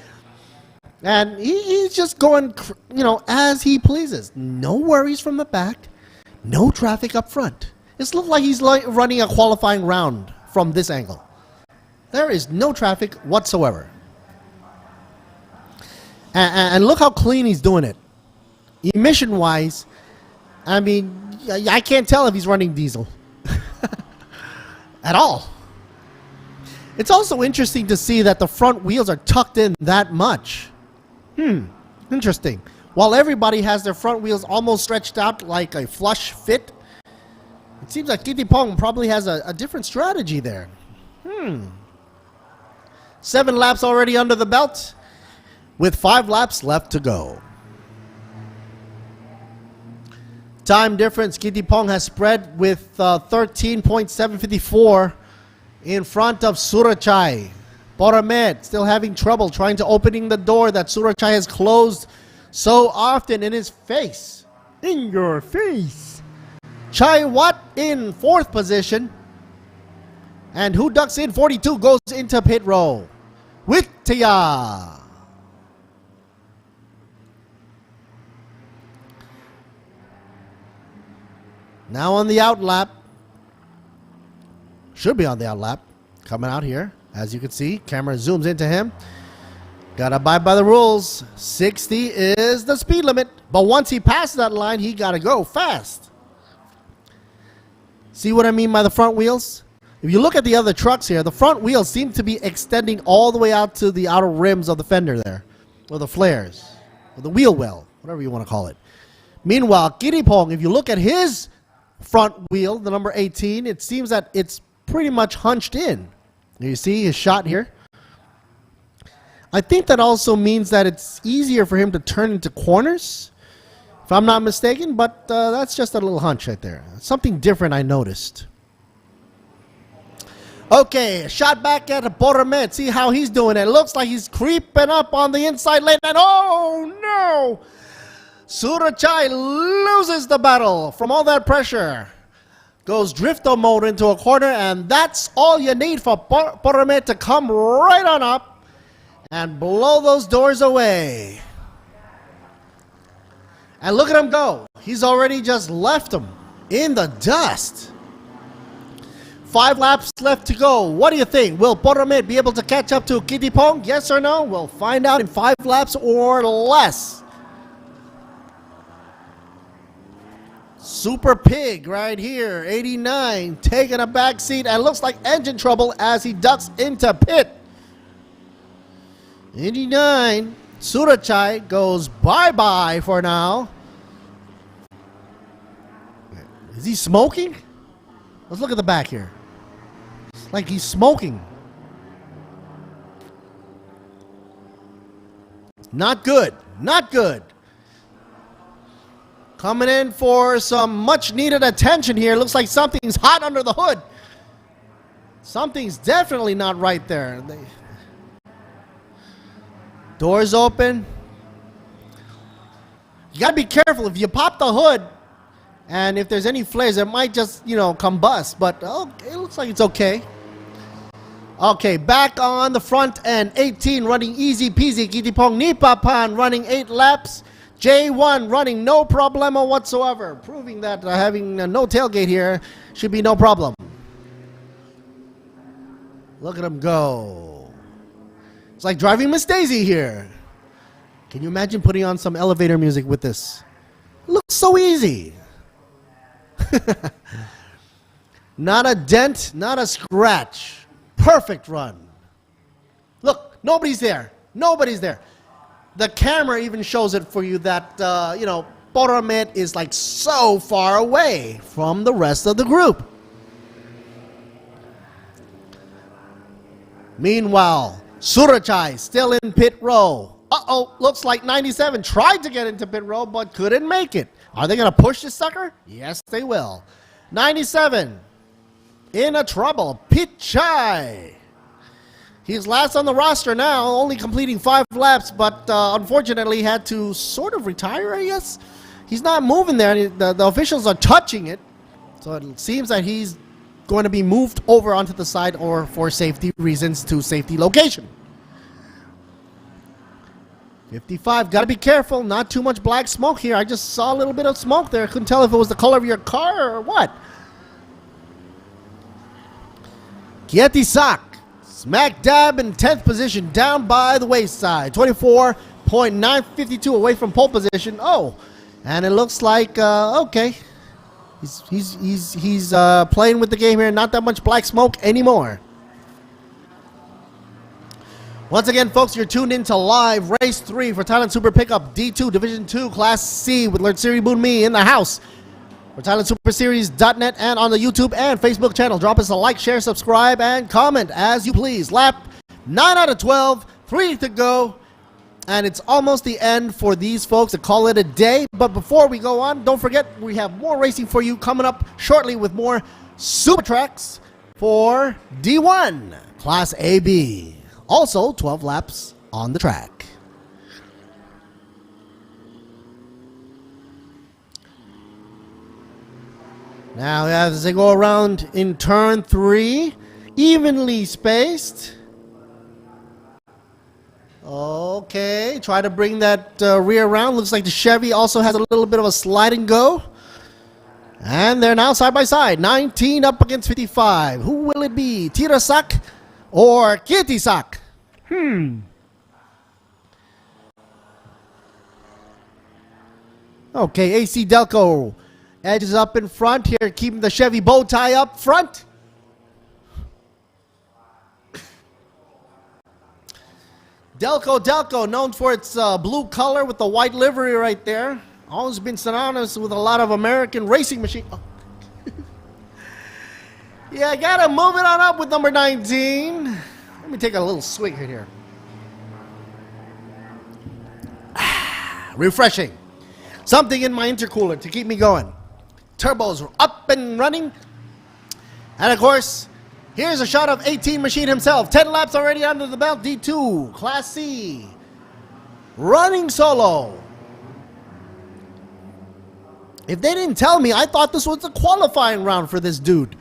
And he's just going, as he pleases. No worries from the back. No traffic up front. It looks like he's running a qualifying round from this angle. There is no traffic whatsoever. And look how clean he's doing it. Emission-wise, I mean, I can't tell if he's running diesel. At all. It's also interesting to see that the front wheels are tucked in that much. Interesting. While everybody has their front wheels almost stretched out like a flush fit, it seems like Gittipong probably has a different strategy there. 7 laps already under the belt, with 5 laps left to go. Time difference, Gittipong has spread with 13.754 in front of Surachai. Buriram still having trouble trying to opening the door that Surachai has closed so often in his face. In your face. Chai Wat in 4th position. And who ducks in? 42 goes into pit row. Wittaya. Now on the outlap. Should be on the outlap. Coming out here. As you can see, camera zooms into him. Gotta abide by the rules. 60 is the speed limit. But once he passes that line, he gotta go fast. See what I mean by the front wheels? If you look at the other trucks here, the front wheels seem to be extending all the way out to the outer rims of the fender there. Or the flares. Or the wheel well. Whatever you want to call it. Meanwhile, Gittipong, if you look at his front wheel, the number 18, it seems that it's pretty much hunched in. You see his shot here? I think that also means that it's easier for him to turn into corners, if I'm not mistaken, but that's just a little hunch right there. Something different I noticed. Okay, shot back at Buriram. See how he's doing it. Looks like he's creeping up on the inside lane, and oh no! Surachai loses the battle from all that pressure. Goes drifter mode into a corner, and that's all you need for Buriram to come right on up and blow those doors away. And look at him go. He's already just left them in the dust. 5 laps left to go. What do you think? Will Buriram be able to catch up to Gittipong? Yes or no? We'll find out in 5 laps or less. Super Pig right here, 89, taking a back seat and looks like engine trouble as he ducks into pit. 89, Surachai goes bye-bye for now. Is he smoking? Let's look at the back here. It's like he's smoking. Not good. Not good. Coming in for some much needed attention here. Looks like something's hot under the hood. Something's definitely not right there. Doors open. You gotta be careful. If you pop the hood and if there's any flares, it might just, combust. But it looks like it's okay. Okay, back on the front end. 18 running easy peasy. Kitipong Nipapan running 8 laps. J1 running no problemo whatsoever. Proving that having no tailgate here should be no problem. Look at him go. It's like driving Miss Daisy here. Can you imagine putting on some elevator music with this? It looks so easy. Not a dent, not a scratch. Perfect run. Look, nobody's there. Nobody's there. The camera even shows it for you that, Buriram is like so far away from the rest of the group. Meanwhile, Surachai still in pit row. Looks like 97 tried to get into pit row but couldn't make it. Are they going to push this sucker? Yes, they will. 97 in a trouble. Pichai. He's last on the roster now, only completing 5 laps, but unfortunately had to sort of retire, I guess. He's not moving there. The officials are touching it. So it seems that he's going to be moved over onto the side or for safety reasons to safety location. 55, gotta be careful. Not too much black smoke here. I just saw a little bit of smoke there. Couldn't tell if it was the color of your car or what. Kietisak, smack dab in 10th position, down by the wayside. 24.952 away from pole position. Oh, and it looks like, okay. He's playing with the game here. Not that much black smoke anymore. Once again, folks, you're tuned into live race 3 for Thailand Super Pickup D2 Division 2 Class C with Lord Siri Boonmi in the house. For Thailand Super Series.net and on the YouTube and Facebook channel. Drop us a like, share, subscribe, and comment as you please. Lap 9 out of 12, 3 to go. And it's almost the end for these folks to call it a day. But before we go on, don't forget we have more racing for you coming up shortly with more super tracks for D1 Class AB. Also, 12 laps on the track. Now, as they go around in turn 3, evenly spaced. Okay, try to bring that rear around. Looks like the Chevy also has a little bit of a slide and go. And they're now side by side. 19 up against 55. Who will it be? Tirasak or Kietisak? Okay, AC Delco edges up in front here, keeping the Chevy bow tie up front. Delco, known for its blue color with the white livery right there. Always been synonymous with a lot of American racing machines. Oh. Yeah, I gotta move it on up with number 19. Let me take a little swig here. Refreshing. Something in my intercooler to keep me going. Turbos are up and running. And of course, here's a shot of 18 Machine himself. 10 laps already under the belt. D2, Class C. Running solo. If they didn't tell me, I thought this was a qualifying round for this dude.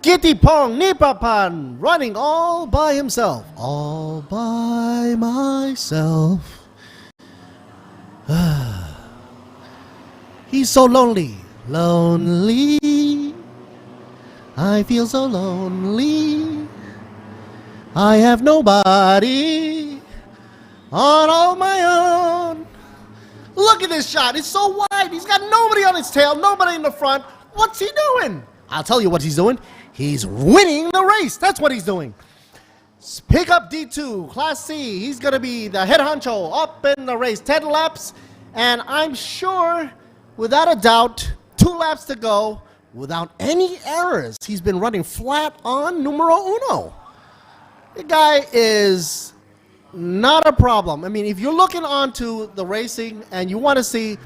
Kitipong Nipapan running all by himself. All by myself. He's so lonely. Lonely. I feel so lonely. I have nobody on all my own. Look at this shot. It's so wide. He's got nobody on his tail, nobody in the front. What's he doing? I'll tell you what he's doing. He's winning the race. That's what he's doing. Pick up D2, Class C. He's going to be the head honcho up in the race. 10 laps. And I'm sure, without a doubt, 2 laps to go. without any errors. He's been running flat on numero uno. The guy is not a problem. I mean, if you're looking onto the racing and you want to see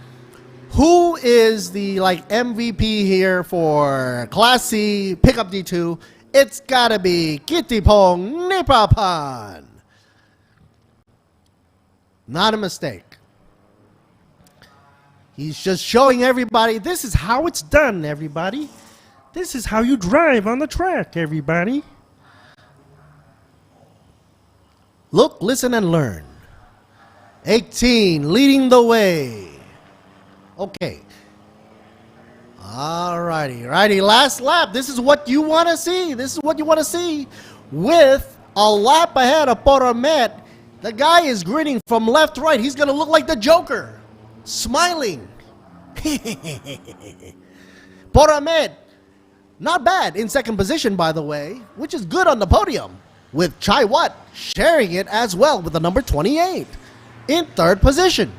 who is the MVP here for Class C Pickup D2, it's gotta be Kittipong Nipapan. Not a mistake. He's just showing everybody, this is how it's done, everybody. This is how you drive on the track, everybody. Look, listen, and learn. 18, leading the way. Okay. Alrighty. Last lap. This is what you want to see. With a lap ahead of Buriram. The guy is grinning from left to right. He's going to look like the Joker. Smiling. Buriram, not bad in second position, by the way, which is good on the podium, with Chai Wat sharing it as well with the number 28 in third position.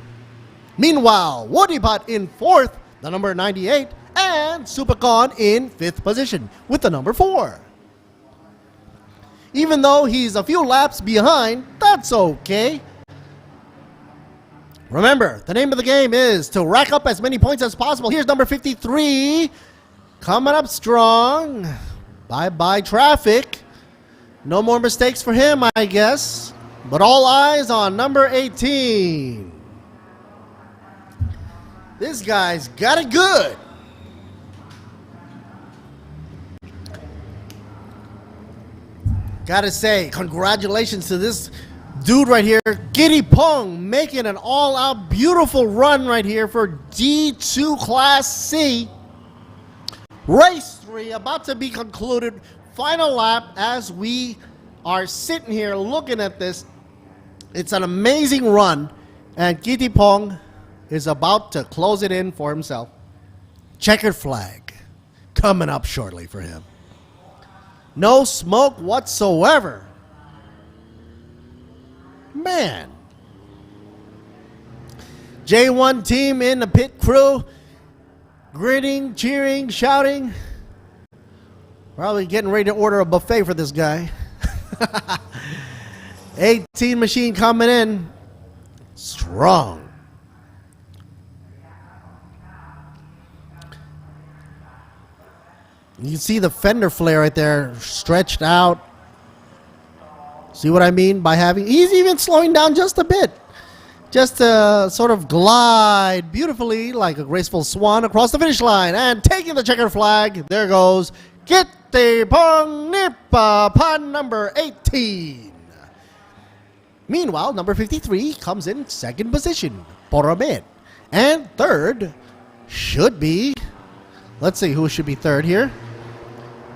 Meanwhile, Wodipat in fourth, the number 98, and Supakon in fifth position with the number 4. Even though he's a few laps behind, that's okay. Remember, the name of the game is to rack up as many points as possible. Here's number 53, coming up strong. Bye-bye traffic. No more mistakes for him, I guess. But all eyes on number 18. This guy's got it good. Gotta say, congratulations to this dude right here, Giddy Pong, making an all-out beautiful run right here for D2 Class C. Race 3 about to be concluded. Final lap as we are sitting here looking at this. It's an amazing run, and Giddy Pong is about to close it in for himself. Checkered flag coming up shortly for him. No smoke whatsoever. Man. J1 team in the pit crew, grinning, cheering, shouting. Probably getting ready to order a buffet for this guy. 18 machine coming in strong. You can see the fender flare right there stretched out. See what I mean by having, he's even slowing down just a bit. Just to sort of glide beautifully like a graceful swan across the finish line. And taking the checkered flag, there goes Kittipong Nipapan, number 18. Meanwhile, number 53 comes in second position, Buriram. And third should be, let's see who should be third here.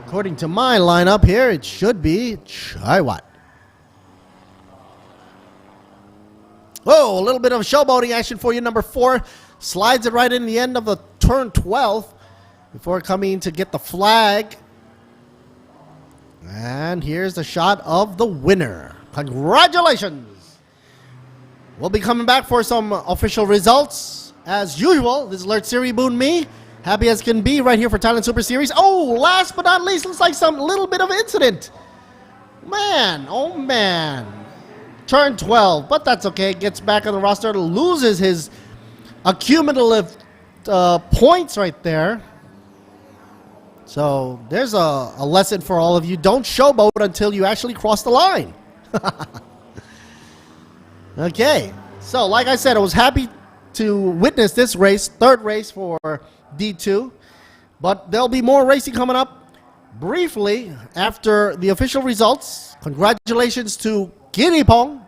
According to my lineup here, it should be Chai Wat. Oh, a little bit of showboating action for you. Number 4 slides it right in the end of the turn 12 before coming to get the flag. And here's the shot of the winner. Congratulations. We'll be coming back for some official results. As usual, this is Alert Siri Boon me. Happy as can be right here for Thailand Super Series. Oh, last but not least, looks like some little bit of incident. Man, oh man. Turn 12, but that's okay. Gets back on the roster, loses his accumulative points right there. So there's a lesson for all of you. Don't showboat until you actually cross the line. Okay, so like I said, I was happy to witness this race, third race for D2, but there'll be more racing coming up. Briefly, after the official results, congratulations to Giddy Pong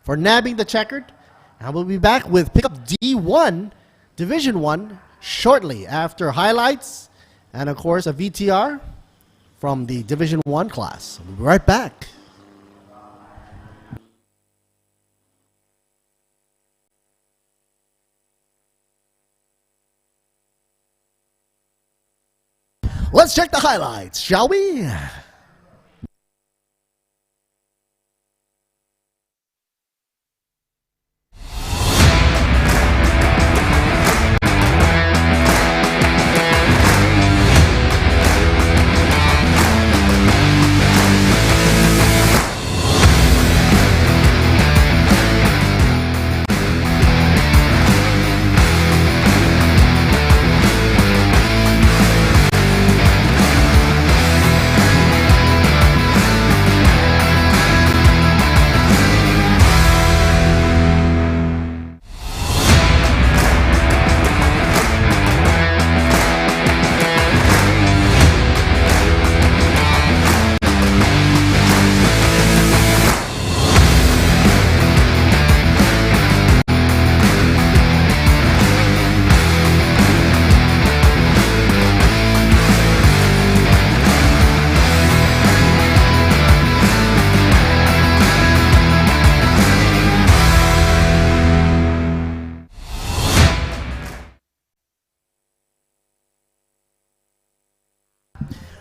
for nabbing the checkered. And we'll be back with Pickup D1, Division 1, shortly after highlights and, of course, a VTR from the Division 1 class. We'll be right back. Let's check the highlights, shall we?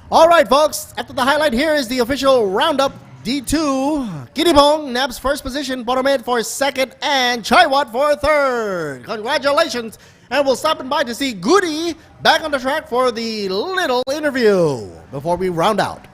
All right, folks. After the highlight, here is the official roundup. D2, Kittipong naps first position, Buriram for second, and Chaiwat for third. Congratulations. And we'll stop by to see Goody back on the track for the little interview before we round out.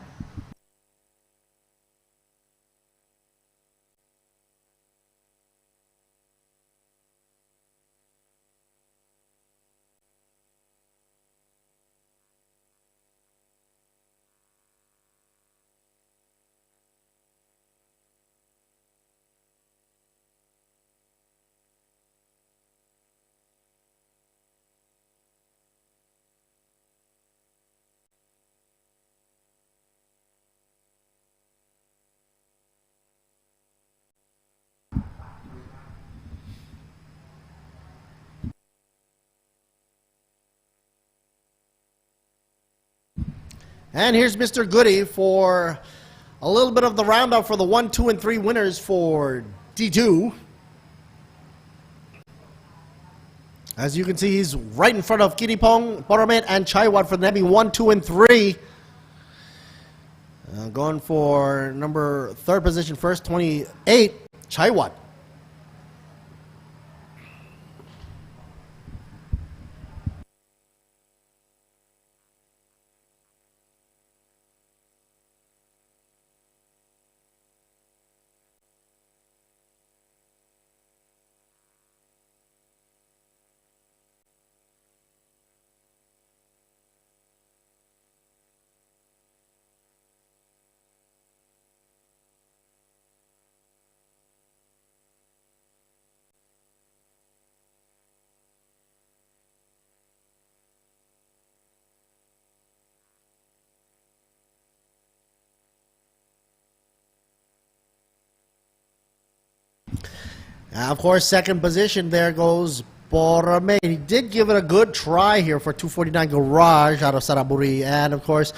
And here's Mr. Goody for a little bit of the roundup for the 1, 2, and 3 winners for D2. As you can see, he's right in front of Kittipong, Buriram, and Chaiwat for the Nebi 1, 2, and 3. Going for number 3rd position first, 28, Chaiwat. Of course, second position there goes Buriram. He did give it a good try here for 249 Garage out of Saraburi. And of course,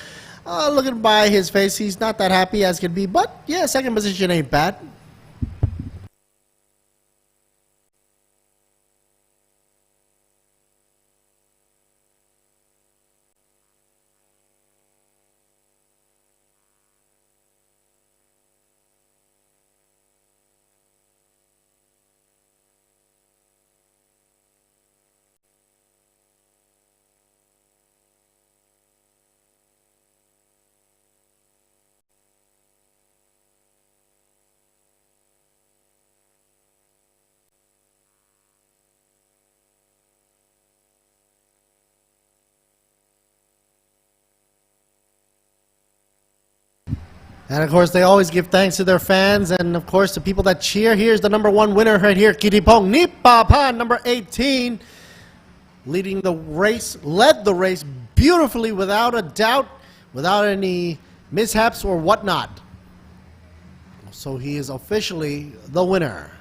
looking by his face, he's not that happy as can be. But yeah, second position ain't bad. And of course, they always give thanks to their fans and of course the people that cheer. Here's the number 1 winner right here, Kittipong Nipapan, number 18, leading the race, led the race beautifully without a doubt, without any mishaps or whatnot. So he is officially the winner.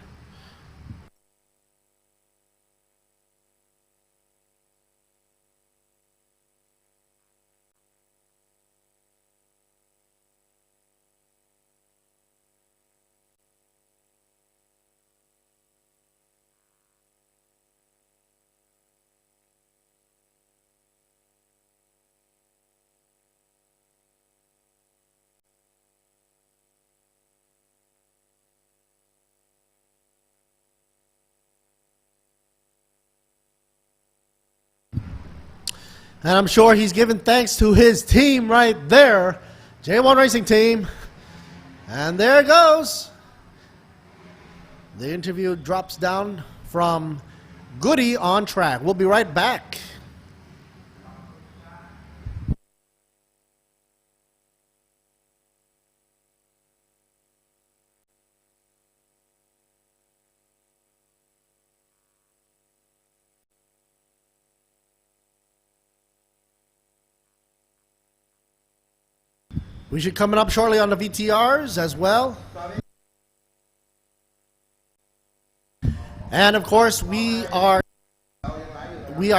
And I'm sure he's giving thanks to his team right there, J1 Racing Team. And there it goes. The interview drops down from Goody on track. We'll be right back. We should coming up shortly on the VTRs as well. And of course, we are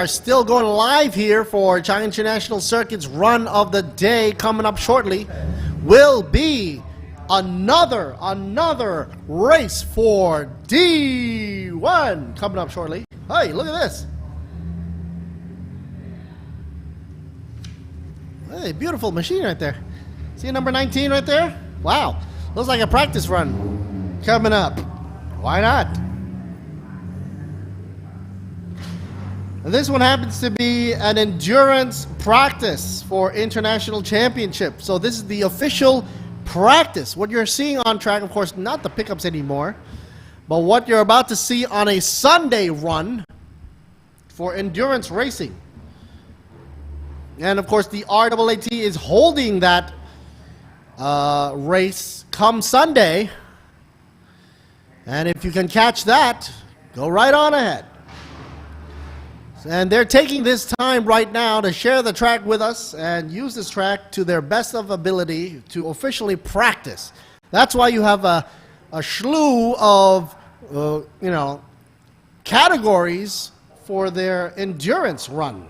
still going live here for Chang International Circuit's run of the day. Coming up shortly will be another race for D1 coming up shortly. Hey, look at this. Hey, beautiful machine right there. See number 19 right there? Wow. Looks like a practice run coming up. Why not? And this one happens to be an endurance practice for international championship. So this is the official practice. What you're seeing on track, of course, not the pickups anymore, but what you're about to see on a Sunday run for endurance racing. And of course, the RAAT is holding that race come Sunday. And if you can catch that, go right on ahead. And they're taking this time right now to share the track with us and use this track to their best of ability to officially practice. That's why you have a slew of, categories for their endurance run.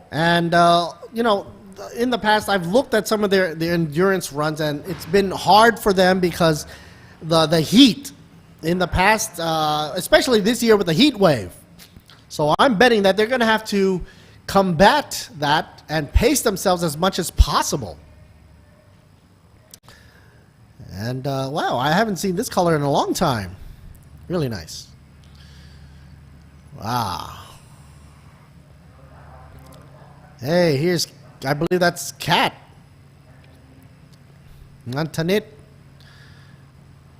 And, in the past, I've looked at some of their endurance runs, and it's been hard for them because the heat in the past, especially this year with the heat wave. So I'm betting that they're going to have to combat that and pace themselves as much as possible. And wow, I haven't seen this color in a long time. Really nice. Wow. Hey, here's, I believe that's Cat. Not Tanit.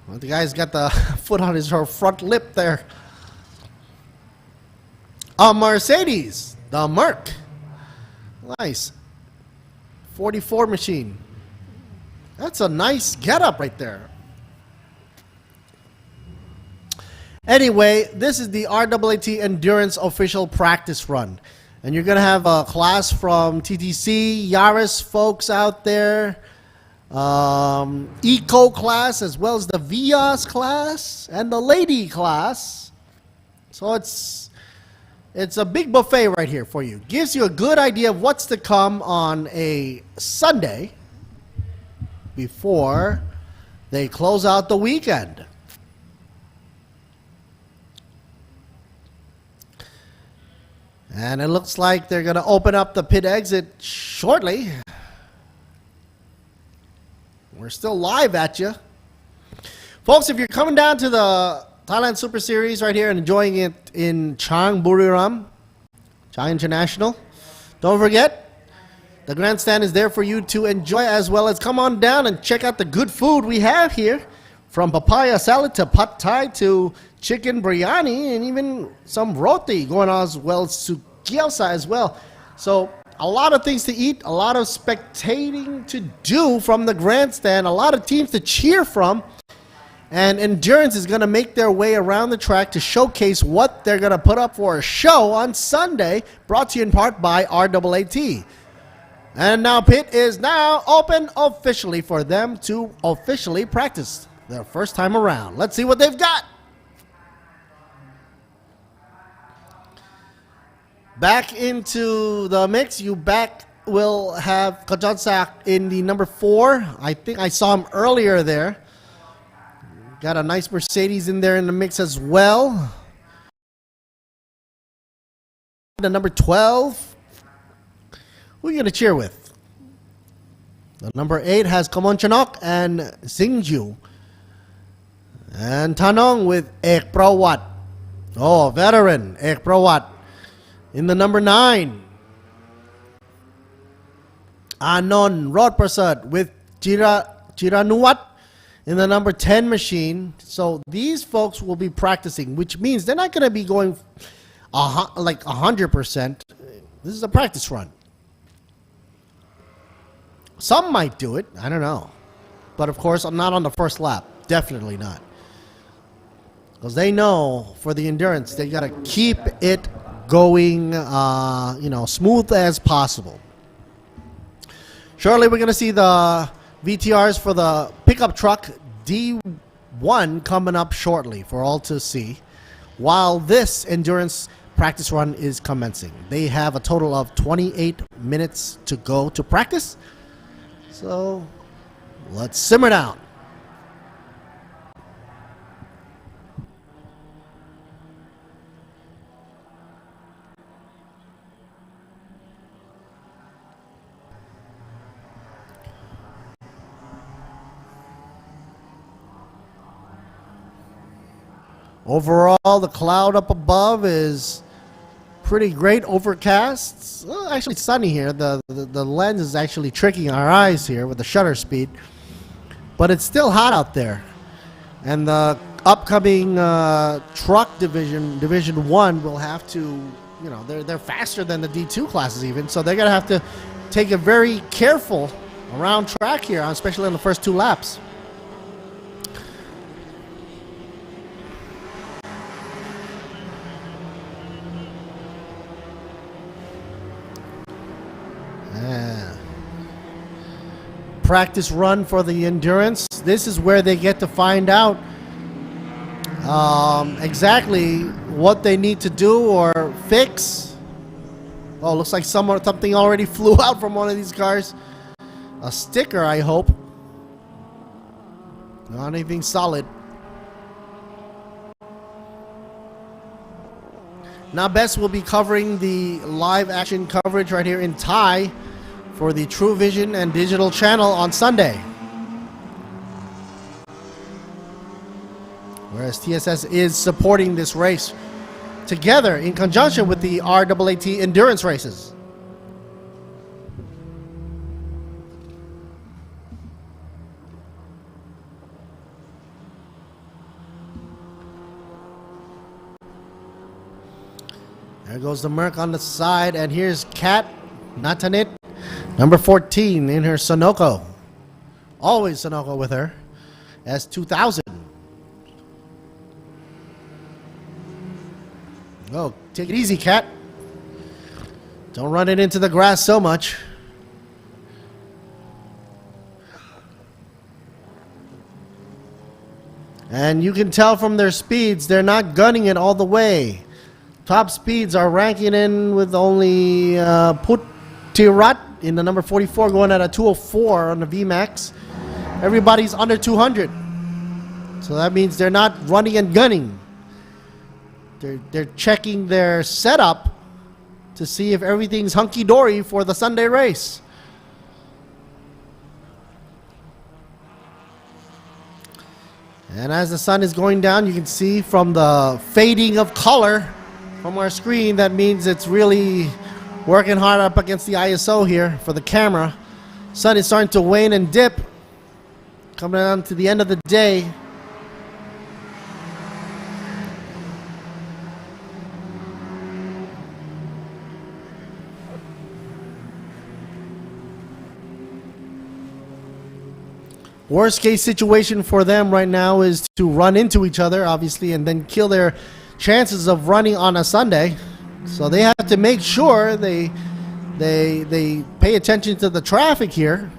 Well, the guy's got the foot on her front lip there. A Mercedes, the Merc. Nice. 44 machine. That's a nice getup right there. Anyway, this is the RAAT Endurance official practice run. And you're going to have a class from TTC, Yaris folks out there, Eco class, as well as the Vios class and the Lady class. So it's a big buffet right here for you. Gives you a good idea of what's to come on a Sunday before they close out the weekend. And it looks like they're going to open up the pit exit shortly. We're still live at you. Folks, if you're coming down to the Thailand Super Series right here and enjoying it in Chang, Buriram, Chang International, don't forget, the grandstand is there for you to enjoy, as well as come on down and check out the good food we have here. From papaya salad to pad thai to chicken biryani and even some roti going on, as well as gyoza as well. So a lot of things to eat, a lot of spectating to do from the grandstand, a lot of teams to cheer from. And Endurance is going to make their way around the track to showcase what they're going to put up for a show on Sunday, brought to you in part by RAAT. And now pit is now open officially for them to officially practice their first time around. Let's see what they've got. Back into the mix, you will have Kajonsak in the number 4. I think I saw him earlier there. Got a nice Mercedes in there in the mix as well. The number 12. Who are you going to cheer with? The number 8 has Komon Chanok and Singju. And Tanong with Ek Prawat. Oh, veteran Ek Prawat. In the number 9, Anon Rodprasad with Chiranuwat in the number 10 machine. So these folks will be practicing, which means they're not going to be going like 100%. This is a practice run. Some might do it. I don't know. But of course, I'm not on the first lap. Definitely not. Because they know for the endurance, they got to keep it going, smooth as possible. Shortly, we're going to see the VTRs for the pickup truck D1 coming up shortly for all to see, while this endurance practice run is commencing. They have a total of 28 minutes to go to practice. So let's simmer down. Overall, the cloud up above is pretty great. Overcast. Well, actually, it's sunny here. The lens is actually tricking our eyes here with the shutter speed. But it's still hot out there. And the upcoming truck Division 1 will have to, you know, they're faster than the D2 classes even. So they're going to have to take a very careful around track here, especially on the first 2 laps. Practice run for the endurance. This is where they get to find out exactly what they need to do or fix. Oh, looks like something already flew out from one of these cars. A sticker, I hope. Not anything solid. Now Best will be covering the live action coverage right here in Thai for the True Vision and digital channel on Sunday. Whereas TSS is supporting this race together in conjunction with the RAAT endurance races. There goes the Merc on the side, and here's Kat Natanit, number 14 in her Sunoco. Always Sunoco with her. S2000. Oh, take it easy, Kat. Don't run it into the grass so much. And you can tell from their speeds, they're not gunning it all the way. Top speeds are ranking in with only Puttirat in the number 44 going at a 204 on the VMAX. Everybody's under 200. So that means they're not running and gunning. They're checking their setup to see if everything's hunky-dory for the Sunday race. And as the sun is going down, you can see from the fading of color from our screen, that means it's really working hard up against the ISO here for the camera. Sun is starting to wane and dip, coming down to the end of the day. Worst case situation for them right now is to run into each other, obviously, and then kill their chances of running on a Sunday. So they have to make sure they pay attention to the traffic here.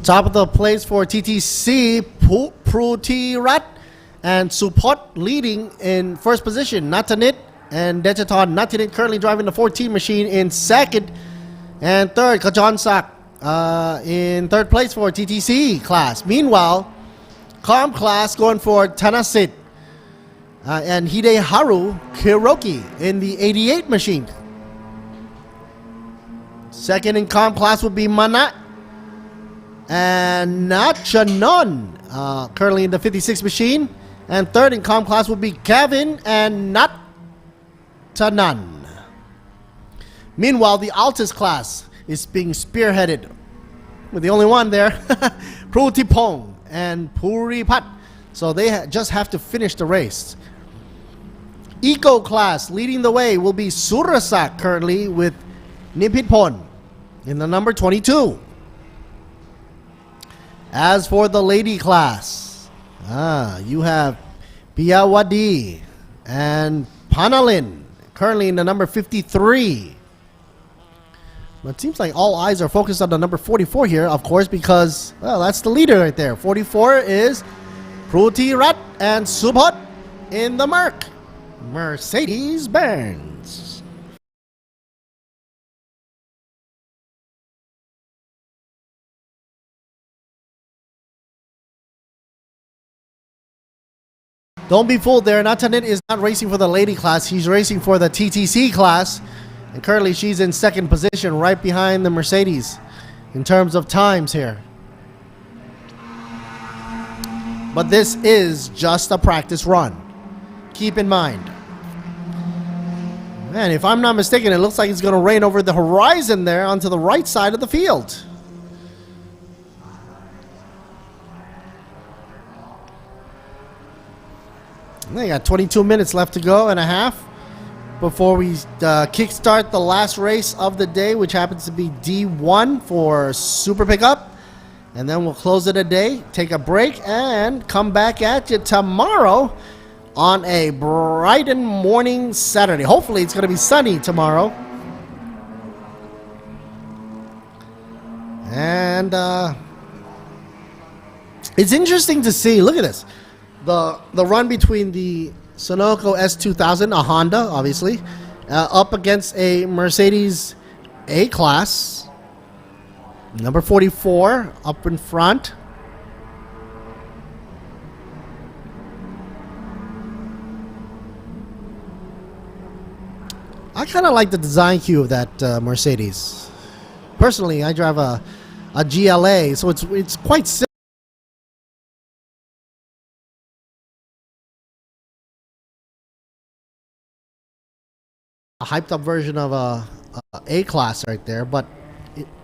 Top of the place for TTC, Prutirat and Supot leading in first position. Natanit and Dechaton. Natanit currently driving the 14 machine in second. And third, Kajon Sak in third place for TTC class. Meanwhile, Calm class going for Tanasit and Hideharu Kiroki in the 88 machine. Second in Calm class would be Mana and Nachanon, currently in the 56 machine. And third in Calm class would be Kevin and Natanan. Meanwhile, the Altus class is being spearheaded with the only one there, Prutipong and Puripat. So they just have to finish the race. Eco class leading the way will be Surasak currently with Nipitpon in the number 22. As for the lady class, you have Piyawadi and Panalin currently in the number 53. But it seems like all eyes are focused on the number 44 here, of course, because, well, that's the leader right there. 44 is Prutirat and Subhot in the Merc. Mercedes-Benz. Don't be fooled there. Natanit is not racing for the lady class. He's racing for the TTC class. And currently she's in second position right behind the Mercedes in terms of times here. But this is just a practice run. Keep in mind. Man, if I'm not mistaken, it looks like it's going to rain over the horizon there onto the right side of the field. They got 22 minutes left to go and a half before we kickstart the last race of the day, which happens to be D1 for Super Pickup. And then we'll close it a day, take a break, and come back at you tomorrow on a bright and morning Saturday. Hopefully it's going to be sunny tomorrow. And it's interesting to see, look at this. The run between the Sunoco S2000, a Honda, obviously, up against a Mercedes A-Class. Number 44 up in front. I kind of like the design cue of that Mercedes. Personally, I drive a GLA, so it's quite simple. A hyped up version of a A-Class right there, but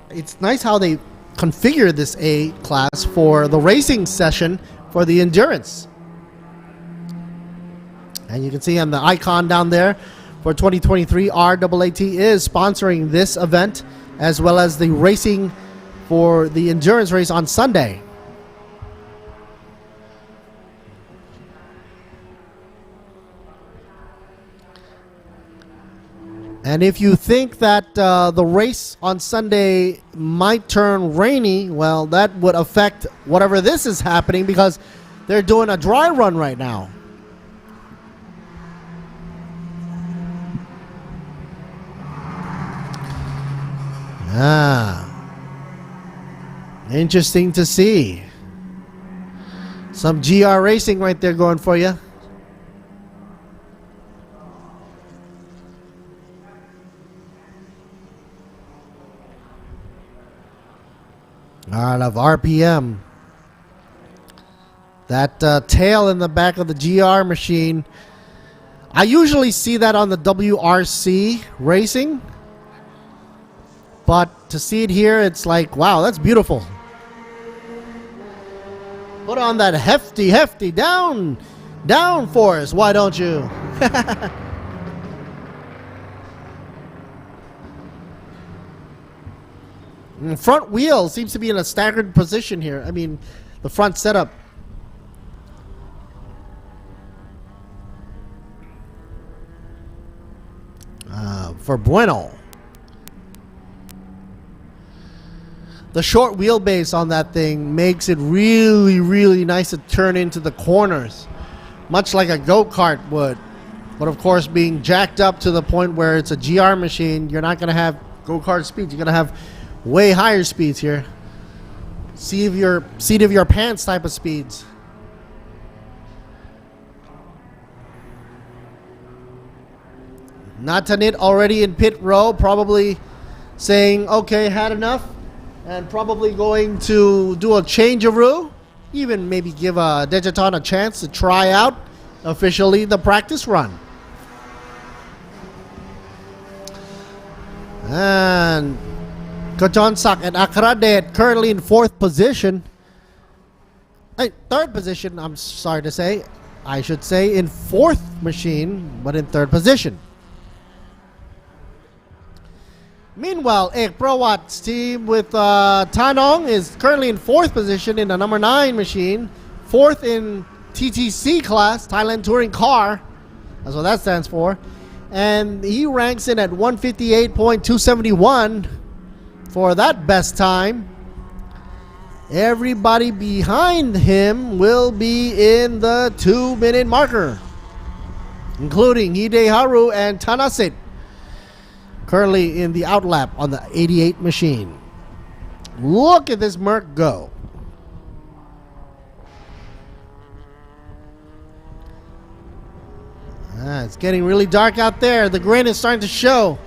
it's nice how they configure this A-Class for the racing session for the endurance. And you can see on the icon down there for 2023, RAAT is sponsoring this event as well as the racing for the endurance race on Sunday. And if you think that the race on Sunday might turn rainy, well, that would affect whatever this is happening because they're doing a dry run right now. Interesting to see. Some GR racing right there going for you. Out of RPM. That tail in the back of the GR machine. I usually see that on the WRC racing. But to see it here, it's like, wow, that's beautiful. Put on that hefty down force, why don't you? Front wheel seems to be in a staggered position here. I mean, the front setup. For Bueno. The short wheelbase on that thing makes it really nice to turn into the corners. Much like a go-kart would. But of course, being jacked up to the point where it's a GR machine, you're not going to have go-kart speeds. You're going to have way higher speeds here. Seat of your pants type of speeds. Natanit already in pit row, probably saying, okay, had enough. And probably going to do a changearoo. Even maybe give Dejaton a chance to try out officially the practice run. And Kajonsak and Akradet currently in fourth position. Third position, I'm sorry to say. I should say in fourth machine, but in third position. Meanwhile, Ek Prawat's team with Tanong is currently in fourth position in the number 9 machine. Fourth in TTC class, Thailand Touring Car. That's what that stands for. And he ranks in at 158.271 for that best time. Everybody behind him will be in the 2-minute marker, including Hideharu and Tanasit. Currently in the outlap on the 88 machine. Look at this Merc go. It's getting really dark out there. The grain is starting to show.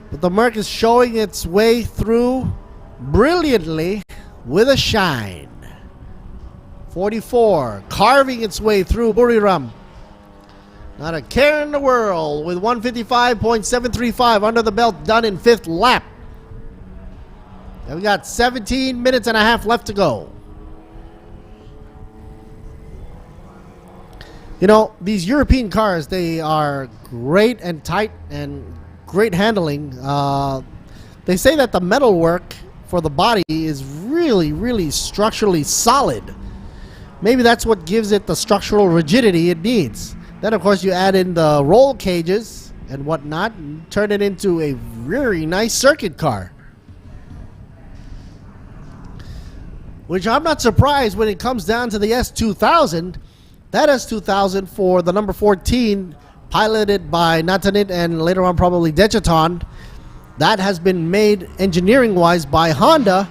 But the Merc is showing its way through brilliantly with a shine. 44, carving its way through Buriram. Not a care in the world with 155.735 under the belt, done in 5th lap. And we got 17 minutes and a half left to go. You know, these European cars, they are great and tight and great handling. They say that the metalwork for the body is really structurally solid. Maybe that's what gives it the structural rigidity it needs. Then, of course, you add in the roll cages and whatnot and turn it into a very nice circuit car. Which I'm not surprised when it comes down to the S2000. That S2000 for the number 14, piloted by Natanit and later on probably Dechaton, that has been made engineering-wise by Honda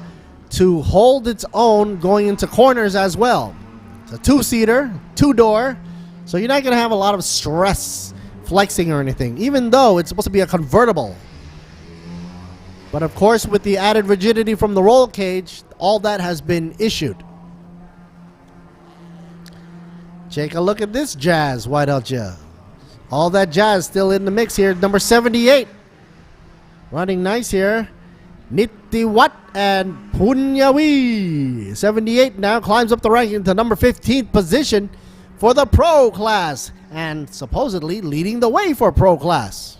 to hold its own going into corners as well. It's a two-seater, two-door, so you're not going to have a lot of stress flexing or anything, even though it's supposed to be a convertible. But of course, with the added rigidity from the roll cage, all that has been issued. Take a look at this jazz, why don't you? All that jazz still in the mix here. Number 78. Running nice here. Nitiwat and Punyawi. 78 now climbs up the ranking to number 15th position for the Pro class. And supposedly leading the way for Pro class.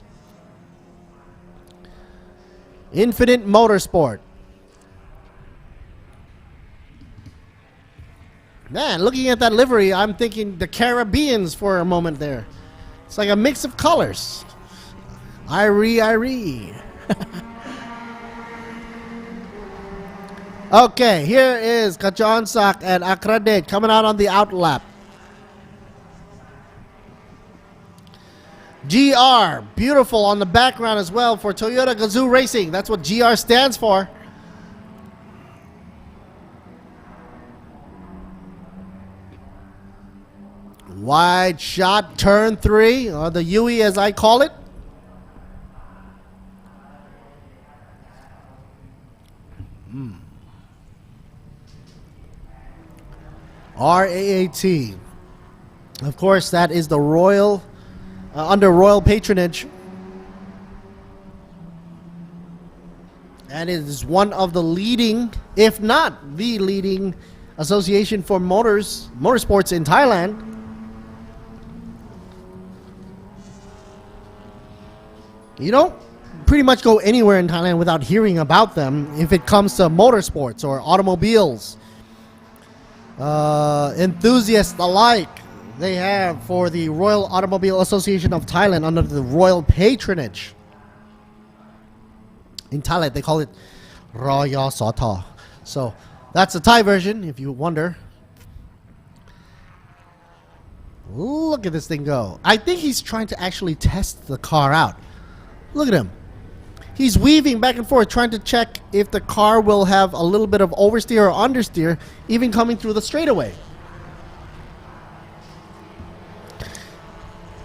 Infinite Motorsport. Man, looking at that livery, I'm thinking the Caribbeans for a moment there. It's like a mix of colors. Irie. Okay, here is Kajonsak and Akradet coming out on the outlap. GR, beautiful on the background as well for Toyota Gazoo Racing. That's what GR stands for. Wide shot, turn 3, or the Yui as I call it. RAAT. Of course, that is the Royal, under Royal patronage. And it is one of the leading, if not the leading, association for motorsports in Thailand. You don't pretty much go anywhere in Thailand without hearing about them if it comes to motorsports or automobiles. Enthusiasts alike, they have for the Royal Automobile Association of Thailand under the royal patronage. In Thailand, they call it Royal Sota. So that's the Thai version, if you wonder. Look at this thing go. I think he's trying to actually test the car out. Look at him. He's weaving back and forth trying to check if the car will have a little bit of oversteer or understeer even coming through the straightaway.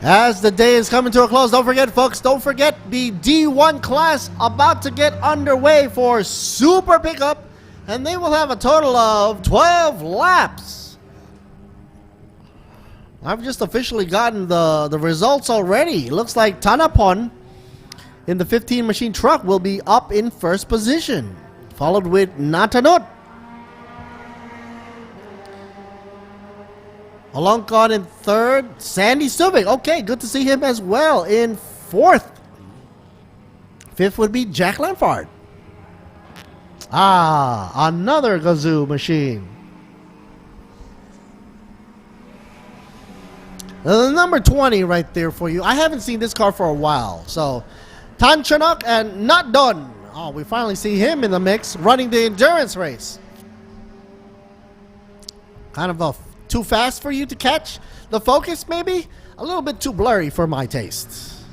As the day is coming to a close, don't forget folks, don't forget the D1 class about to get underway for Super Pickup, and they will have a total of 12 laps. I've just officially gotten the results already. Looks like Tanapon in the 15 machine truck will be up in first position, followed with Natanot. Alongkon in third, Sandy Subic. Okay, good to see him as well in fourth. Fifth would be Jack Lamford. Another Gazoo machine. Number 20 right there for you. I haven't seen this car for a while, so Tan Chanok and Not Done. Oh, we finally see him in the mix running the endurance race. Kind of too fast for you to catch the focus, maybe? A little bit too blurry for my taste.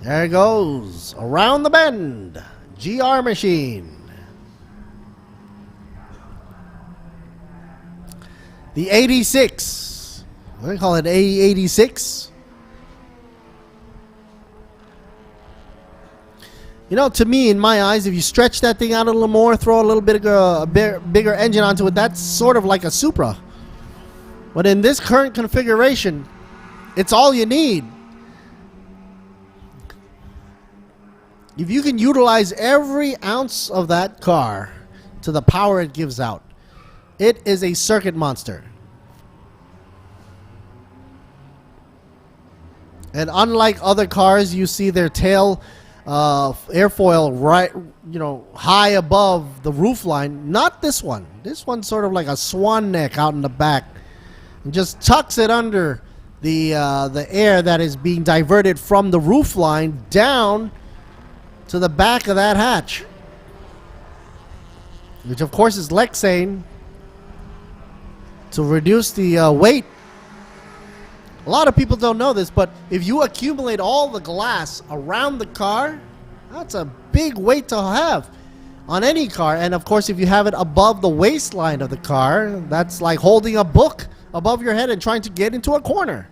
There it goes. Around the bend. GR machine. The 86. We call it A86. You know, to me, in my eyes, if you stretch that thing out a little more, throw a little bit of a bigger engine onto it, that's sort of like a Supra. But in this current configuration, it's all you need. If you can utilize every ounce of that car to the power it gives out, it is a circuit monster. And unlike other cars, you see their tail airfoil right, high above the roof line. Not this one. This one's sort of like a swan neck out in the back, and just tucks it under the air that is being diverted from the roof line down to the back of that hatch, which of course is Lexane to reduce the weight. A lot of people don't know this, but if you accumulate all the glass around the car, that's a big weight to have on any car. And of course, if you have it above the waistline of the car, that's like holding a book above your head and trying to get into a corner.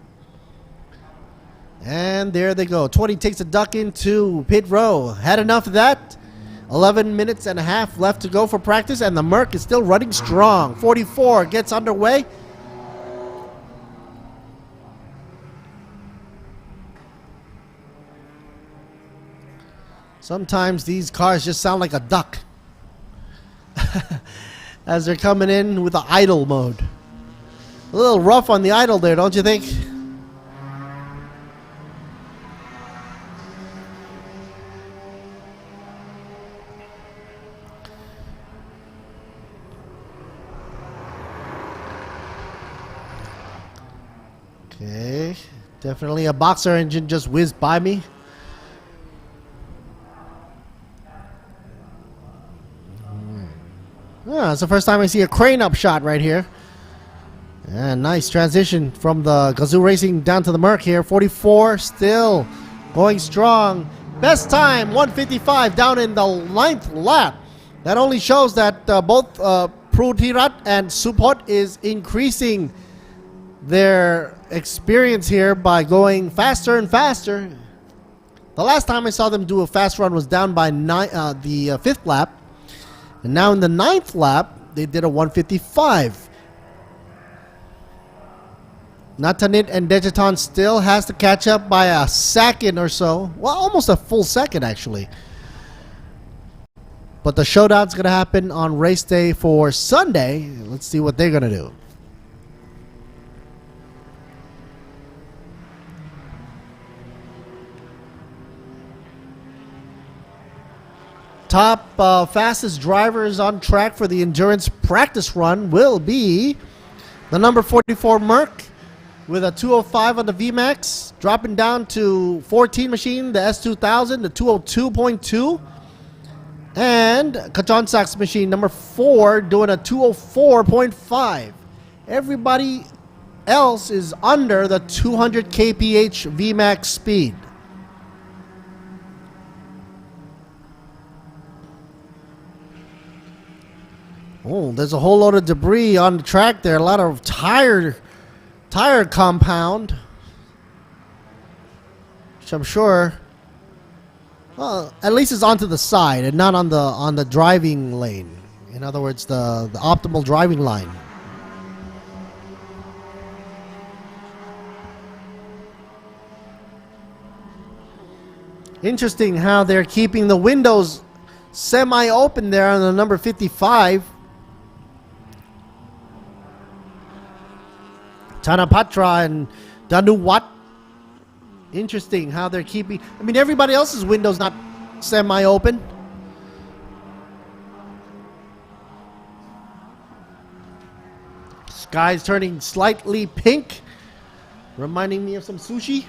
And there they go. 20 takes a duck into pit row. Had enough of that. 11 minutes and a half left to go for practice, and the Merc is still running strong. 44 gets underway. Sometimes these cars just sound like a duck as they're coming in with the idle mode. A little rough on the idle there, don't you think? Okay, definitely a boxer engine just whizzed by me. It's the first time I see a crane up shot right here. And nice transition from the Gazoo Racing down to the Merc here. 44 still going strong. Best time 155 down in the 9th lap. That only shows that both Prutirat and Supot is increasing their experience here by going faster and faster. The last time I saw them do a fast run was down by the 5th lap. And now in the 9th lap, they did a 155. Natanit and Dejaton still has to catch up by a second or so. Well, almost a full second, actually. But the showdown's going to happen on race day for Sunday. Let's see what they're going to do. Top fastest drivers on track for the endurance practice run will be the number 44 Merc with a 205 on the VMAX, dropping down to 14 machine, the S2000, the 202.2, and Kajon Sachs machine number 4 doing a 204.5. Everybody else is under the 200 kph VMAX speed. Oh, there's a whole load of debris on the track there. A lot of tire compound, which I'm sure, well, at least it's onto the side and not on the driving lane. In other words, the optimal driving line. Interesting how they're keeping the windows semi-open there on the number 55. Tanapatra and Danuwat. Interesting how they're keeping... I mean, everybody else's window's not semi-open. Sky's turning slightly pink, reminding me of some sushi.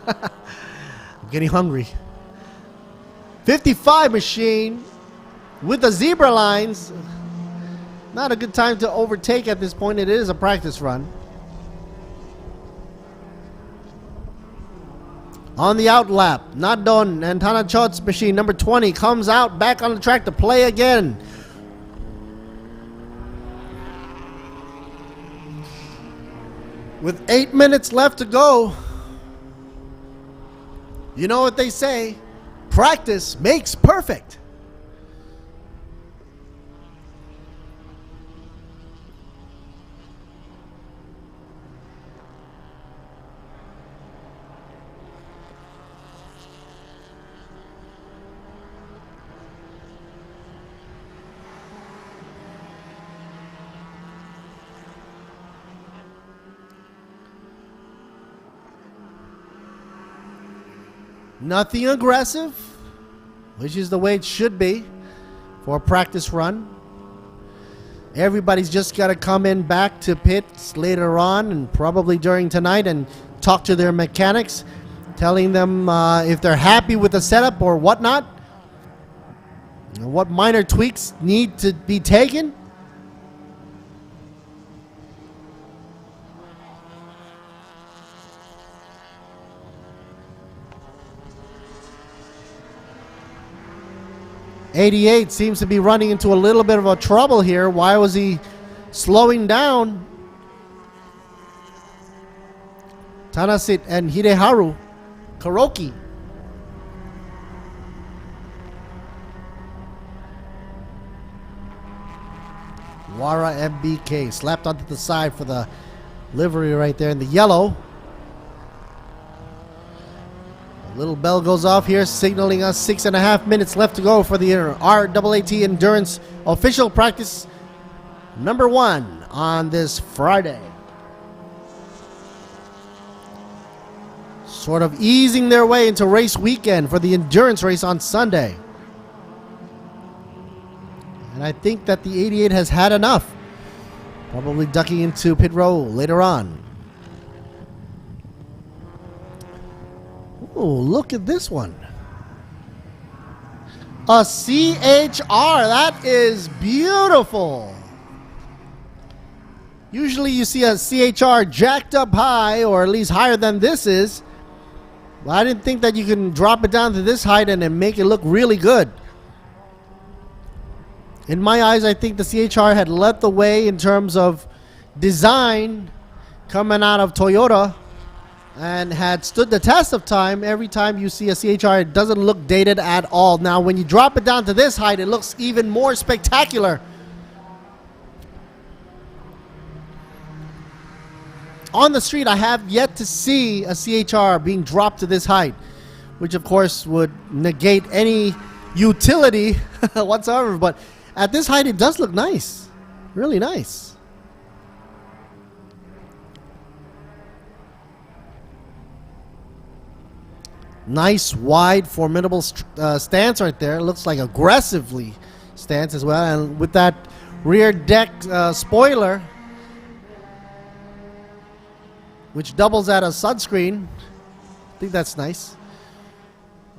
I'm getting hungry. 55 machine with the zebra lines. Not a good time to overtake at this point. It is a practice run. On the out lap, Nadon and Tanachot's machine number 20 comes out back on the track to play again. With 8 minutes left to go, you know what they say, practice makes perfect. Nothing aggressive, which is the way it should be for a practice run. Everybody's just got to come in back to pits later on and probably during tonight and talk to their mechanics, telling them if they're happy with the setup or whatnot, what minor tweaks need to be taken. '88 seems to be running into a little bit of a trouble here. Why was he slowing down? Tanasit and Hideharu Kuroki. Wara MBK slapped onto the side for the livery right there in the yellow. Little bell goes off here, signaling us 6.5 minutes left to go for the RAAT Endurance official practice number 1 on this Friday. Sort of easing their way into race weekend for the endurance race on Sunday. And I think that the 88 has had enough. Probably ducking into pit row later on. Oh, look at this one. A CHR. That is beautiful. Usually you see a CHR jacked up high, or at least higher than this is. But I didn't think that you can drop it down to this height and then make it look really good. In my eyes, I think the CHR had led the way in terms of design coming out of Toyota, and had stood the test of time. Every time you see a CHR, it doesn't look dated at all. Now, when you drop it down to this height, it looks even more spectacular. On the street, I have yet to see a CHR being dropped to this height, which of course would negate any utility whatsoever. But at this height, it does look nice. Really nice. Nice, wide, formidable stance right there. It looks like aggressively stance as well. And with that rear deck spoiler, which doubles as a sunscreen, I think that's nice.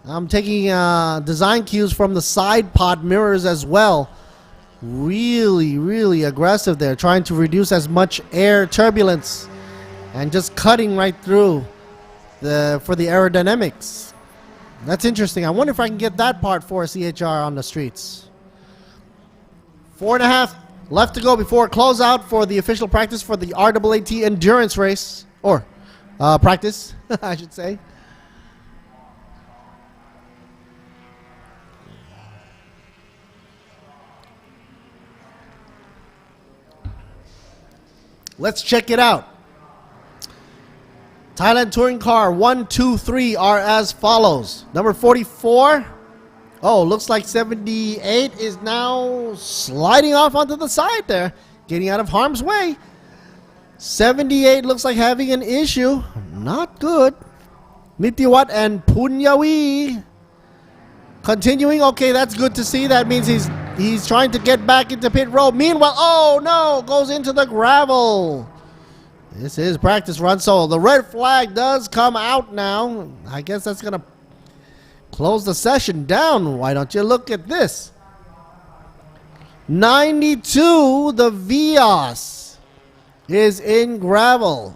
I'm taking design cues from the side pod mirrors as well. Really, really aggressive there. Trying to reduce as much air turbulence and just cutting right through for the aerodynamics. That's interesting. I wonder if I can get that part for a CHR on the streets. 4.5 left to go before closeout for the official practice for the RAAT endurance race, or practice, I should say. Let's check it out. Thailand Touring Car 1, 2, 3 are as follows. Number 44. Oh, looks like 78 is now sliding off onto the side there, getting out of harm's way. 78 looks like having an issue. Not good. Mitiwat and Punyawi continuing. Okay, that's good to see. That means he's trying to get back into pit row. Meanwhile, oh no, goes into the gravel. This is practice run, so the red flag does come out now. I guess that's going to close the session down. Why don't you look at this? 92, the Vios is in gravel.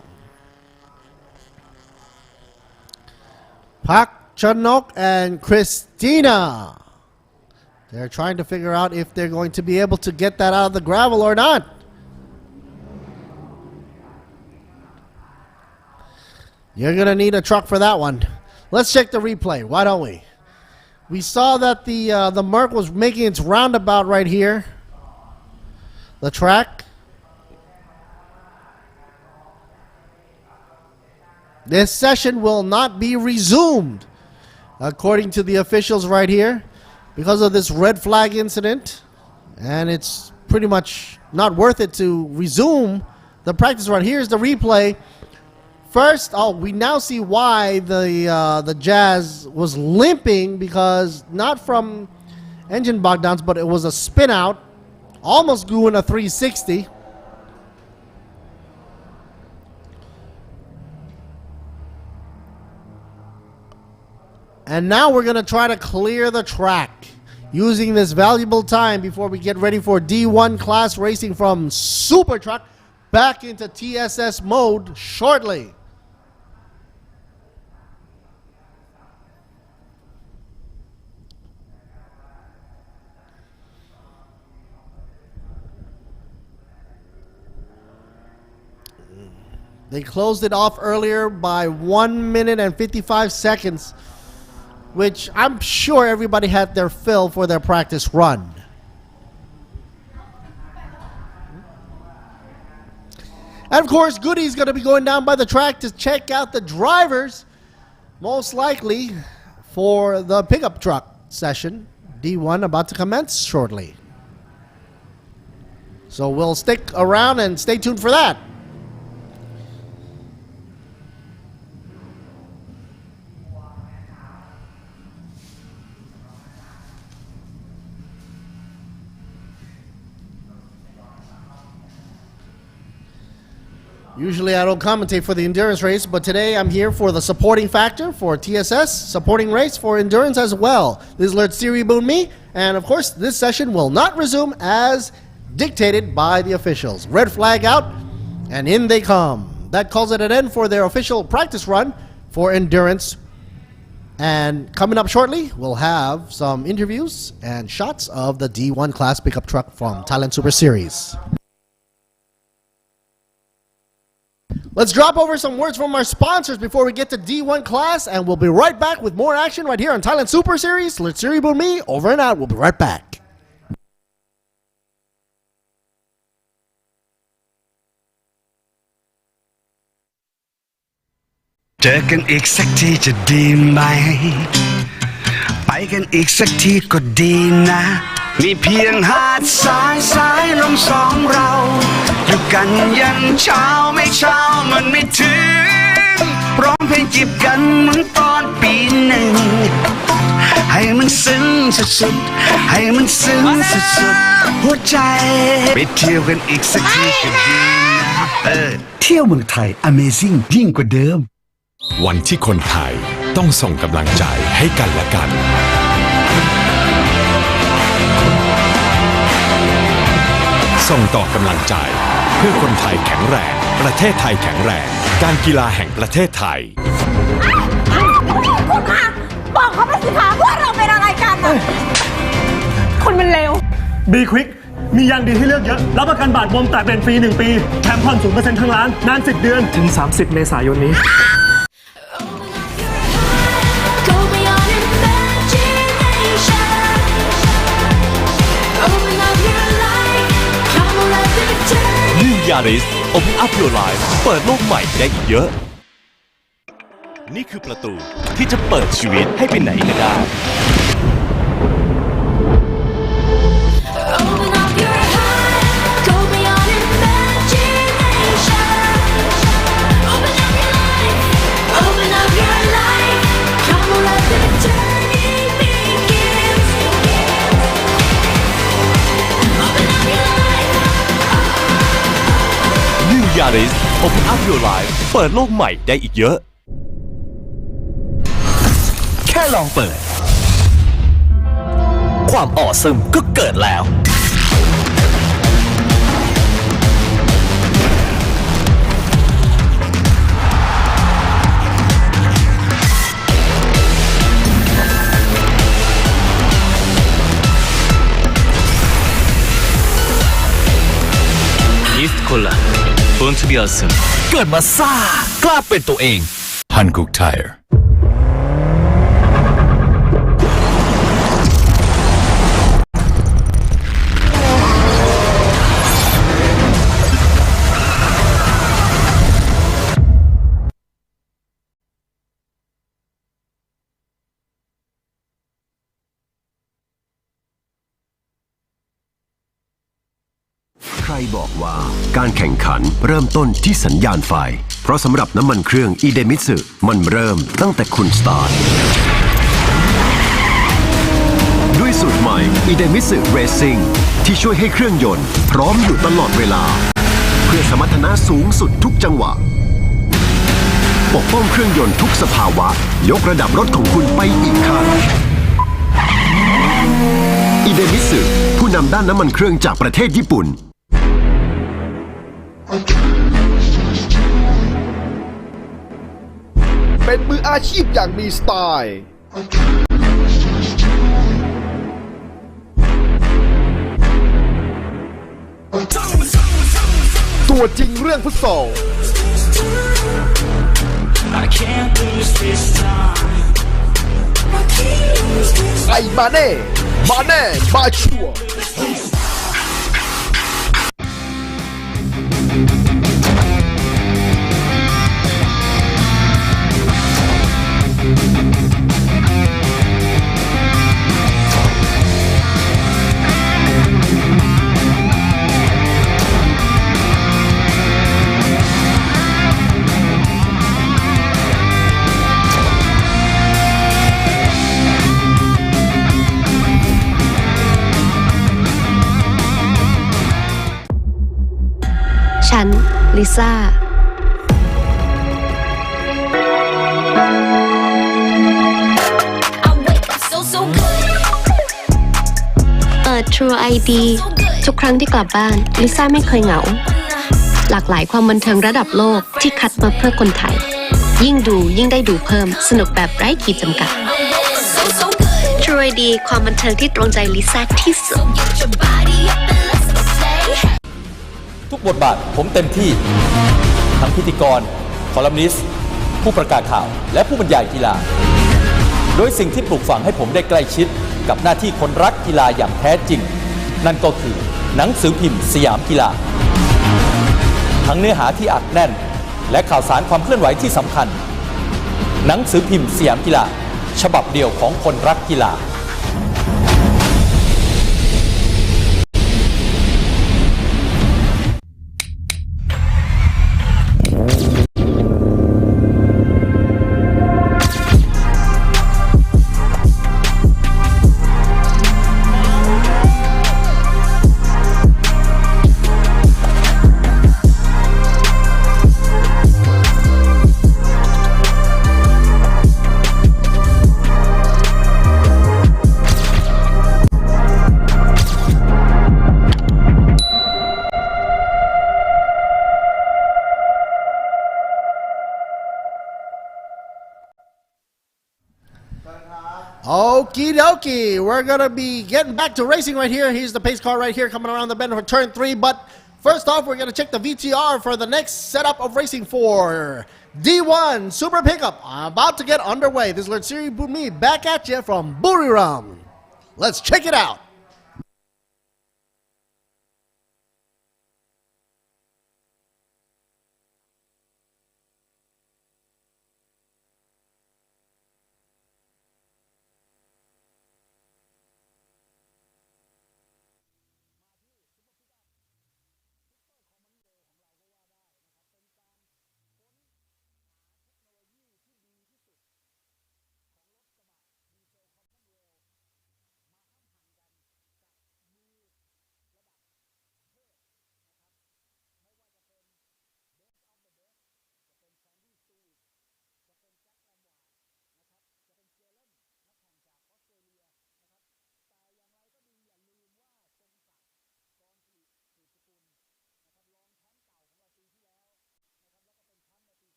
Pak Chanok and Christina. They're trying to figure out if they're going to be able to get that out of the gravel or not. You're gonna need a truck for that one. Let's check the replay. Why don't we? We saw that the Merc was making its roundabout right here. The track. This session will not be resumed, according to the officials right here, because of this red flag incident. And it's pretty much not worth it to resume the practice run. Here's the replay. First, we now see why the Jazz was limping, because not from engine bog downs, but it was a spin out, almost doing a 360. And now we're going to try to clear the track using this valuable time before we get ready for D1 class racing from Super Truck back into TSS mode shortly. They closed it off earlier by 1 minute and 55 seconds, which I'm sure everybody had their fill for their practice run. And of course, Goody's going to be going down by the track to check out the drivers, most likely for the pickup truck session. D1 about to commence shortly. So we'll stick around and stay tuned for that. Usually I don't commentate for the endurance race, but today I'm here for the supporting factor for TSS, supporting race for endurance as well. This is Lord Siri Boon Me, and of course this session will not resume as dictated by the officials. Red flag out, and in they come. That calls it an end for their official practice run for endurance. And coming up shortly, we'll have some interviews and shots of the D1 class pickup truck from Thailand Super Series. Let's drop over some words from our sponsors before we get to D1 class, and we'll be right back with more action right here on Thailand Super Series. Let's Siri Boon Me, over and out. We'll be right back. เจอกันอีกสักทีจะดีไหมไปกันอีกสักทีก็ดีนะมีเพียงหาดทรายสายลมสองเราอยู่กันยันเช้าไม่เช้ามันไม่ถึงร้องเพลงจีบกันเหมือนตอนปีหนึ่งให้มันซึ้งสุดๆให้มันซึ้งสุดๆหัวใจไปเที่ยวกันอีกสักทีก็ดีนะเที่ยวเมืองไทย Amazing ยิ่งกว่าเดิมวันที่คนไทยต้องส่งกำลังใจให้กันและกันส่งต่อกำลังใจเพื่อคนไทยแข็งแรงประเทศไทยแข็งแรงการกีฬาแห่งประเทศไทยคุณคะบอกเขาไปสิคะว่าเราเป็นอะไรกันคุณมันเลว B-Quik มียางดีให้เลือกเยอะรับประกันบาดบวมแตกเป็นฟรี1 ปีแถมผ่อน 0% ทั้งร้านนาน10 เดือนถึง 30 เมษายนนี้Yaris Open Up Your Life เปิดโลกใหม่ได้อีกเยอะนี่คือประตูที่จะเปิดชีวิตให้ไปไหนก็ได้Yaris Open Up Your Life เปิดโลกใหม่ได้อีกเยอะแค่ลองเปิดความออซึมก็เกิดแล้วEast Cola Born to be awesome เกิดมาซ่ากล้าเป็นตัวเองไฮ 한국 타이어ใครบอกว่าการแข่งขันเริ่มต้นที่สัญญาณไฟเพราะสำหรับน้ำมันเครื่องอีเดมิสึมันเริ่มตั้งแต่คุณสตาร์ทด้วยสูตรใหม่อีเดมิสึเรซิ่งที่ช่วยให้เครื่องยนต์พร้อมอยู่ตลอดเวลาเพื่อสมรรถนะสูงสุดทุกจังหวะปกป้องเครื่องยนต์ทุกสภาวะยกระดับรถของคุณไปอีกขั้นอีเดมิสึผู้นำด้านน้ำมันเครื่องจากประเทศญี่ปุ่นเป็นมืออาชีพอย่างมีสไตล์ตัวจริงเรื่องฟุตซอลไอ้มาเน่มาชัวร์ฉันลิซ่าTrue ID ทุกครั้งที่กลับบ้านลิซ่าไม่เคยเหงาหลากหลายความบันเทิงระดับโลกที่คัดมาเพื่อคนไทยยิ่งดูยิ่งได้ดูเพิ่มสนุกแบบไร้ขีดจำกัด True ID ความบันเทิงที่ตรงใจลิซ่าที่สุดทุกบทบาทผมเต็มที่ทั้งพิธีกรคอลัมนิสต์ผู้ประกาศข่าวและผู้บรรยายกีฬาโดยสิ่งที่ปลูกฝังให้ผมได้ใกล้ชิดกับหน้าที่คนรักกีฬาอย่างแท้จริงนั่นก็คือหนังสือพิมพ์สยามกีฬาทั้งเนื้อหาที่อัดแน่นและข่าวสารความเคลื่อนไหวที่สำคัญหนังสือพิมพ์สยามกีฬาฉบับเดียวของคนรักกีฬาOkie dokie, we're gonna be getting back to racing right here. Here's the pace car right here coming around the bend for turn 3. But first off, we're gonna check the VTR for the next setup of racing for D1 Super Pickup. About to get underway. This is Lord Siri Bumi back at you from Buriram. Let's check it out.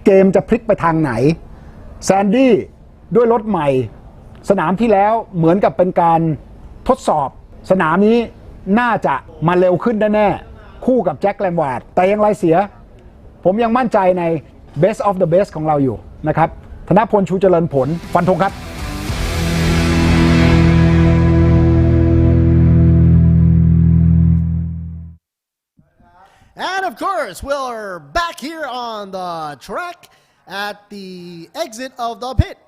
เกมจะพลิกไปทางไหนแซนดี้ด้วยรถใหม่สนามที่แล้วเหมือนกับเป็นการทดสอบสนามนี้น่าจะมาเร็วขึ้นแน่ๆคู่กับแจ็คแลมวาร์ดแต่ยังไรเสียผมยังมั่นใจใน best of the best ของเราอยู่นะครับธนพลชูเจริญผลฟันธงครับ And of course, we're back here on the track at the exit of the pit.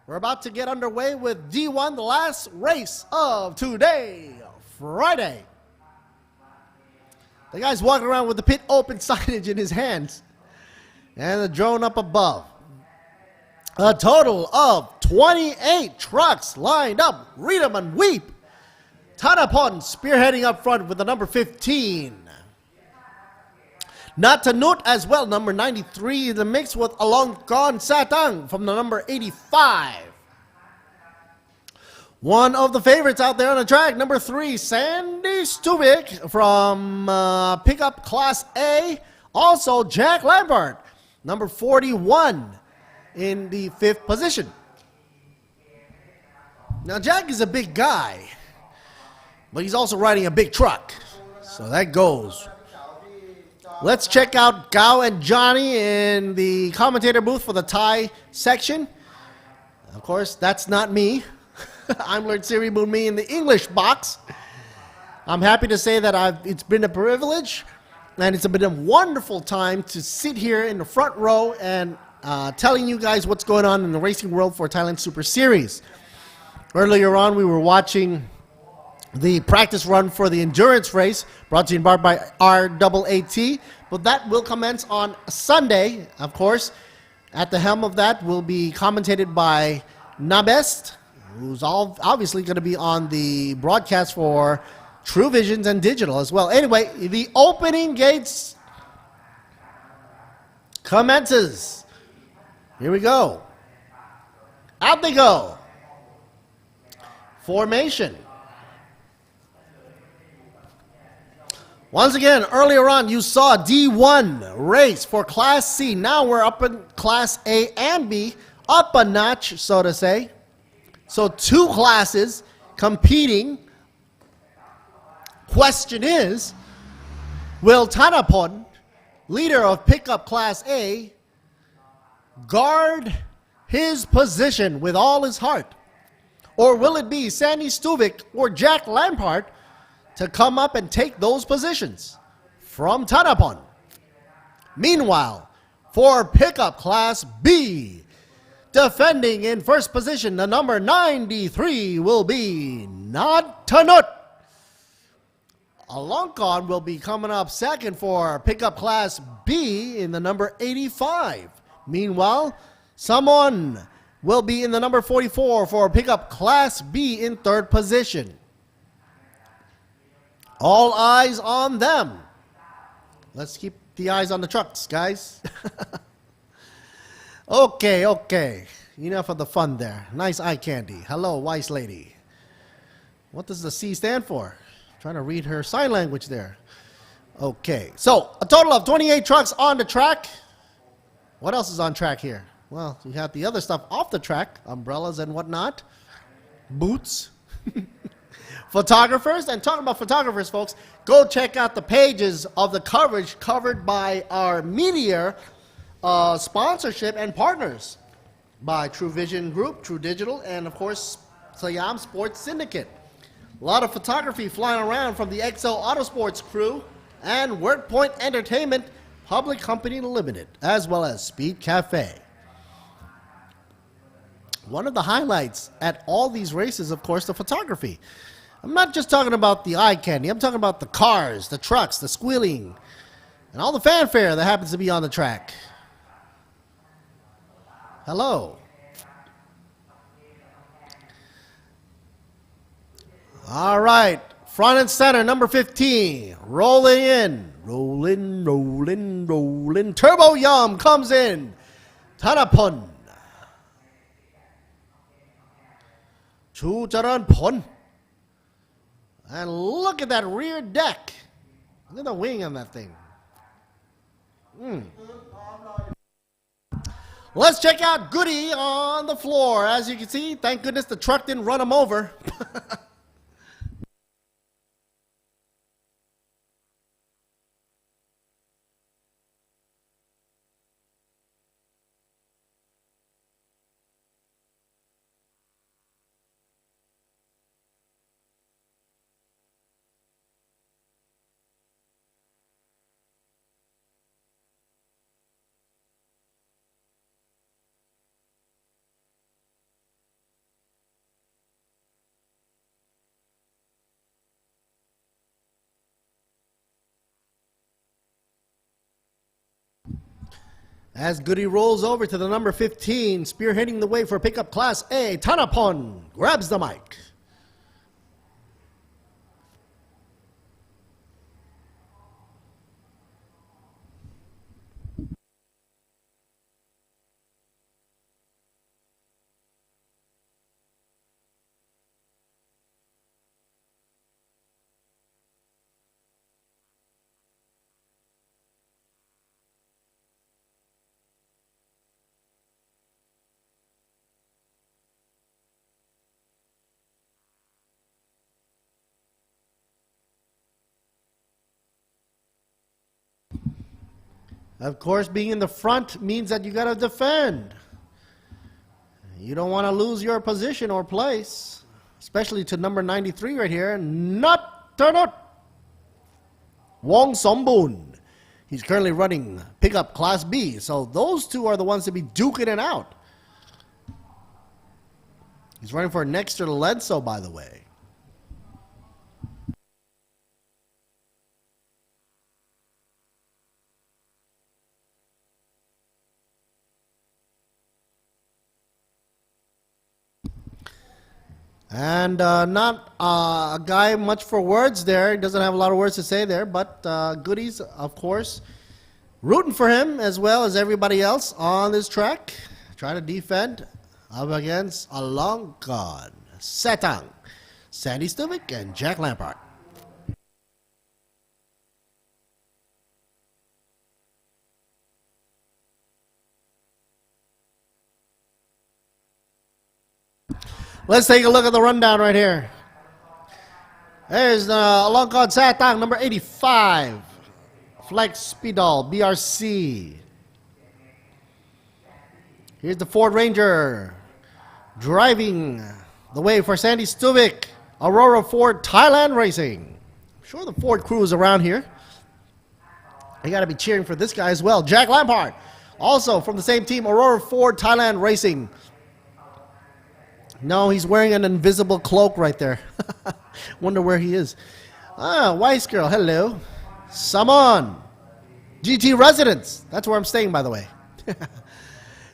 We're about to get underway with D1, the last race of today, Friday. The guy's walking around with the pit open signage in his hands and the drone up above. A total of 28 trucks lined up. Read them and weep. Tanapon spearheading up front with the number 15. Natanut as well, number 93 in the mix with Alongkon Satang from the number 85. One of the favorites out there on the track, number 3, Sandy Stuvik from Pickup Class A. Also, Jack Lampard, number 41 in the 5th position. Now, Jack is a big guy, but he's also riding a big truck. So that goes. Let's check out Gao and Johnny in the commentator booth for the Thai section. Of course, that's not me. I'm Lord Siri Moonmi in the English box. I'm happy to say that it's been a privilege and it's been a wonderful time to sit here in the front row and telling you guys what's going on in the racing world for Thailand Super Series. Earlier on, we were watching the practice run for the endurance race brought to you in part by RAAT, but that will commence on Sunday. Of course, at the helm of that will be commentated by Nabest, who's obviously going to be on the broadcast for True Visions and Digital as well. Anyway, the opening gates commences. Here we go. Out they go. Formation. Once again, earlier on, you saw D1 race for Class C. Now we're up in Class A and B, up a notch, so to say. So 2 classes competing. Question is, will Tanapon, leader of Pickup Class A, guard his position with all his heart? Or will it be Sandy Stuvik or Jack Lampard to come up and take those positions from Tanapon? Meanwhile, for Pickup Class B, defending in first position, the number 93 will be Natanut. Alongkon will be coming up second for Pickup Class B in the number 85. Meanwhile, someone will be in the number 44 for Pickup Class B in third position. All eyes on them. Let's keep the eyes on the trucks, guys. Okay. Enough of the fun there. Nice eye candy. Hello, wise lady. What does the C stand for? Trying to read her sign language there. Okay, so a total of 28 trucks on the track. What else is on track here? Well, we have the other stuff off the track, umbrellas and whatnot, boots, photographers. And talking about photographers, folks, go check out the pages of the coverage covered by our media sponsorship and partners by True Vision Group, True Digital, and of course, Siam Sports Syndicate. A lot of photography flying around from the XO Autosports crew and WordPoint Entertainment Public Company Limited, as well as Speed Cafe. One of the highlights at all these races, of course, the photography. I'm not just talking about the eye candy. I'm talking about the cars, the trucks, the squealing, and all the fanfare that happens to be on the track. Hello. All right, front and center, number 15, rolling in, rolling. Turbo Yum comes in, Tanapon. Chu Charan Pon. And look at that rear deck. Look at the wing on that thing. Let's check out Goody on the floor. As you can see, thank goodness the truck didn't run him over. As Goody rolls over to the number 15, spearheading the way for pickup Class A, Tanapon grabs the mic. Of course, being in the front means that you got to defend. You don't want to lose your position or place, especially to number 93 right here. Not Turnut Wong Sombun. He's currently running pickup Class B. So those two are the ones to be duking it out. He's running for Nexter Lenso, by the way. And not a guy much for words there. He doesn't have a lot of words to say there, but Goodies, of course, rooting for him as well as everybody else on this track. Trying to defend up against a long god, Setang, Sandy Stuvik, and Jack Lampard. Let's take a look at the rundown right here. There's Along God Satang, number 85. Flex Speedol, BRC. Here's the Ford Ranger. Driving the way for Sandy Stuvik. Aurora Ford Thailand Racing. I'm sure the Ford crew is around here. You got to be cheering for this guy as well. Jack Lampard. Also from the same team, Aurora Ford Thailand Racing. No, he's wearing an invisible cloak right there. Wonder where he is. Ah, Weiss Girl, hello. Samon. GT Residence. That's where I'm staying, by the way.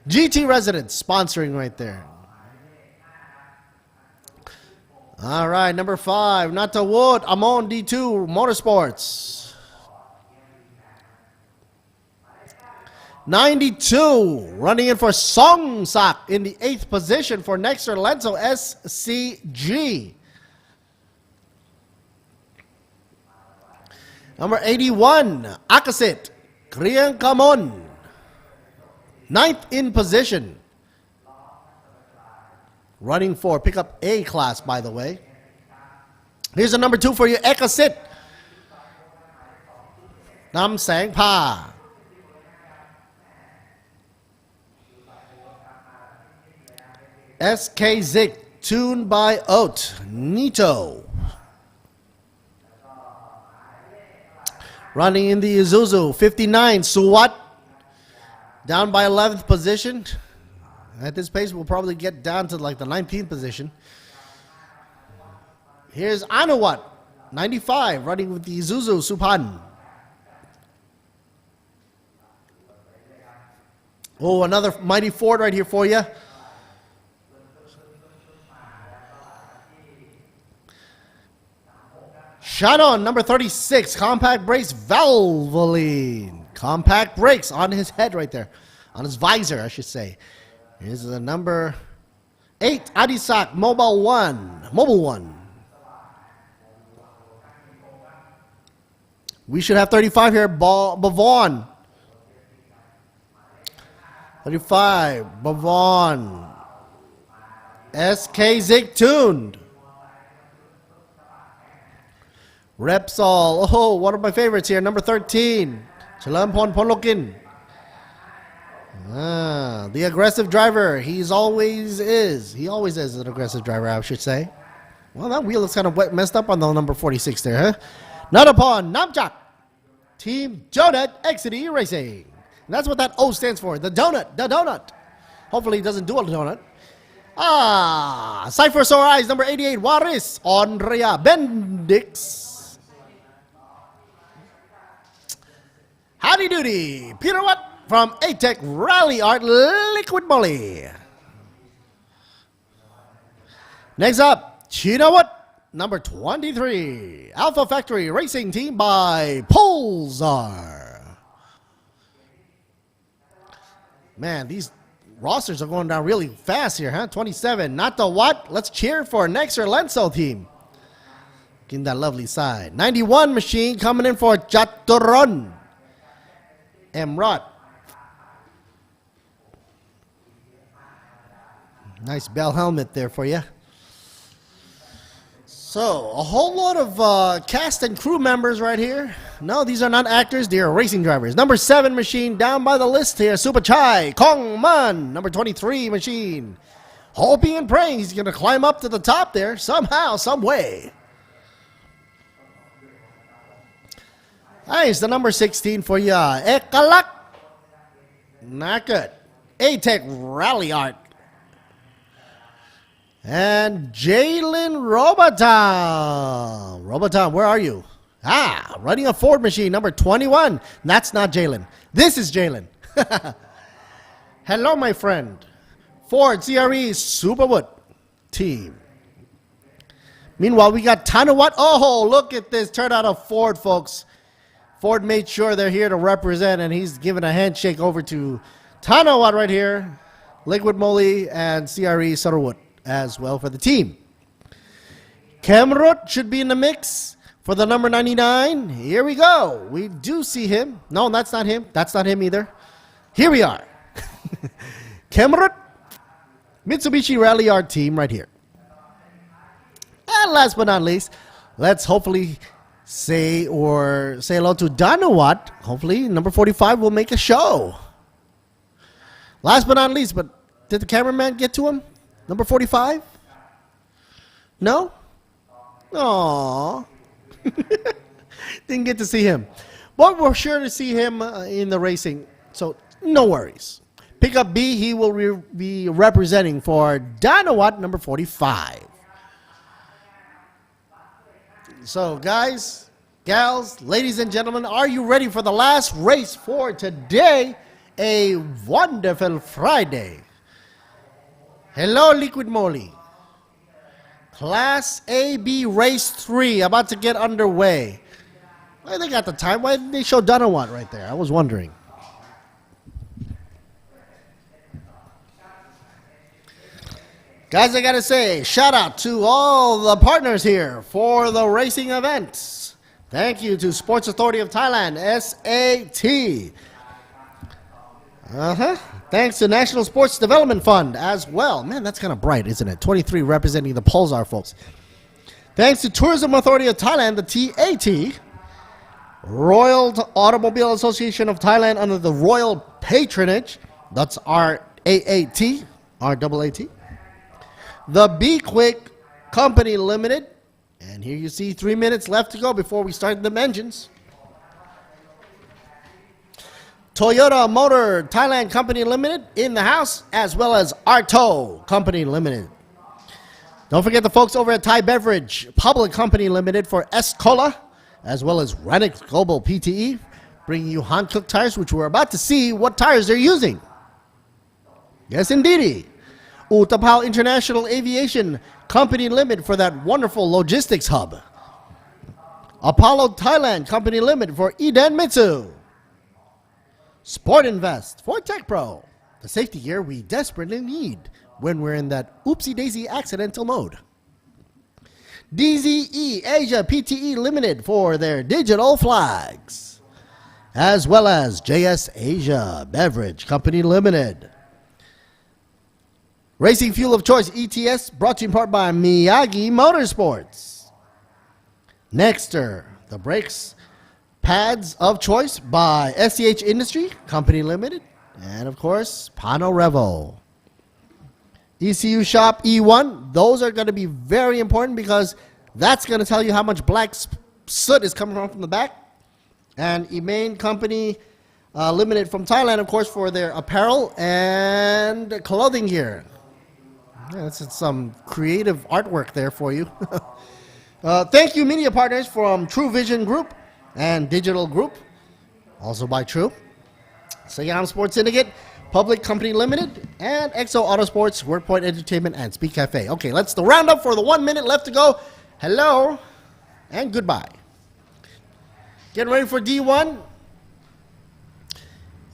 GT Residence sponsoring right there. All right, number 5. Nata Wood, Amon D2 Motorsports. 92, running in for Song Sak in the 8th position for Nexter Lenso SCG. Number 81, Akasit Kriang Kamon, 9th in position. Running for pickup A class, by the way. Here's the number 2 for you, Akasit Nam Sang Pa. SK Zik, tuned by Oat, Nito. Running in the Isuzu, 59, Suwat, down by 11th position. At this pace, we'll probably get down to like the 19th position. Here's Anuwat, 95, running with the Isuzu Supan. Oh, another mighty Ford right here for you. Shannon, number 36, compact brakes, Valvoline. Compact brakes on his head right there. On his visor, I should say. Here's the number 8, Adisak, Mobile 1. We should have 35 here, Bavon. 35, Bavon. SK Zig tuned. Repsol. Oh, one of my favorites here. Number 13. Chalampon Polokin. The aggressive driver. He always is an aggressive driver, I should say. Well, that wheel is kind of messed up on the number 46 there, huh? Not upon Namjak. Team Donut XD Racing. And that's what that O stands for. The donut. Hopefully he doesn't do a donut. Cypher Sore Eyes, number 88, Waris, Andrea Bendix. Howdy doody, Peter Watt from A-Tech Rally Art Liquid Molly. Next up, Chino Watt, number 23, Alpha Factory Racing Team by Pulsar. Man, these rosters are going down really fast here, huh? 27, not the what? Let's cheer for Nexer Lenso team. Getting that lovely side. 91 machine coming in for Chaturon. Emrod. Nice bell helmet there for you. So, a whole lot of cast and crew members right here. No, these are not actors. They are racing drivers. Number 7 machine down by the list here. Super Chai Kong Man. Number 23 machine. Hoping and praying he's going to climb up to the top there somehow, some way. Nice, the number 16 for ya. Ekalak. Not good. A-Tech Rally Art. And Jalen Robotom. Robotom, where are you? Running a Ford machine, number 21. That's not Jalen. This is Jalen. Hello, my friend. Ford CRE Superwood team. Meanwhile, we got Tanawat. Oh, look at this turnout of Ford, folks. Ford made sure they're here to represent, and he's giving a handshake over to Tanawat right here. Liquid Moly and CRE Sutterwood as well for the team. Kemrut should be in the mix for the number 99. Here we go. We do see him. No, that's not him. That's not him either. Here we are. Kemrut, Mitsubishi Rally Art team right here. And last but not least, let's hopefully say hello to Danawat. Hopefully number 45 will make a show. Last but not least, but did the cameraman get to him? Number 45? No? Aww. Didn't get to see him. But we're sure to see him in the racing, so no worries. Pickup B, he will be representing for Danawat, number 45. So, guys, gals, ladies and gentlemen, are you ready for the last race for today? A wonderful Friday. Hello, Liquid Moly. Class AB Race 3 about to get underway. Why they got the time? Why didn't they show Danawat right there? I was wondering. Guys, I gotta say, shout out to all the partners here for the racing events. Thank you to Sports Authority of Thailand, SAT. Thanks to National Sports Development Fund as well. Man, that's kind of bright, isn't it? 23 representing the Pulsar folks. Thanks to Tourism Authority of Thailand, the TAT. Royal Automobile Association of Thailand under the Royal Patronage. That's RAAT. RAAT. The B-Quik Company Limited. And here you see 3 minutes left to go before we start the engines. Toyota Motor Thailand Company Limited in the house, as well as Arto Company Limited. Don't forget the folks over at Thai Beverage Public Company Limited for Escola, as well as Renix Global PTE, bringing you Hankook tires, which we're about to see what tires they're using. Yes, indeedy. Utapao International Aviation Company Limited for that wonderful logistics hub. Apollo Thailand Company Limited for Eden Mitsu. Sport Invest for Tech Pro, the safety gear we desperately need when we're in that oopsie-daisy accidental mode. DZE Asia PTE Limited for their digital flags, as well as JS Asia Beverage Company Limited. Racing fuel of choice, ETS, brought to you in part by Miyagi Motorsports. Nexter, the brakes pads of choice by SCH Industry, Company Limited. And of course, Pano Revo. ECU Shop E1, those are going to be very important because that's going to tell you how much black soot is coming from the back. And Emain Company Limited from Thailand, of course, for their apparel and clothing gear. Yeah, that's some creative artwork there for you. Thank you, media partners from True Vision Group and Digital Group, also by True. Siam Sports Syndicate, Public Company Limited, and Exo Autosports, WorkPoint Entertainment, and Speak Cafe. Okay, let's the roundup for the 1 minute left to go. Hello and goodbye. Getting ready for D1.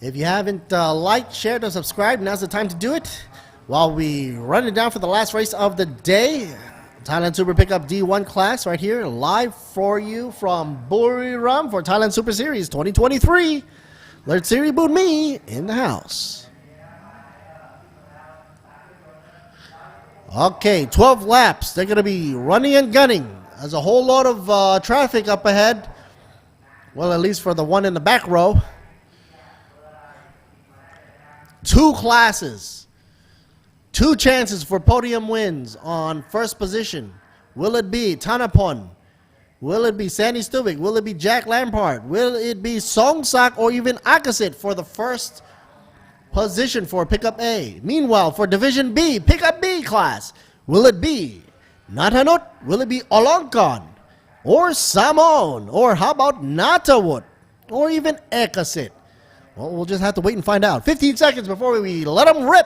If you haven't liked, shared, or subscribed, now's the time to do it. While we run it down for the last race of the day, Thailand Super Pickup D1 class right here, live for you from Buriram for Thailand Super Series 2023. Let's see reboot me in the house. Okay, 12 laps. They're going to be running and gunning. There's a whole lot of traffic up ahead. Well, at least for the one in the back row. 2 classes. 2 chances for podium wins on first position. Will it be Thanapon? Will it be Sandy Stubik? Will it be Jack Lampard? Will it be Songsak or even Akasit for the first position for Pickup A? Meanwhile, for Division B, Pickup B class, will it be Nathanut? Will it be Olongkon? Or Samon? Or how about Natawut? Or even Akasit? Well, we'll just have to wait and find out. 15 seconds before we let them rip.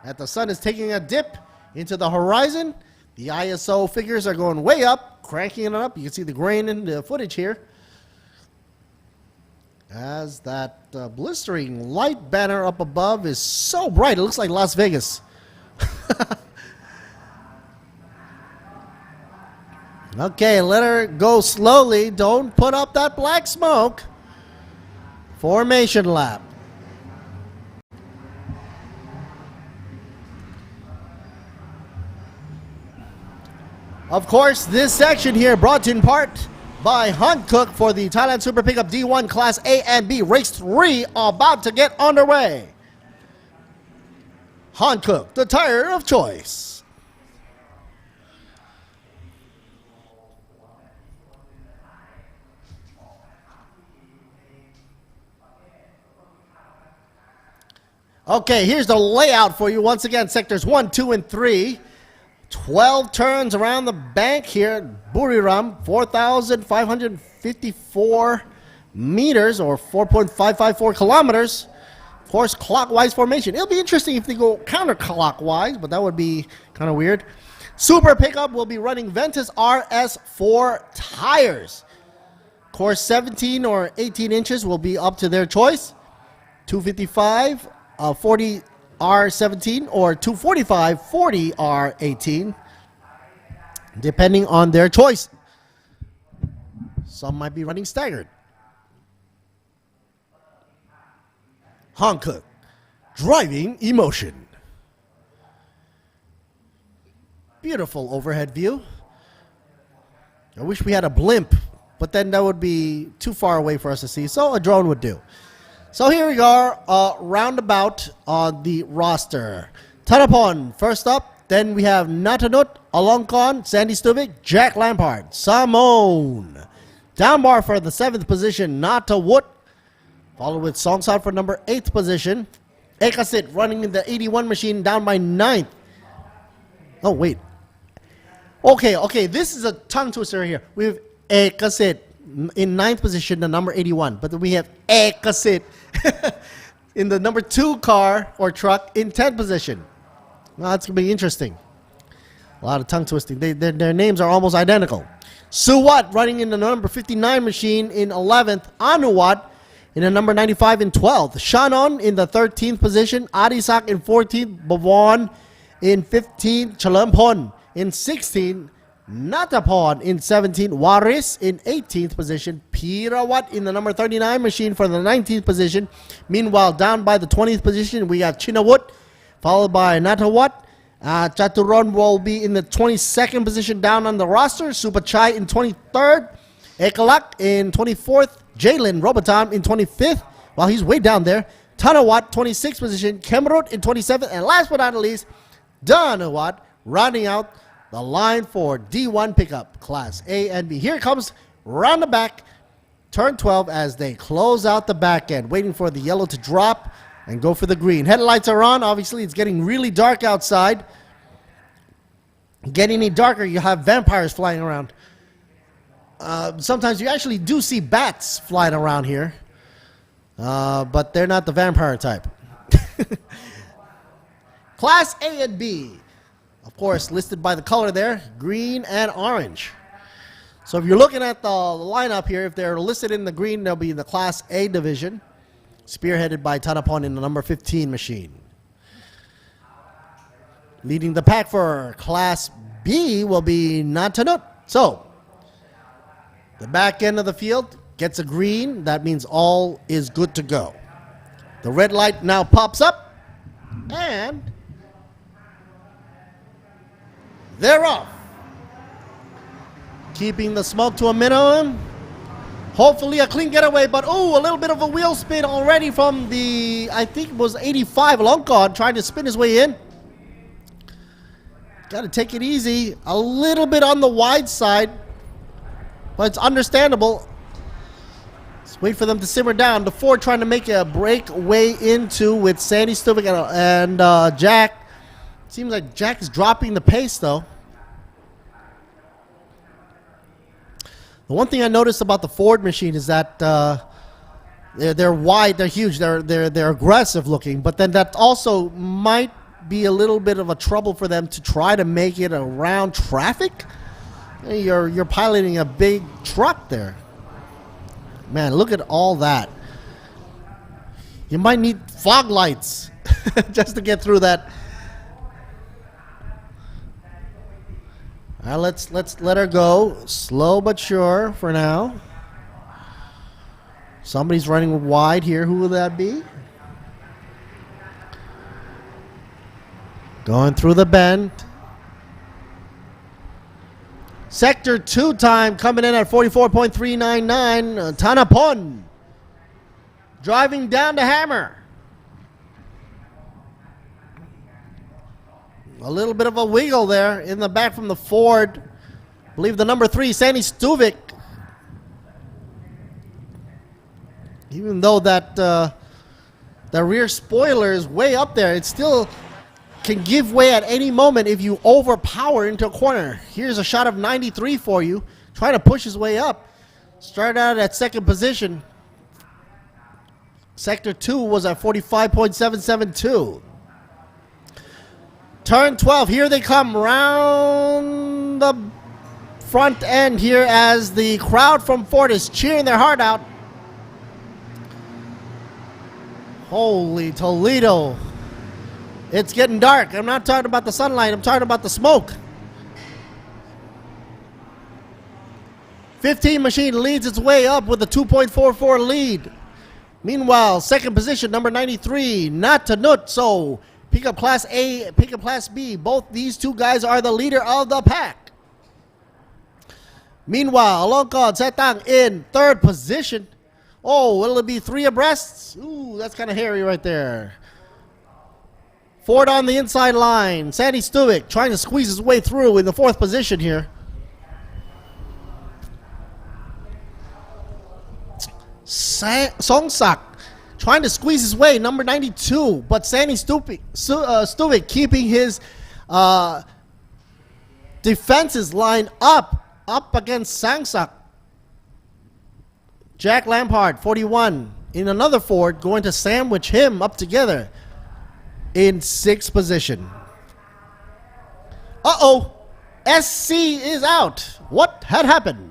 As the sun is taking a dip into the horizon, the ISO figures are going way up, cranking it up. You can see the grain in the footage here. As that blistering light banner up above is so bright, it looks like Las Vegas. Okay, let her go slowly. Don't put up that black smoke. Formation lap. Of course, this section here brought to you in part by Hankook for the Thailand Super Pickup D1 Class A and B. Race 3 about to get underway. Hankook, the tire of choice. Okay, here's the layout for you. Once again, sectors 1, 2, and 3. 12 turns around the bank here at Buriram, 4,554 meters or 4.554 kilometers. Of course, clockwise formation. It'll be interesting if they go counterclockwise, but that would be kind of weird. Super Pickup will be running Ventus RS4 tires. Of course, 17 or 18 inches will be up to their choice. 255, 40 R17 or 245 40 R18, depending on their choice. Some might be running staggered. Hankook, driving emotion. Beautiful overhead view. I wish we had a blimp, but then that would be too far away for us to see, so a drone would do. So here we are, roundabout on the roster. Thanapon first up. Then we have Nathanut, Olongkon, Sandy Stubik, Jack Lampard, Samon. Down bar for the 7th position, Natawut. Followed with Songsat for number 8th position. Ekasit running in the 81 machine down by 9th. Oh, wait. Okay, this is a tongue twister here. We have Ekasit in 9th position, the number 81. But then we have Ekasit in the number 2 car or truck in 10th position. Well, that's going to be interesting. A lot of tongue twisting. Their names are almost identical. Suwat running in the number 59 machine in 11th. Anuwat in the number 95 in 12th. Shannon in the 13th position. Adisak in 14th. Bavon in 15th. Chalampon in 16th. Natapon in 17th. Waris in 18th position. Pirawat in the number 39 machine for the 19th position. Meanwhile, down by the 20th position, we have Chinawut followed by Natawat. Chaturon will be in the 22nd position down on the roster. Supachai in 23rd. Ekalak in 24th. Jalen Robotom in 25th. While he's way down there. Tanawat, 26th position. Kemerut in 27th. And last but not least, Danawat rounding out the line for D1 pickup class A and B. Here comes round the back, turn 12 as they close out the back end, waiting for the yellow to drop and go for the green. Headlights are on. Obviously, it's getting really dark outside. Getting any darker, you have vampires flying around. Sometimes you actually do see bats flying around here, but they're not the vampire type. Class A and B, of course, listed by the color there, green and orange. So if you're looking at the lineup here, if they're listed in the green, they'll be in the Class A division, spearheaded by Tanapon in the number 15 machine. Leading the pack for Class B will be Natanut. So, the back end of the field gets a green. That means all is good to go. The red light now pops up, and they're off. Keeping the smoke to a minimum. Hopefully a clean getaway, but a little bit of a wheel spin already from the, I think it was 85 Longcon trying to spin his way in. Got to take it easy. A little bit on the wide side, but it's understandable. Let's wait for them to simmer down. The Ford trying to make a breakaway into with Sandy Stuvik and Jack. Seems like Jack is dropping the pace though. The one thing I noticed about the Ford machine is that they're wide, they're huge, they're aggressive looking, but then that also might be a little bit of a trouble for them to try to make it around traffic. You're piloting a big truck there. Man, look at all that. You might need fog lights just to get through that. All right, let's let her go. Slow but sure for now. Somebody's running wide here. Who will that be? Going through the bend. Sector 2 time coming in at 44.399. Tanapon driving down the hammer. A little bit of a wiggle there in the back from the Ford. I believe the number 3, Sandy Stuvik. Even though that the rear spoiler is way up there, it still can give way at any moment if you overpower into a corner. Here's a shot of 93 for you, trying to push his way up. Started out at second position. Sector 2 was at 45.772. Turn 12, here they come round the front end here as the crowd from Ford is cheering their heart out. Holy Toledo. It's getting dark. I'm not talking about the sunlight, I'm talking about the smoke. 15 machine leads its way up with a 2.44 lead. Meanwhile, second position, number 93, Natanut. So, pick up Class A, pick up Class B. Both these two guys are the leader of the pack. Meanwhile, Alongkon Setang in third position. Oh, will it be 3 abreast? Ooh, that's kind of hairy right there. Ford on the inside line. Sandy Stuvik trying to squeeze his way through in the fourth position here. Songsak trying to squeeze his way, number 92, but Sandy Stuvik keeping his defenses lined up against Sangsak. Jack Lampard, 41, in another Ford, going to sandwich him up together in 6th position. SC is out. What had happened?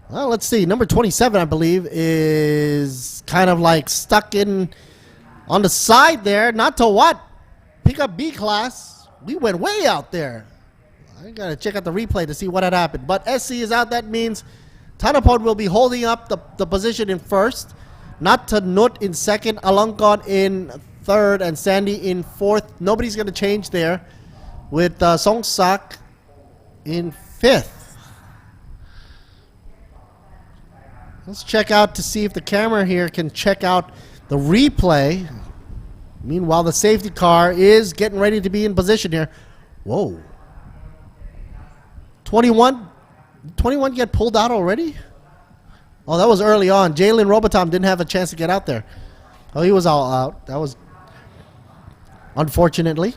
Well, let's see. Number 27, I believe, is kind of like stuck in on the side there. Not to what? Pick up B class. We went way out there. I got to check out the replay to see what had happened. But SC is out. That means Tanapon will be holding up the position in first. Not to Nut in second. Alongkon in third and Sandy in fourth. Nobody's going to change there with Song Sak in fifth. Let's check out to see if the camera here can check out the replay. Meanwhile, the safety car is getting ready to be in position here. Whoa. 21 get pulled out already? Oh, that was early on. Jalen Robotom didn't have a chance to get out there. Oh, he was all out. That was unfortunately.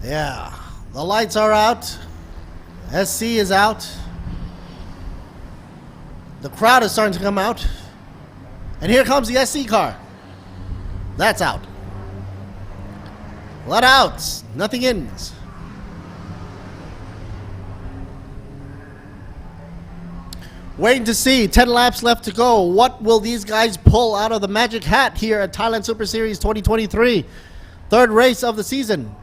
Yeah, the lights are out. SC is out. The crowd is starting to come out. And here comes the SC car. That's out. Let outs. Nothing ins. Waiting to see. 10 laps left to go. What will these guys pull out of the magic hat here at Thailand Super Series 2023? Third race of the season.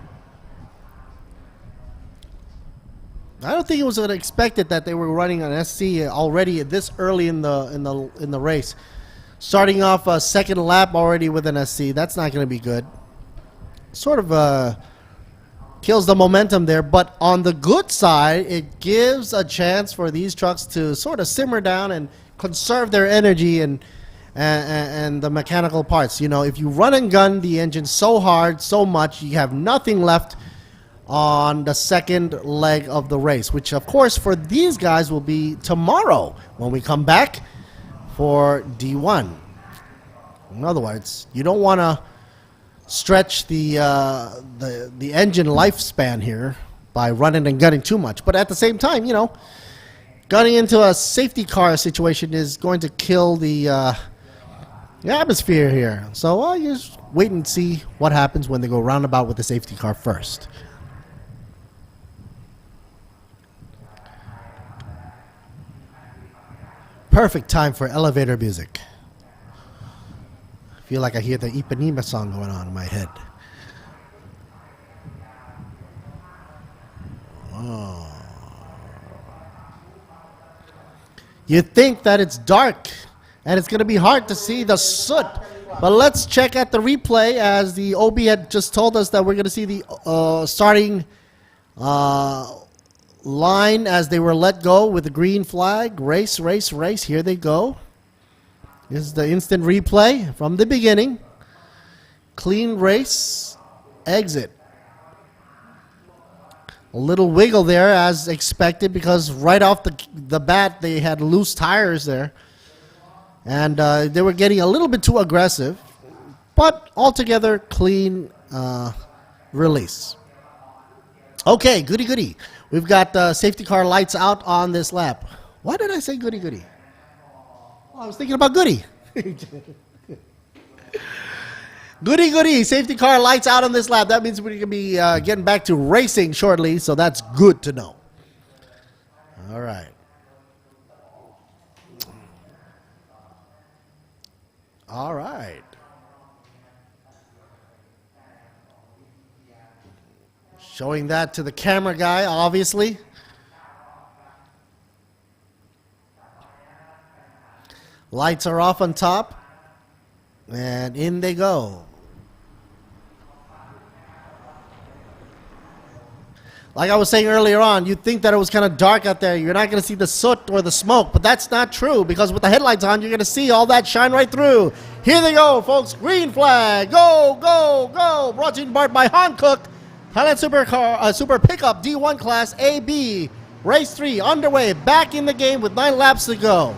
I don't think it was unexpected that they were running on SC already this early in the race. Starting off a second lap already with an SC, that's not going to be good. Sort of kills the momentum there, but on the good side, it gives a chance for these trucks to sort of simmer down and conserve their energy and the mechanical parts. You know, if you run and gun the engine so hard, so much, you have nothing left on the second leg of the race, which of course for these guys will be tomorrow when we come back for D1. In other words, you don't want to stretch the engine lifespan here by running and gunning too much, but at the same time, you know, gunning into a safety car situation is going to kill the atmosphere here. So you just wait and see what happens when they go roundabout with the safety car first. Perfect time for elevator music. I feel like I hear the Ipanema song going on in my head. Oh. You think that it's dark and it's going to be hard to see the soot. But let's check at the replay, as the OB had just told us that we're going to see the starting line as they were let go with the green flag. Race, race, race. Here they go. This is the instant replay from the beginning. Clean race, exit. A little wiggle there as expected, because right off the bat they had loose tires there. And they were getting a little bit too aggressive. But altogether, clean release. Okay, goody goody. We've got safety car lights out on this lap. Why did I say goody goody? Oh, I was thinking about goody. Goody goody. Safety car lights out on this lap. That means we're going to be getting back to racing shortly, so that's good to know. All right. All right. Showing that to the camera guy, obviously. Lights are off on top. And in they go. Like I was saying earlier on, you'd think that it was kind of dark out there. You're not going to see the soot or the smoke, but that's not true, because with the headlights on, you're going to see all that shine right through. Here they go, folks. Green flag. Go, go, go. Brought to you in part by Hankook. Thailand Super Pickup D1 Class AB. Race 3 underway. Back in the game with 9 laps to go.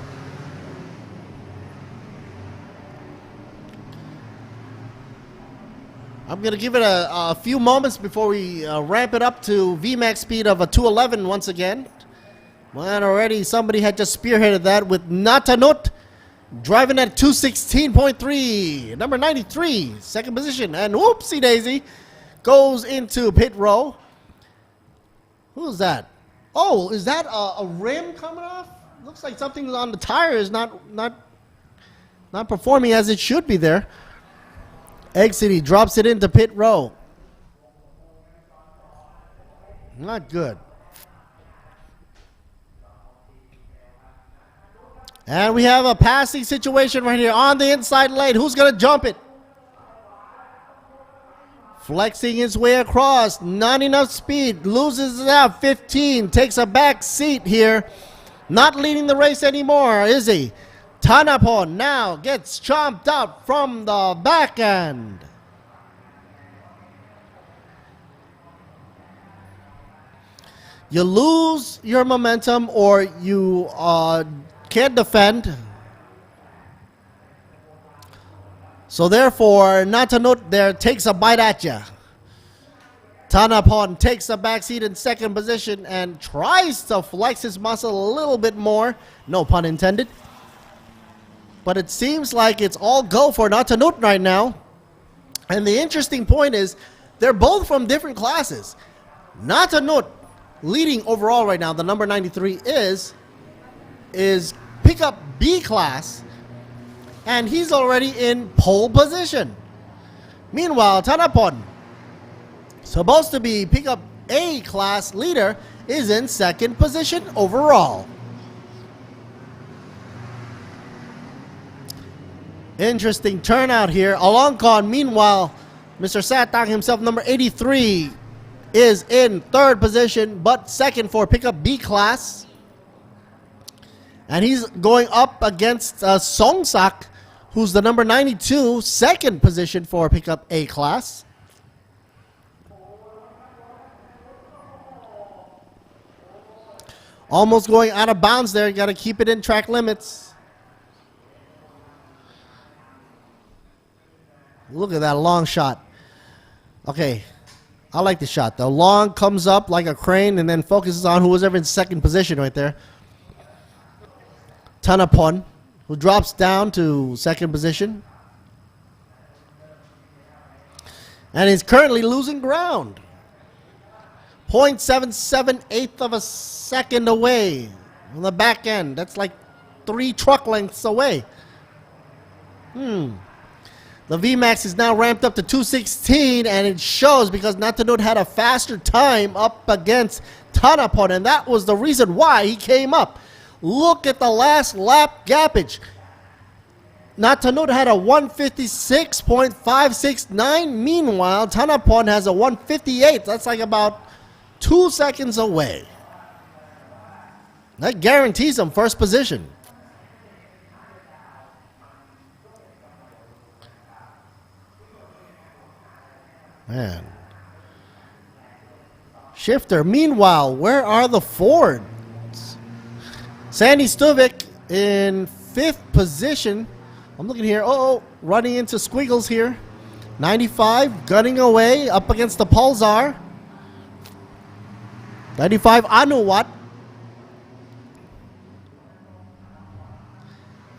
I'm going to give it a few moments before we ramp it up to VMAX speed of a 211 once again. Man, already somebody had just spearheaded that with Natanut driving at 216.3. Number 93, second position. And whoopsie daisy, goes into pit row. Who's that? Oh, is that a rim coming off? Looks like something on the tire is not performing as it should be there. Exit, he drops it into pit row. Not good. And we have a passing situation right here on the inside lane. Who's going to jump it? Flexing his way across. Not enough speed. Loses it out. 15. Takes a back seat here. Not leading the race anymore, is he? Thanapon now gets chomped out from the back end. You lose your momentum or you can't defend. So therefore, Natanut there takes a bite at you. Thanapon takes a backseat in second position and tries to flex his muscle a little bit more. No pun intended. But it seems like it's all go for Natanut right now. And the interesting point is they're both from different classes. Natanut leading overall right now, the number 93 is pickup B class, and he's already in pole position. Meanwhile, Thanapon, supposed to be pickup A class leader, is in second position overall. Interesting turnout here. Alongkon, meanwhile, Mr. Satang himself, number 83, is in third position, but second for pickup B class. And he's going up against Songsak, who's the number 92, second position for pickup A class. Almost going out of bounds there. You got to keep it in track limits. Look at that long shot. Okay, I like the shot. The long comes up like a crane and then focuses on who was ever in second position right there. Thanapon, who drops down to second position. And is currently losing ground. 0.778 of a second away on the back end. That's like 3 truck lengths away. The VMAX is now ramped up to 216, and it shows because Natanut had a faster time up against Thanapon, and that was the reason why he came up. Look at the last lap gappage. Natanut had a 156.569. Meanwhile, Thanapon has a 158. That's like about 2 seconds away. That guarantees him first position. Man. Shifter. Meanwhile, where are the Fords? Sandy Stuvik in 5th position. I'm looking here. Oh, running into squiggles here. 95, gunning away up against the Pulsar. 95, Anuwat.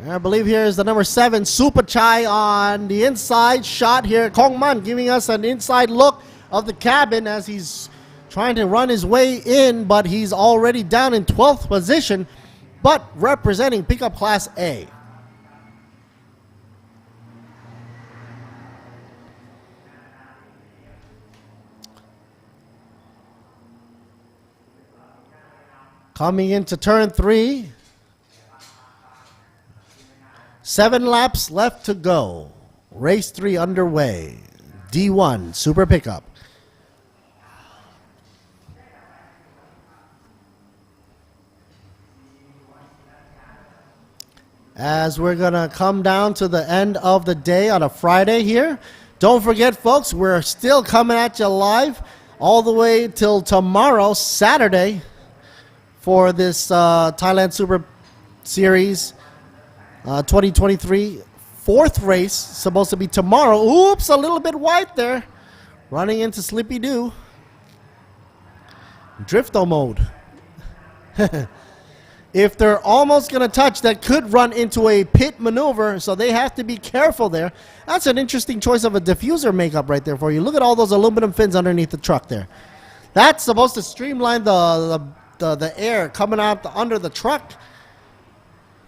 I believe here is the number 7, Supachai on the inside shot here. Kongman giving us an inside look of the cabin as he's trying to run his way in, but he's already down in 12th position, but representing pickup class A. Coming into turn 3. 7 laps left to go. Race 3 underway. D1 Super Pickup. As we're going to come down to the end of the day on a Friday here. Don't forget, folks, we're still coming at you live all the way till tomorrow, Saturday, for this Thailand Super Series 2023 4th race, supposed to be tomorrow. Oops, a little bit wide there. Running into Slippy Doo. Drifto mode. If they're almost going to touch, that could run into a pit maneuver, so they have to be careful there. That's an interesting choice of a diffuser makeup right there for you. Look at all those aluminum fins underneath the truck there. That's supposed to streamline the air coming out under the truck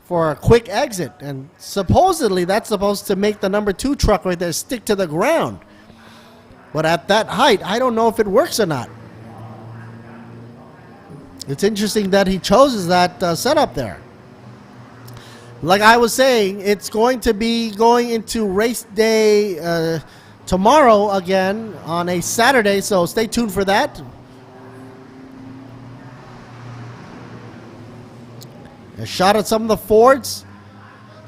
for a quick exit. And supposedly that's supposed to make the number 2 truck right there stick to the ground. But at that height, I don't know if it works or not. It's interesting that he chose that setup there. Like I was saying, it's going to be going into race day tomorrow again on a Saturday, so stay tuned for that. A shot at some of the Fords.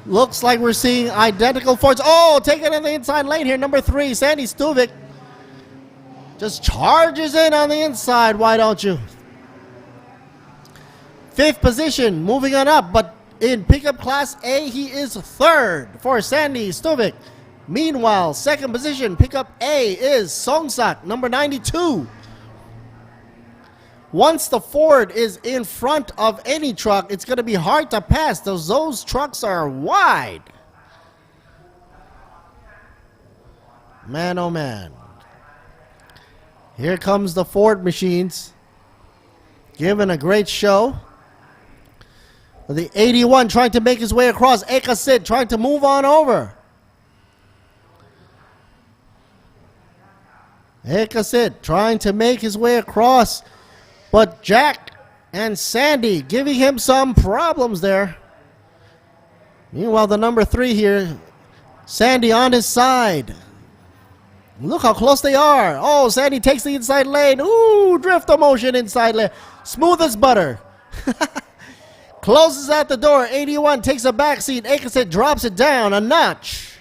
Looks like we're seeing identical Fords. Oh, taking in the inside lane here. Number 3, Sandy Stuvik. Just charges in on the inside. Why don't you? 5th position, moving on up. But in pickup class A, he is 3rd for Sandy Stuvik. Meanwhile, 2nd position, pickup A is Songsak, number 92. Once the Ford is in front of any truck, it's going to be hard to pass. Those trucks are wide. Man, oh man. Here comes the Ford machines. Giving a great show. The 81 trying to make his way across. Ekasid trying to move on over. Ekasid trying to make his way across. But Jack and Sandy giving him some problems there. Meanwhile, the number 3 here, Sandy on his side. Look how close they are. Oh, Sandy takes the inside lane. Ooh, drift motion inside lane. Smooth as butter. Closes out the door. 81 takes a back seat. Ekasit drops it down a notch.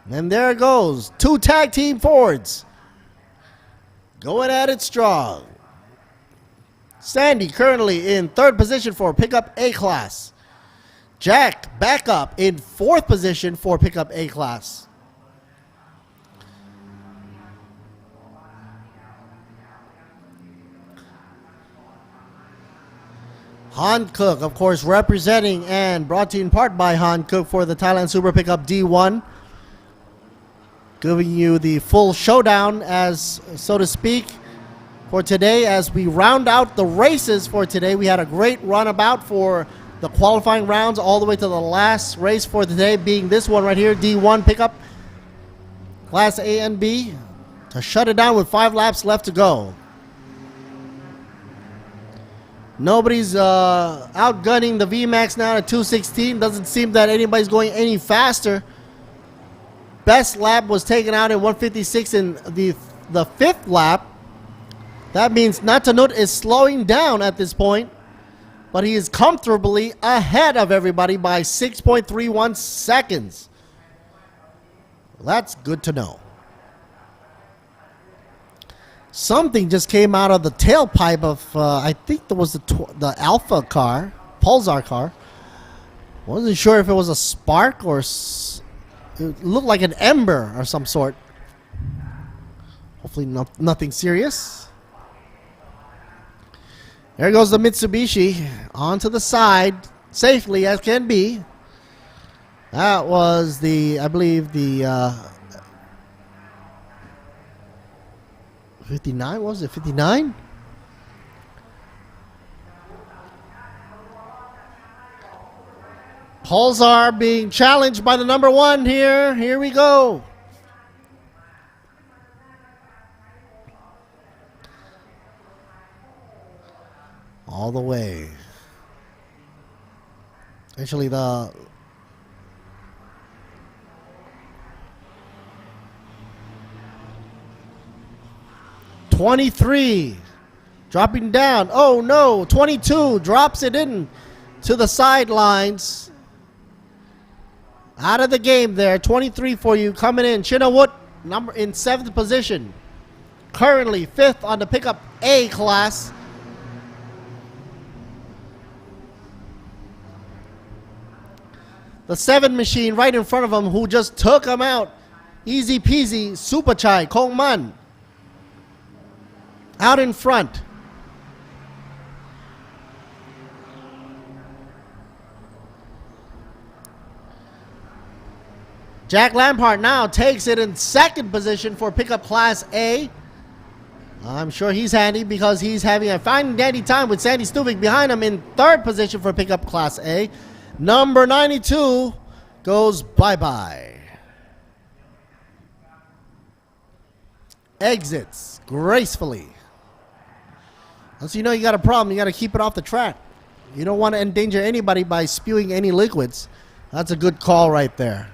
And there it goes. 2 tag team Fords. Going at it strong. Sandy currently in 3rd position for pickup A class. Jack back up in 4th position for pickup A class. Han Cook, of course, representing and brought to you in part by Han Cook for the Thailand Super Pickup D1. Giving you the full showdown, as so to speak, for today as we round out the races for today. We had a great runabout for the qualifying rounds all the way to the last race for today, being this one right here, D1 pickup, Class A and B, to shut it down with 5 laps left to go. Nobody's outgunning the VMAX now at 216. Doesn't seem that anybody's going any faster. Best lap was taken out in 156 in the 5th lap. That means Natanut is slowing down at this point, but he is comfortably ahead of everybody by 6.31 seconds. That's good to know. Something just came out of the tailpipe of, I think there was the Alpha car, Pulsar car. Wasn't sure if it was a spark or it looked like an ember or some sort. Hopefully nothing serious. There goes the Mitsubishi onto the side, safely as can be. That was the, I believe, the 59, was it 59? Pulsar being challenged by the number 1 here. Here we go. All the way. Actually, the $23 dropping down. Oh no, 22 drops it in to the sidelines. Out of the game there. 23 for you coming in. Chinawut number in 7th position. Currently 5th on the pickup A class. The 7 machine right in front of him who just took him out. Easy peasy, Supachai, Kong Man. Out in front. Jack Lampard now takes it in 2nd position for pickup class A. I'm sure he's handy because he's having a fine dandy time with Sandy Stuvik behind him in third position for pickup Class A. Number 92 goes bye-bye. Exits gracefully. Once you know you got a problem, you got to keep it off the track. You don't want to endanger anybody by spewing any liquids. That's a good call right there.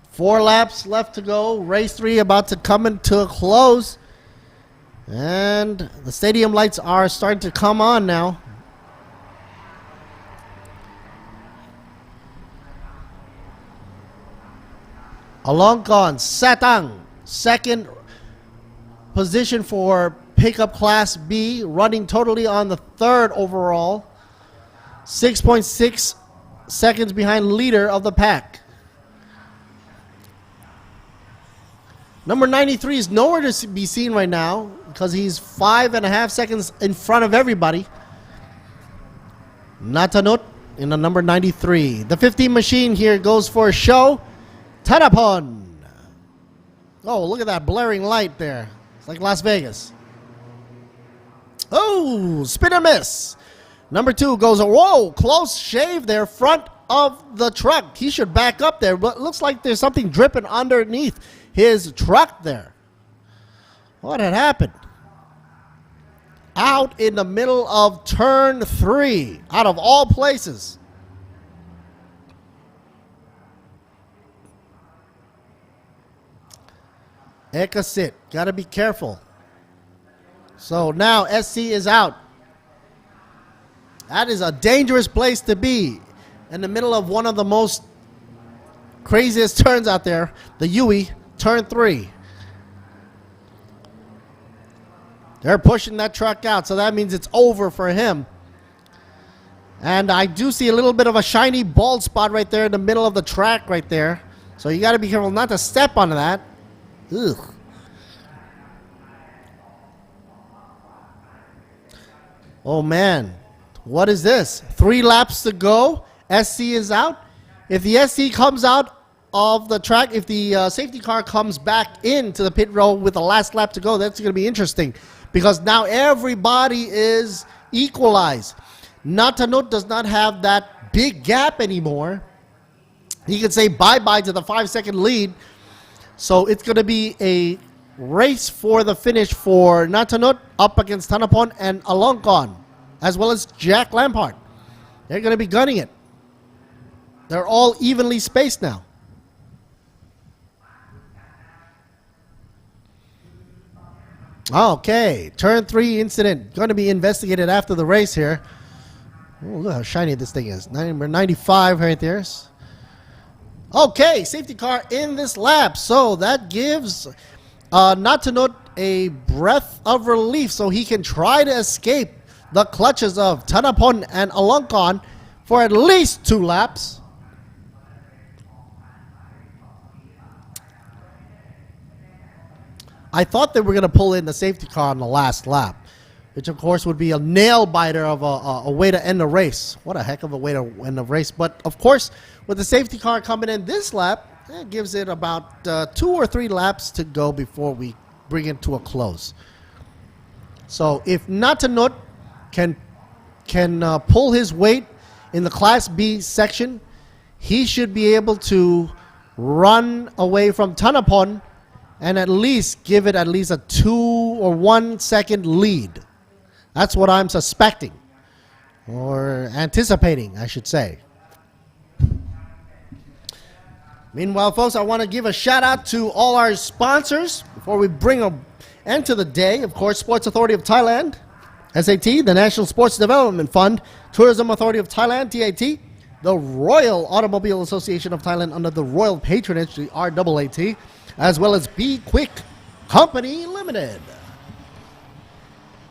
4 laps left to go. Race 3 about to come into a close. And the stadium lights are starting to come on now. Along gone, Satang, second position for pickup Class B, running totally on the third overall. 6.6 seconds behind leader of the pack. Number 93 is nowhere to be seen right now because he's 5.5 seconds in front of everybody. Natanut in the number 93. The 15 machine here goes for a show. Tanapon. Oh, look at that blaring light there. It's like Las Vegas. Oh, spin and miss. Number 2 goes, whoa, close shave there, front of the truck. He should back up there, but it looks like there's something dripping underneath his truck there. What had happened? Out in the middle of turn 3, out of all places. Ekasit, got to be careful. So now SC is out. That is a dangerous place to be in the middle of one of the most craziest turns out there, the Yui, turn 3. They're pushing that truck out, so that means it's over for him. And I do see a little bit of a shiny bald spot right there in the middle of the track right there. So you got to be careful not to step onto that. Ugh. Oh man, what is this? 3 laps to go. SC is out. If the SC comes out of the track, if the safety car comes back into the pit road with the last lap to go, that's going to be interesting because now everybody is equalized. Natanut does not have that big gap anymore. He can say bye-bye to the 5-second lead. So it's going to be a race for the finish for Natanut up against Tanapon and Alongkon, as well as Jack Lampard. They're going to be gunning it. They're all evenly spaced now. Okay, turn 3 incident going to be investigated after the race here. Oh, look how shiny this thing is. Number 95 right there. Okay, safety car in this lap. So that gives Natanut a breath of relief so he can try to escape the clutches of Tanapon and Alongkon for at least 2 laps. I thought they were going to pull in the safety car on the last lap, which of course would be a nail biter of a way to end the race. What a heck of a way to end the race. But of course, with the safety car coming in this lap, it gives it about 2 or 3 laps to go before we bring it to a close. So if Natanut can pull his weight in the Class B section, he should be able to run away from Tanapon and at least give it at least a 2 or 1 second lead. That's what I'm suspecting, or anticipating, I should say. Meanwhile, folks, I want to give a shout out to all our sponsors before we bring an end to the day. Of course, Sports Authority of Thailand, SAT, the National Sports Development Fund, Tourism Authority of Thailand, TAT, the Royal Automobile Association of Thailand under the Royal Patronage, the RAAT, as well as B-Quik Company Limited.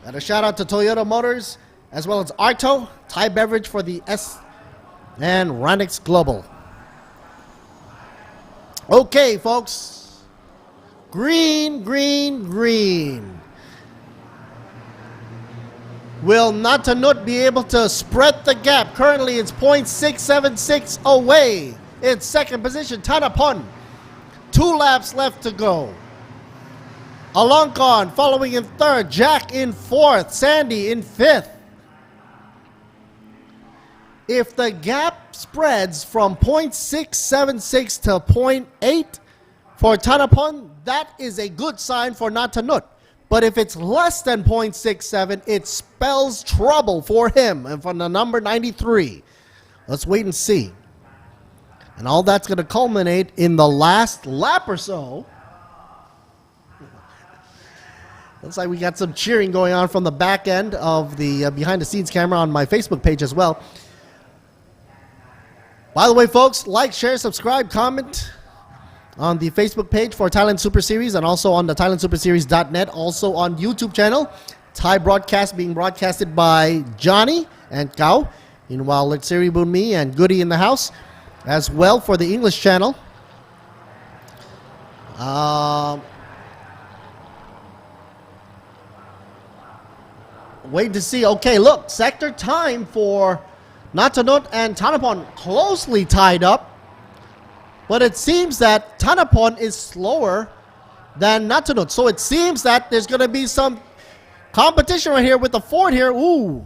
And a shout out to Toyota Motors, as well as Arto, Thai Beverage for the S, and Ranix Global. Okay, folks. Green, green, green. Will Natanut be able to spread the gap? Currently, it's 0.676 away. In second position, Tanapon. 2 2 laps left to go. Alonkan following in third, Jack in fourth, Sandy in fifth. If the gap spreads from 0.676 to 0.8 for Thanapon, that is a good sign for Natanut. But if it's less than 0.67, it spells trouble for him and for the number 93. Let's wait and see. And all that's going to culminate in the last lap or so. Looks like we got some cheering going on from the back end of the behind-the-scenes camera on my Facebook page as well. By the way, folks, like, share, subscribe, comment on the Facebook page for Thailand Super Series and also on the thailandsuperseries.net, also on YouTube channel. Thai broadcast being broadcasted by Johnny and Kao. Meanwhile, Let's Siri Bunmi and Goody in the house as well for the English channel. Wait to see. Okay, look, sector time for Natanut and Thanapon closely tied up. But it seems that Thanapon is slower than Natanut. So it seems that there's going to be some competition right here with the Ford here. Ooh.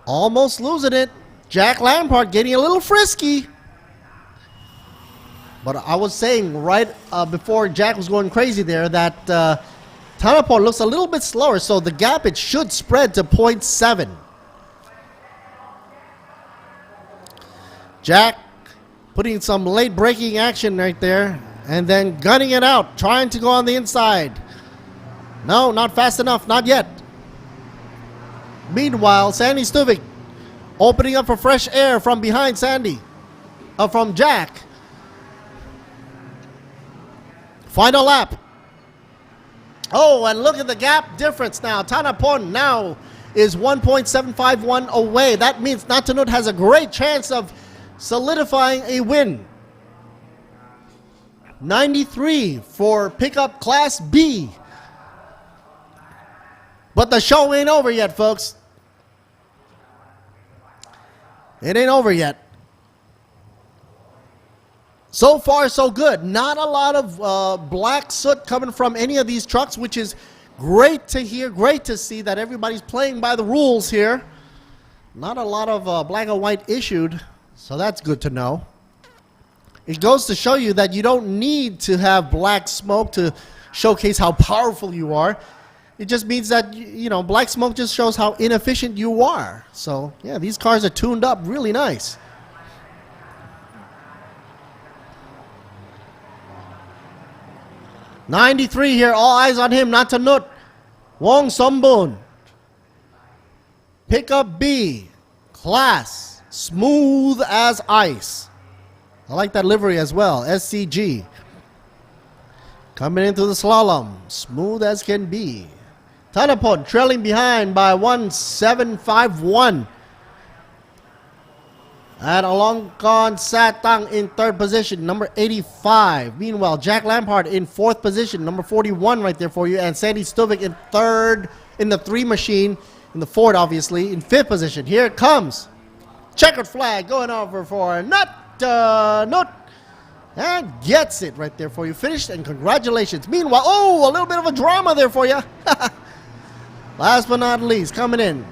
Almost losing it. Jack Lampard getting a little frisky. But I was saying right before Jack was going crazy there that Thanapon looks a little bit slower. So the gap, it should spread to 0.7. Jack putting some late braking action right there and then gunning it out, trying to go on the inside. No, not fast enough, not yet. Meanwhile, Sandy Stuvik opening up for fresh air from behind Sandy, from Jack. Final lap. Oh, and look at the gap difference now. Thanapon now is 1.751 away. That means Natanut has a great chance of solidifying a win. 93 for pickup class B. But the show ain't over yet, folks. It ain't over yet. So far, so good. Not a lot of black soot coming from any of these trucks, which is great to hear, great to see that everybody's playing by the rules here. Not a lot of black and white issued. So that's good to know. It goes to show you that you don't need to have black smoke to showcase how powerful you are. It just means that, you know, black smoke just shows how inefficient you are. So, yeah, these cars are tuned up really nice. '93 here, all eyes on him, Natanut. Wong Sombun. Pickup B. Class. Smooth as ice. I like that livery as well. SCG. Coming into the slalom. Smooth as can be. Thanapon trailing behind by 1.751. And Alongkorn Satang in third position, number 85. Meanwhile, Jack Lampard in fourth position, number 41 right there for you. And Sandy Stuvik in third in the 3 machine, in the Ford obviously, in fifth position. Here it comes. Checkered flag going over for Natanut. And gets it right there for you. Finished and congratulations. Meanwhile, oh, a little bit of a drama there for you. Last but not least, coming in.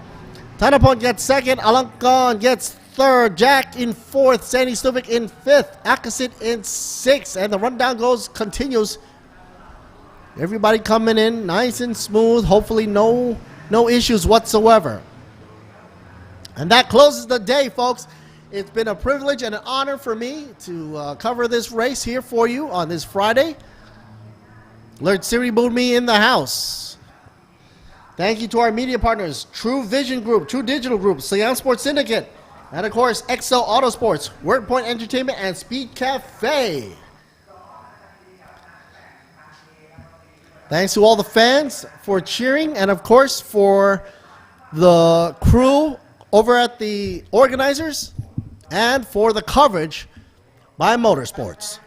Thanapon gets second. Alongkorn gets third. Jack in fourth. Sandy Stuvik in fifth. Akasit in sixth. And the rundown continues. Everybody coming in nice and smooth. Hopefully no issues whatsoever. And that closes the day, folks. It's been a privilege and an honor for me to cover this race here for you on this Friday. Lord Siri Bunmi in the house. Thank you to our media partners, True Vision Group, True Digital Group, Siam Sports Syndicate, and of course, Excel Auto Sports, WordPoint Entertainment, and Speed Cafe. Thanks to all the fans for cheering, and of course, for the crew over at the organizers, and for the coverage by Motorsports.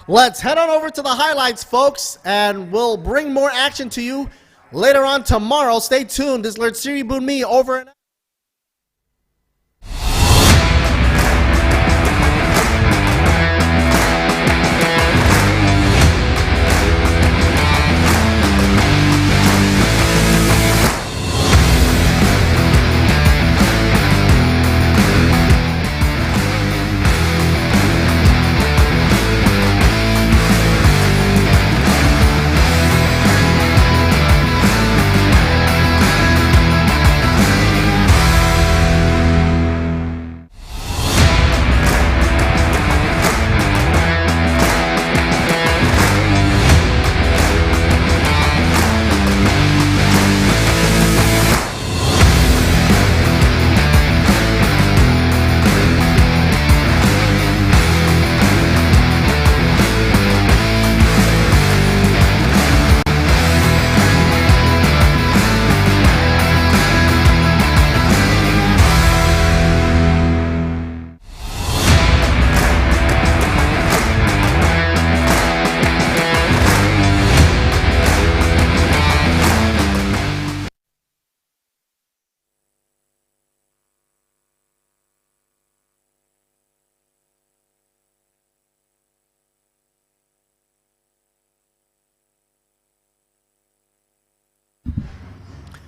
Let's head on over to the highlights, folks, and we'll bring more action to you later on tomorrow. Stay tuned. This is Lord Siri Bunmi over and out.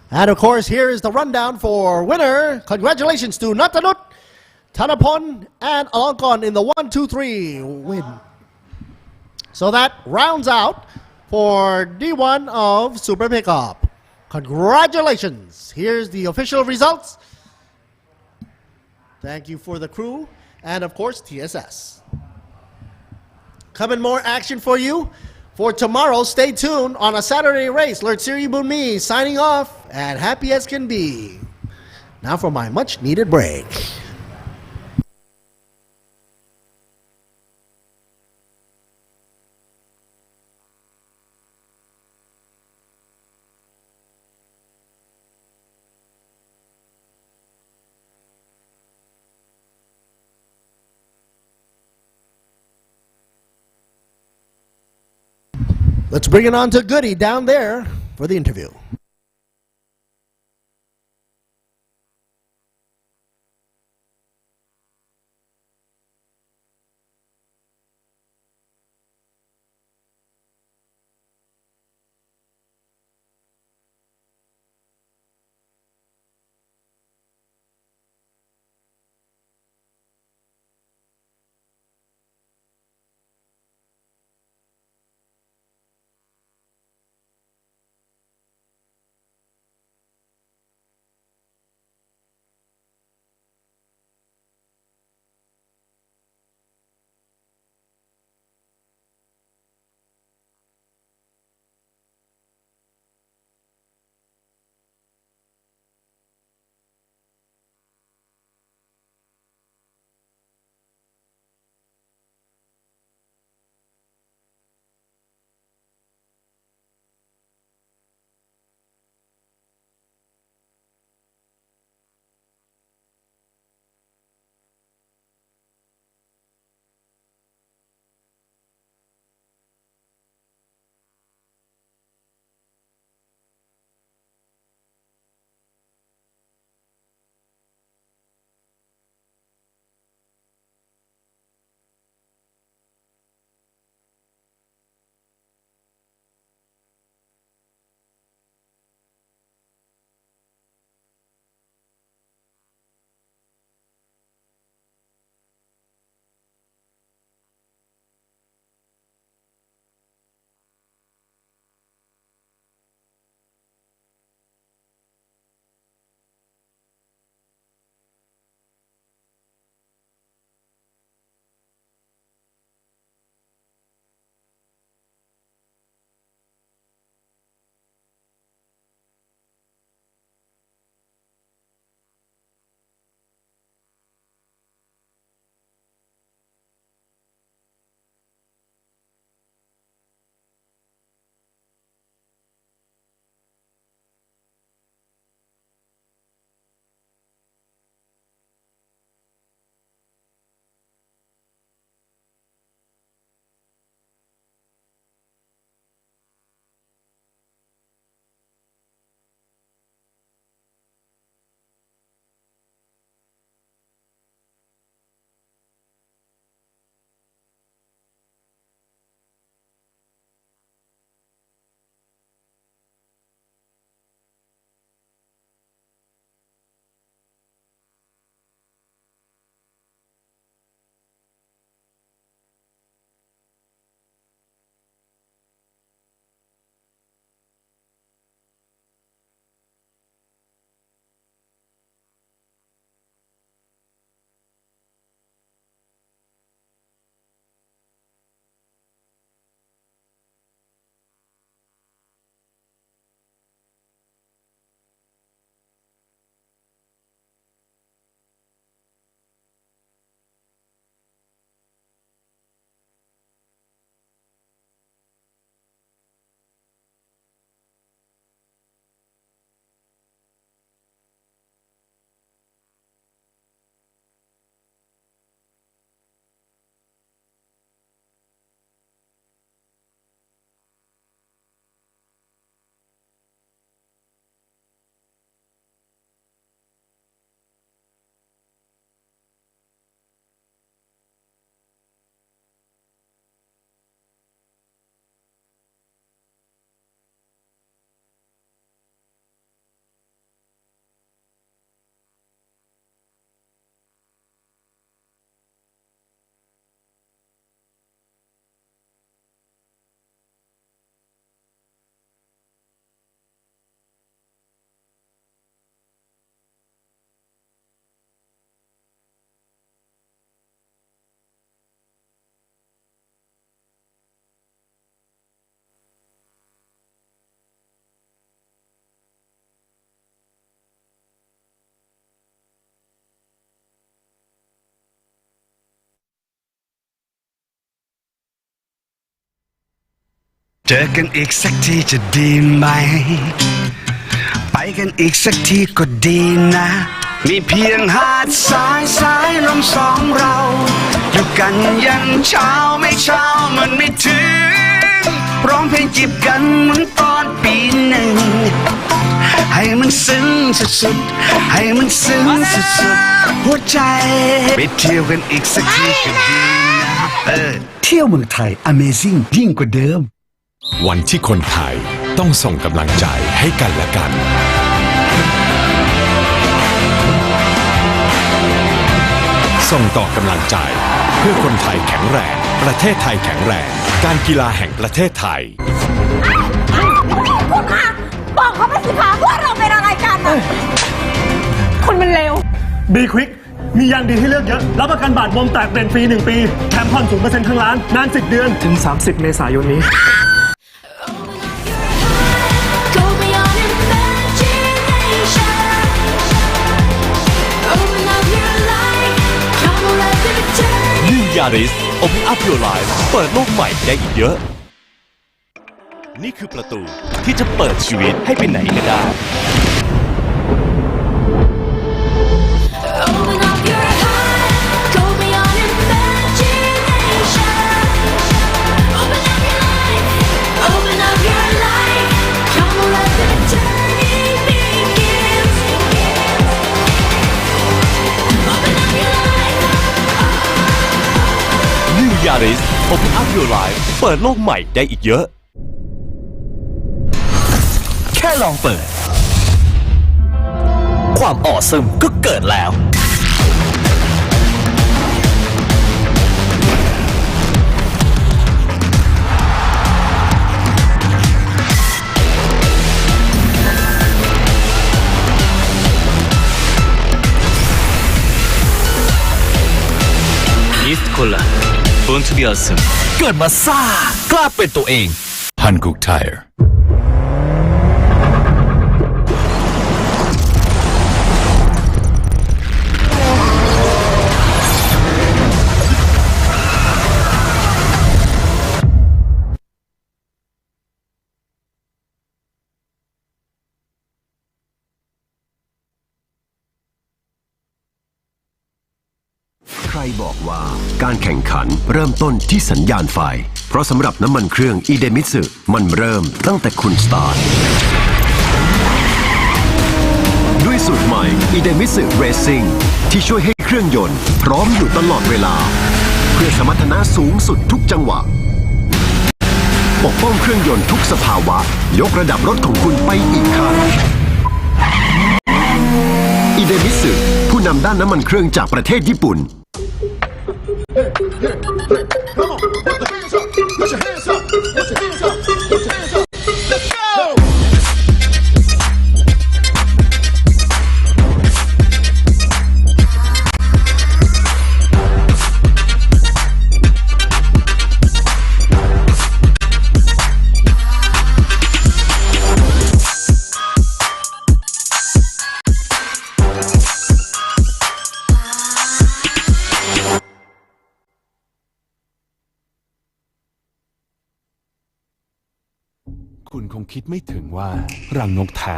And of course, here is the rundown for winner. Congratulations to Natanut, Tanapon, and Alongkon in the 1-2-3 win. So that rounds out for D1 of Super Pickup. Congratulations. Here's the official results. Thank you for the crew and of course TSS. Coming more action for you for tomorrow. Stay tuned on a Saturday race. Lord Siri Bunmi signing off and happy as can be. Now for my much needed break. Let's bring it on to Goody down there for the interview. เจอกันอีกสักทีจะดีไหมไปกันอีกสักทีก็ดีนะ มีเพียงหาดทรายสายลมสองเราอยู่กันยันเช้าไม่เช้ามันไม่ถึงร้องเพลงจีบกันเหมือนตอนปีหนึ่งให้มันซึ้งสุดๆให้มันซึ้งสุดๆหัวใจไปเที่ยวกันอีกสักทีก็ดีนะเที่ยวเมืองไทย Amazing ยิ่งกว่าเดิมวันที่คนไทยต้องส่งกำลังใจให้กันและกันส่งต่อกำลังใจเพื่อคนไทยแข็งแรงประเทศไทยแข็งแรงการกีฬาแห่งประเทศไทยคุณคะบอกเขาไปสิคะว่าเราเป็นอะไรกันอะคุณมันเลว B-Quik มียางดีให้เลือกเยอะรับประกันบาดบวมแตกเป็นฟรี1 ปีแถมผ่อน 0% ทั้งร้านนาน10 เดือนถึง 30 เมษายนนี้ยาริส Open Up Your Life เปิดโลกใหม่ได้อีกเยอะนี่คือประตูที่จะเปิดชีวิตให้ไปไหนก็ได้ยาริส Open Up Your Life เปิดโลกใหม่ได้อีกเยอะแค่ลองเปิดความออซึมก็เกิดแล้วอีสต์โคลาBorn to be awesome เกิดมาซ่ากล้าเป็นตัวเองฮันกุกไทยร์ใครบอกว่าการแข่งขันเริ่มต้นที่สัญญาณไฟเพราะสำหรับน้ำมันเครื่องอีเดมิสึมันเริ่มตั้งแต่คุณสตาร์ทด้วยสูตรใหม่อีเดมิสึเรซิ่งที่ช่วยให้เครื่องยนต์พร้อมอยู่ตลอดเวลาเพื่อสมรรถนะสูงสุดทุกจังหวะปกป้องเครื่องยนต์ทุกสภาวะยกระดับรถของคุณไปอีกขั้นอีเดมิสึผู้นำด้านน้ำมันเครื่องจากประเทศญี่ปุ่นคุณคงคิดไม่ถึงว่ารังนกแท้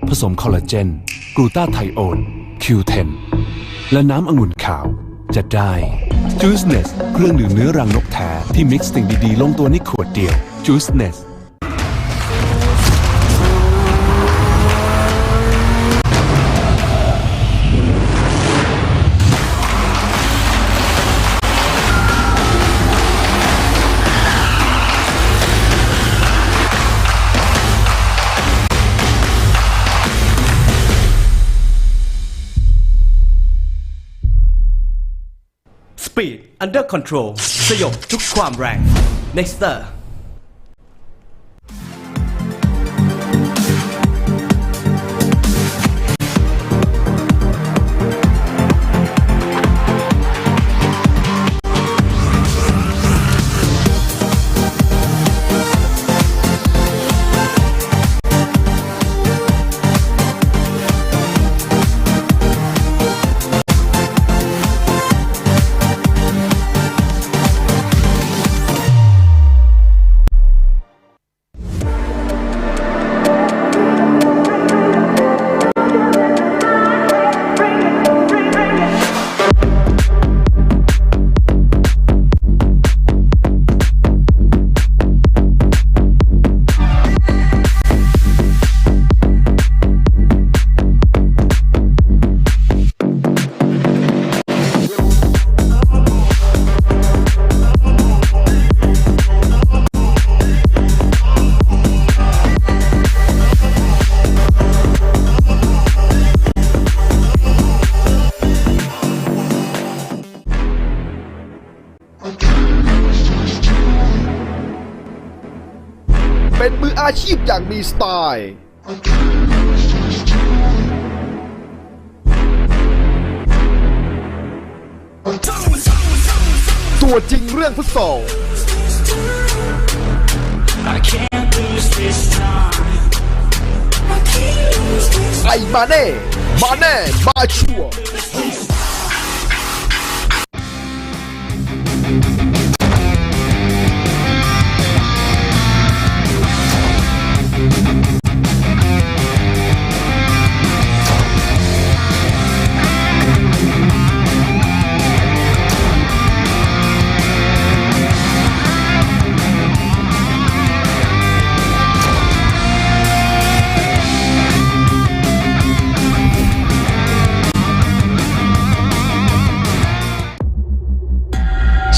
ผสมคอลลาเจนกลูตาไทโอน Q10 และน้ำองุ่นขาวจะได้ Juiceness เครื่องดื่มเนื้อรังนกแท้ที่มิกซ์สิ่งดีๆลงตัวในขวดเดียว Juiceness Speed Under Control สยบทุกความแรง Nexter อาชีพอย่างมีสไตล์ ตัวจริงเรื่องฟุตซอลไอ้มาแน่มาชัวร์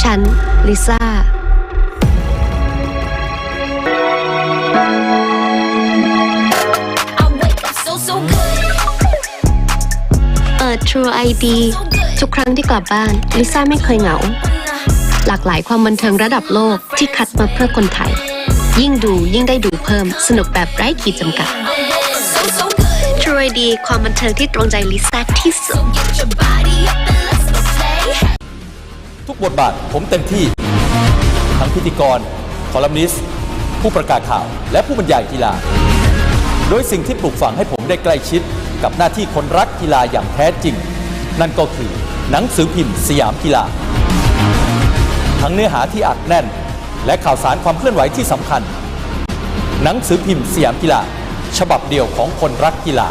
ฉันลิซ่าTrue ID ทุกครั้งที่กลับบ้านลิซ่าไม่เคยเหงาหลากหลายความบันเทิงระดับโลกที่คัดมาเพื่อคนไทยยิ่งดูยิ่งได้ดูเพิ่มสนุกแบบไร้ขีดจำกัด True ID ความบันเทิงที่ตรงใจลิซ่าที่สุดทุกบทบาทผมเต็มที่ทั้งพิธีกรคอลัมนิสต์ผู้ประกาศข่าวและผู้บรรยายกีฬาโดยสิ่งที่ปลูกฝังให้ผมได้ใกล้ชิดกับหน้าที่คนรักกีฬาอย่างแท้จริงนั่นก็คือหนังสือพิมพ์สยามกีฬาทั้งเนื้อหาที่อัดแน่นและข่าวสารความเคลื่อนไหวที่สำคัญหนังสือพิมพ์สยามกีฬาฉบับเดียวของคนรักกีฬา